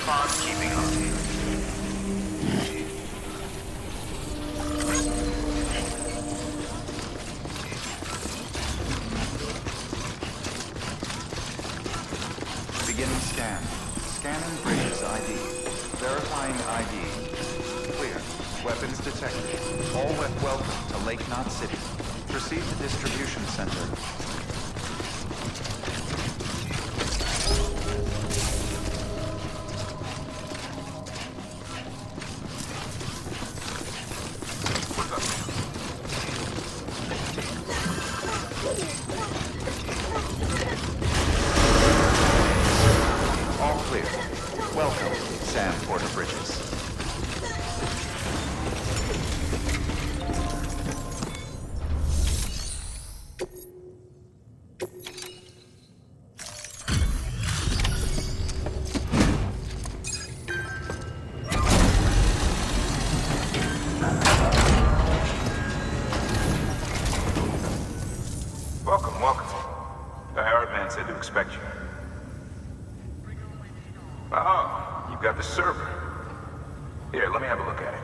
Fun keeping up. Beginning scan. Scanning Bridges ID. Verifying ID. Clear. Weapons detected. All welcome to Lake Knot City. Proceed to distribution center. All clear. Welcome, Sam Porter Bridges. Welcome, welcome. The Herald man said to expect you. Oh, you've got the server. Here, let me have a look at it.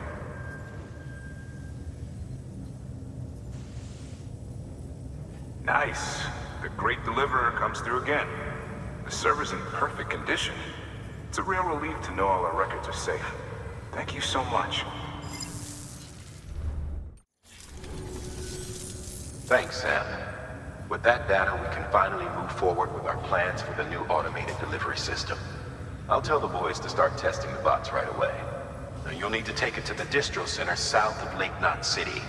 Nice. The great deliverer comes through again. The server's in perfect condition. It's a real relief to know all our records are safe. Thank you so much. Thanks, Sam. With that data, we can finally move forward with our plans for the new automated delivery system. I'll tell the boys to start testing the bots right away. Now, you'll need to take it to the distro center south of Lake Knot City.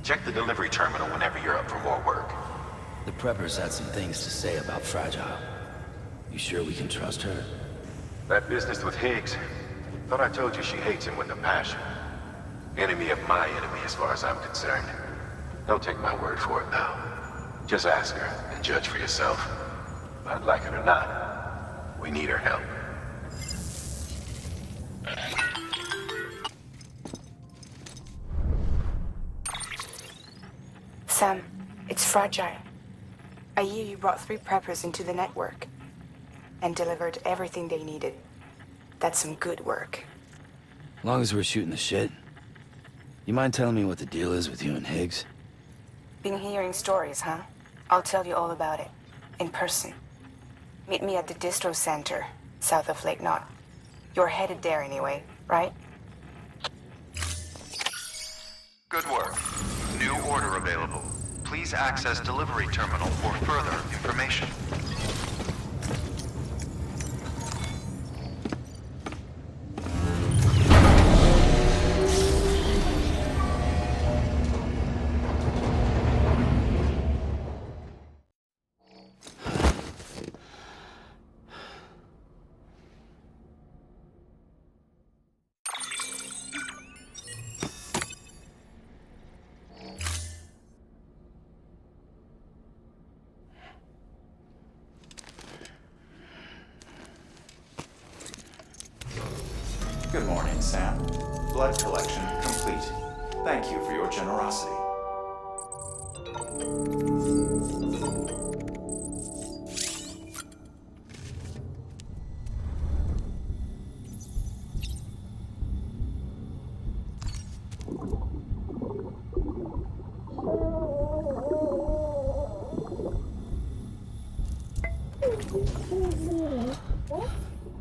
Check the delivery terminal whenever you're up for more work. The preppers had some things to say about Fragile. You sure we can trust her? That business with Higgs, thought I told you she hates him with a passion. Enemy of my enemy as far as I'm concerned. Don't take my word for it, though. Just ask her and judge for yourself. I'd like it or not, we need her help. Sam, it's Fragile. I hear you brought 3 preppers into the network and delivered everything they needed. That's some good work. As long as we're shooting the shit. You mind telling me what the deal is with you and Higgs? Been hearing stories, huh? I'll tell you all about it. In person. Meet me at the distro center, south of Lake Knot. You're headed there anyway, right? Good work. New order available. Please access delivery terminal for further information. Good morning, Sam. Blood collection complete. Thank you for your generosity.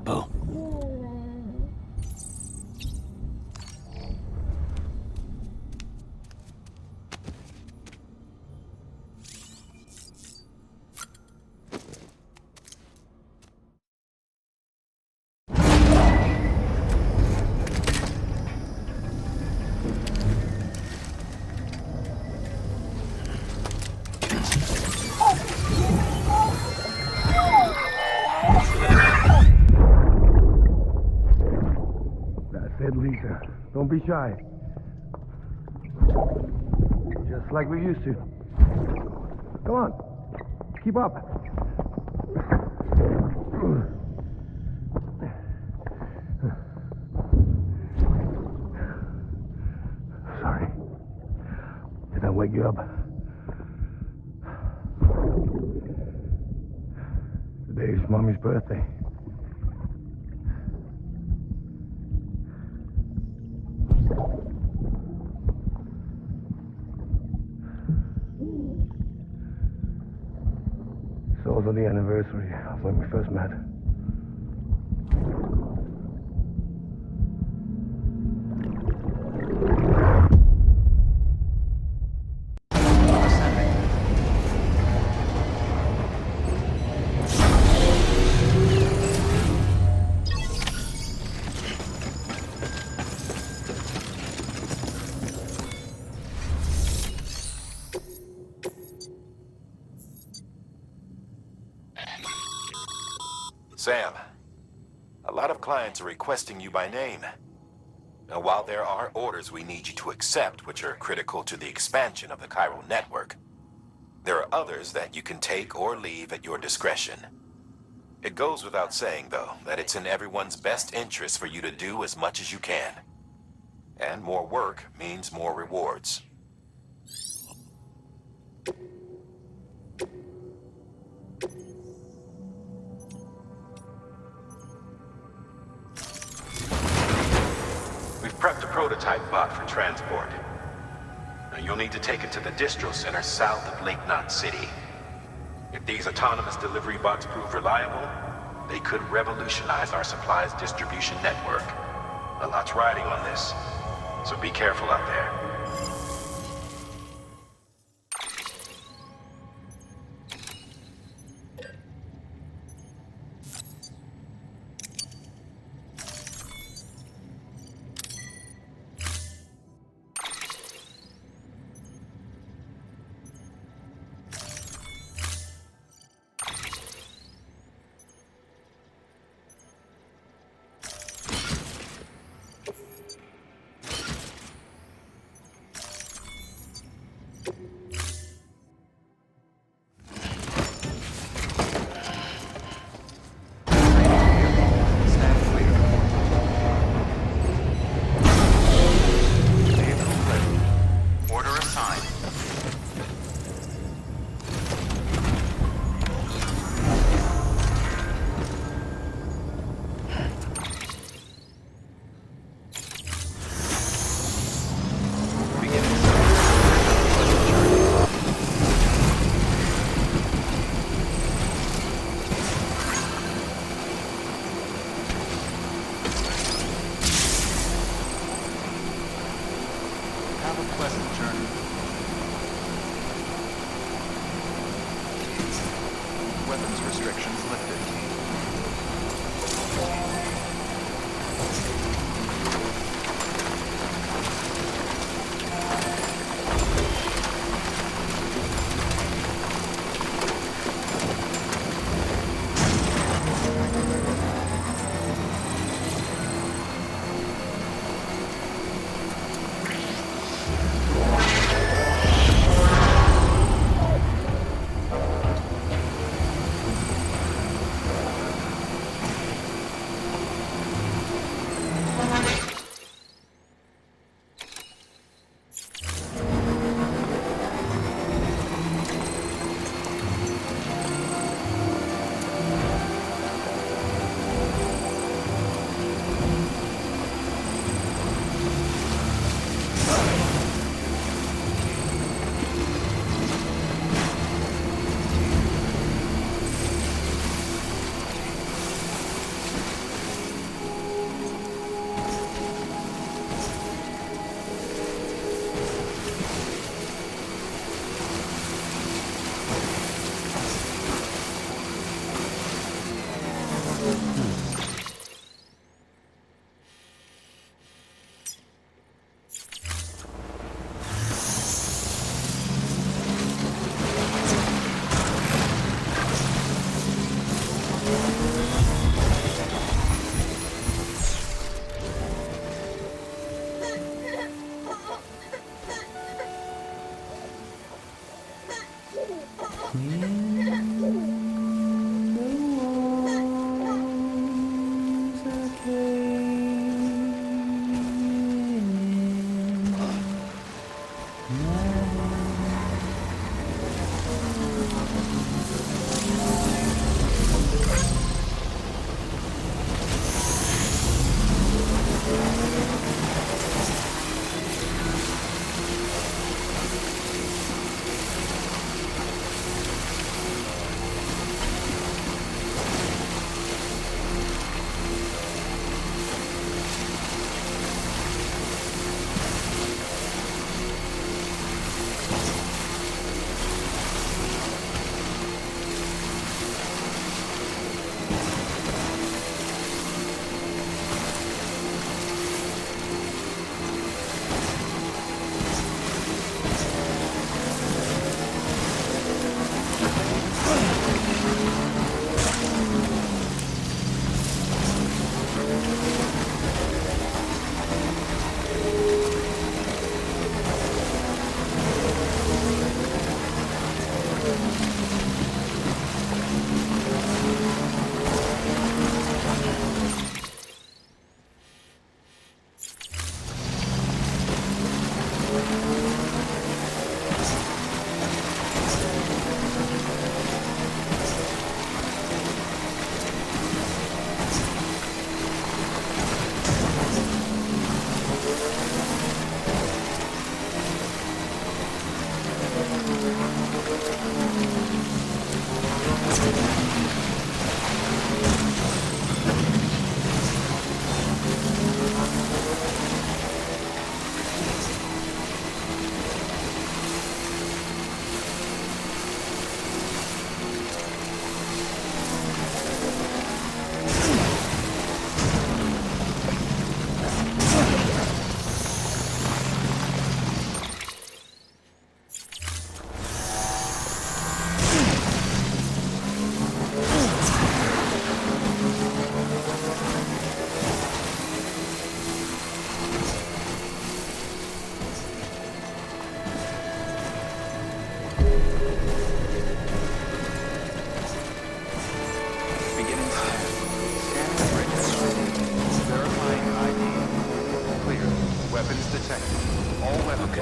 Bo. Lisa. Don't be shy. Just like we used to. Come on. Keep up. Sorry. Did I wake you up? Today's Mommy's birthday. because of the anniversary of when we first met. Sam, a lot of clients are requesting you by name. Now, while there are orders we need you to accept, which are critical to the expansion of the chiral network, there are others that you can take or leave at your discretion. It goes without saying, though, that it's in everyone's best interest for you to do as much as you can. And more work means more rewards. We've prepped a prototype bot for transport. Now you'll need to take it to the distro center south of Lake Knot City. If these autonomous delivery bots prove reliable, they could revolutionize our supplies distribution network. A lot's riding on this, so be careful out there.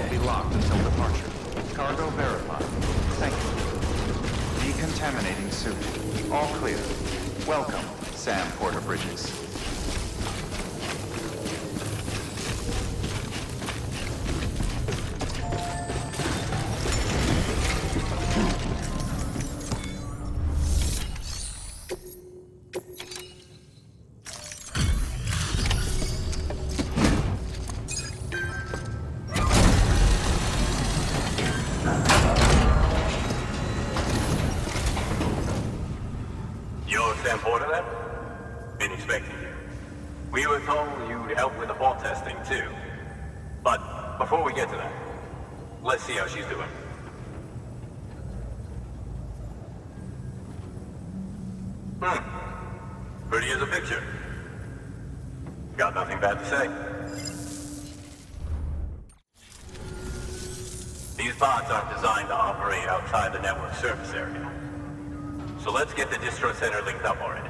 will be locked until departure. Cargo verified. Thank you. Decontaminating suit. All clear. Welcome, Sam Porter Bridges. You're Sam Porter then? Been expecting you. We were told you'd help with the vault testing too. But before we get to that, let's see how she's doing. Pretty as a picture. Got nothing bad to say. These bots aren't designed to operate outside the network surface area. So let's get the distro center linked up already.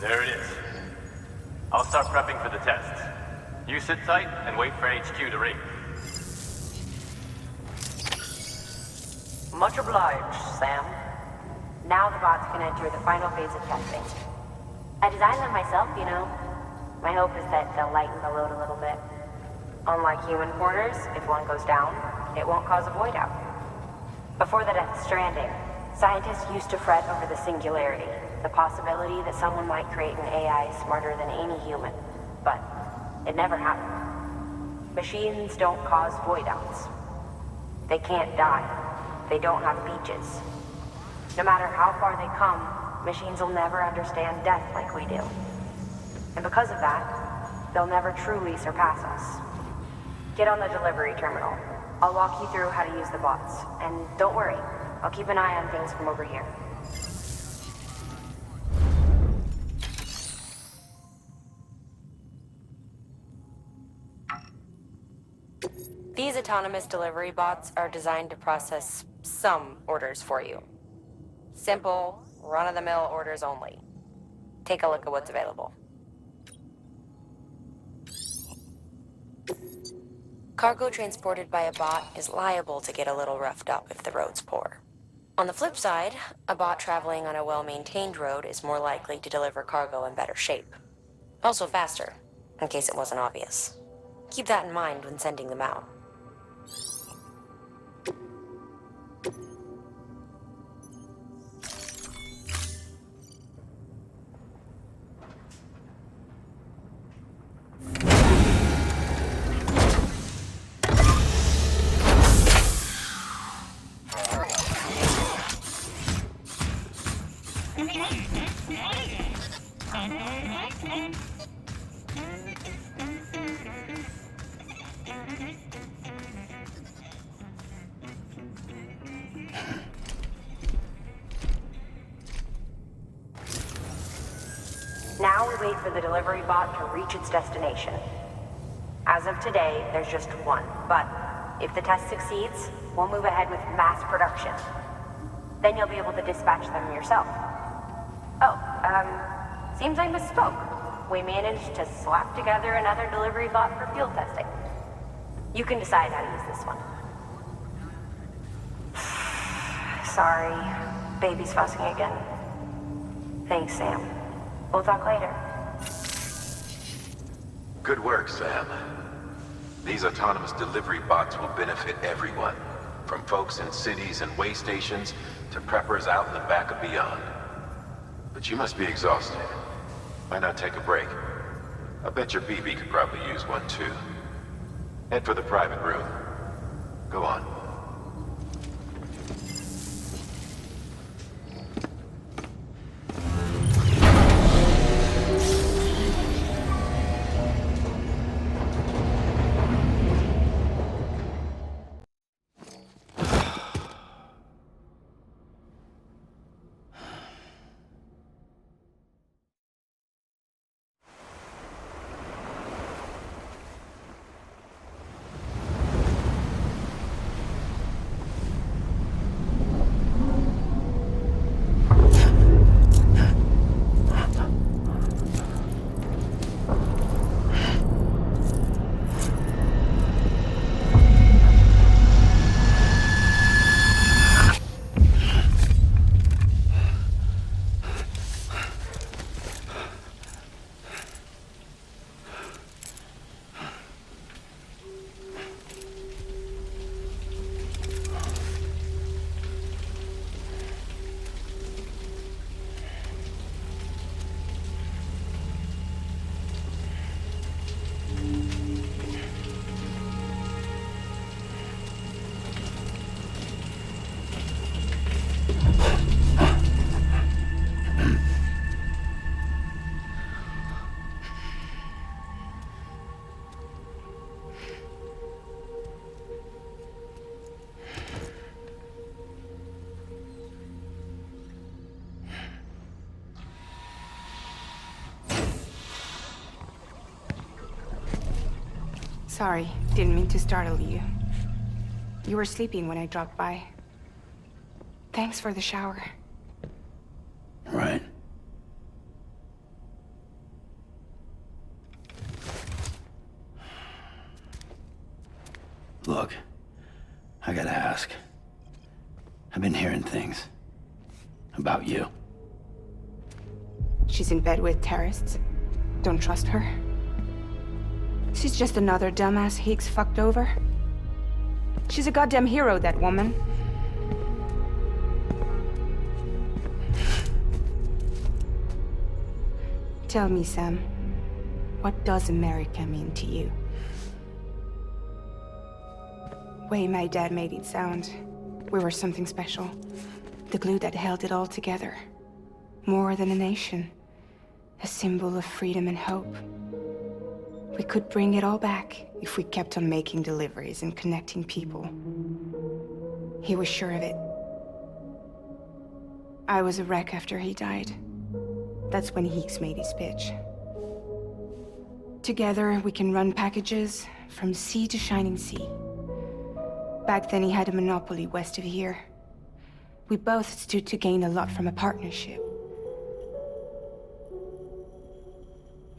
There it is. I'll start prepping for the tests. You sit tight and wait for HQ to ring. Much obliged, Sam. Now the bots can enter the final phase of testing. I designed them myself, you know. My hope is that they'll lighten the load a little bit. Unlike human porters, if one goes down, it won't cause a void out. Before the Death Stranding, scientists used to fret over the singularity, the possibility that someone might create an AI smarter than any human. But it never happened. Machines don't cause void outs. They can't die. They don't have beaches. No matter how far they come, machines will never understand death like we do. And because of that, they'll never truly surpass us. Get on the delivery terminal. I'll walk you through how to use the bots. And don't worry, I'll keep an eye on things from over here. These autonomous delivery bots are designed to process some orders for you. Simple, run-of-the-mill orders only. Take a look at what's available. Cargo transported by a bot is liable to get a little roughed up if the road's poor. On the flip side, a bot traveling on a well-maintained road is more likely to deliver cargo in better shape. Also faster, in case it wasn't obvious. Keep that in mind when sending them out. Now we wait for the delivery bot to reach its destination. As of today, there's just one, but if the test succeeds, we'll move ahead with mass production. Then you'll be able to dispatch them yourself. Oh, seems I misspoke. We managed to slap together another delivery bot for field testing. You can decide how to use this one. Sorry, baby's fussing again. Thanks, Sam. We'll talk later. Good work, Sam. These autonomous delivery bots will benefit everyone, from folks in cities and way stations to preppers out in the back and beyond. But you must be exhausted. Why not take a break? I bet your BB could probably use one too. Head for the private room. Go on. Sorry, didn't mean to startle you. You were sleeping when I dropped by. Thanks for the shower. Right. Look, I gotta ask. I've been hearing things about you. She's in bed with terrorists. Don't trust her. She's just another dumbass Higgs fucked over. She's a goddamn hero, that woman. Tell me, Sam, what does America mean to you? Way my dad made it sound, we were something special. The glue that held it all together. More than a nation. A symbol of freedom and hope. We could bring it all back if we kept on making deliveries and connecting people. He was sure of it. I was a wreck after he died. That's when Higgs made his pitch. Together, we can run packages from sea to shining sea. Back then, he had a monopoly west of here. We both stood to gain a lot from a partnership.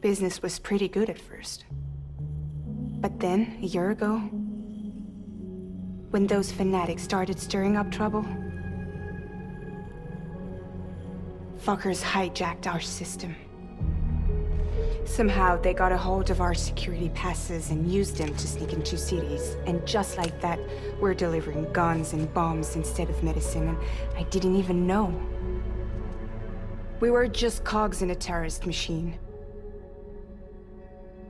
Business was pretty good at first. But then, a year ago, when those fanatics started stirring up trouble, fuckers hijacked our system. Somehow, they got a hold of our security passes and used them to sneak into cities. And just like that, we're delivering guns and bombs instead of medicine, and I didn't even know. We were just cogs in a terrorist machine.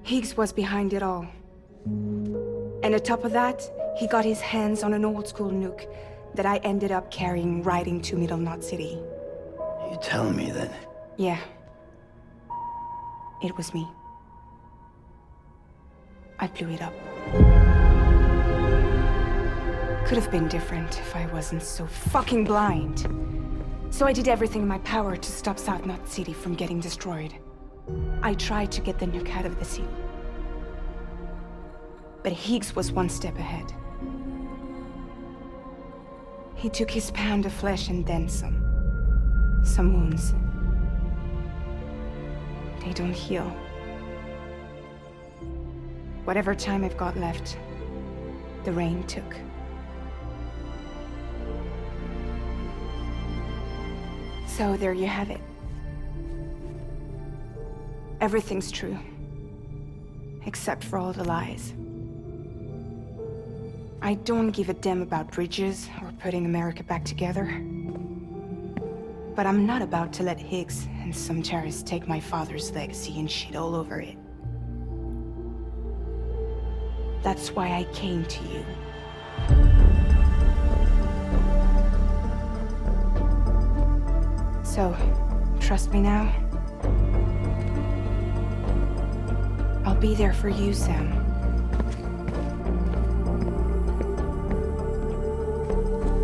Higgs was behind it all. And on top of that, he got his hands on an old-school nuke that I ended up carrying right into Middle Knot City. You telling me that? Yeah. It was me. I blew it up. Could have been different if I wasn't so fucking blind. So I did everything in my power to stop South Knot City from getting destroyed. I tried to get the nuke out of the city. But Higgs was one step ahead. He took his pound of flesh and then some. Some wounds. They don't heal. Whatever time I've got left, the rain took. So there you have it. Everything's true. Except for all the lies. I don't give a damn about bridges or putting America back together. But I'm not about to let Higgs and some terrorists take my father's legacy and shit all over it. That's why I came to you. So, trust me now? I'll be there for you, Sam.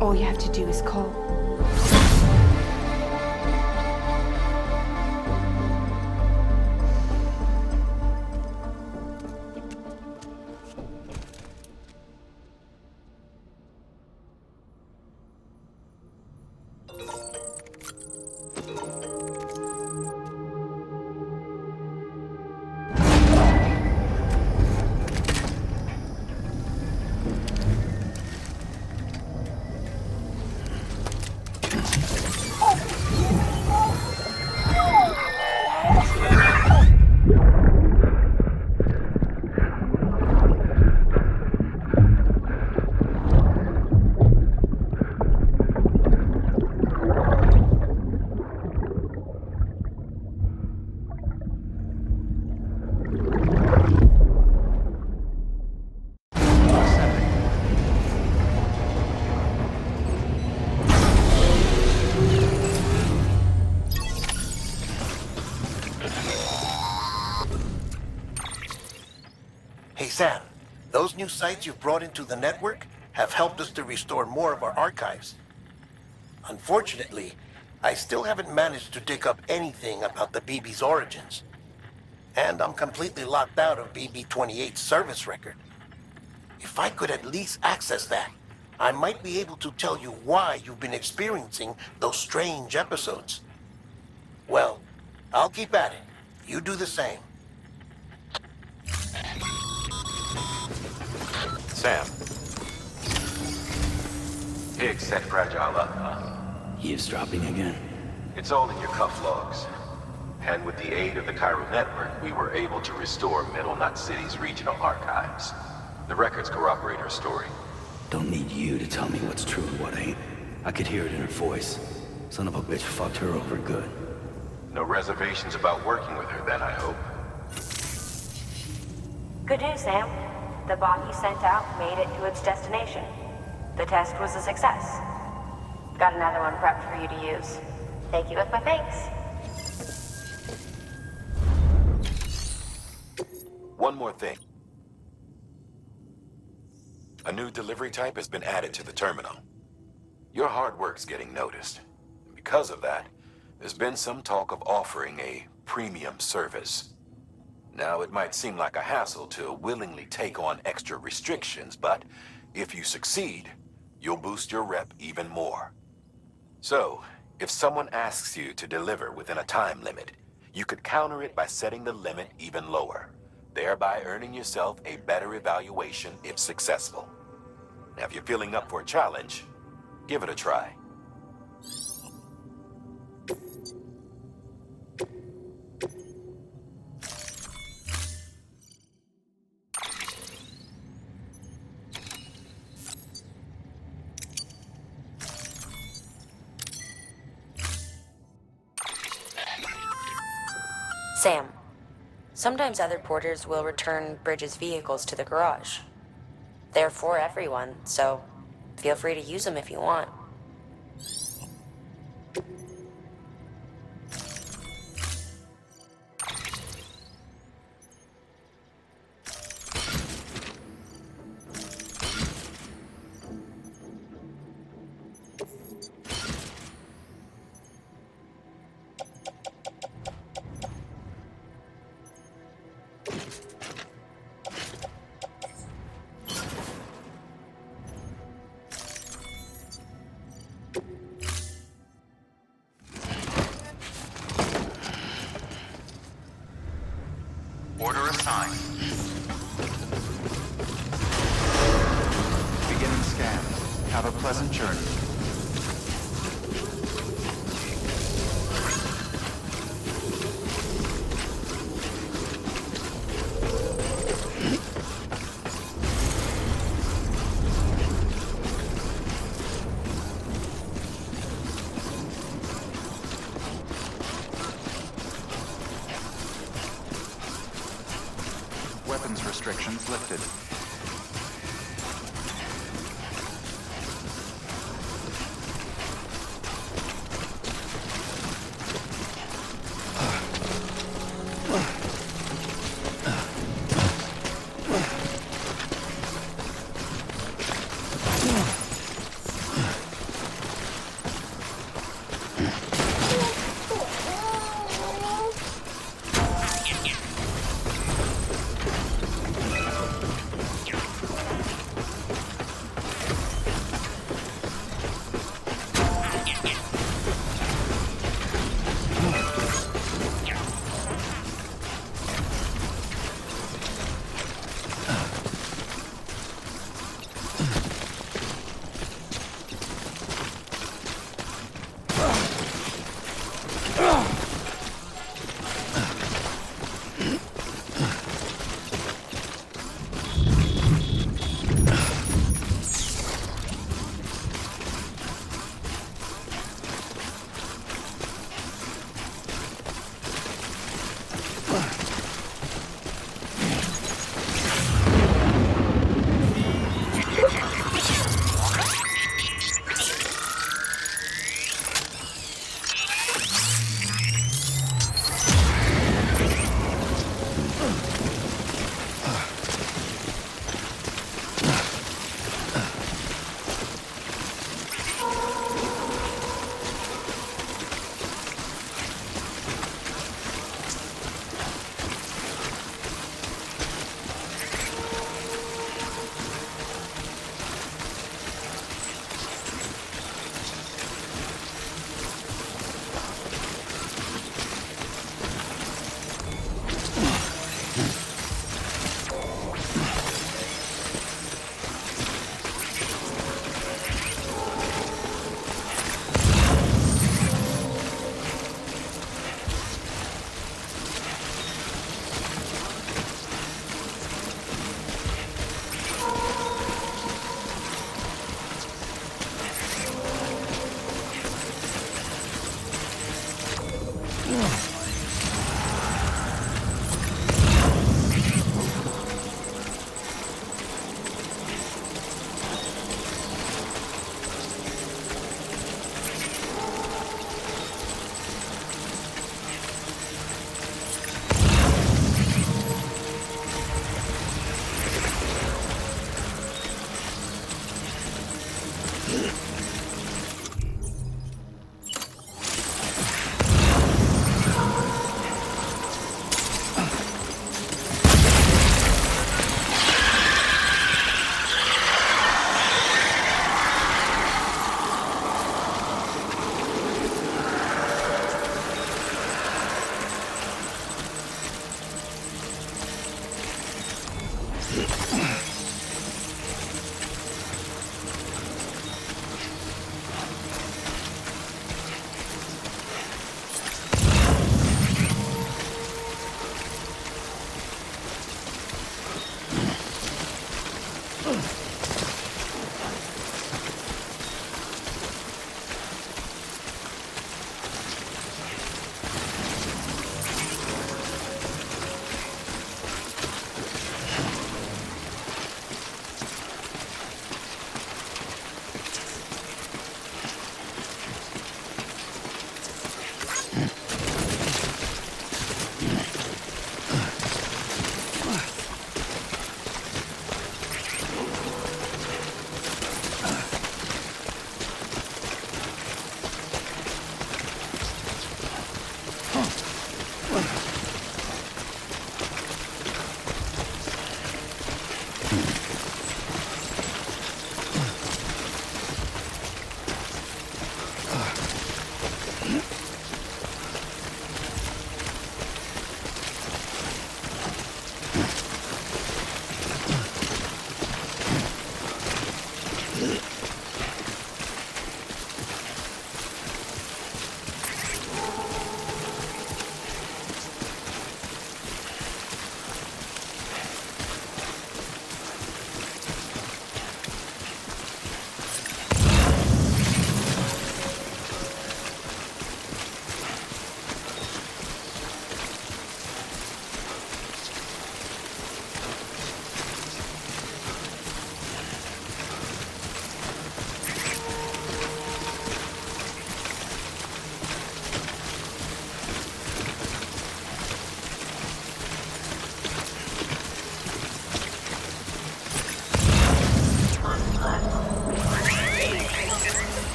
All you have to do is call. Sam, those new sites you've brought into the network have helped us to restore more of our archives. Unfortunately, I still haven't managed to dig up anything about the BB's origins. And I'm completely locked out of BB-28's service record. If I could at least access that, I might be able to tell you why you've been experiencing those strange episodes. Well, I'll keep at it. You do the same. Sam. Higgs set Fragile up, huh? Eavesdropping again? It's all in your cuff logs. And with the aid of the chiral network, we were able to restore Middle Knot City's regional archives. The records corroborate her story. Don't need you to tell me what's true and what ain't. I could hear it in her voice. Son of a bitch fucked her over good. No reservations about working with her then, I hope. Good news, Sam. The bot you sent out made it to its destination. The test was a success. Got another one prepped for you to use. Take you with my thanks. One more thing. A new delivery type has been added to the terminal. Your hard work's getting noticed. Because of that, there's been some talk of offering a premium service. Now, it might seem like a hassle to willingly take on extra restrictions, but if you succeed, you'll boost your rep even more. So, if someone asks you to deliver within a time limit, you could counter it by setting the limit even lower, thereby earning yourself a better evaluation if successful. Now, if you're feeling up for a challenge, give it a try. Sam, sometimes other porters will return Bridges' vehicles to the garage. They're for everyone, so feel free to use them if you want. Order assigned. Beginning scan. Have a pleasant journey. Weapons restrictions lifted.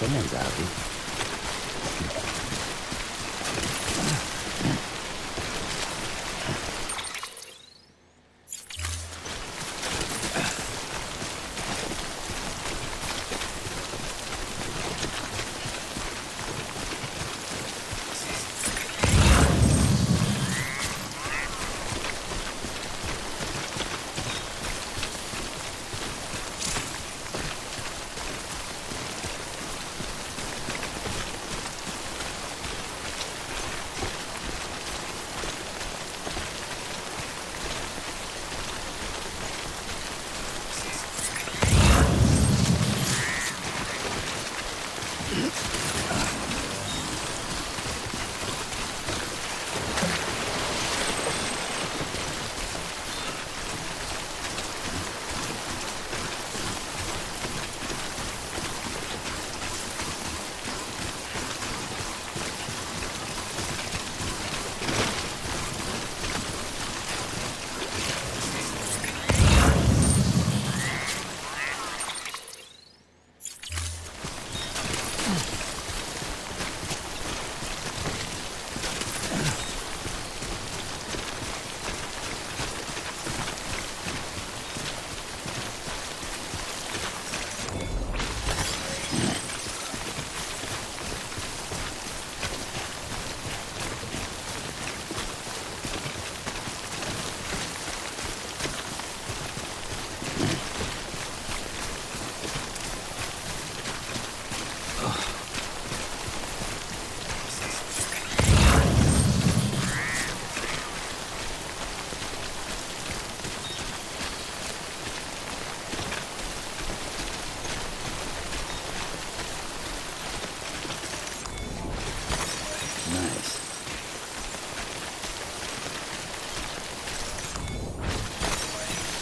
Someone's out here.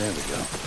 There we go.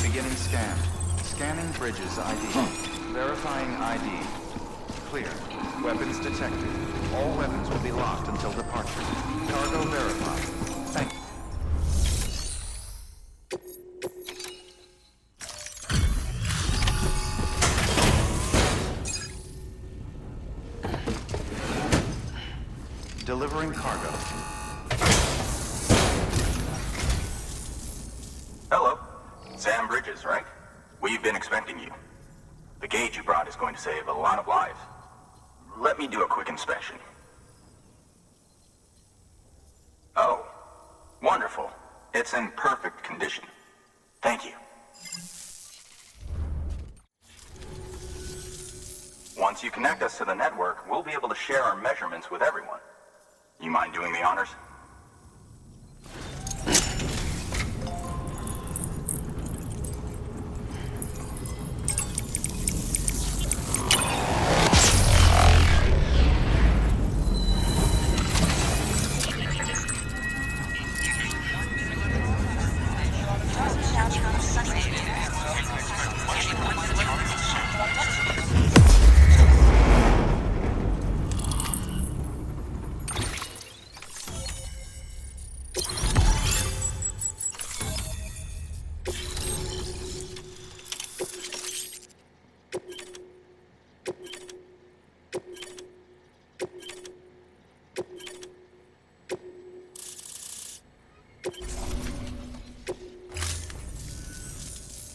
Beginning scan. Scanning bridges ID. Verifying ID. Clear. Weapons detected. All weapons will be locked until departure. Cargo verified. Thank you. Delivering cargo. Hello. Sam Bridges, right? We've been expecting you. The gauge you brought is going to save a lot of lives. Let me do a quick inspection. Oh, wonderful. It's in perfect condition. Thank you. Once you connect us to the network, we'll be able to share our measurements with everyone. You mind doing the honors?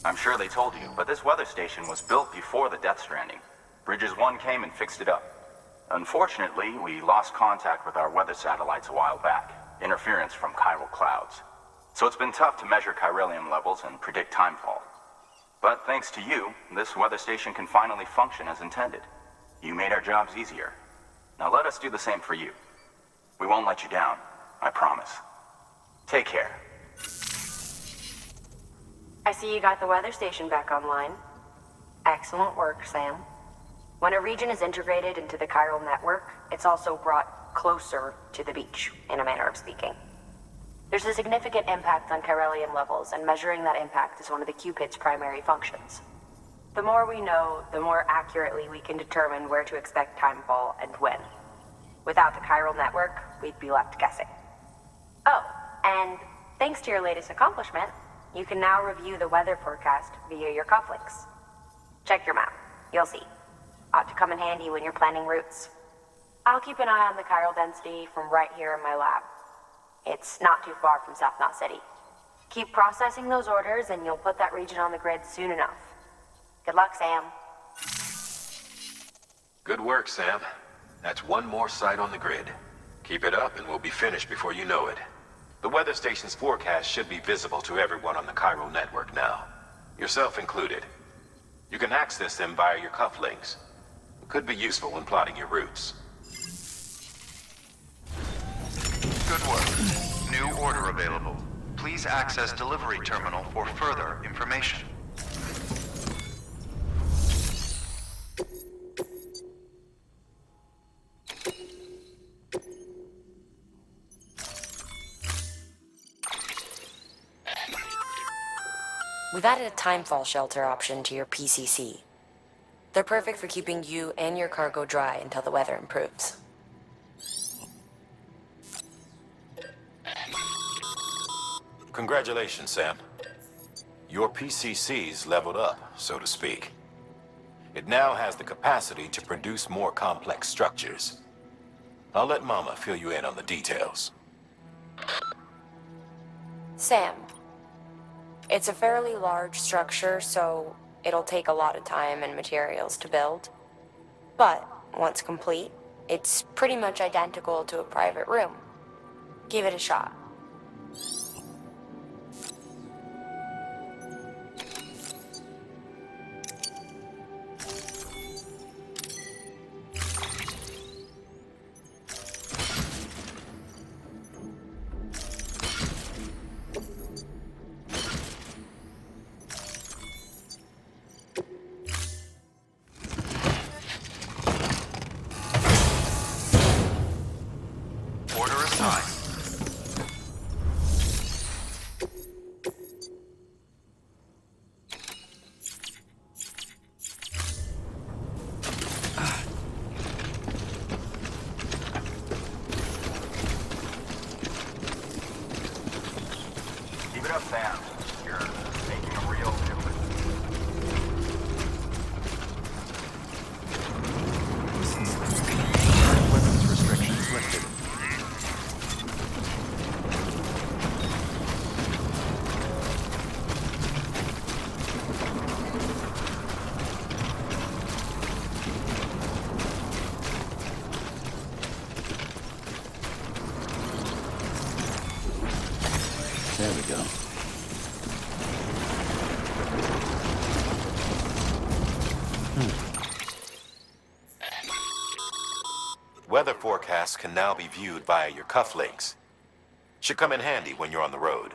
I'm sure they told you, but this weather station was built before the Death Stranding. Bridges 1 came and fixed it up. Unfortunately, we lost contact with our weather satellites a while back. Interference from chiral clouds. So it's been tough to measure chiralium levels and predict timefall. But thanks to you, this weather station can finally function as intended. You made our jobs easier. Now let us do the same for you. We won't let you down, I promise. Take care. I see you got the weather station back online. Excellent work, Sam. When a region is integrated into the chiral network, it's also brought closer to the beach, in a manner of speaking. There's a significant impact on chiralium levels, and measuring that impact is one of the Cupid's primary functions. The more we know, the more accurately we can determine where to expect timefall and when. Without the chiral network, we'd be left guessing. Oh, and thanks to your latest accomplishment, you can now review the weather forecast via your cufflinks. Check your map. You'll see. Ought to come in handy when you're planning routes. I'll keep an eye on the chiral density from right here in my lab. It's not too far from South Knot City. Keep processing those orders and you'll put that region on the grid soon enough. Good luck, Sam. Good work, Sam. That's one more site on the grid. Keep it up and we'll be finished before you know it. The weather station's forecast should be visible to everyone on the chiral network now, yourself included. You can access them via your cufflinks. It could be useful when plotting your routes. Good work. New order available. Please access delivery terminal for further information. We've added a timefall shelter option to your PCC. They're perfect for keeping you and your cargo dry until the weather improves. Congratulations, Sam. Your PCC's leveled up, so to speak. It now has the capacity to produce more complex structures. I'll let Mama fill you in on the details. Sam, it's a fairly large structure, so it'll take a lot of time and materials to build. But once complete, it's pretty much identical to a private room. Give it a shot. Sam, you're making a real difference. Weapons restrictions lifted. There we go. Weather forecasts can now be viewed via your cufflinks. Should come in handy when you're on the road.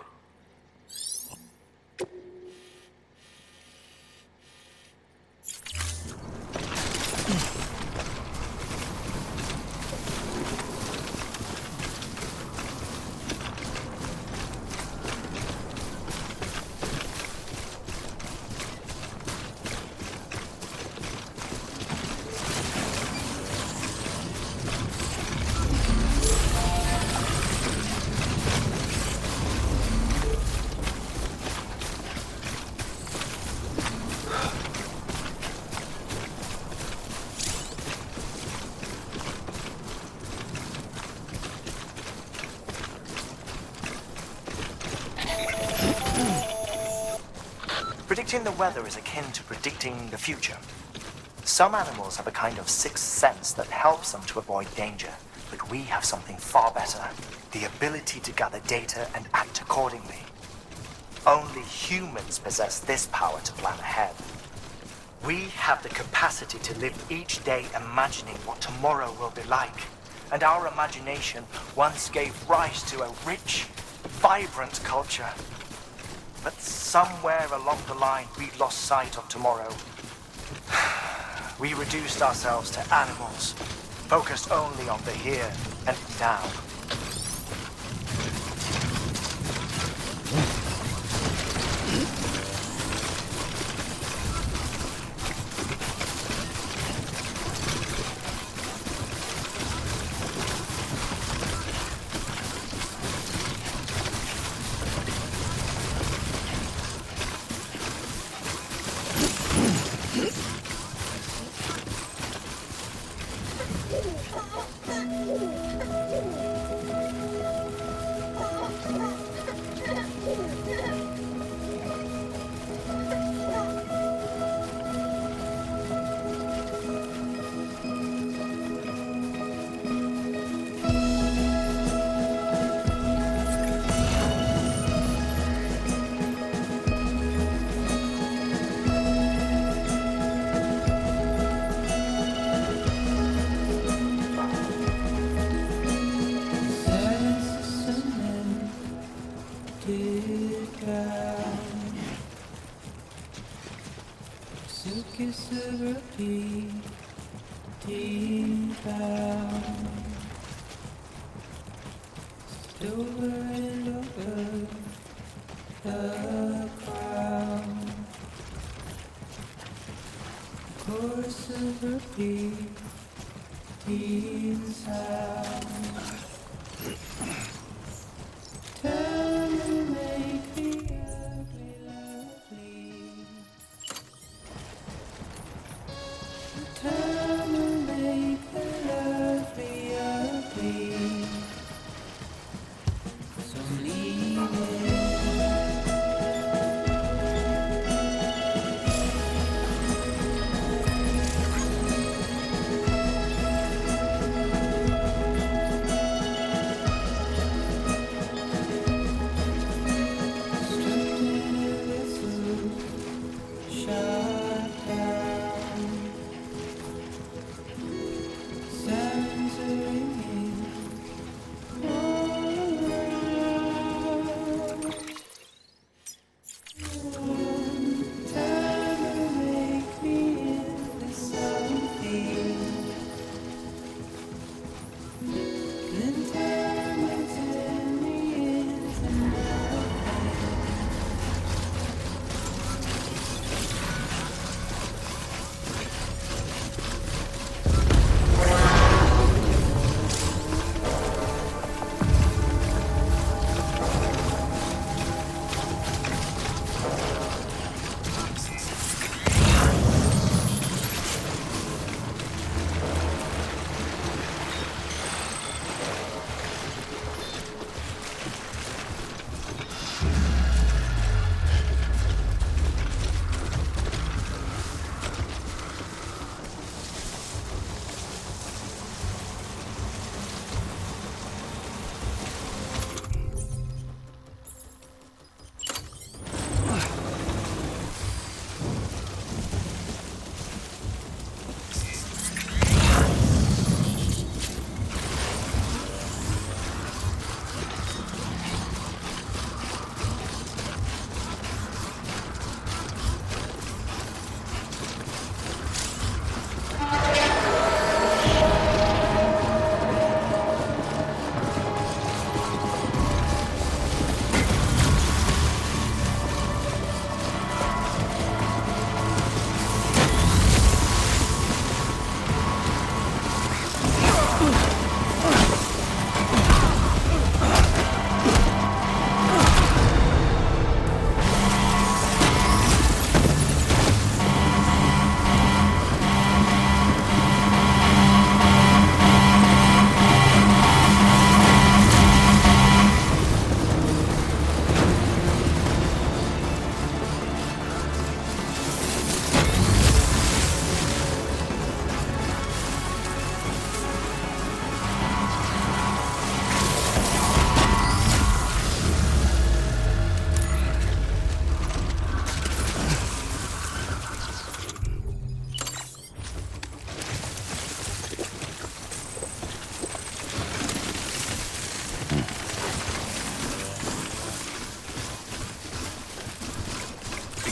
Predicting the weather is akin to predicting the future. Some animals have a kind of sixth sense that helps them to avoid danger, but we have something far better, the ability to gather data and act accordingly. Only humans possess this power to plan ahead. We have the capacity to live each day imagining what tomorrow will be like, and our imagination once gave rise to a rich, vibrant culture. But somewhere along the line, we lost sight of tomorrow. We reduced ourselves to animals, focused only on the here and now.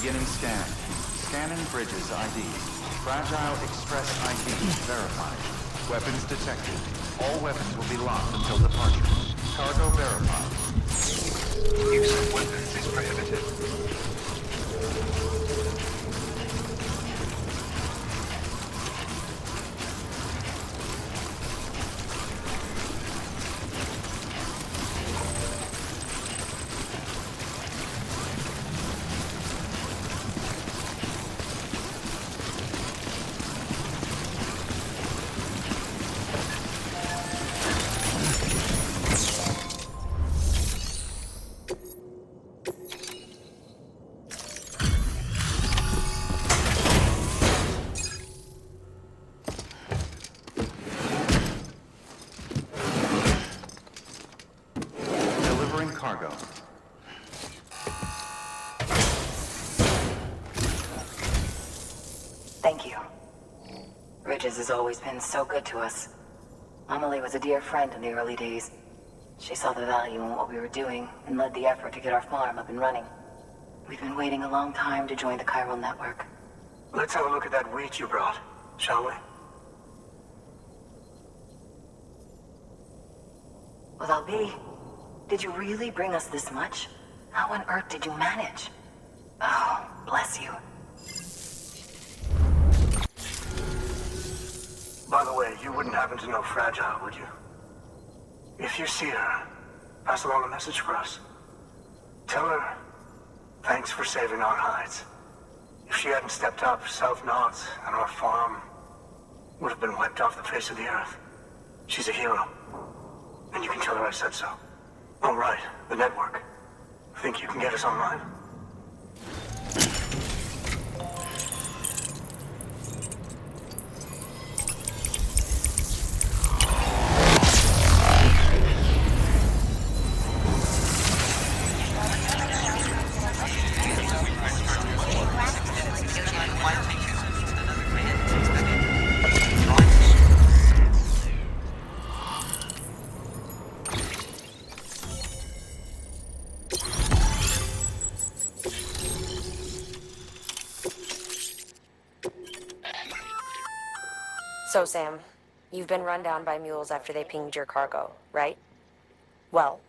Beginning scan. Scanning bridges ID. Fragile Express ID verified. Weapons detected. All weapons will be locked until departure. Cargo verified. Use of weapons is prohibited. Cargo. Thank you. Bridges has always been so good to us. Amelie was a dear friend in the early days. She saw the value in what we were doing and led the effort to get our farm up and running. We've been waiting a long time to join the chiral network. Let's have a look at that wheat you brought, shall we? Well, I'll be. Did you really bring us this much? How on earth did you manage? Oh, bless you. By the way, you wouldn't happen to know Fragile, would you? If you see her, pass along a message for us. Tell her, thanks for saving our hides. If she hadn't stepped up, South Knots and our farm would have been wiped off the face of the earth. She's a hero. And you can tell her I said so. All right, the network. Think you can get us online? So, Sam, you've been run down by mules after they pinged your cargo, right? Well,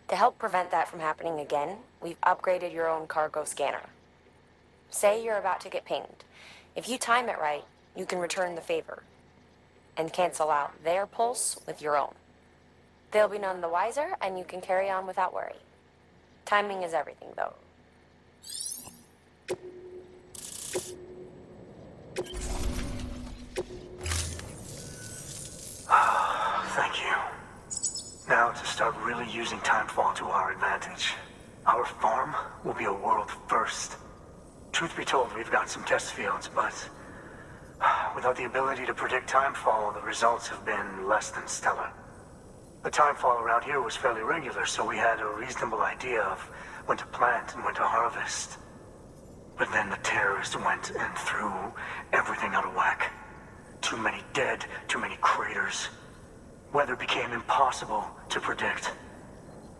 to help prevent that from happening again, we've upgraded your own cargo scanner. Say you're about to get pinged. If you time it right, you can return the favor and cancel out their pulse with your own. They'll be none the wiser, and you can carry on without worry. Timing is everything, though. Thank you. Now to start really using timefall to our advantage. Our farm will be a world first. Truth be told, we've got some test fields, but without the ability to predict timefall, the results have been less than stellar. The timefall around here was fairly regular, so we had a reasonable idea of when to plant and when to harvest. But then the terrorists went and threw everything out of whack. Too many dead, too many craters. Weather became impossible to predict.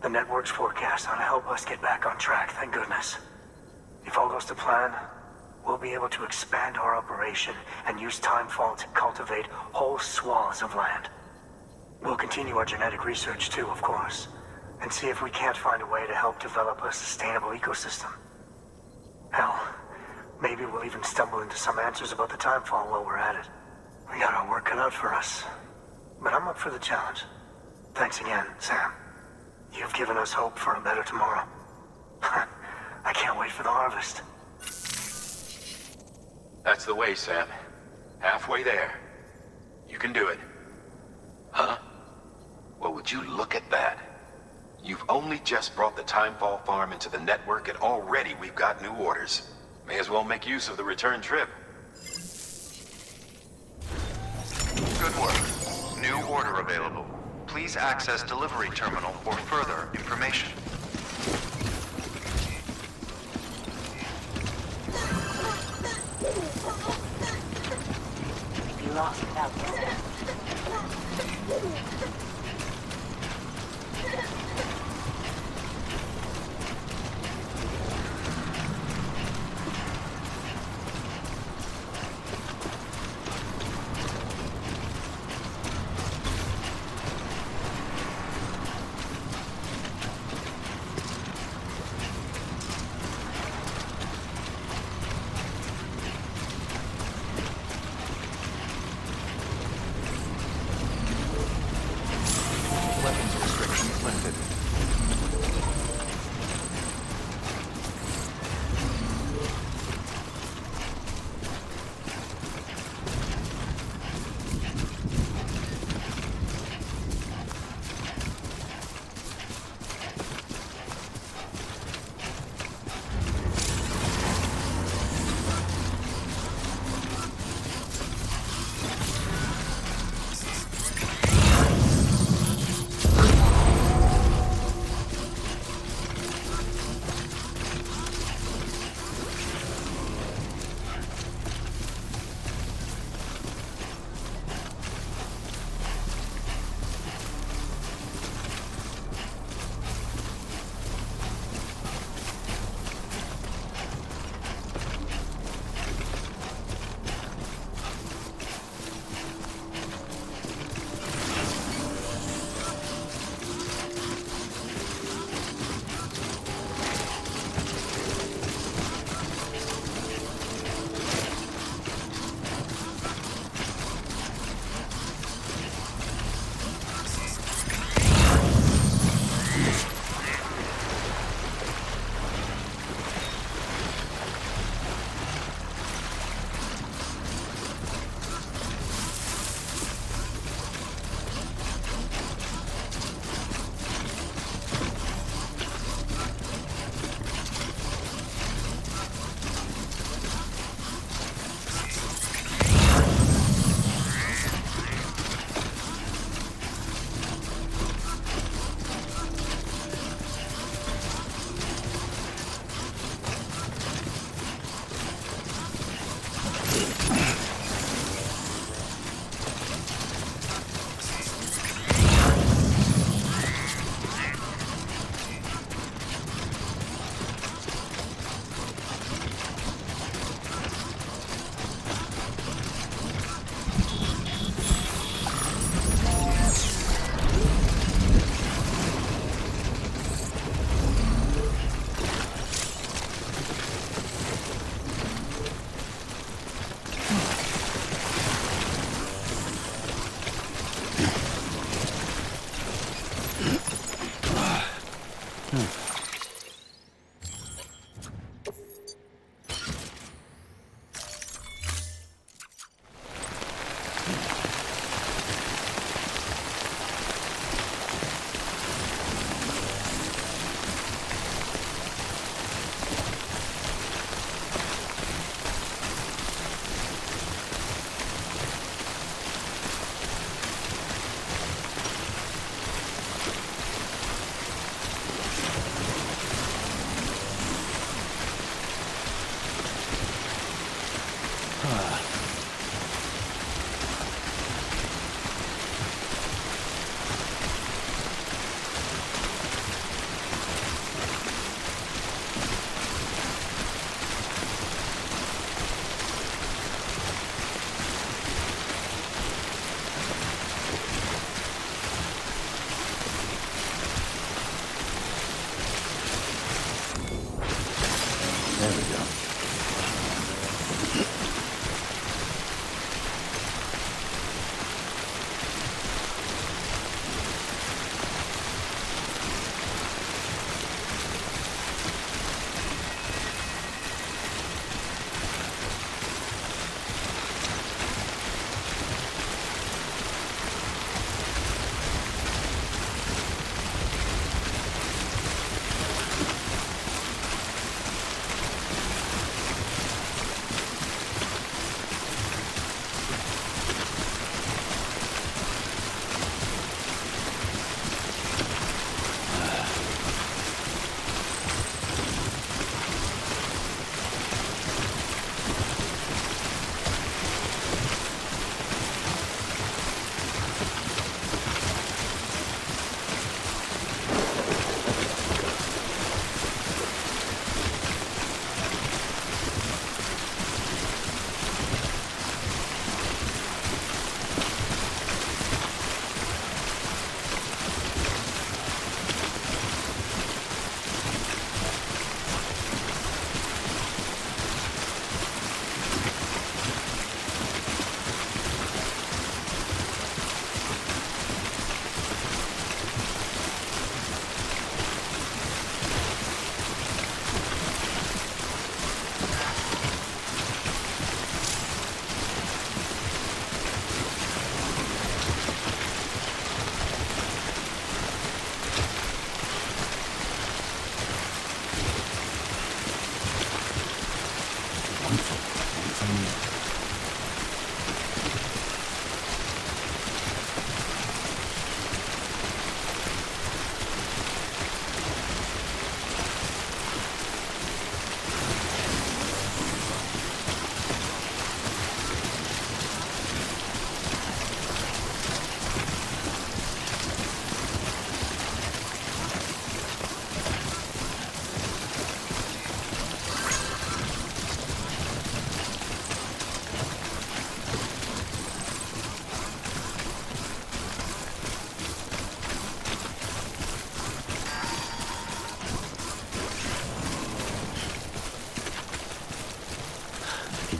The network's forecast ought to help us get back on track, thank goodness. If all goes to plan, we'll be able to expand our operation and use timefall to cultivate whole swaths of land. We'll continue our genetic research too, of course, and see if we can't find a way to help develop a sustainable ecosystem. Hell, maybe we'll even stumble into some answers about the timefall while we're at it. We got our work cut out for us. But I'm up for the challenge. Thanks again, Sam. You've given us hope for a better tomorrow. I can't wait for the harvest. That's the way, Sam. Halfway there. You can do it. Huh? Well, would you look at that? You've only just brought the Timefall farm into the network, and already we've got new orders. May as well make use of the return trip. Good work. New order available. Please access delivery terminal for further information. You lost without this.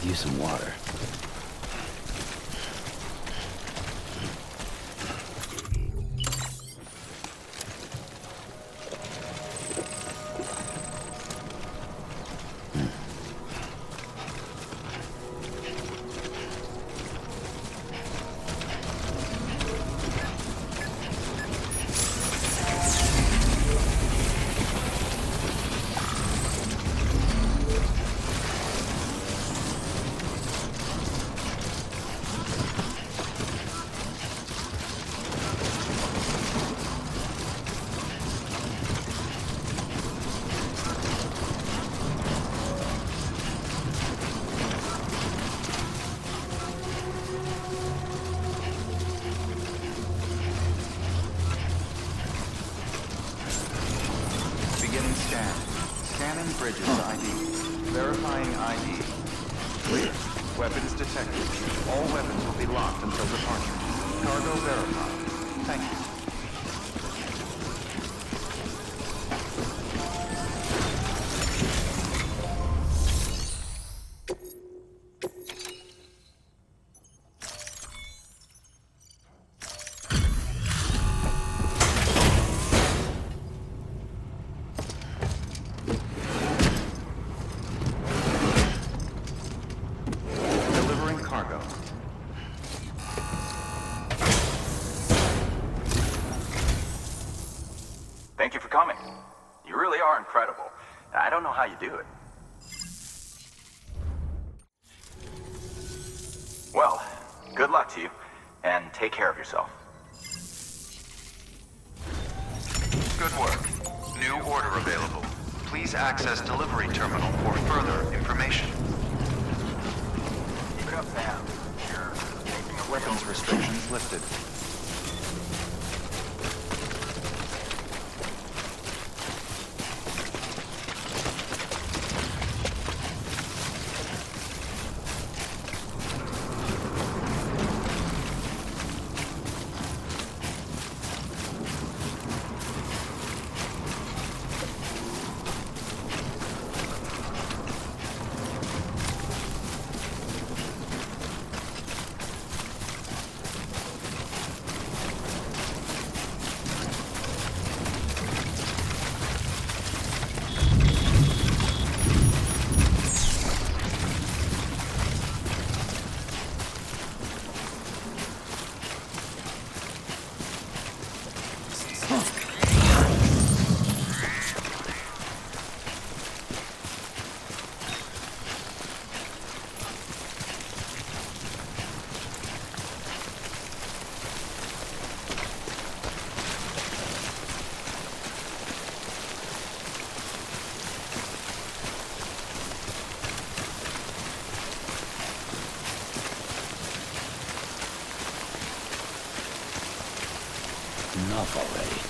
Use some water. Bridges ID. Verifying ID. Clear. Weapons detected. All weapons will be locked until departure. Cargo verified. Thank you. really are incredible. I don't know how you do it. Well, good luck to you, and take care of yourself. Good work. New order available. Please access delivery terminal for further information. Keep it up, Sam. You're making a Weapons restrictions lifted. Enough already.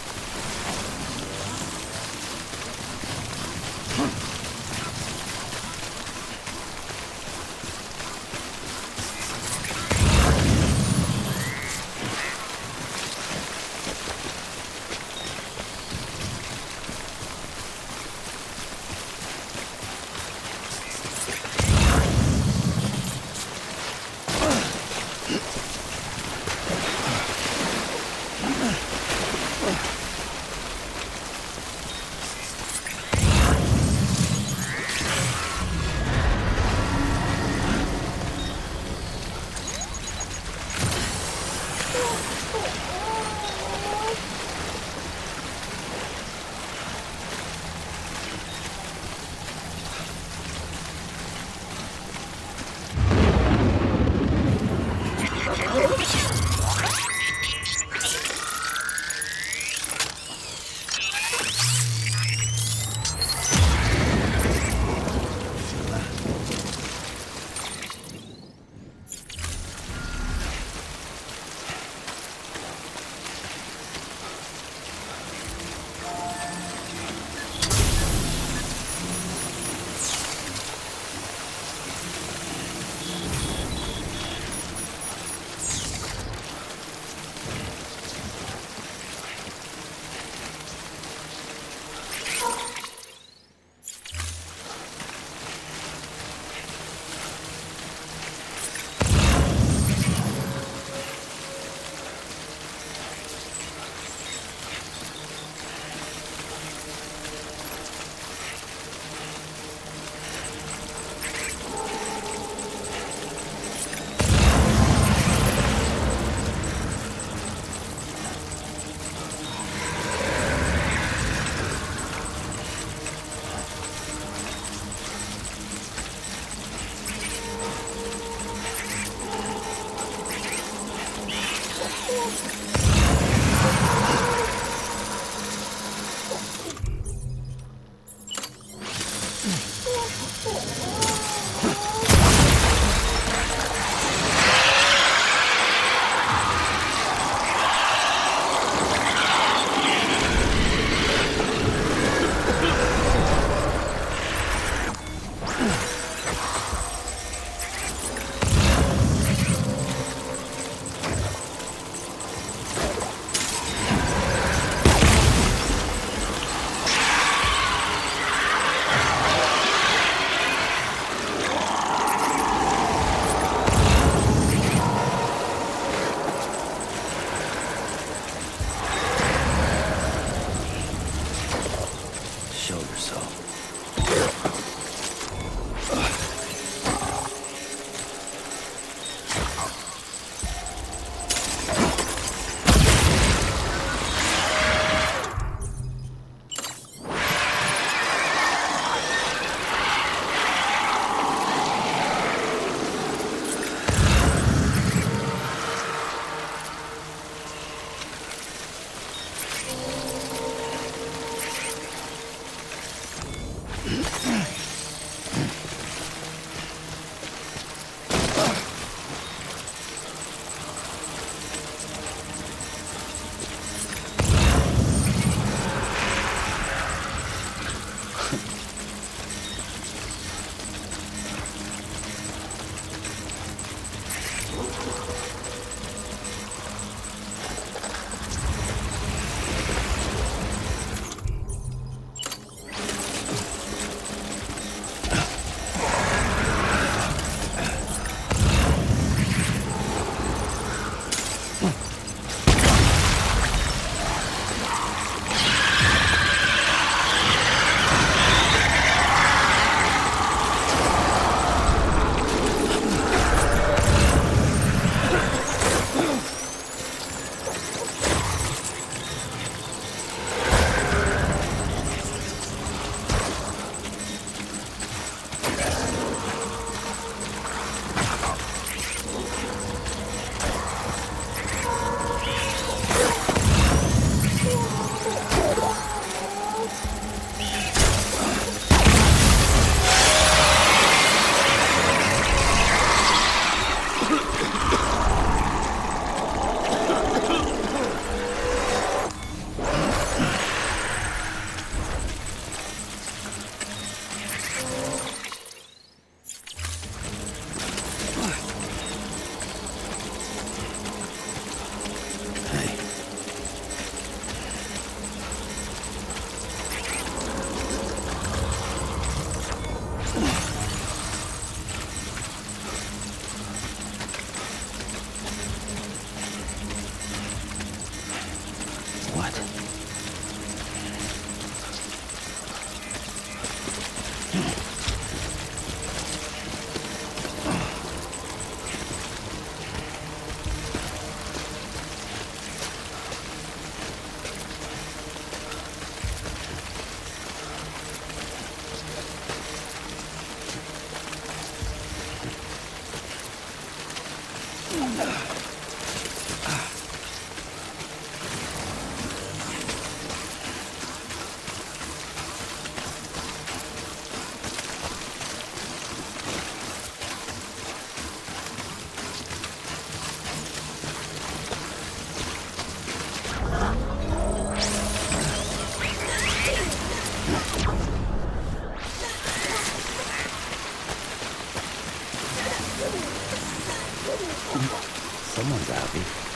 Someone's happy.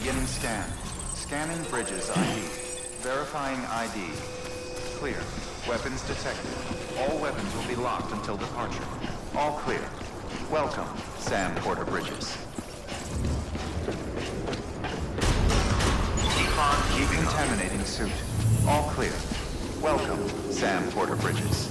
Beginning scan. Scanning Bridges ID. Verifying ID. Clear. Weapons detected. All weapons will be locked until departure. All clear. Welcome, Sam Porter Bridges. Decontaminating suit. All clear. Welcome, Sam Porter Bridges.